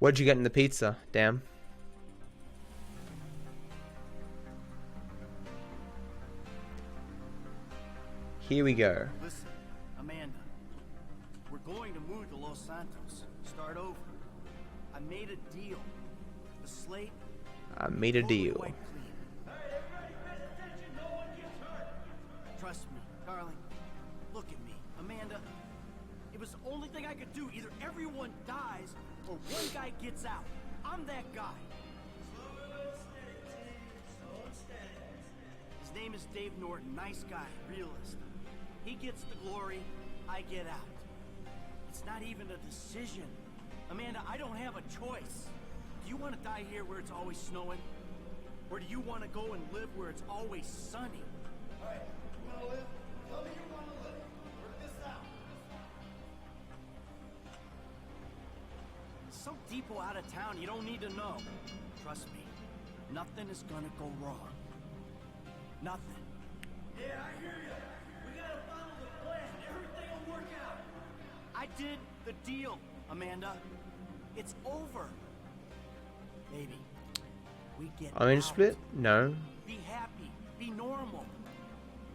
What'd you get in the pizza, damn? Here we go. Listen, Amanda, we're going to move to Los Santos. Start over. I made a deal. The slate. I made a deal. Hey, everybody pay attention. No one gets hurt. Trust me, darling. Look at me, Amanda. It was the only thing I could do. Either everyone dies or one guy gets out. I'm that guy. His name is Dave Norton. Nice guy, realist. He gets the glory, I get out. It's not even a decision. Amanda, I don't have a choice. Do you want to die here where it's always snowing? Or do you want to go and live where it's always sunny? Alright, you want to live? Tell me you want to live. Work this out. Some depot out of town you don't need to know. Trust me, nothing is gonna go wrong. Nothing. Yeah, I hear you. We gotta follow the plan. Everything will work out. I did the deal, Amanda. It's over. Baby, we get Orange out. split? No. Be happy. Be normal.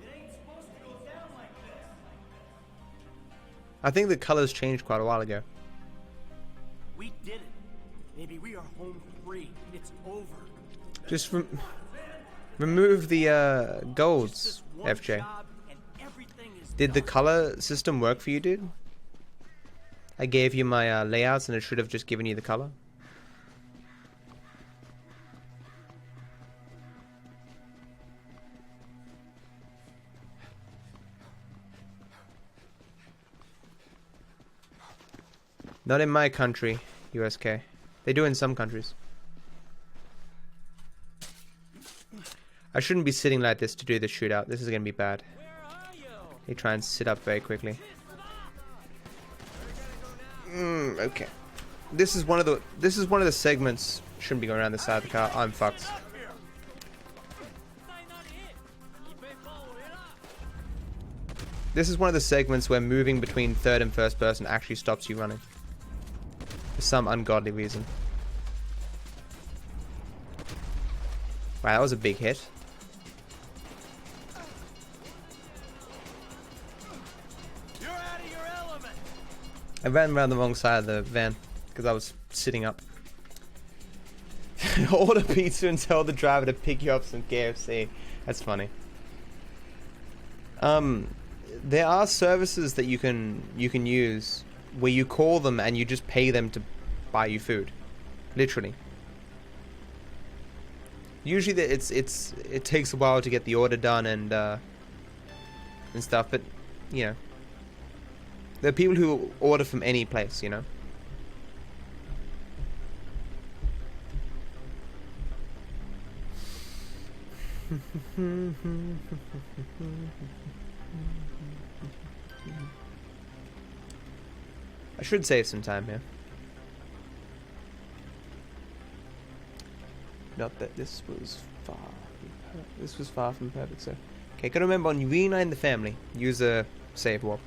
It ain't supposed to go down like this. I think the colors changed quite a while ago. We did it. Baby, we are home free. It's over. Just remove the golds, FJ. Did the color system work for you, dude? I gave you my layouts and it should have just given you the color. Not in my country, USK. They do in some countries. I shouldn't be sitting like this to do the shootout. This is going to be bad. They try and sit up very quickly. Okay. This is one of the segments. Shouldn't be going around the side of the car. I'm fucked. This is one of the segments where moving between third and first person actually stops you running. For some ungodly reason. Wow, that was a big hit. You're out of your element. I ran around the wrong side of the van because I was sitting up. Order pizza and tell the driver to pick you up some KFC. That's funny. There are services that you can use where you call them and you just pay them to buy you food, literally. Usually it takes a while to get the order done and stuff, but you know, there are people who order from any place, you know. I should save some time here. Not that this was far from perfect, so. Okay, gotta remember, on reunite the family, use a save warp.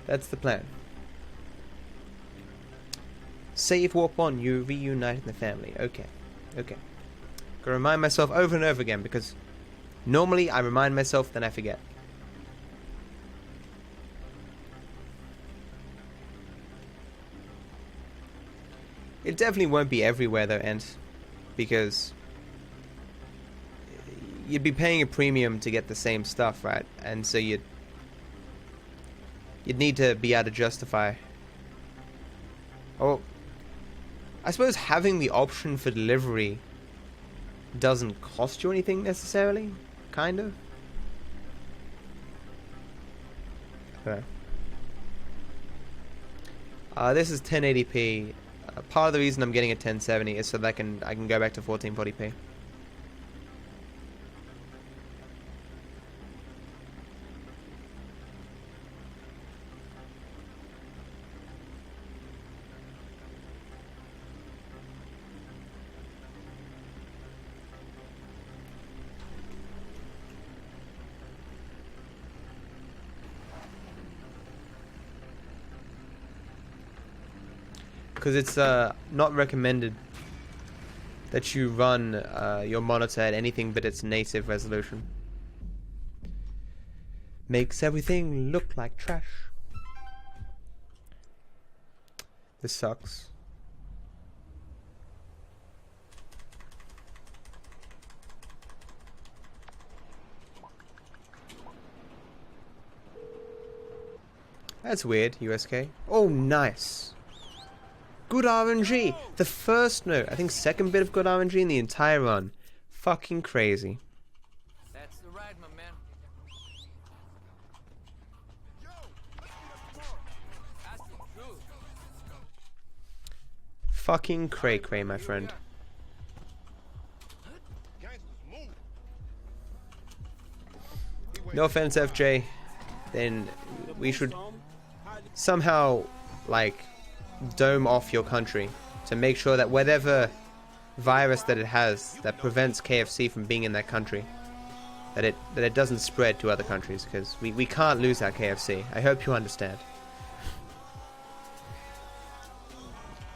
That's the plan. Save warp on, you reunite the family. Okay. Okay. Gotta remind myself over and over again, because normally I remind myself, then I forget. It definitely won't be everywhere though, and because you'd be paying a premium to get the same stuff, right? And so you'd need to be able to justify. Oh, I suppose having the option for delivery doesn't cost you anything necessarily, kind of. Okay. This is 1080p. Part of the reason I'm getting a 1070 is so that I can go back to 1440p. Because it's not recommended that you run your monitor at anything but its native resolution. Makes everything look like trash. This sucks. That's weird, USK. Oh, nice. Good RNG! The first, no, I think second bit of good RNG in the entire run. Fucking crazy. That's the ride, my man. That's the truth. Fucking cray-cray, my friend. No offense, FJ. Then we should somehow, like, dome off your country to make sure that whatever virus that it has that prevents KFC from being in that country, that it doesn't spread to other countries, because we can't lose our KFC. I hope you understand.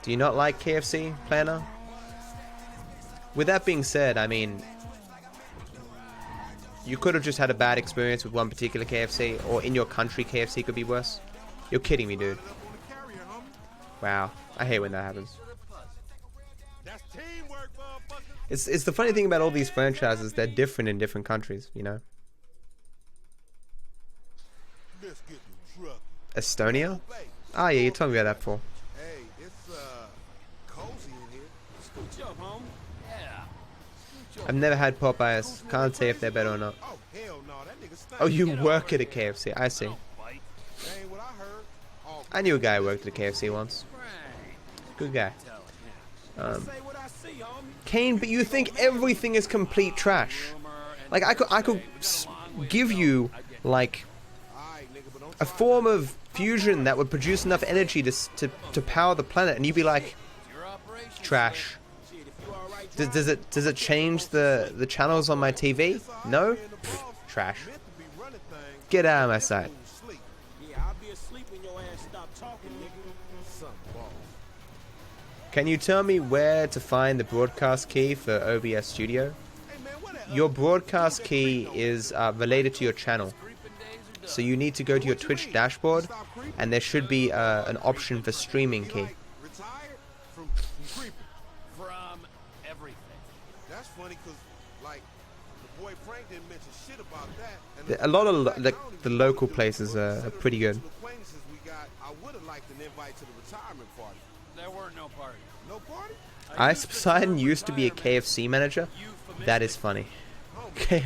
Do you not like KFC, Planner? With that being said, I mean, you could have just had a bad experience with one particular KFC, or in your country KFC could be worse. You're kidding me, dude. Wow, I hate when that happens. It's the funny thing about all these franchises, they're different in different countries, you know? Estonia? Ah, yeah, you told me about that before. Hey, it's cozy in here. Scooch up, home. Yeah. I've never had Popeyes. Can't say if they're better or not. Oh, you work at a KFC. I see. I knew a guy who worked at a KFC once. Good guy. Kane, but you think everything is complete trash? Like I could give you like a form of fusion that would produce enough energy to power the planet, and you'd be like, trash. Does it change the channels on my TV? No? Pfft, trash. Get out of my sight. Can you tell me where to find the broadcast key for OBS Studio? Your broadcast key is related to your channel. So you need to go to your Twitch dashboard, and there should be an option for streaming key. From everything. That's funny because, like, the boy Frank didn't mention shit about that. A lot of the local places are pretty good. I would have liked an invite to the retirement party. There were no party. No party? Ice Poseidon used to be a KFC manager. That is funny.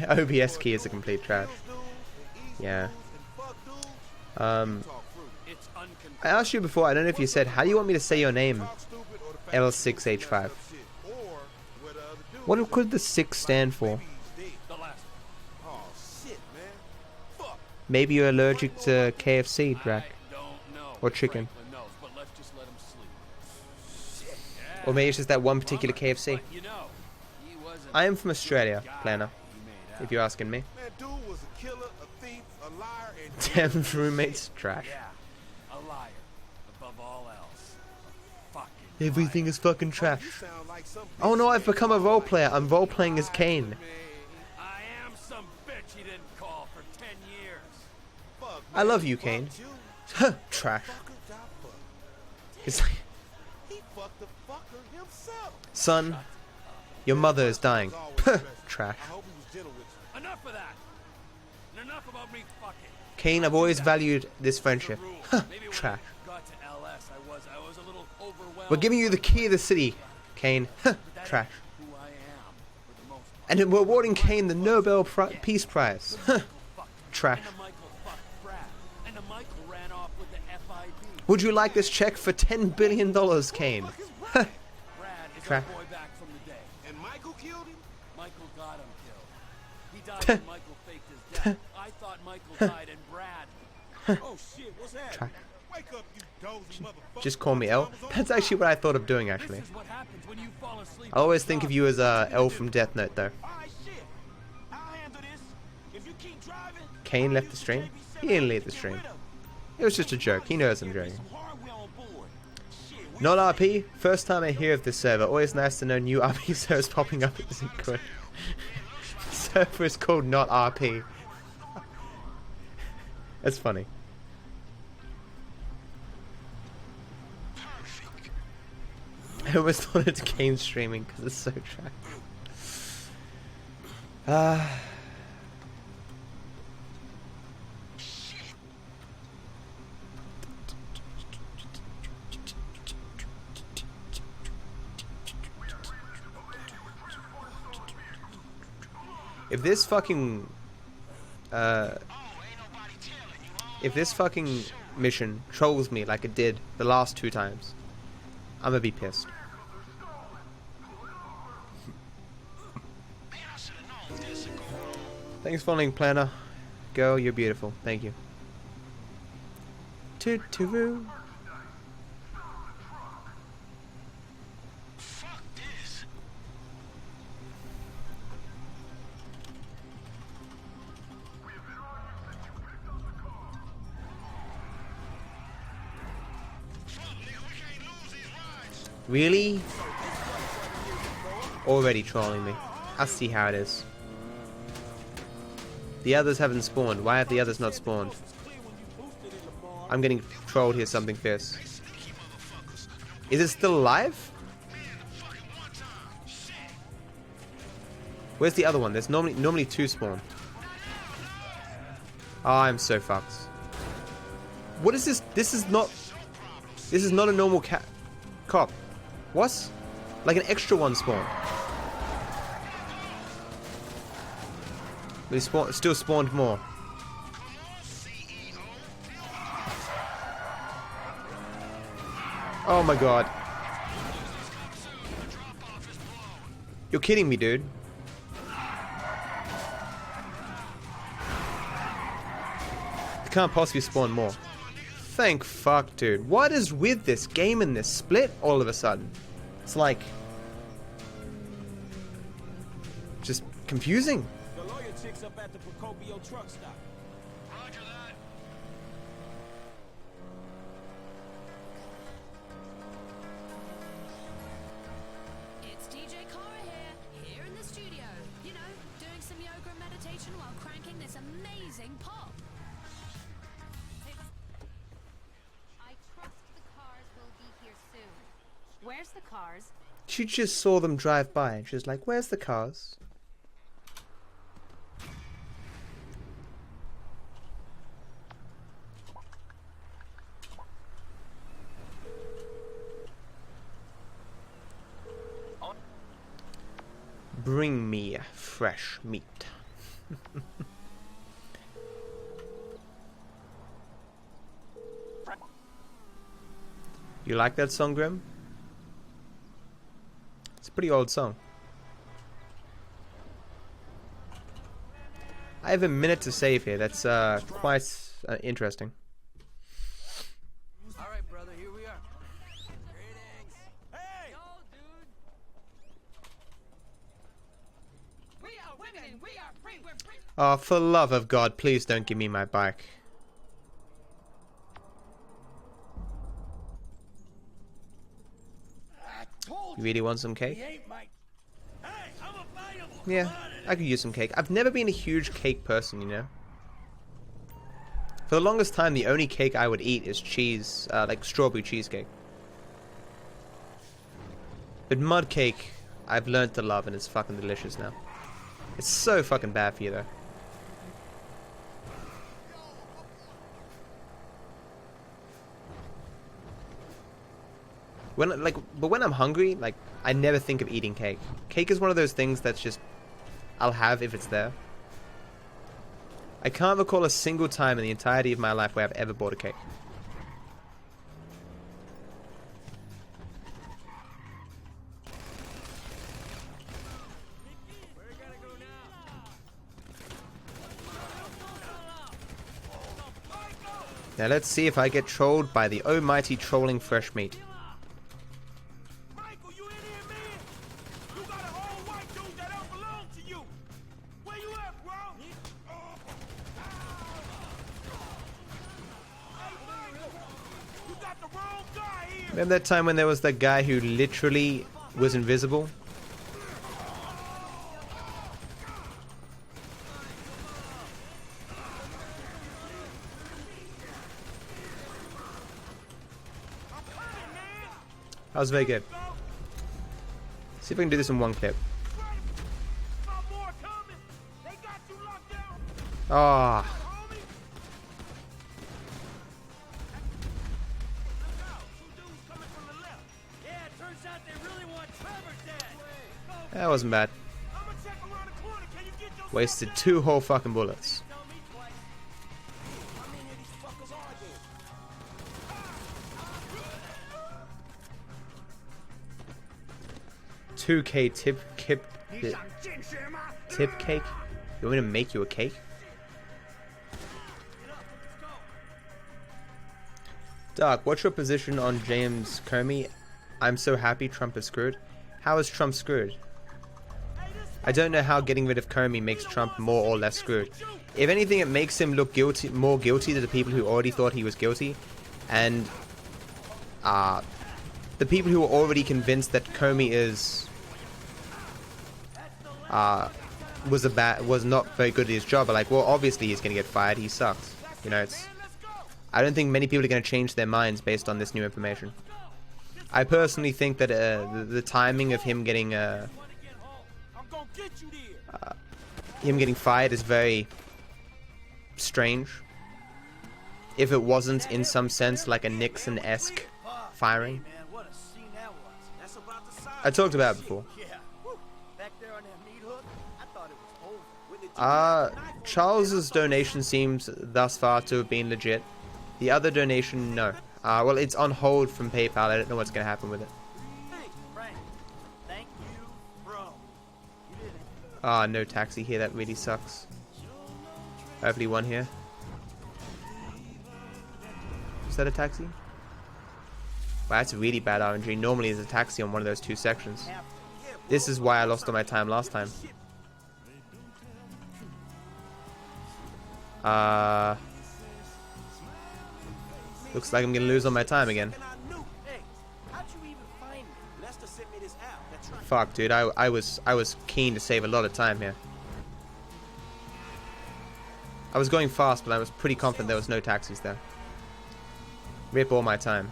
OBS key is a complete trash. Yeah. I asked you before, I don't know if you said, how do you want me to say your name? L6H5. What could the 6 stand for? Maybe you're allergic to KFC, Drac. Or chicken. Or maybe it's just that one particular KFC. I am from Australia, Planner, if you're asking me. Damn roommates, trash. A liar. Above all else. Fucking Everything is fucking trash. Oh no, I've become a role player. I'm role playing as Kane. I am some bitch he didn't call for 10 years. I love you, Kane. Trash. It's like, son, your mother is dying. Trash. Enough of that. And enough about me fucking. Kane, I've always valued this friendship. Trash. We're giving you the key of the city, Kane. Trash. And we're awarding Kane the Nobel Peace Prize. Trash. Would you like this check for $10 billion, Kane? Trash. And Michael killed him? Michael got him killed. He died and Michael faked his death. I thought Michael died and Brad. Oh shit, what's that? Trash. Wake up, you dozy motherfucker. Just call me L. That's actually what I thought of doing, actually. I always think of you as L from Death Note, though. Kane left the stream? He didn't leave the stream. It was just a joke. He knows I'm joking. Not RP? First time I hear of this server. Always nice to know new RP servers popping up isn't good. The server is called Not RP. That's funny. I always thought it's Kane streaming because it's so trash. If this fucking mission trolls me like it did the last 2 times, I'm gonna be pissed. Thanks for following, Planner. Girl, you're beautiful. Thank you. Toot-toot-roo. Really? Already trolling me. I see how it is. The others haven't spawned. Why have the others not spawned? I'm getting trolled here, something fierce. Is it still alive? Where's the other one? There's normally two spawn. Oh, I'm so fucked. What is this? This is not a normal cop. What? Like an extra one spawn. We still spawned more. Oh my god. You're kidding me, dude. They can't possibly spawn more. Thank fuck, dude. What is with this game and this split all of a sudden? It's like... just confusing. The lawyer chick's up at the Procopio truck stop. Roger that. It's DJ Cara here in the studio. You know, doing some yoga and meditation while cranking this amazing pop. I trust the cars will be here soon. Where's the cars? She just saw them drive by and she was like, where's the cars? Bring me fresh meat. You like that song, Grim? It's a pretty old song. I have a minute to save here. That's quite interesting. All right, brother, here we are. Greetings. Hey! Yo, dude. We are women. We are free. We're free. Oh, for love of God, please don't give me my bike. You really want some cake? Yeah, I could use some cake. I've never been a huge cake person, you know. For the longest time, the only cake I would eat is cheese, like strawberry cheesecake. But mud cake, I've learned to love, and it's fucking delicious now. It's so fucking bad for you, though. But when I'm hungry, like, I never think of eating cake. Cake is one of those things that's just, I'll have if it's there. I can't recall a single time in the entirety of my life where I've ever bought a cake. Now let's see if I get trolled by the almighty trolling fresh meat. Remember that time when there was that guy who literally was invisible? That was very good. See if I can do this in one clip. Ah. That wasn't bad. Wasted 2 whole fucking bullets. $2K tip cake? You want me to make you a cake? Dark, what's your position on James Comey? I'm so happy Trump is screwed. How is Trump screwed? I don't know how getting rid of Comey makes Trump more or less screwed. If anything, it makes him look guilty, more guilty to the people who already thought he was guilty. And the people who are already convinced that Comey is was not very good at his job are like, well, obviously he's gonna get fired. He sucks. You know, it's. I don't think many people are gonna change their minds based on this new information. I personally think that the timing of him getting fired is very strange. If it wasn't in some sense like a Nixon-esque firing. I talked about it before. Charles's donation seems thus far to have been legit. The other donation, no. Well, it's on hold from PayPal. I don't know what's going to happen with it. No taxi here. That really sucks. Hopefully one here. Is that a taxi? Wow, that's really bad RNG. Normally there's a taxi on one of those two sections. This is why I lost all my time last time. Looks like I'm gonna lose all my time again. Fuck, dude, I was keen to save a lot of time here. I was going fast, but I was pretty confident there was no taxis there. Rip all my time.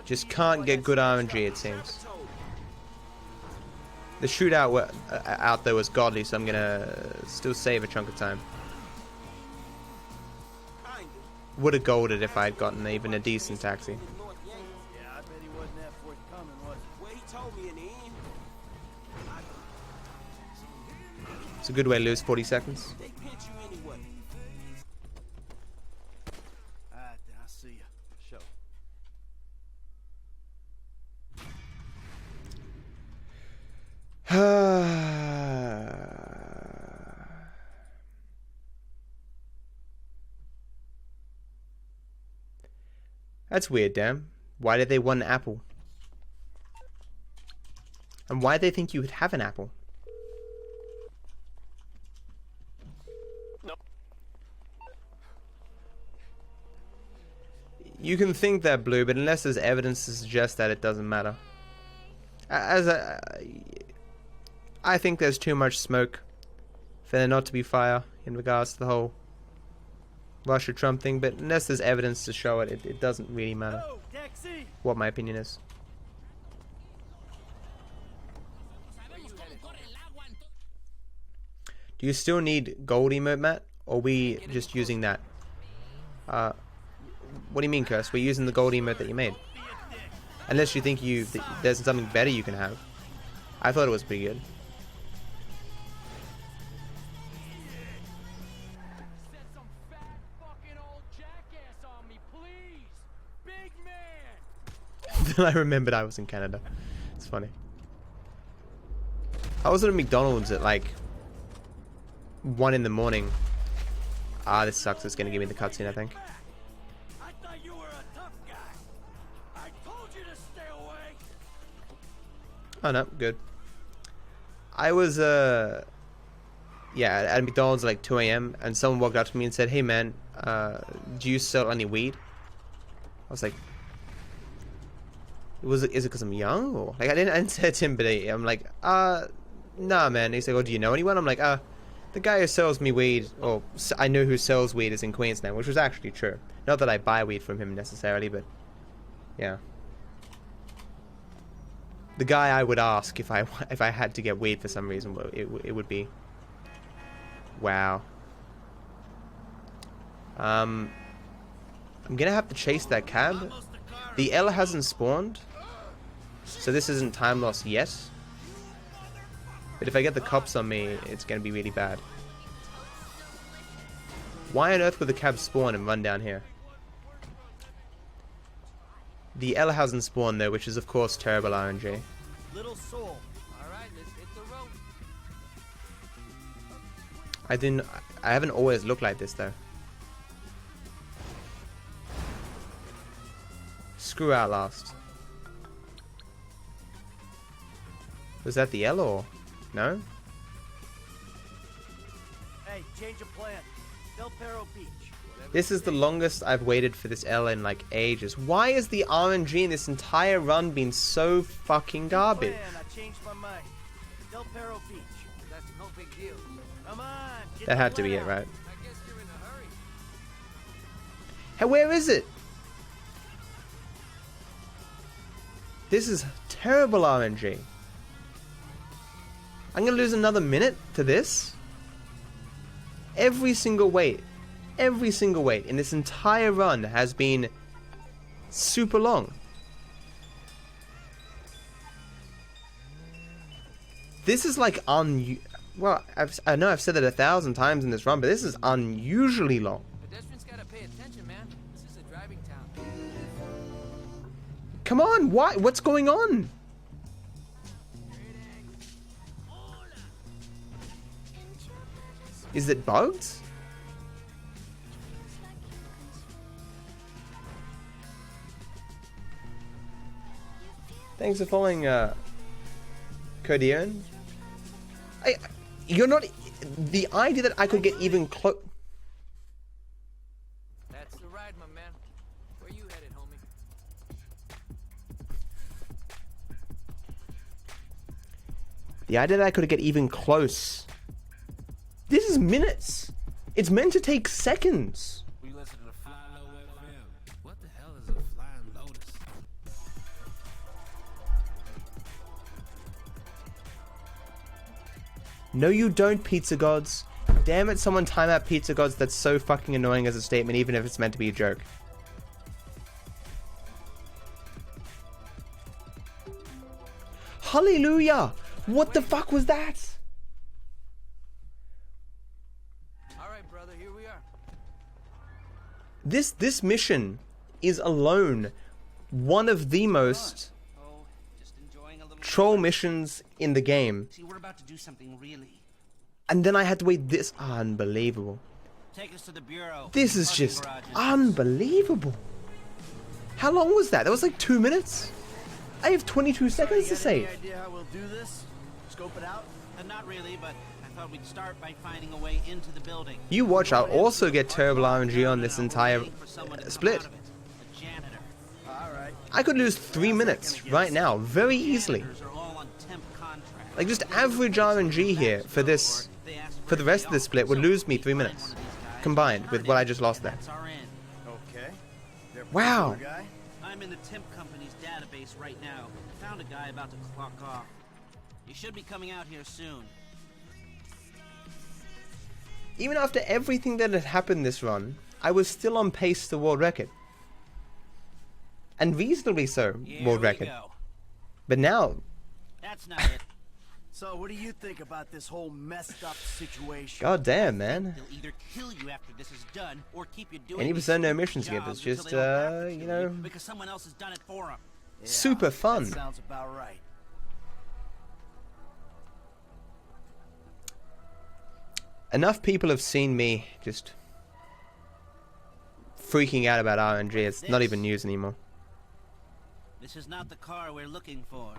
Just can't get good RNG, it seems. The shootout out there was godly, so I'm gonna still save a chunk of time. Would have golded if I had gotten even a decent taxi. It's a good way to lose 40 seconds. That's weird, damn. Why did they want an apple? And why did they think you would have an apple? No. You can think they're blue, but unless there's evidence to suggest that, it doesn't matter. I think there's too much smoke for there not to be fire in regards to the whole Russia-Trump thing, but unless there's evidence to show it, it doesn't really matter what my opinion is. Do you still need gold emote, Matt? Or are we just using that? What do you mean, Curse? We're using the gold emote that you made. Unless you think there's something better you can have. I thought it was pretty good. Then I remembered I was in Canada. It's funny. I was at a McDonald's at like 1 in the morning. This sucks. It's gonna give me the cutscene, I think. I thought you were a tough guy. I told you to stay away. Oh no, good. I was yeah, at McDonald's at like 2 AM and someone walked up to me and said, "Hey man, do you sell any weed?" I was like, is it because I'm young? Or like I didn't say it to him, but I'm like, nah man. He's like, "Oh, do you know anyone?" I'm like, the guy who sells me weed, or I know who sells weed, is in Queensland, which was actually true. Not that I buy weed from him necessarily, but yeah. The guy I would ask if I had to get weed for some reason, it would be. Wow. I'm gonna have to chase that cab. The L hasn't spawned, so this isn't time loss yet. But if I get the cops on me, it's gonna be really bad. Why on earth would the cab spawn and run down here? The L hasn't spawned though, which is of course terrible RNG. Little soul. All right, let's hit the road. I haven't always looked like this though. Screw Outlast. Was that the L or no? Hey, change of plan. Del Perro Beach. This is the longest I've waited for this L in like ages. Why is the RNG in this entire run been so fucking garbage? Man, I changed my mind. Del Perro Beach. That's no big deal. Come on. Get That the had to be blood it, out. right? I guess you're in a hurry. Hey, where is it? This is terrible RNG. I'm gonna lose another minute to this. Every single wait in this entire run has been super long. This is like well, I know I've said it 1,000 times in this run, but this is unusually long. Pedestrians gotta pay attention, man. This is a driving town. Come on, why? What's going on? Is it bugged? Thanks for following, Codion. You're not... The idea that I could get even close... That's the ride, my man. Where you headed, homie? The idea that I could get even close... This is minutes! It's meant to take seconds! We listen to the Fly Low FM. What the hell is a flying lotus? No you don't, Pizza Gods. Damn it, someone time out Pizza Gods. That's so fucking annoying as a statement, even if it's meant to be a joke. Hallelujah! What the fuck was that? Alright, brother, here we are. This mission is alone one of the most troll missions in the game. See, we're about to do something really. And then I had to wait this... Unbelievable. Take us to the bureau. This is just unbelievable. How long was that? That was like 2 minutes? I have 22 seconds to save. Any idea how we'll do this? Scope it out? Not really, but I thought we'd start by finding a way into the building. You watch, I'll also get terrible RNG on this entire split. I could lose 3 minutes right now, very easily. Like just average RNG here for this, for the rest of the split would lose me 3 minutes, combined with what I just lost there. Okay. Wow. I'm in the temp company's database right now. Found a guy about to clock off. He should be coming out here soon. Even after everything that had happened this run, I was still on pace to world record. And reasonably so, world record. But now... That's not it. So, what do you think about this whole messed up situation? God damn, man. They'll either kill you after this is done, or keep you doing 80% no missions give us just, you know... because someone else has done it for them. Yeah, super fun. That sounds about right. Enough people have seen me just freaking out about RNG. It's not even news anymore. This is not the car we're looking for.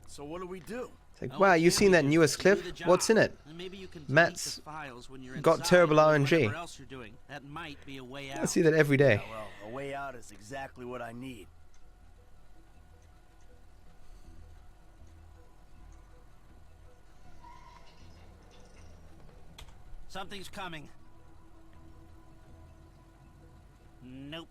So what do we do? It's like, wow, you seen that newest clip? What's in it? Matt's got terrible RNG. That might be a way I out. see that every day. Yeah, well, a way out is exactly what I need. Something's coming. Nope.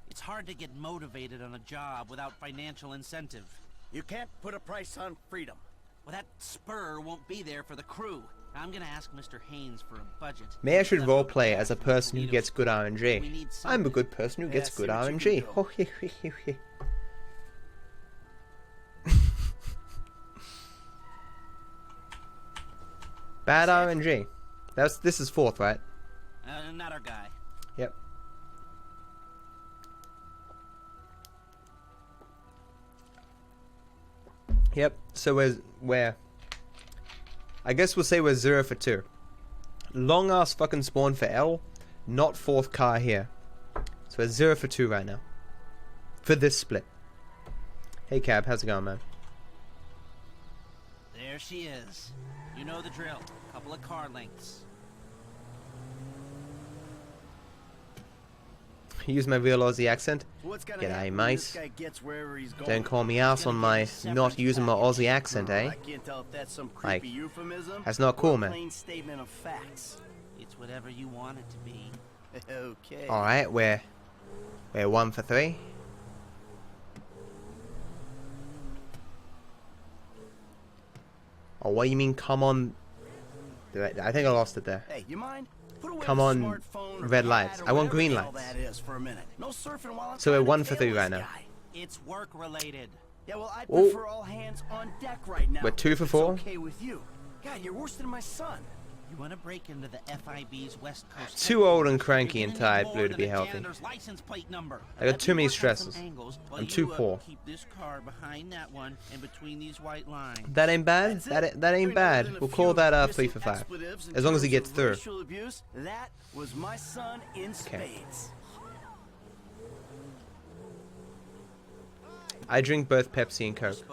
It's hard to get motivated on a job without financial incentive. You can't put a price on freedom. Well, that spur won't be there for the crew. I'm gonna ask Mr. Haynes for a budget. Maybe I should roleplay as a person who gets good RNG. I'm a good person who gets good RNG. Bad RNG. This is fourth, right? Not our guy. Yep. Yep. So we're I guess we'll say we're 0 for 2. Long ass fucking spawn for L, not fourth car here. So we're 0 for 2 right now. For this split. Hey Cab, how's it going, man? There she is. You know the drill. Couple of car lengths. use my real Aussie accent. G'day, mate. Don't call me out on my not using my Aussie accent, eh? I can't tell if that's some Like, creepy euphemism. that's not cool, or a man. plain statement of facts. It's whatever you want it to be. Okay. Alright, we're 1 for 3. Oh, what do you mean, come on? I think I lost it there. Hey, you mind? Put away Come the on, smartphone or red pad lights. or I want whatever green the hell lights. that is for a minute. No surfing while I'm So we're trying to 1 for 3 tail right this now. guy. It's work related. Yeah, well, I Ooh. prefer all hands on deck right now. We're 2 for If 4. It's okay with you. God, you're worse than my son. You want to break into the FIB's West Coast. Too old and cranky and tired blue to be healthy. License plate number. I got too many Let me work on some stresses. angles while I'm you, too poor. Keep this car behind that one and between these white lines. That ain't bad. That ain't bad. We'll call that 3 for 5. As long as he gets through. Racial abuse, that was my son in spades. I drink both Pepsi and Coke.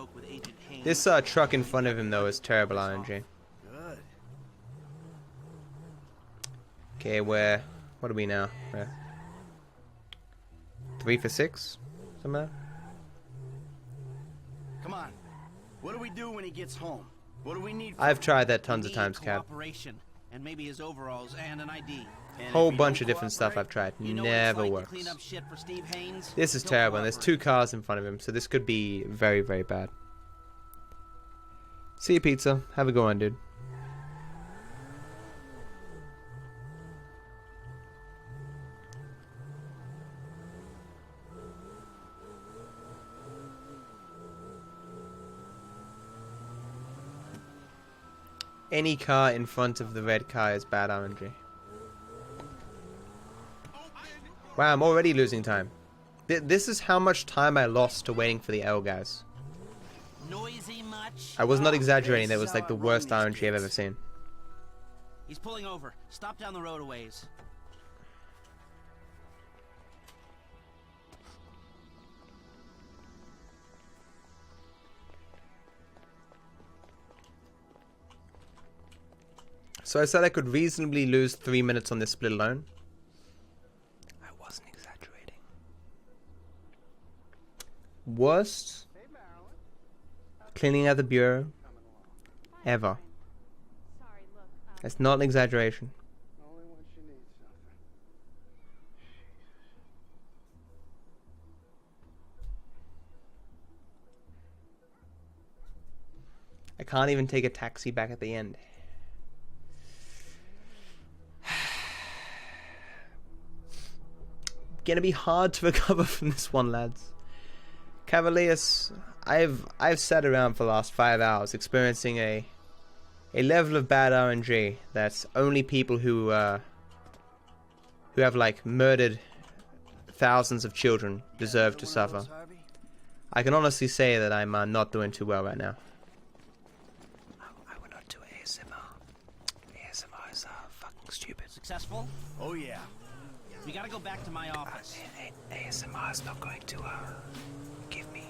This truck in front of him though is terrible RNG. Good. Okay, what are we now? 3 for 6? Somehow? Come on. What do we do when he gets home? What do we need? I've tried that tons of times, Cap. Cooperation and maybe his overalls and an ID. Whole bunch of different stuff I've tried. Never works. This is terrible, and there's 2 cars in front of him, so this could be very, very bad. See you, pizza. Have a go on, dude. Any car in front of the red car is bad RNG. Wow, I'm already losing time. This is how much time I lost to waiting for the L, guys. Noisy much? I was not exaggerating. That was like the worst RNG I've ever seen. He's pulling over. Stop down the road a ways. So I said I could reasonably lose 3 minutes on this split alone. I wasn't exaggerating. Worst cleaning out the bureau ever. That's not an exaggeration. I can't even take a taxi back at the end. Gonna be hard to recover from this one, lads. Cavaliers, I've sat around for the last 5 hours experiencing a level of bad RNG that only people who have like murdered thousands of children deserve to suffer. I can honestly say that I'm not doing too well right now. I will not do ASMR. ASMR is fucking stupid. Successful? Oh yeah. We gotta go back to my office. ASMR is not going to give me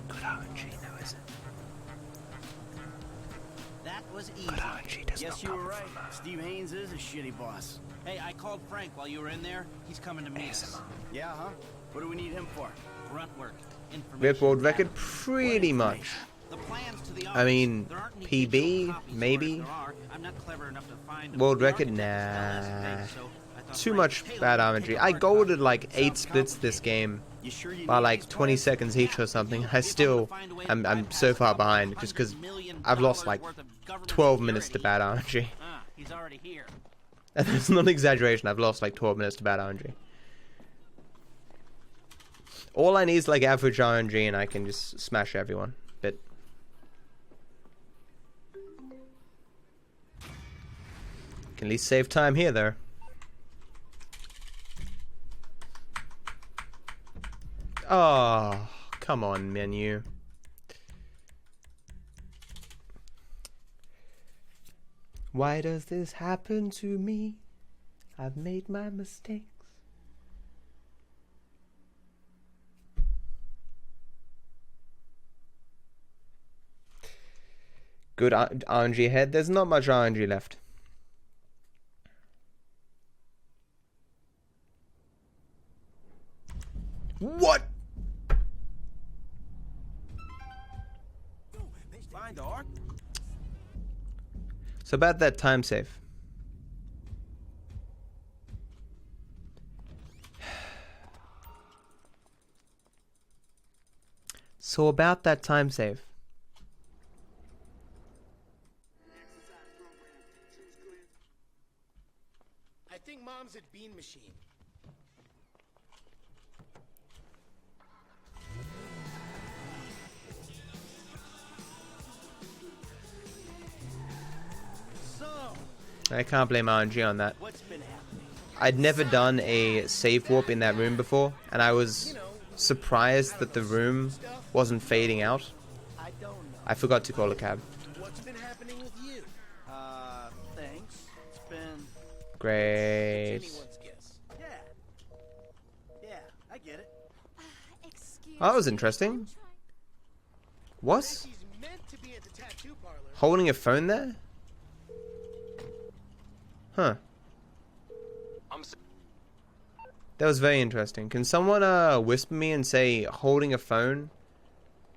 good RNG, no, is it? That was easy. Good RNG does Yes, not you come were right. from, Steve Haynes is a shitty boss. Hey, I called Frank while you were in there. He's coming to meet us. Yeah, huh? What do we need him for? Grunt work. Rip world record, pretty much. I mean, PB, maybe. World record, nah. Too much bad RNG. I golded like 8 splits this game by like 20 seconds each or something. I'm so far behind just because I've lost like 12 minutes to bad RNG. He's already here. And that's not an exaggeration. I've lost like 12 minutes to bad RNG. All I need is like average RNG and I can just smash everyone. But can at least save time here though. Oh, come on, menu. Why does this happen to me? I've made my mistakes. Good RNG ahead. There's not much RNG left. Find the arc. So about that time save. So about that time save. I think Mom's at Bean Machine. So, I can't blame RNG on that. what's been happening? I'd never done a save warp in that room before, and I was surprised that the room wasn't fading out. I don't know. I forgot to call a cab. What's been happening with you? Thanks. It's been Great. anyone's guess. Yeah. Yeah, I get it. Oh, that was interesting. What? She's meant to be at the tattoo parlor. Holding a phone there? Huh. That was very interesting. Can someone whisper me and say holding a phone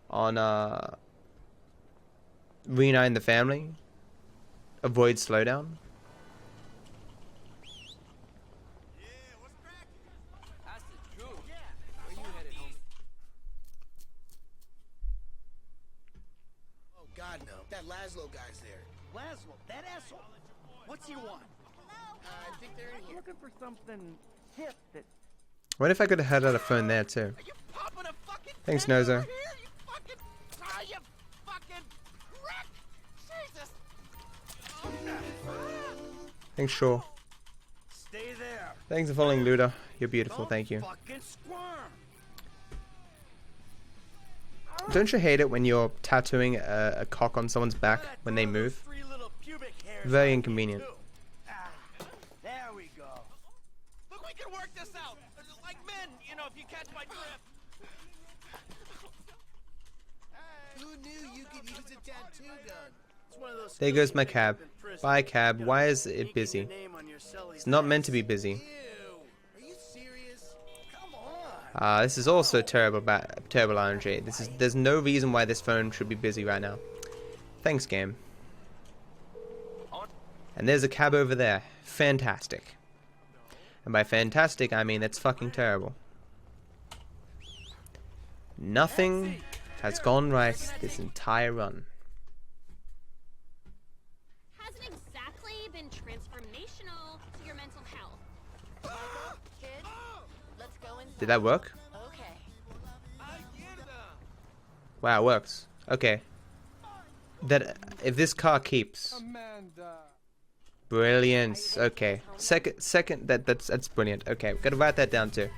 on Reunite the Family? Avoid slowdown? That's the truth. Where you headed, homie? Oh God, no. That Laszlo guy's there. Laszlo? That asshole? What's he want? I think they're in here. Looking for something hip that... What if I could have had out a phone there too? Thanks, Nozo. Thanks, Shaw. Stay there. Thanks for following, Luda. You're beautiful, thank you. Fucking squirm. Don't you hate it when you're tattooing a cock on someone's back when they move? Very inconvenient. There we go. Look, we can work this out. Like men, you know, if you catch my drift. Who knew you could use a tattoo gun? It's one of those There goes my cab. Bye, cab. Why is it busy? It's not meant to be busy. Are you serious? Come on. This is also terrible RNG. There's no reason why this phone should be busy right now. Thanks, game. And there's a cab over there. Fantastic. And by fantastic, I mean it's fucking terrible. Nothing has gone right this entire run. Hasn't exactly been transformational to your mental health. Kids, let's go inside. Did that work? Okay. Wow, it works. Okay. That if this car keeps. Brilliant. Okay. Second. That's brilliant. Okay, we've got to write that down too.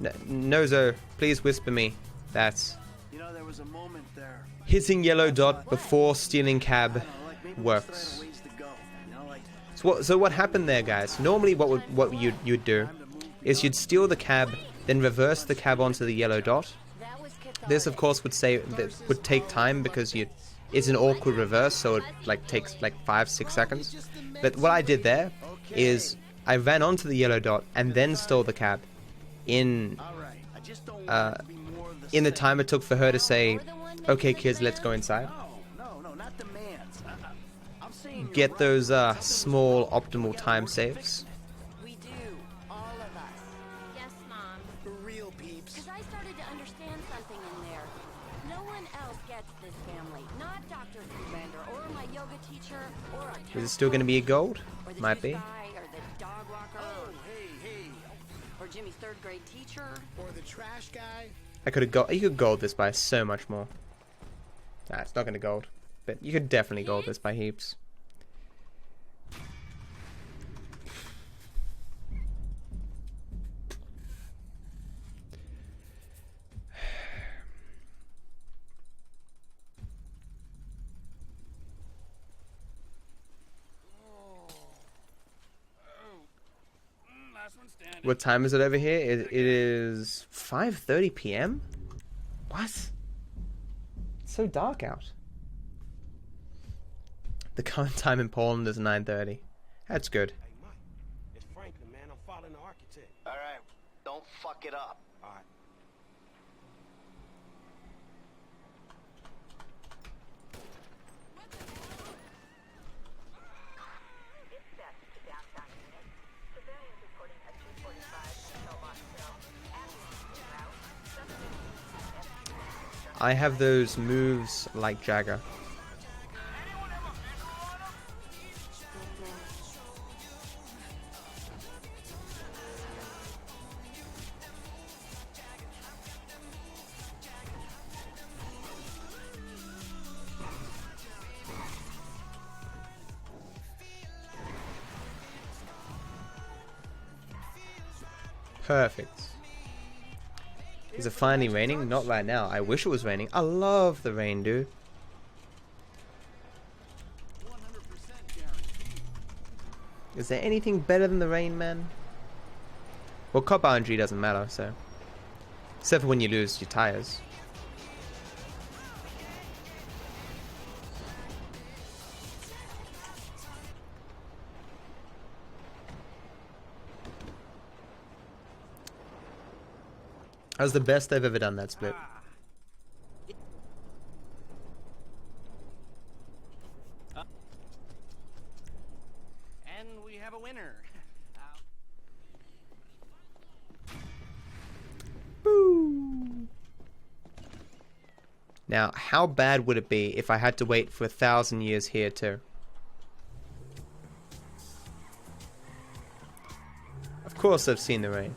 Nozo, please whisper me. That's. You know, there was a moment there. Hitting yellow dot before stealing cab works. So what happened there, guys? Normally, what you'd do is you'd steal the cab, then reverse the cab onto the yellow dot. This, of course, would take time because it's an awkward reverse, so it takes 5-6 seconds. But what I did there is I ran onto the yellow dot and then stole the cab in the time it took for her to say, "Okay, kids, let's go inside." Get those small optimal time saves. We do, all of us. Yes, Mom. For real, peeps. Because I started to understand something in there. No one else gets this family. Not Dr. Commander or my yoga teacher or a Is it still going to be a gold? Might be. guy or the dog walker. Oh, hey. Or Jimmy's third grade teacher. Or the trash guy. You could gold this by so much more. Nah, it's not going to gold. But you could definitely gold this by heaps. What time is it over here? It is 5:30 p.m. What? It's so dark out. The current time in Poland is 9:30. That's good. Hey, Mike. It's Franklin, man. I'm following the architect. All right, don't fuck it up. All right. I have those moves like Jagger. Perfect. Is it finally raining? Not right now. I wish it was raining. I love the rain, dude. Is there anything better than the rain, man? Well, cop RNG doesn't matter, so. Except for when you lose your tires. That was the best I've ever done that split. And we have a winner. Boo! Now, how bad would it be if I had to wait for 1,000 years here too? Of course I've seen the rain.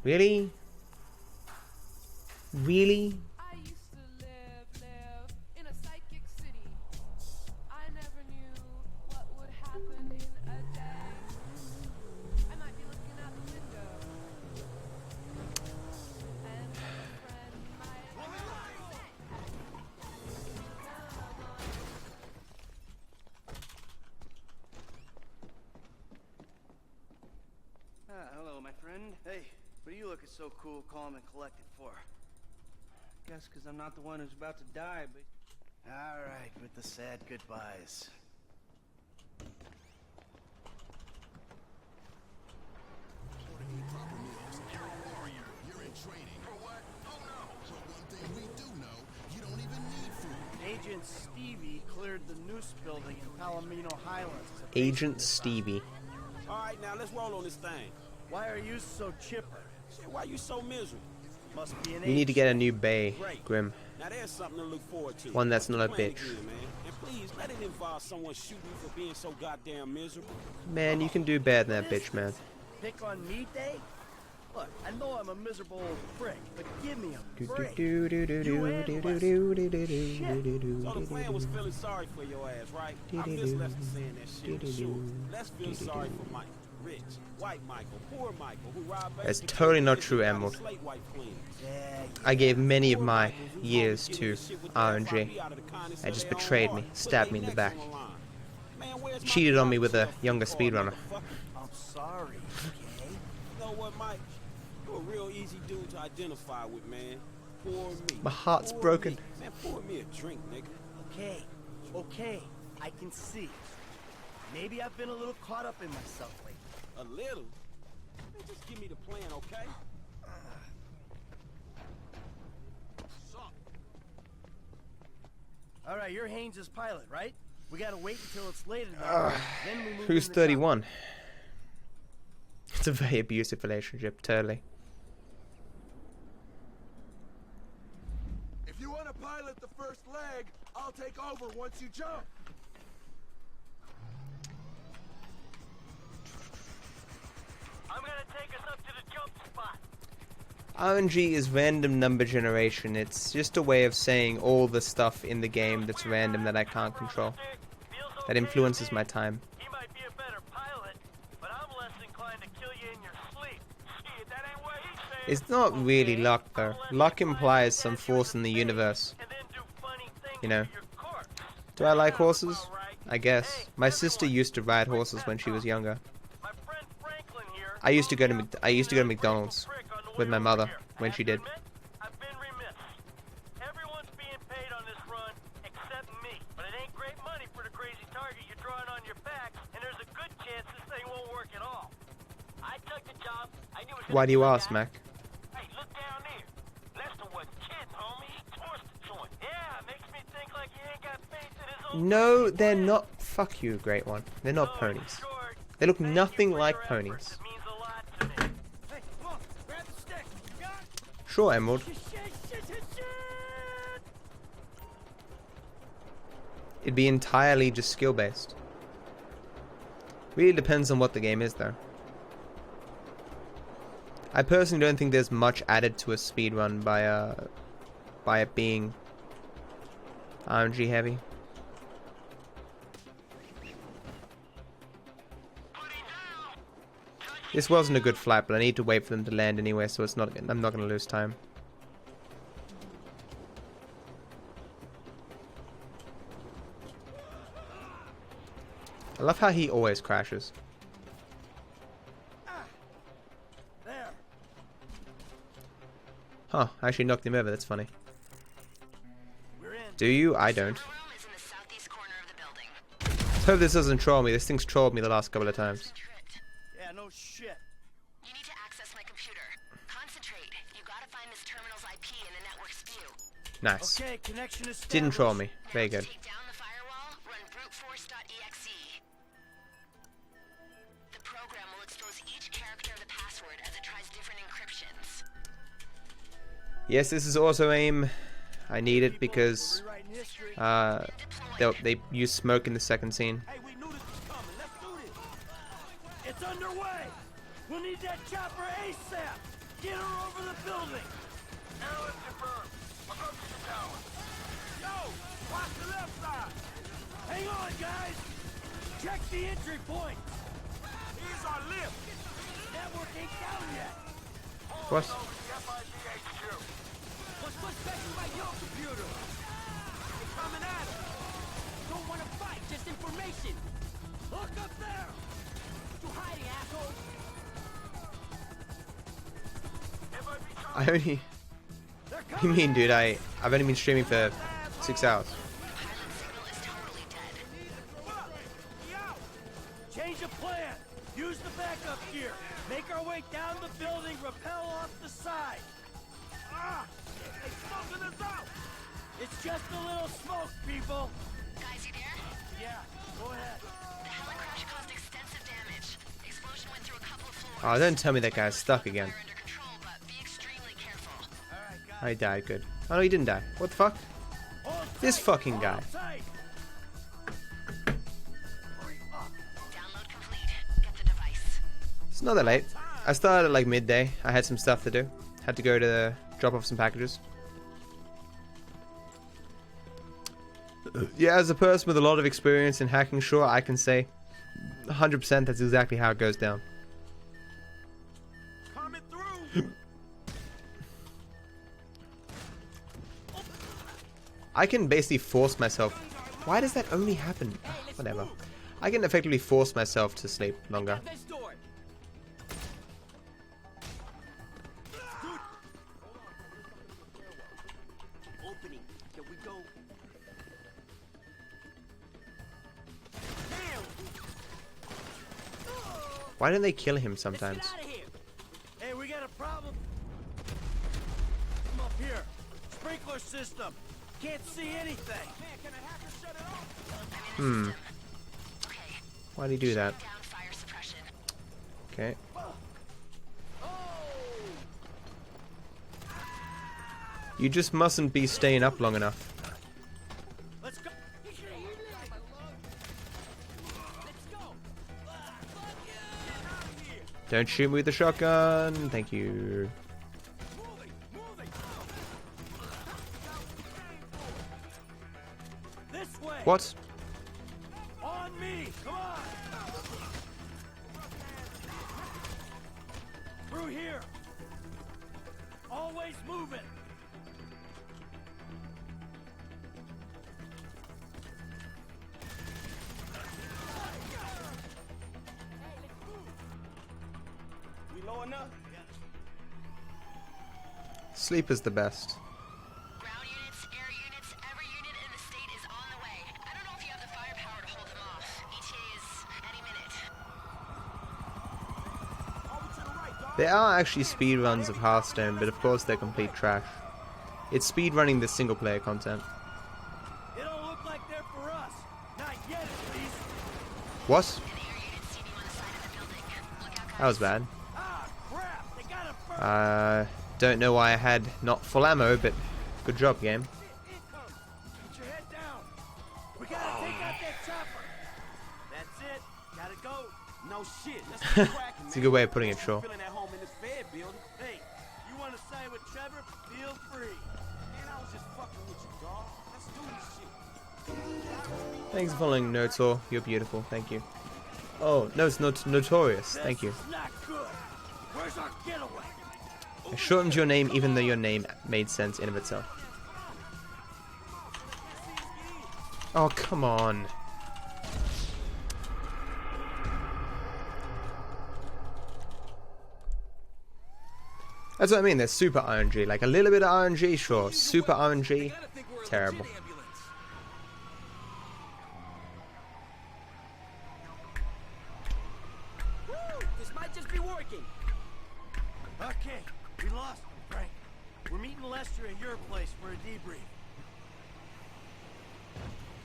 Really? Really? I used to live in a psychic city. I never knew what would happen in a day. I might be looking out the window. And a friend might hello, my friend. Hey. What are you looking so cool, calm, and collected for? Guess because I'm not the one who's about to die, but... Alright, with the sad goodbyes. Agent Stevie cleared the Noose building in Palomino Highlands. Agent Stevie. Alright, now let's roll on this thing. Why are you so chipper? Why you so miserable? Must be an You need to get a new bay, Grim. Now there's something to look forward to. One that's not a bitch. Again, man. And please let it involve someone shooting you for being so goddamn miserable. Man, you can do better than that bitch, man. Pick on me day? Look, I know I'm a miserable old prick, but give me a break. So the plan was feeling sorry for your ass, right? I miss Lester saying that shit. Sure, let's feel sorry for Mike. Rich, white Michael, poor Michael, who robbed. That's totally not true, Emerald. I gave many of my years to RNG. They just betrayed me, stabbed me in the back. Cheated on me with a younger speedrunner. I'm sorry, okay? You know what, Mike? You're a real easy dude to identify with, man. Poor me. My heart's broken. Man, pour me a drink, nigga. Okay, I can see. Maybe I've been a little caught up in myself lately. A little? Man, just give me the plan, okay? All right, you're Haynes' pilot, right? We gotta wait until it's late enough. Then we move Who's in the 31? It's a very abusive relationship, totally. If you want to pilot the first leg, I'll take over once you jump. I'm gonna take us up to the jump spot. RNG is random number generation. It's just a way of saying all the stuff in the game that's random that I can't control. That influences my time. He might be a better pilot, but I'm less inclined to kill you in your sleep. Shit, that ain't what he said. It's not really luck though. Luck implies some force in the universe. You know. Do I like horses? I guess. My sister used to ride horses when she was younger. I used to go to McDonald's with my mother when she did. I've been remiss. Everyone's being paid on this run except me. on your back, and there's a good chance this thing won't work at all. I took the job. I knew it was Why do you ask, Mac? Hey, look down there. Lester wasn't kidding, homie. He torched the joint. Yeah, makes me think like he ain't got faith in his own. No, they're not. Fuck you, Great One. They're not ponies. They look nothing like ponies. Hey, come on, grab the stick. You got it? Sure, Emerald. It'd be entirely just skill-based. Really depends on what the game is, though. I personally don't think there's much added to a speedrun by it being RNG heavy. This wasn't a good flight, but I need to wait for them to land anyway, so it's not. I'm not going to lose time. I love how he always crashes. There. Huh, I actually knocked him over, that's funny. Do you? I don't. Let's hope this doesn't troll me. This thing's trolled me the last couple of times. Yeah, no shit. You need to access my computer. Concentrate. You gotta find this terminal's IP in the network's view. Nice. Okay, connection established. Didn't troll me. Very good. Take down the firewall, run bruteforce.exe. The program will expose each character of the password as it tries different encryptions. Yes, this is also aim. I need it because they use smoke in the second scene. Hey, we knew this was coming. Let's do this. It's underway. We'll need that chopper ASAP. Get her over the building. Arrow is confirmed. Approaching the tower. Yo, watch the left side. Hang on, guys. Check the entry point. Here's our lift. Network ain't down yet. What? What's special about your computer? It's coming at us. Don't want to fight, just information. Look up there. You hiding, asshole. I only... What do you mean, dude? I've only been streaming for 6 hours. Change of plan. Use the backup gear. Make our way down the building, rappel off the side. Ah! They smoking us out! It's just a little smoke, people. Guys, you there? Yeah, go ahead. The heli crash caused extensive damage. Explosion went through a couple of floors. Oh, don't tell me that guy's stuck again. Under control, but be extremely careful. I died, good. Oh no, he didn't die. What the fuck? This fucking guy. Download complete. Get the device. It's not that late. I started at like midday. I had some stuff to do. Had to go to drop off some packages. Yeah, as a person with a lot of experience in hacking, sure, I can say 100% that's exactly how it goes down. Coming through. I can basically force myself. Why does that only happen? Whatever. I can effectively force myself to sleep longer. Opening. Here we go. Why don't they kill him sometimes? Hey, we got a problem. Come up here. Sprinkler system. Can't see anything. Man, can I have to shut it off? Hmm. Why do you do that? Okay. You just mustn't be staying up long enough. Let's go. Don't shoot me with the shotgun. Thank you. This way. What? On me. Come on. Through here. Always moving. We low enough? Sleep is the best. Ground units, air units, every unit in the state is on the way. I don't know if you have the firepower to hold them off. ETA is There are actually speedruns of Hearthstone, but of course they're complete trash. It's speedrunning the single player content. They don't look like they're for us. Not yet, at least. What? That was bad. Ah, crap. They got a first. Don't know why I had not full ammo, but good job, game. Put your head down. We gotta take out that chopper. That's it. Gotta go. No shit. Let's keep cracking, It's a good way of putting it, sure. feeling at home in this bed building. Hey, you want to side with Trevor? Feel free. Man, I was just fucking with you, dog. Let's do this shit. Thanks for following Notor. You're beautiful. Thank you. Oh, no, it's not Notorious. Thank you. Not good. Where's our getaway? I shortened your name even though your name made sense in of itself. Oh, come on. That's what I mean, there's super RNG. Like a little bit of RNG, sure. Super RNG, terrible. This might just be working. Okay, we lost him, Frank. We're meeting Lester at your place for a debrief.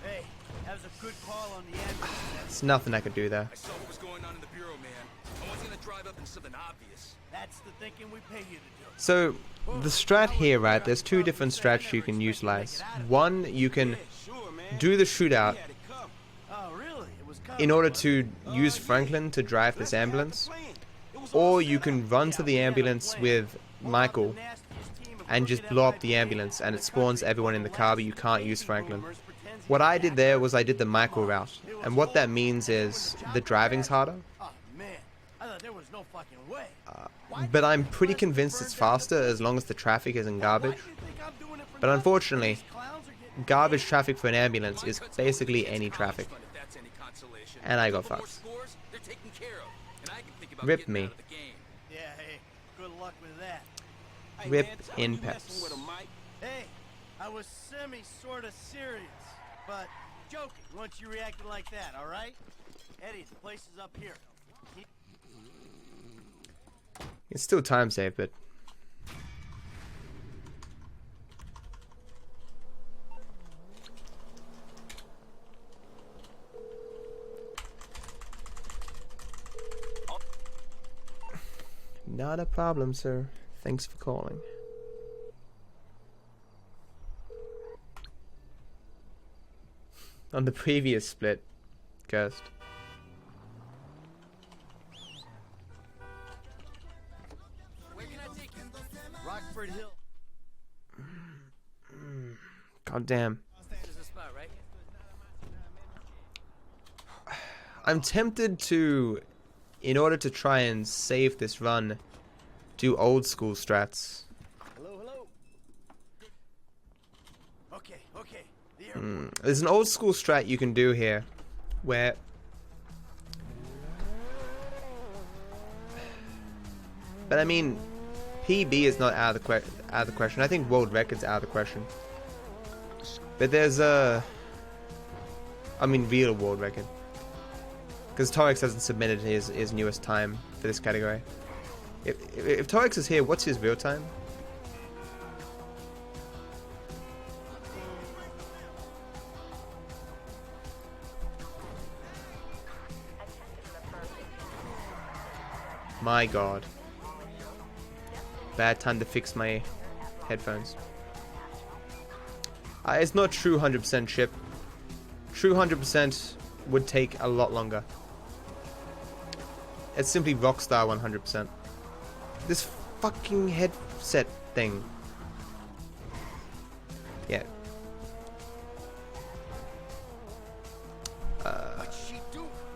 Hey, that was a good call on the ambulance. There's nothing I could do there. I saw what was going on in the bureau, man. I wasn't gonna drive up into something obvious. That's the thinking we pay you to do. So, the strat here, right, there's two different strats you can utilize. One, you can do the shootout in order to use Franklin to drive this ambulance, or you can run to the ambulance with Michael and just blow up the ambulance and it spawns everyone in the car, but you can't use Franklin. What I did there was I did the Michael route, and what that means is the driving's harder. Oh man, I thought there was no fucking way. But I'm pretty convinced it's faster as long as the traffic isn't garbage. But unfortunately, garbage traffic for an ambulance is basically any traffic. And I got fucked. Rip me. Yeah, hey, good luck with that. Rip in peps. Hey, I was sorta serious, but joking once you reacted like that, alright? Eddie, the place is up here. It's still time save, but... Not a problem, sir. Thanks for calling. On the previous split, cursed. Rockford Hill. God damn. I'm tempted to, in order to try and save this run, do old school strats. Hello, hello. Okay. There's an old school strat you can do here, where but I mean, PB is not out of the question. I think world record's out of the question. But there's real world record, because Torix hasn't submitted his newest time for this category. If Torix is here, what's his real time? My god. Bad time to fix my headphones. It's not true 100% chip. True 100% would take a lot longer. It's simply Rockstar 100%. This fucking headset thing. Yeah.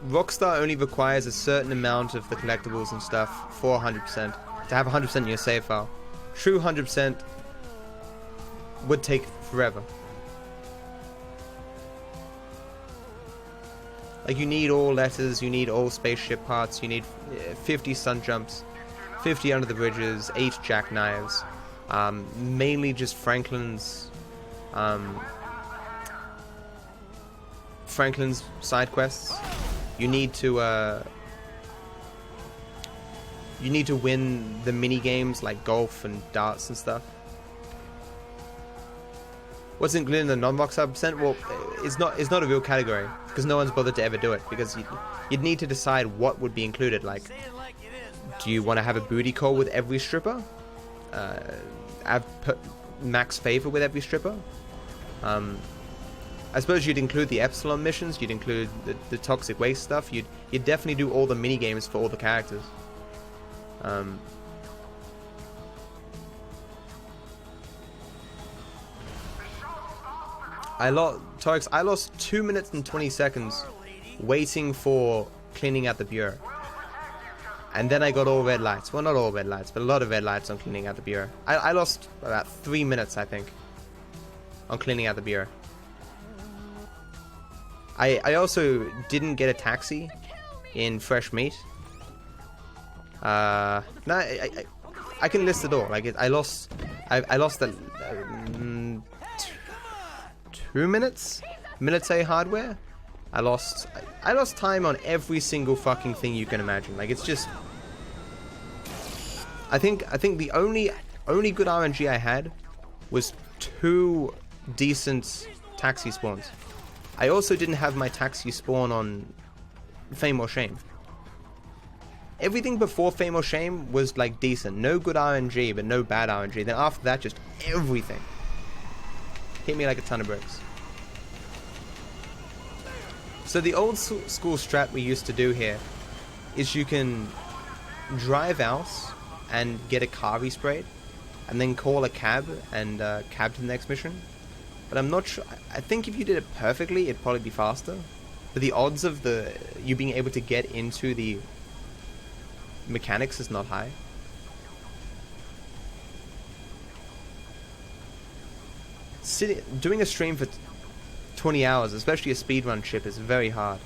Rockstar only requires a certain amount of the collectibles and stuff for 100%. To have 100% in your save file. True 100% would take forever. Like, you need all letters, you need all spaceship parts, you need 50 sun jumps, 50 under the bridges, 8 jackknives, mainly just Franklin's side quests. You need to you need to win the mini games like golf and darts and stuff. What's included in the non-box sub%? Well, it's not a real category because no one's bothered to ever do it, because you'd need to decide what would be included. Like, do you want to have a booty call with every stripper? Have max favor with every stripper? I suppose you'd include the Epsilon missions. You'd include the toxic waste stuff. You'd definitely do all the mini games for all the characters. I lost 2 minutes and 20 seconds waiting for cleaning out the bureau. And then I got all red lights. Well, not all red lights, but a lot of red lights on cleaning out the bureau. I lost about 3 minutes, I think, on cleaning out the bureau. I also didn't get a taxi in Fresh Meat. No, I can list it all. Like, I lost the 2 minutes. Military hardware. I lost time on every single fucking thing you can imagine. Like, it's just, I think the only good RNG I had was 2 decent taxi spawns. I also didn't have my taxi spawn on Fame or Shame. Everything before Fame or Shame was like decent. No good RNG, but no bad RNG. Then after that, just everything hit me like a ton of bricks. So the old school strat we used to do here is you can drive out and get a car resprayed, and then call a cab and cab to the next mission. But I'm not sure. I think if you did it perfectly, it'd probably be faster. But the odds of you being able to get into the mechanics is not high. Doing a stream for 20 hours, especially a speedrun chip, is very hard.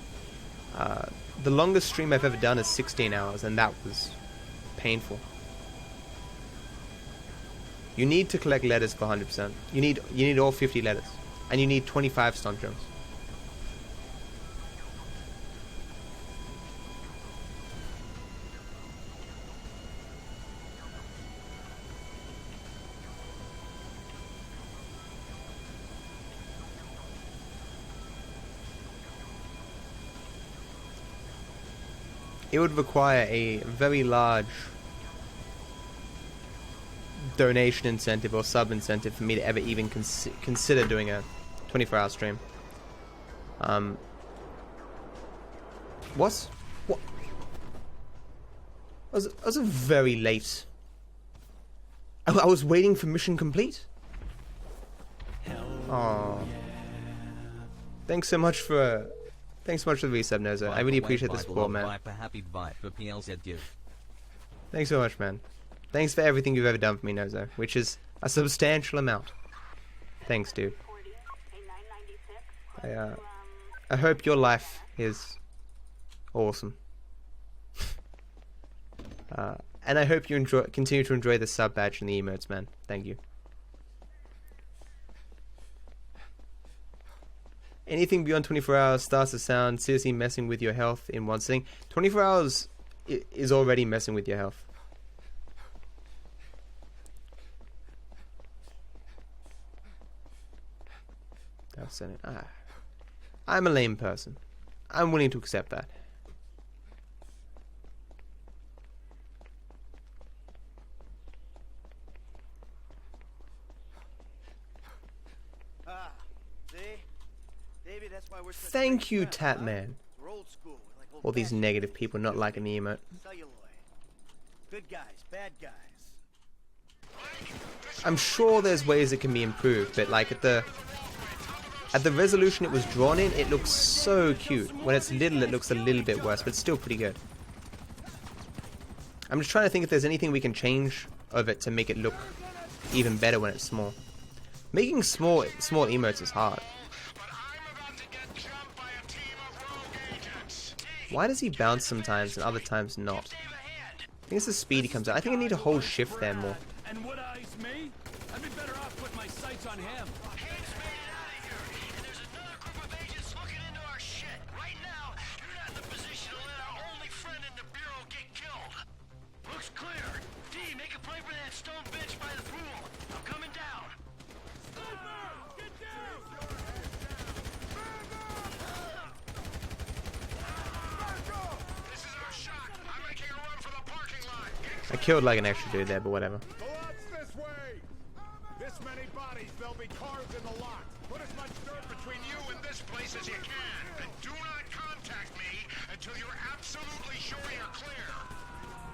The longest stream I've ever done is 16 hours, and that was painful. You need to collect letters for 100%. You need all 50 letters, and you need 25 stunt jumps. It would require a very large donation incentive or sub incentive for me to ever even consider doing a 24-hour stream. What? I was very late. I was waiting for mission complete. Oh. Thanks so much for the resub, Nozo. I really appreciate the support, man. Thanks so much, man. Thanks for everything you've ever done for me, Nozo, which is a substantial amount. Thanks, dude. I hope your life is awesome. And I hope you continue to enjoy the sub badge and the emotes, man. Thank you. Anything beyond 24 hours starts to sound seriously messing with your health in one sitting. 24 hours is already messing with your health. I'm a lame person. I'm willing to accept that. Thank you, Tatman. All these negative people not liking the emote. Good guys, bad guys. I'm sure there's ways it can be improved, but like at the resolution it was drawn in, it looks so cute. When it's little, it looks a little bit worse, but it's still pretty good. I'm just trying to think if there's anything we can change of it to make it look even better when it's small. Making small emotes is hard. Why does he bounce sometimes and other times not? I think it's the speed he comes out. I think I need to hold shift there more. And would eyes me? I'd be better off putting my sights on him. I killed like an extra dude there, but whatever. The lot's this way. This many bodies, there'll be cars in the lot. Put as much dirt between you and this place as you can. And do not contact me until you're absolutely sure you're clear.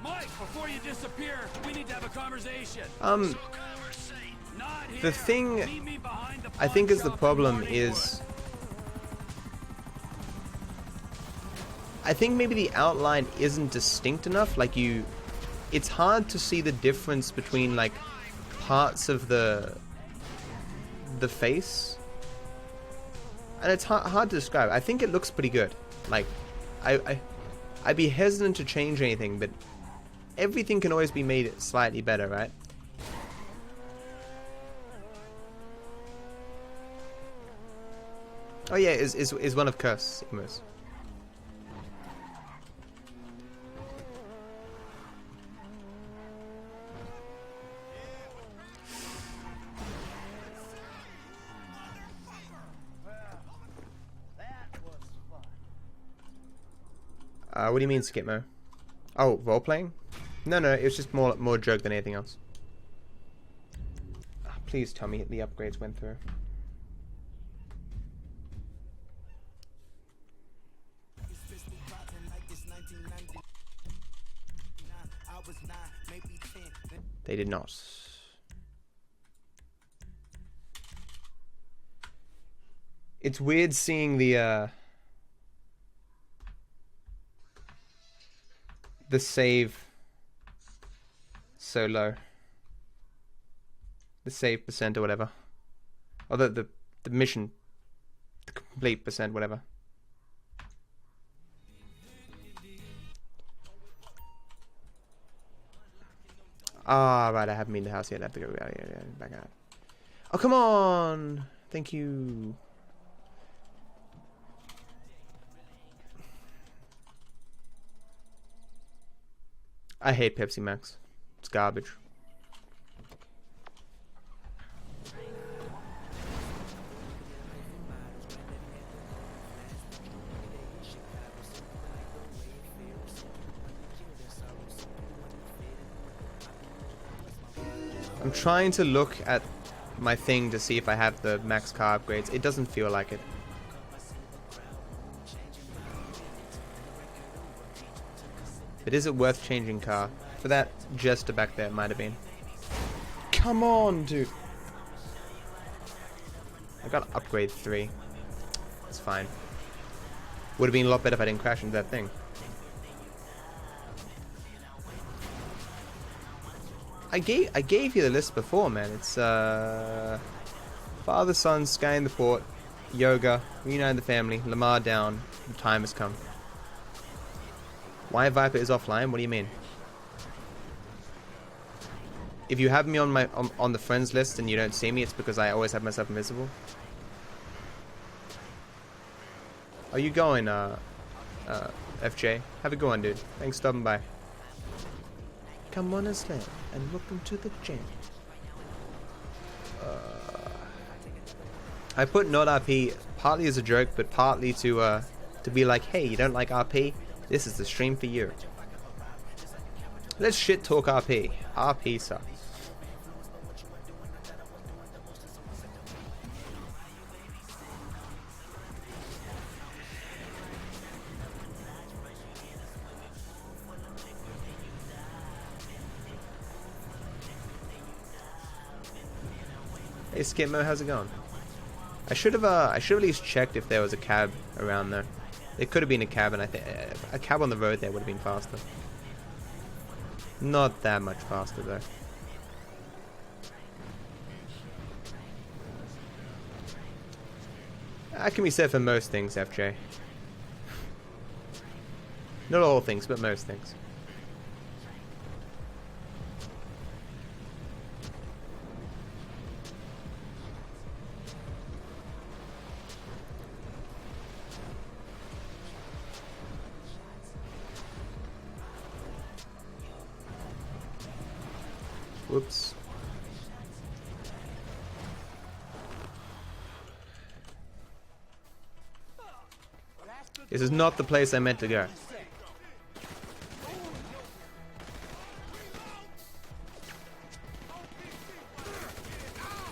Mike, before you disappear, we need to have a conversation. The thing I think is the problem is, I think maybe the outline isn't distinct enough. Like it's hard to see the difference between like parts of the face, and it's hard to describe. I think it looks pretty good. Like I'd be hesitant to change anything, but everything can always be made slightly better, right? Oh yeah, is one of Curse emos. What do you mean, Skipmo? Oh, role playing? No, it was just more joke than anything else. Please tell me the upgrades went through. They did not. It's weird seeing the save so low. The save percent or whatever. Or the mission, the complete percent, whatever. Ah, right, I haven't been to the house yet. I have to go back out. Oh, come on! Thank you. I hate Pepsi Max. It's garbage. I'm trying to look at my thing to see if I have the max car upgrades. It doesn't feel like it. But is it worth changing car? For that jester back there, it might have been. Come on, dude. I got upgrade 3. It's fine. Would have been a lot better if I didn't crash into that thing. I gave you the list before, man. It's Father, Son, Sky in the Fort, Yoga, Reunite the Family, Lamar down, the time has come. Why Viper is offline? What do you mean? If you have me on my on the friends list and you don't see me, it's because I always have myself invisible. Are you going, FJ? Have a good one, dude. Thanks for stopping by. Come on a sled and welcome to the gym. I put not RP partly as a joke, but partly to be like, hey, you don't like RP? This is the stream for you. Let's shit talk RP. RP sucks. Hey Skipmo, how's it going? I should have at least checked if there was a cab around there. There could have been a cab, and I think a cab on the road there would have been faster. Not that much faster though. That can be said for most things, FJ. Not all things, but most things. Whoops. This is not the place I meant to go.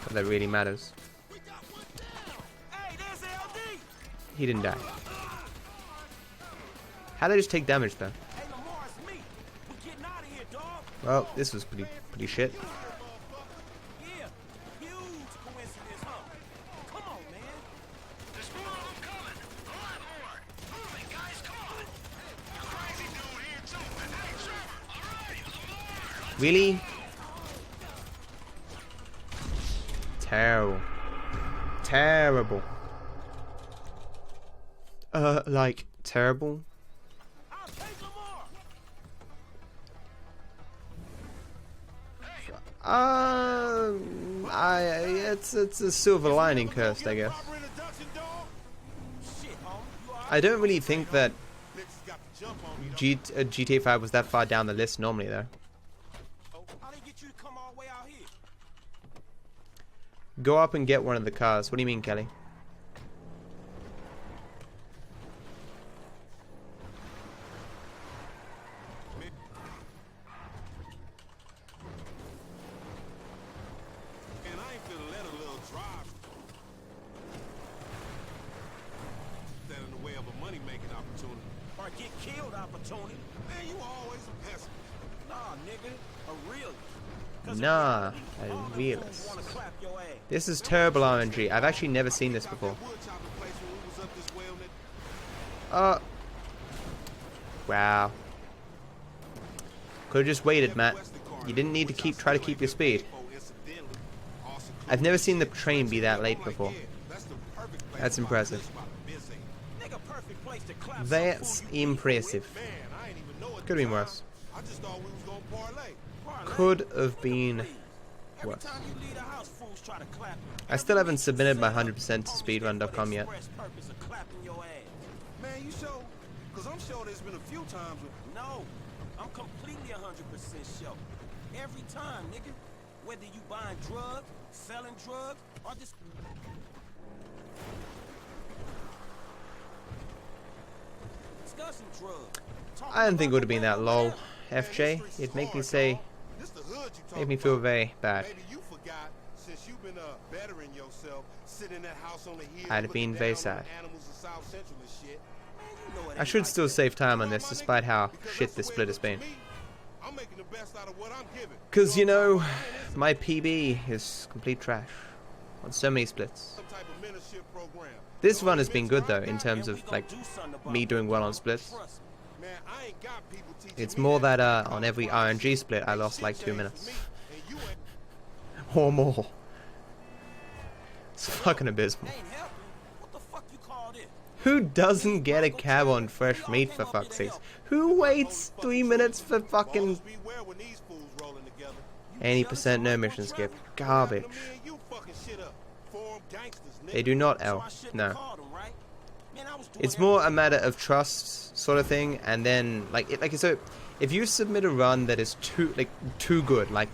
But that really matters. He didn't die. How'd I just take damage though? Well, this was pretty shit. Really? Terrible. Terrible. Like, terrible? It's a silver lining cursed, I guess. I don't really think that GTA 5 was that far down the list normally, though. Go up and get one of the cars. What do you mean, Kelly? Nah, a realist. This is terrible RNG. I've actually never seen this before. Wow. Could have just waited, Matt. You didn't need to try to keep your speed. I've never seen the train be that late before. That's impressive. That's impressive. Could have been worse. Could have been worse. I still haven't submitted my 100% to speedrun.com yet. Man, you sure? Because I'm sure there's been a few times with... No, I'm completely 100% sure. Every time, nigga. Whether you buying drugs, selling drugs, or just... discussing drugs. I didn't think it would have been that low, FJ. It'd make me say... make me feel very bad. I'd have been very sad. I should still save time on this despite how shit this split has been. Because, you know, my PB is complete trash on so many splits. This run has been good though in terms of like me doing well on splits. It's more that on every RNG split I lost like 2 minutes. Or more. It's fucking abysmal. Who doesn't get a cab on fresh meat for fuck's sake? Who waits 3 minutes for fucking 80% no mission skip? Garbage. They do not L. No. It's more a matter of trust sort of thing, and then so if you submit a run that is too good, like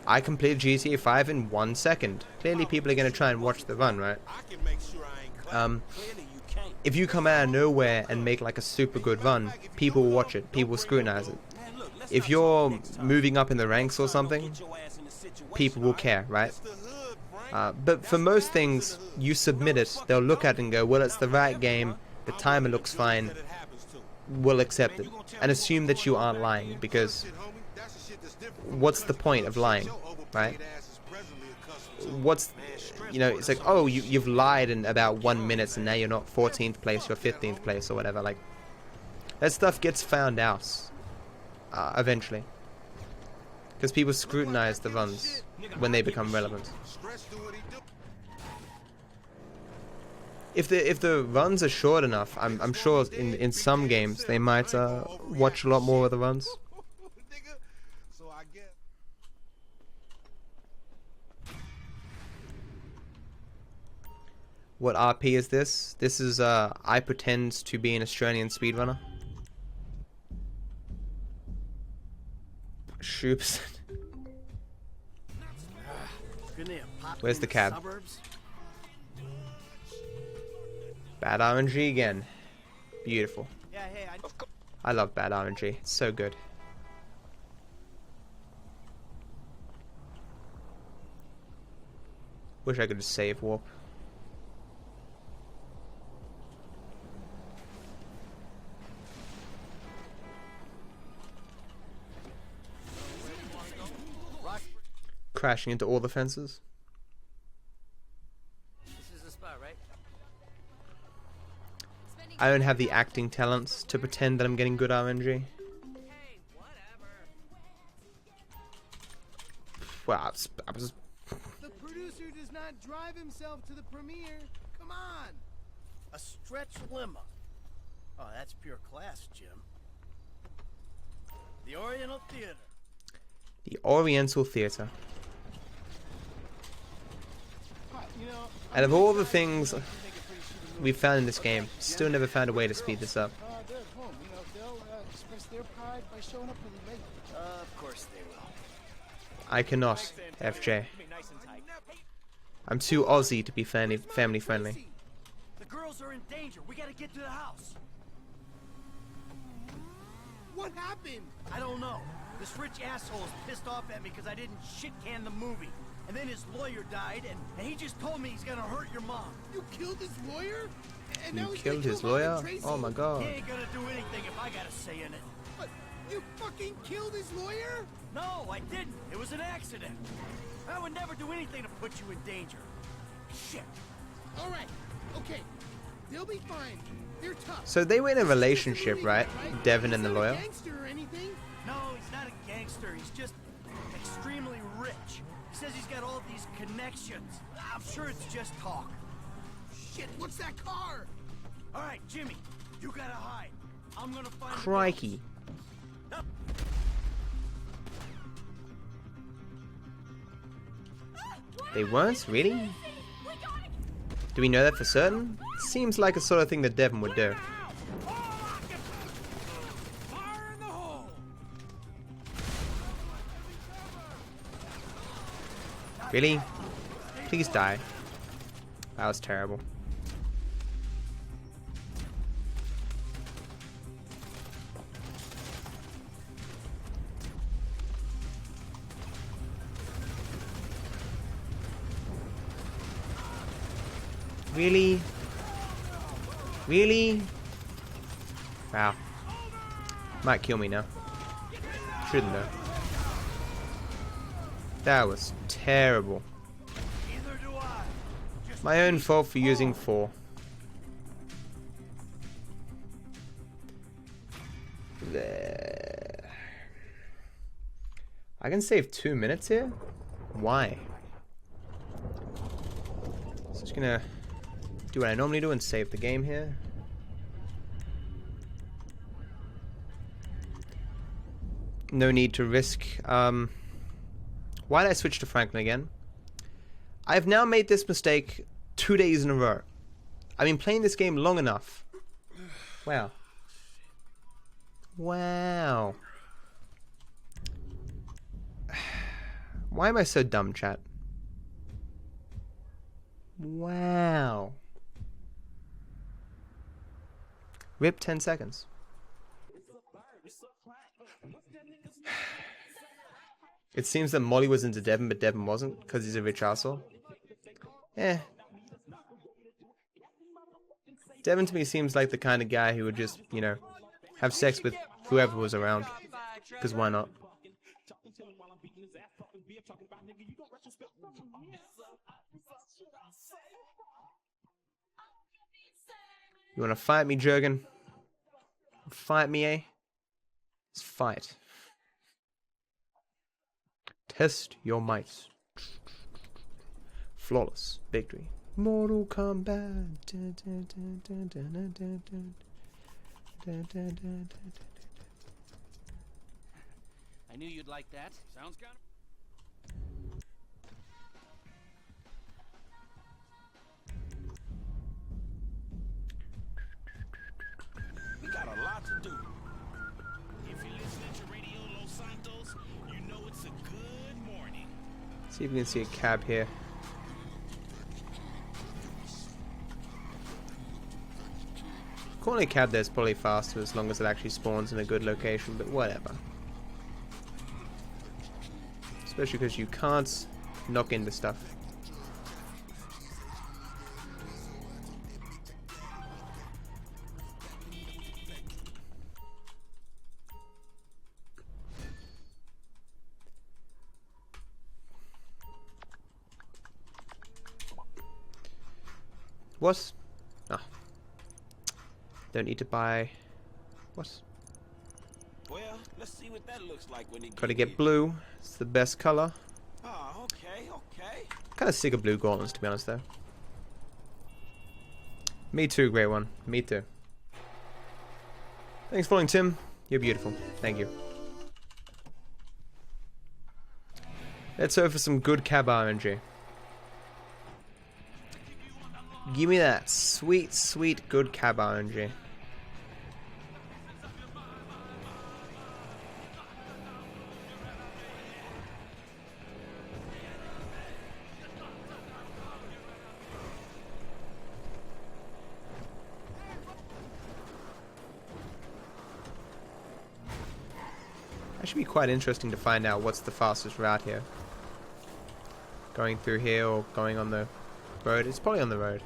I completed GTA 5 in 1 second. Clearly people are going to try and watch the run, right? If you come out of nowhere and make like a super good run, people will watch it, people will scrutinize it. If you're moving up in the ranks or something, people will care, right? But for most things, you submit it, they'll look at it and go, well, it's the right game, the timer looks fine, we'll accept it. And assume that you aren't lying, because what's the point of lying, right? It's like, oh, you've lied in about 1 minute and now you're not 14th place, you're 15th place or whatever. Like, that stuff gets found out eventually. Because people scrutinize the runs when they become relevant. If the runs are short enough, I'm sure in some games they might watch a lot more of the runs. What RP is this? This is I pretend to be an Australian speedrunner. Shoops. Where's the cab? Bad RNG again. Beautiful. I love bad RNG. It's so good. Wish I could just save warp. Crashing into all the fences. This is the spot, right? I don't have the acting talents to pretend that I'm getting good RNG. Well, I was The producer does not drive himself to the premiere. Come on. A stretch limo. Oh, that's pure class, Jim. The Oriental Theater. The Oriental Theater. Out of all the things we've found in this game, still never found a way to speed this up. They're at home. You know, they'll express their pride by showing up really late. Of course they will. I cannot, FJ. I'm too Aussie to be family friendly. The girls are in danger. We gotta get to the house. What happened? I don't know. This rich asshole is pissed off at me because I didn't shit-can the movie. And then his lawyer died, and he just told me he's gonna hurt your mom. You killed his lawyer? And You now he's killed gonna his kill Mom and lawyer? Tracy? Oh my god. He ain't gonna do anything if I got a say in it. But you fucking killed his lawyer? No, I didn't. It was an accident. I would never do anything to put you in danger. Shit. All right. Okay. They'll be fine. They're tough. So they were in a relationship, right? Devin and the lawyer? Gangster or anything? No, he's not a gangster. He's just extremely rich. He says he's got all these connections. I'm sure it's just talk. Shit, what's that car? All right, Jimmy, you gotta hide. I'm gonna find Crikey. They weren't? Really? Do we know that for certain? Seems like a sort of thing that Devin would do. Really? Please die. That was terrible. Really? Really? Wow. Might kill me now. Shouldn't though. That was terrible. My own fault for using 4. There. I can save 2 minutes here? Why? So just gonna do what I normally do and save the game here. No need to risk. Why did I switch to Franklin again? I've now made this mistake 2 days in a row. I've been playing this game long enough. Wow. Wow. Why am I so dumb, chat? Wow. Rip 10 seconds. It seems that Molly was into Devin, but Devin wasn't, because he's a rich asshole. Eh. Devin to me seems like the kind of guy who would just, you know, have sex with whoever was around. Because why not? You wanna fight me, Jurgen? Fight me, eh? Let's fight. Test your might. Flawless victory. Mortal Kombat. I knew you'd like that. Sounds kind of... We got a lot to do. If you're listening to Radio Los Santos, you know it's a good morning. See if we can see a cab here. Calling a cab there is probably faster as long as it actually spawns in a good location, but whatever. Especially because you can't knock into stuff. What? Oh. Don't need to buy... What? Well, let's see what that looks like when it Gotta get blue. It's the best color. Oh, okay. Kind of sick of blue gauntlets, to be honest, though. Me too, Grey One. Me too. Thanks for following, Tim. You're beautiful. Thank you. Let's go for some good cab RNG. Give me that sweet, sweet good cab RNG. That should be quite interesting to find out what's the fastest route here. Going through here or going on the road? It's probably on the road.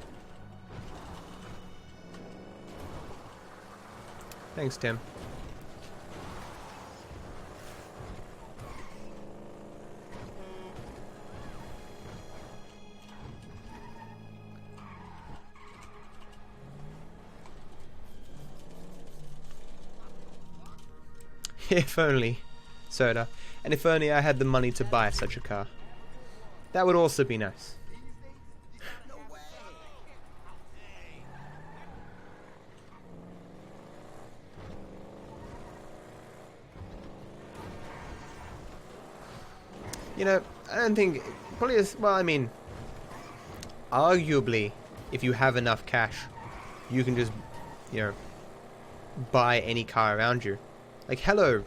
Thanks, Tim. If only, Soda. And if only I had the money to buy such a car. That would also be nice. You know, I don't think... Probably is... Well, I mean... Arguably, if you have enough cash, you can just, you know, buy any car around you. Like, hello,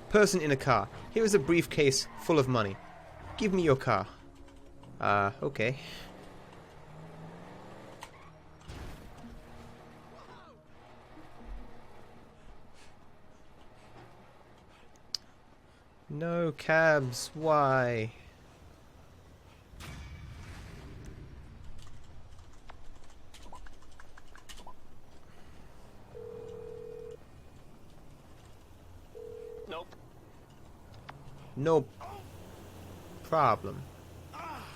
person in a car. Here is a briefcase full of money. Give me your car. Okay. No cabs, why? No problem.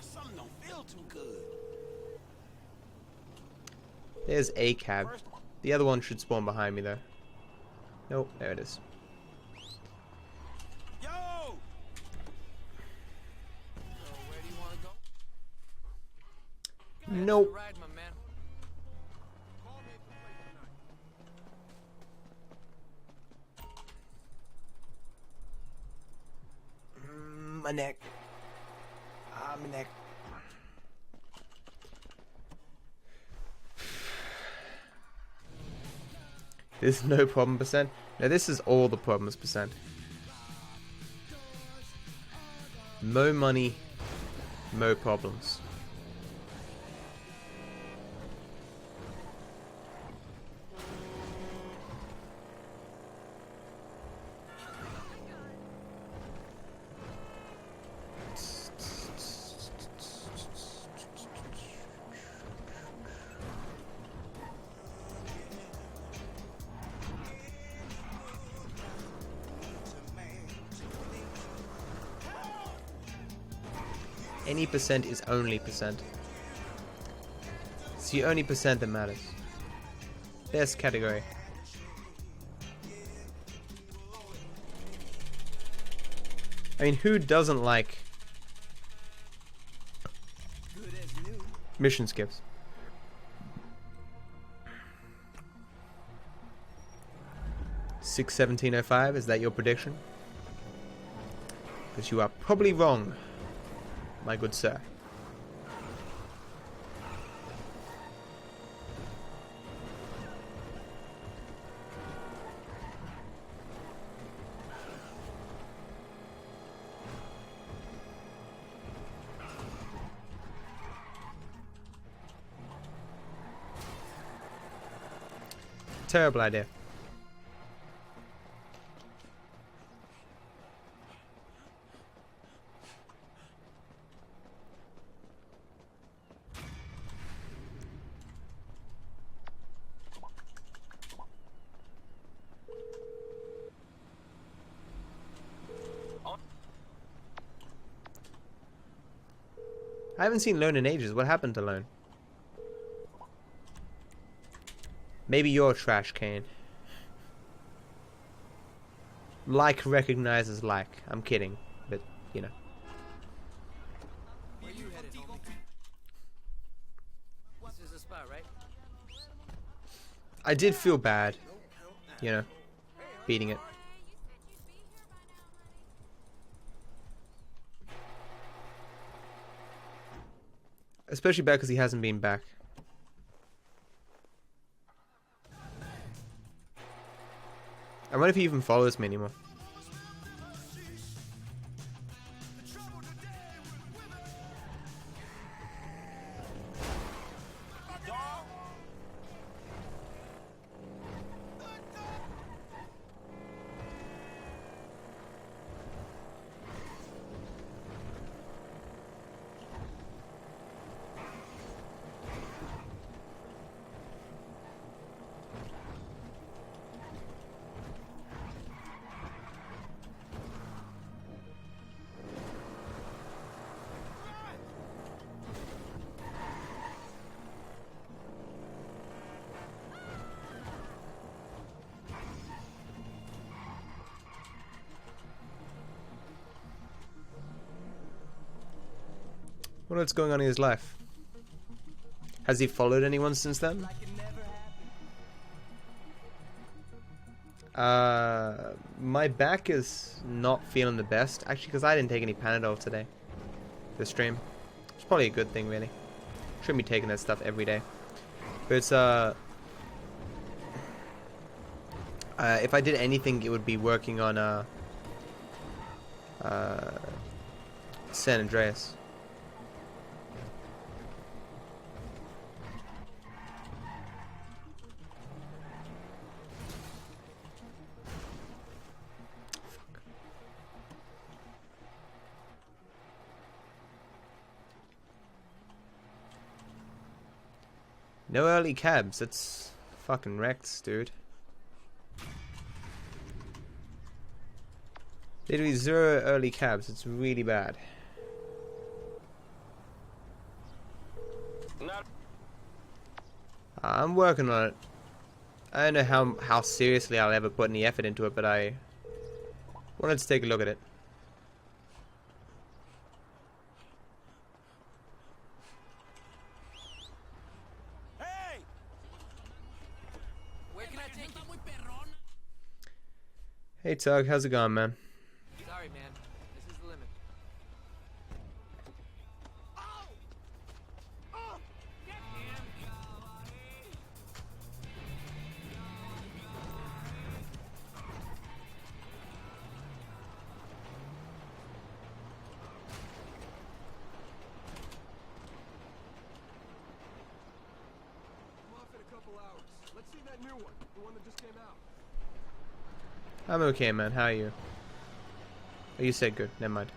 Something don't feel too good. There's a cab. The other one should spawn behind me though. Nope, there it is. Yo! Where do you want to go? Nope. Ride, my man. My neck. My neck. This is no problem percent. No, this is all the problems percent. Mo money, mo problems. Any percent is only percent. It's the only percent that matters. Best category. I mean, who doesn't like mission skips? $6:17:05, is that your prediction? Because you are probably wrong, my good sir. Terrible idea. I haven't seen Lone in ages. What happened to Lone? Maybe you're trash, Kane. Like recognizes like. I'm kidding, but you know. Where you headed, homie? This is the spot, right? I did feel bad, you know, beating it. Especially bad because he hasn't been back. I wonder if he even follows me anymore. What else going on in his life? Has he followed anyone since then? My back is not feeling the best, actually, because I didn't take any Panadol today. The stream. It's probably a good thing, really. Shouldn't be taking that stuff every day. But it's if I did anything, it would be working on San Andreas. No early cabs, that's fucking wrecked, dude. Literally 0 early cabs, it's really bad. I'm working on it. I don't know how seriously I'll ever put any effort into it, but I wanted to take a look at it. Hey Tug, how's it going, man? Sorry, man. This is the limit. I'm off in a couple hours. Let's see that new one, the one that just came out. I'm okay, man. How are you? Oh, you said good. Never mind.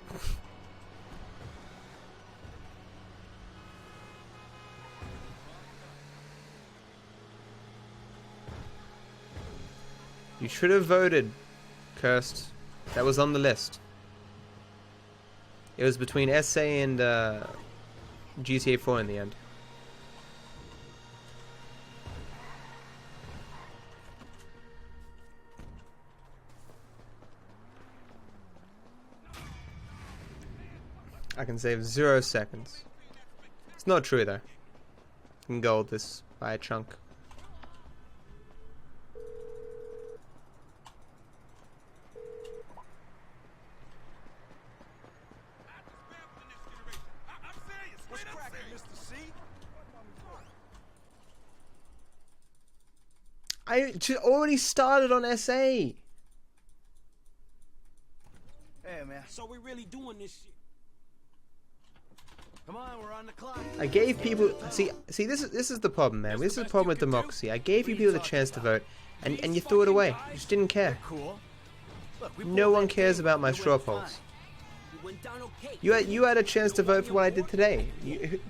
You should have voted, Cursed. That was on the list. It was between SA and GTA 4 in the end. I can save 0 seconds. It's not true though. I can gold this by a chunk. What's cracking, Mr. C? I already started on SA. Hey man, so we really doing this shit? Come on, we're on the clock. I gave people see this is the problem, man. This is the problem with democracy. I gave you people the chance to vote, and you threw it away. You just didn't care. No one cares about my straw polls. You had a chance to vote for what I did today.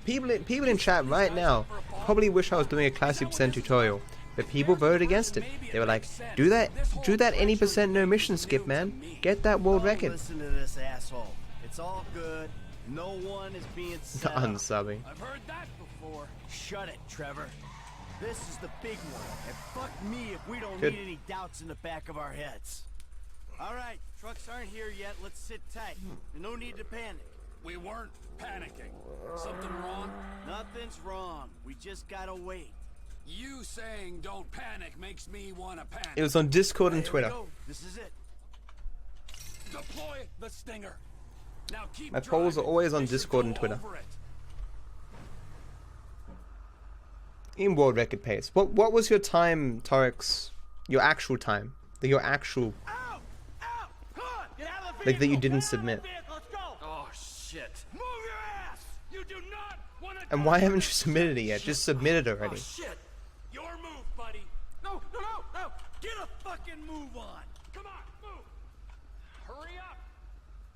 People in chat right now probably wish I was doing a classic percent tutorial, but people voted against it. They were like, do that any percent no mission skip, man. Get that world record. Listen to this asshole. It's all good. No one is being set up. Unsubbing. I've heard that before. Shut it, Trevor. This is the big one, and fuck me if we don't Good. need any doubts in the back of our heads. All right, trucks aren't here yet. Let's sit tight. No need to panic. We weren't panicking. Something wrong? Nothing's wrong. We just gotta wait. You saying don't panic makes me want to panic. It was on Discord and Here we Twitter. go. This is it. Deploy the stinger. Now keep My polls are driving. always on They should Discord go and Twitter. over it. In world record pace. What was your time, Torix? Your actual time? Your actual... Like that you didn't submit. Oh shit. Move your ass. You do not want to. And why haven't you submitted it yet? Just submit it already. Oh shit. Your move, buddy. No. Get a fucking move on. Come on, move. Hurry up.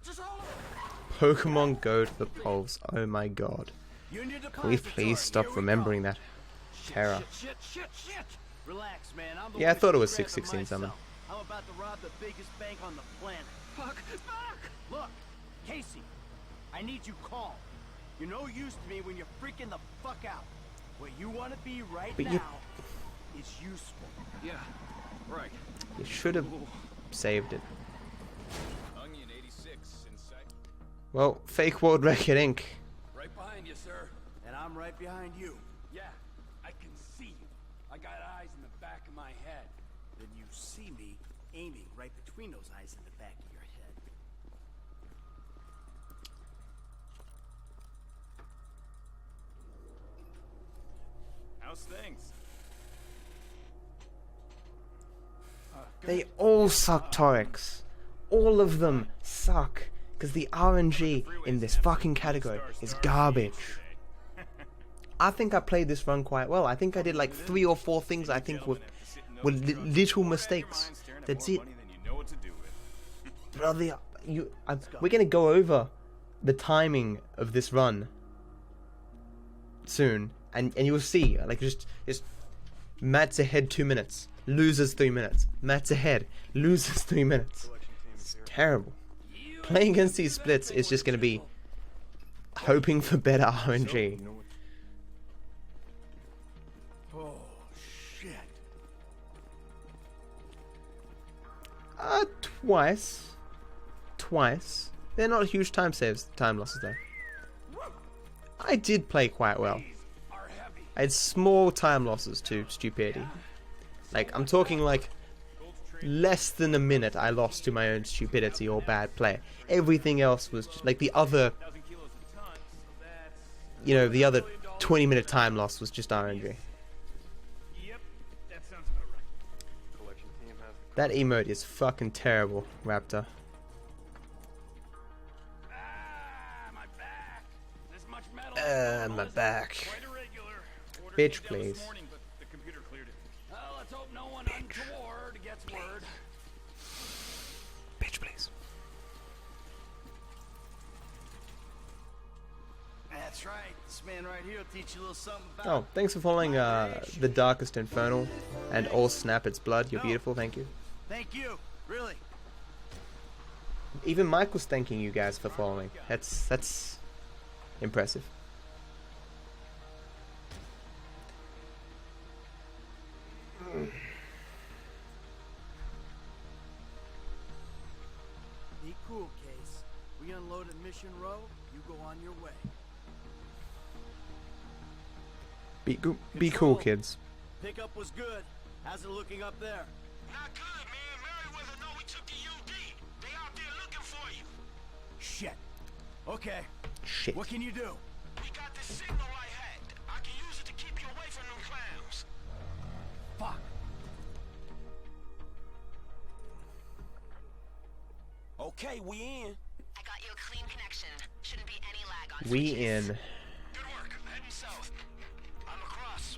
Just hold it. Pokemon Go to the polls. Oh my god. Can we please stop remembering that? Terror. Shit. Relax, man. I'm the Yeah, I one thought it who was grabbed 616 summon. myself. I'm about to rob the biggest bank on the planet. Fuck! Look, Casey, I need you calm. You're no use to me when you're freaking the fuck out. What you want to be right But now you- is useful. Yeah, right. You should have saved it. Onion 86 in sight. Well, fake world record Inc. Right behind you, sir. And I'm right behind you. Yeah, I can see you. I got eyes in the back of my head. Then you see me aiming right between those eyes in the back of your head. How's things? They all suck, Torix. All of them suck. Because the RNG in this fucking category is garbage. I think I played this run quite well. I think I did like 3 or 4 things I think were little mistakes. That's it. Brother, we're gonna go over the timing of this run soon, and you will see. Like just Matt's ahead 2 minutes, loses 3 minutes. Matt's ahead, loses 3 minutes. It's terrible. Playing against these splits is just gonna be hoping for better RNG. Oh, shit. Twice. They're not huge time losses though. I did play quite well. I had small time losses to stupidity. Like, I'm talking like less than a minute I lost to my own stupidity or bad play. Everything else was just, like the other, you know, the other 20-minute time loss was just RNG. That emote is fucking terrible, Raptor. My back. Bitch, please. Well, let's hope no one untoward gets word. Bitch, please. That's right. This man right here will teach you a little something about. Oh, thanks for following The Darkest Infernal and All Snap Its Blood. You're beautiful, thank you. Thank you. Really. Even Mike was thanking you guys for following. That's impressive. Be cool, Case. We unload at Mission Row, you go on your way. Be cool, kids. Pickup was good. How's it looking up there? Not good, man. Merriweather know we took the UD. They out there looking for you. Shit. Okay. Shit. What can you do? We got this signal I had. I can use it to keep you away from them clowns. Fuck. Okay, we in. I got you a clean connection. Shouldn't be any lag on We switches. in. Good work. Heading south. I'm across.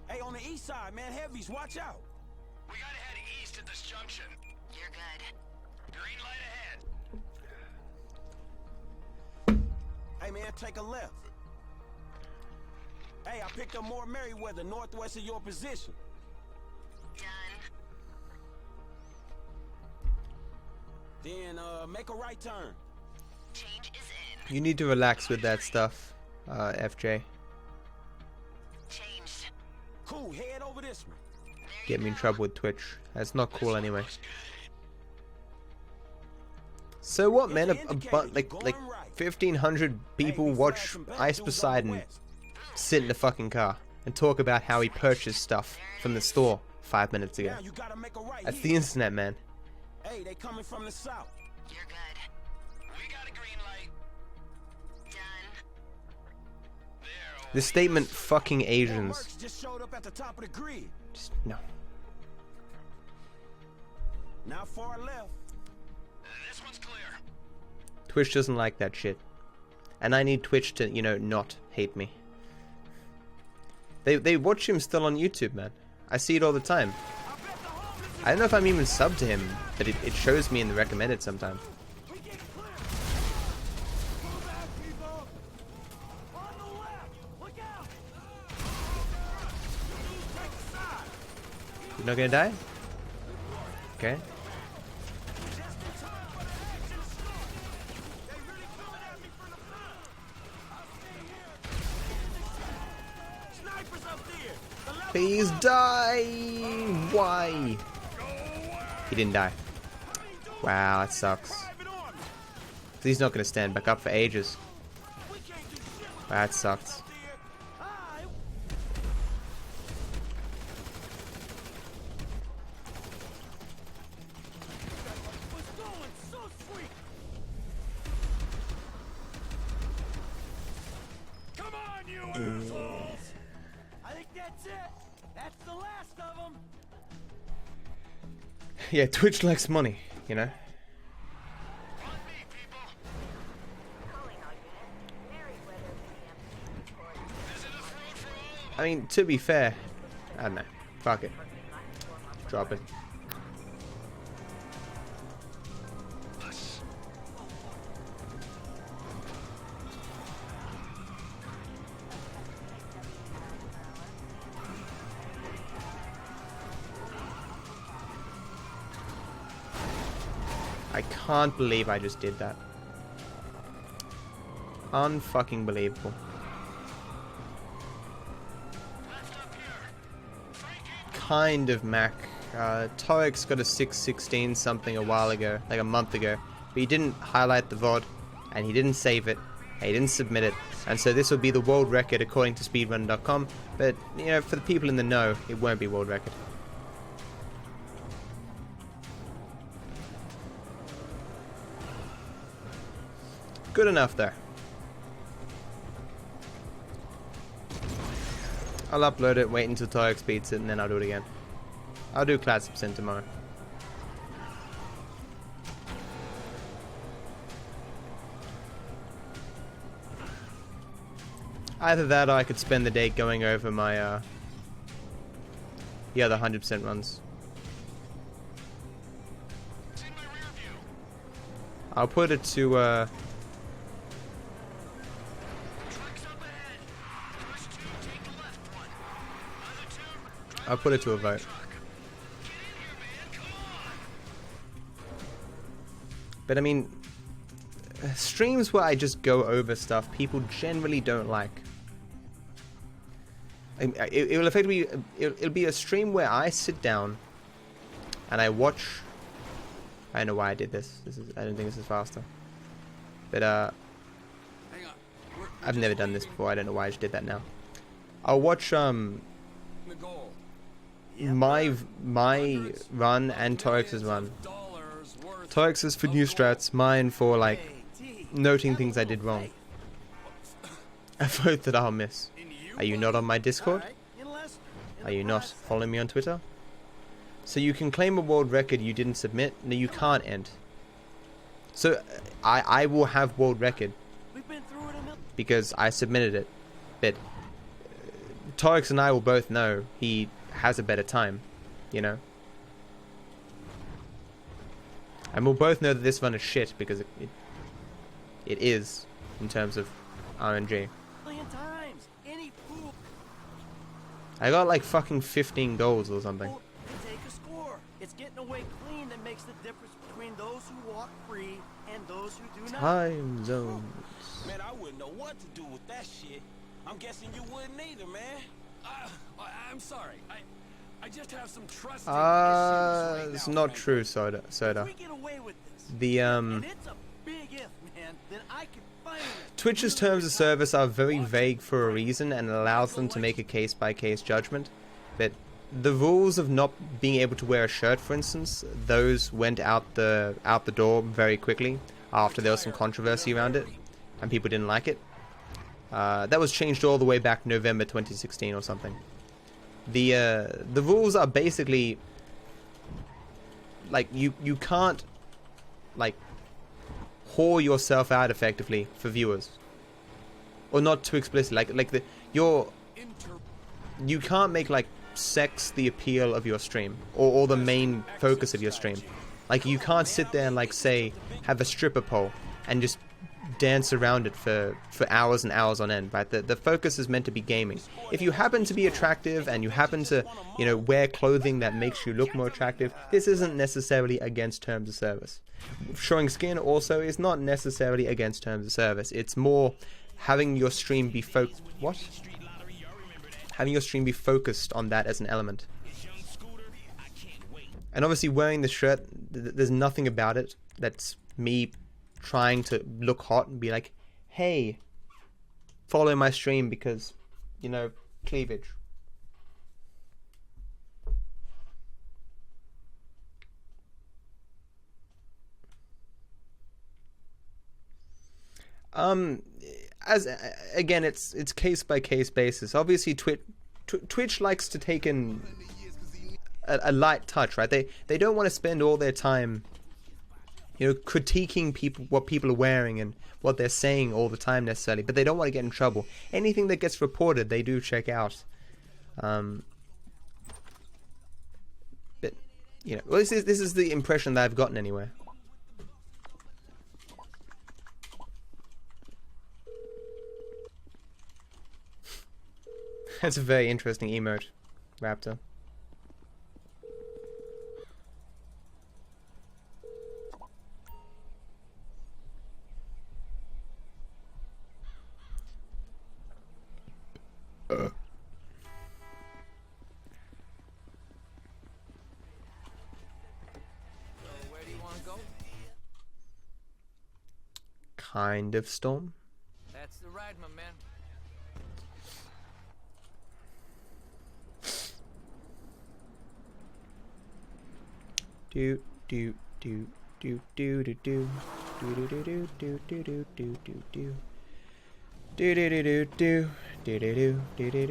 Hey, on the east side, man, heavies, watch out. We gotta head east at this junction. You're good. Green light ahead. Hey, man, take a left. Hey, I picked up more Merriweather northwest of your position. Then, make a right turn. Change is in. You need to relax with that stuff. FJ. Cool, head over this one. Get me in trouble with Twitch. That's not cool anyway. So what, man? Like 1,500 people watch Ice Poseidon sit in the fucking car and talk about how he purchased stuff from the store 5 minutes ago. That's the internet, man. Hey, they coming from the south. You're good. We got a green light. Done. This statement, fucking Asians. Mercs just showed up at the top of the grid. Just, no. Not far left. This one's clear. Twitch doesn't like that shit. And I need Twitch to, you know, not hate me. They watch him still on YouTube, man. I see it all the time. I don't know if I'm even subbed to him, but it shows me in the recommended sometimes. You're not gonna die? Okay. Please die! Why? He didn't die. Wow, that sucks. He's not gonna stand back up for ages. Wow, that sucks. Yeah, Twitch likes money, you know. I mean, to be fair, I don't know. Fuck it. Drop it. I can't believe I just did that. Unfucking believable. Kind of Mac. Torix got a 616 something a while ago, like a month ago, but he didn't highlight the VOD, and he didn't save it, and he didn't submit it, and so this will be the world record according to speedrunner.com, but, you know, for the people in the know, it won't be world record. Good enough there. I'll upload it, wait until Torix beats it, and then I'll do it again. I'll do Class Percent tomorrow. Either that or I could spend the day going over my the other 100% runs. I'll put it to I'll put it to a vote. But I mean, streams where I just go over stuff, people generally don't like. It will effectively, it'll be a stream where I sit down and I watch. I don't know why I did this. I don't think this is faster. But I've never done this before. I don't know why I just did that now. I'll watch my run and Torix's run. Torix's for new strats, mine for like noting things I did wrong. A vote that I'll miss. Are you not on my Discord? Are you not following me on Twitter? So you can claim a world record you didn't submit. No, you can't end. So I will have world record because I submitted it. But Torix and I will both know he has a better time, you know. And we'll both know that this run is shit because it is in terms of RNG. I got like fucking 15 goals or something. It's getting away clean that makes the difference between those who walk free and those who do not. Time zones. Man, I wouldn't know what to do with that shit. I'm guessing you wouldn't either, man. I'm sorry. I just have some trust issues right It's now, not true, Soda. If we get away with this, The and it's a big if, man, then I can finally... Twitch's terms of service are very vague for a reason and allows them to make a case-by-case judgment. But the rules of not being able to wear a shirt, for instance, those went out the door very quickly after there was some controversy around it, and people didn't like it. That was changed all the way back November 2016 or something. The rules are basically like you can't like whore yourself out effectively for viewers, or not too explicit. You can't make like sex the appeal of your stream or the main focus of your stream. Like you can't sit there and like say have a stripper pole and just dance around it for hours and hours on end, right? The focus is meant to be gaming. If you happen to be attractive and you happen to, you know, wear clothing that makes you look more attractive, this isn't necessarily against terms of service. Showing skin also is not necessarily against terms of service. It's more having your stream be having your stream be focused on that as an element. And obviously wearing the shirt, there's nothing about it that's me trying to look hot and be like, hey, follow my stream because, you know, cleavage. As again, it's case by case basis. Obviously, Twitch likes to take in a light touch, right? They don't want to spend all their time, you know, critiquing what people are wearing and what they're saying all the time necessarily, but they don't want to get in trouble. Anything that gets reported, they do check out. But you know, well, this is the impression that I've gotten anyway. That's a very interesting emote, Raptor. Where do you want to go? Kind of storm. That's the ride, my man. Do do do do do do do do do do do do do do do do. Do do do do do do do do do do do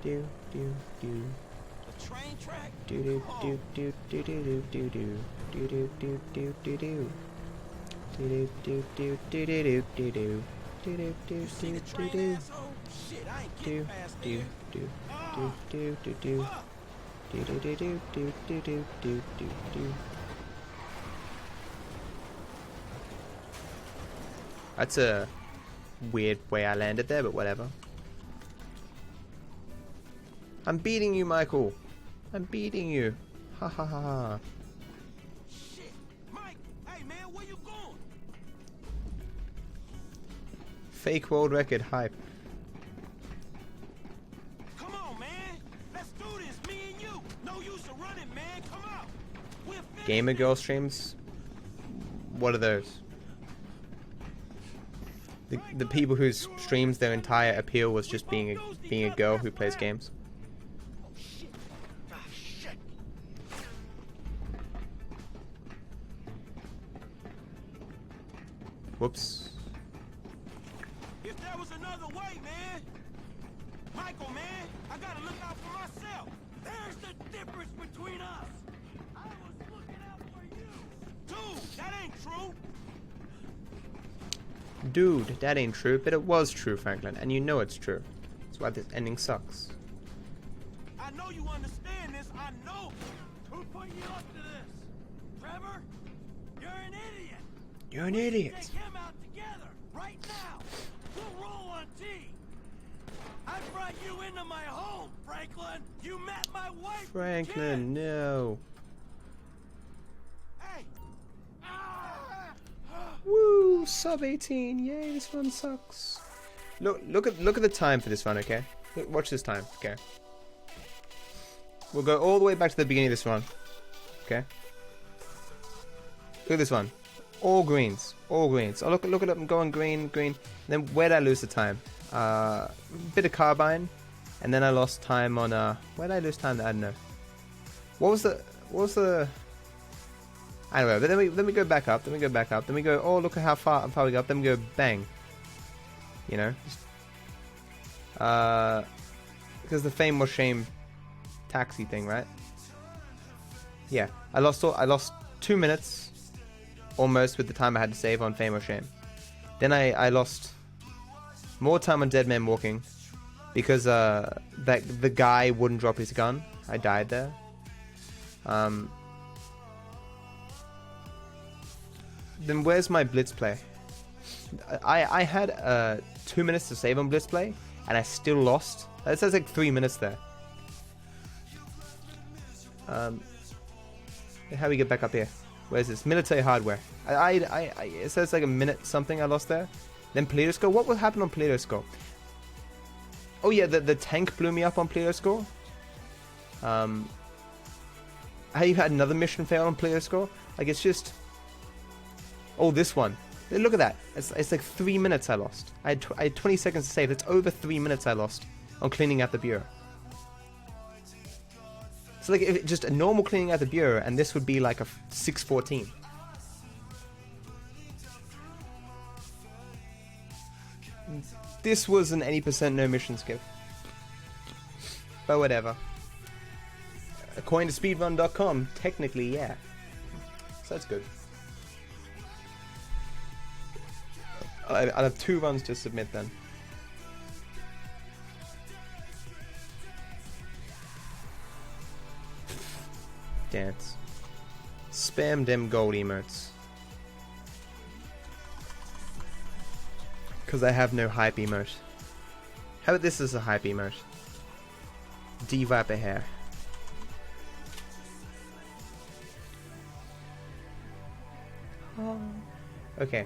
do do do do. A train track? Do do do do do do do do do do do do do do. Do do do do do do do do. Do do do do do do. Shit, I ain't Do getting past do there. do do do do do. Do do do do do do do do do do. That's a weird way I landed there, but whatever. I'm beating you, Michael. I'm beating you. Ha ha ha ha. Shit, Mike, hey man, where you going? Fake world record hype. Come on, man. Let's do this, me and you. No use of running, man. Come out. Gamer girl streams? What are those? The people whose streams their entire appeal was just being a girl who plays games. Whoops. If there was another way, man. Michael, man, I gotta look out for myself. There's the difference between us. I was looking out for you. Dude, that ain't true. Dude, that ain't true, but it was true, Franklin, and you know it's true. That's why this ending sucks. I know you understand this. I know. Who put you up to this? Trevor? You're an idiot. You're an idiot. Take him out together right now. We'll roll on T. I brought you into my home, Franklin. You met my wife. Franklin, no. Hey. Woo, sub 18. Yay, this one sucks. Look at the time for this run, okay? Watch this time, okay? We'll go all the way back to the beginning of this run. Okay? Look at this one. All greens. All greens. Oh, look it up and go on green. Then where did I lose the time? Bit of carbine. And then I lost time on where did I lose time? I don't know. What was the I don't know, but then we go back up, then we go, oh, look at how far we go up, then we go bang. You know? Because the fame or shame taxi thing, right? Yeah. I lost 2 minutes almost with the time I had to save on fame or shame. Then I lost more time on dead man walking because that the guy wouldn't drop his gun. I died there. Then where's my blitz play? I had 2 minutes to save on blitz play and I still lost. That says like 3 minutes there. How do we get back up here? Where's this? Military hardware. It says like a minute something I lost there. Then Polito score. What will happen on Polito score? Oh yeah, the tank blew me up on Polito score. How you had another mission fail on Polito score? Like it's just. Oh, this one. Look at that. It's like 3 minutes I lost. I had 20 seconds to save. It's over 3 minutes I lost on cleaning out the bureau. So like if just a normal cleaning out the bureau, and this would be like a 6:14. This was an 80% no mission skip. But whatever. According to speedrun.com, technically, yeah. So that's good. I'll have 2 runs to submit then. Dance. Spam them gold emotes. Because I have no hype emote. How about this as a hype emote? DViper hair. Okay.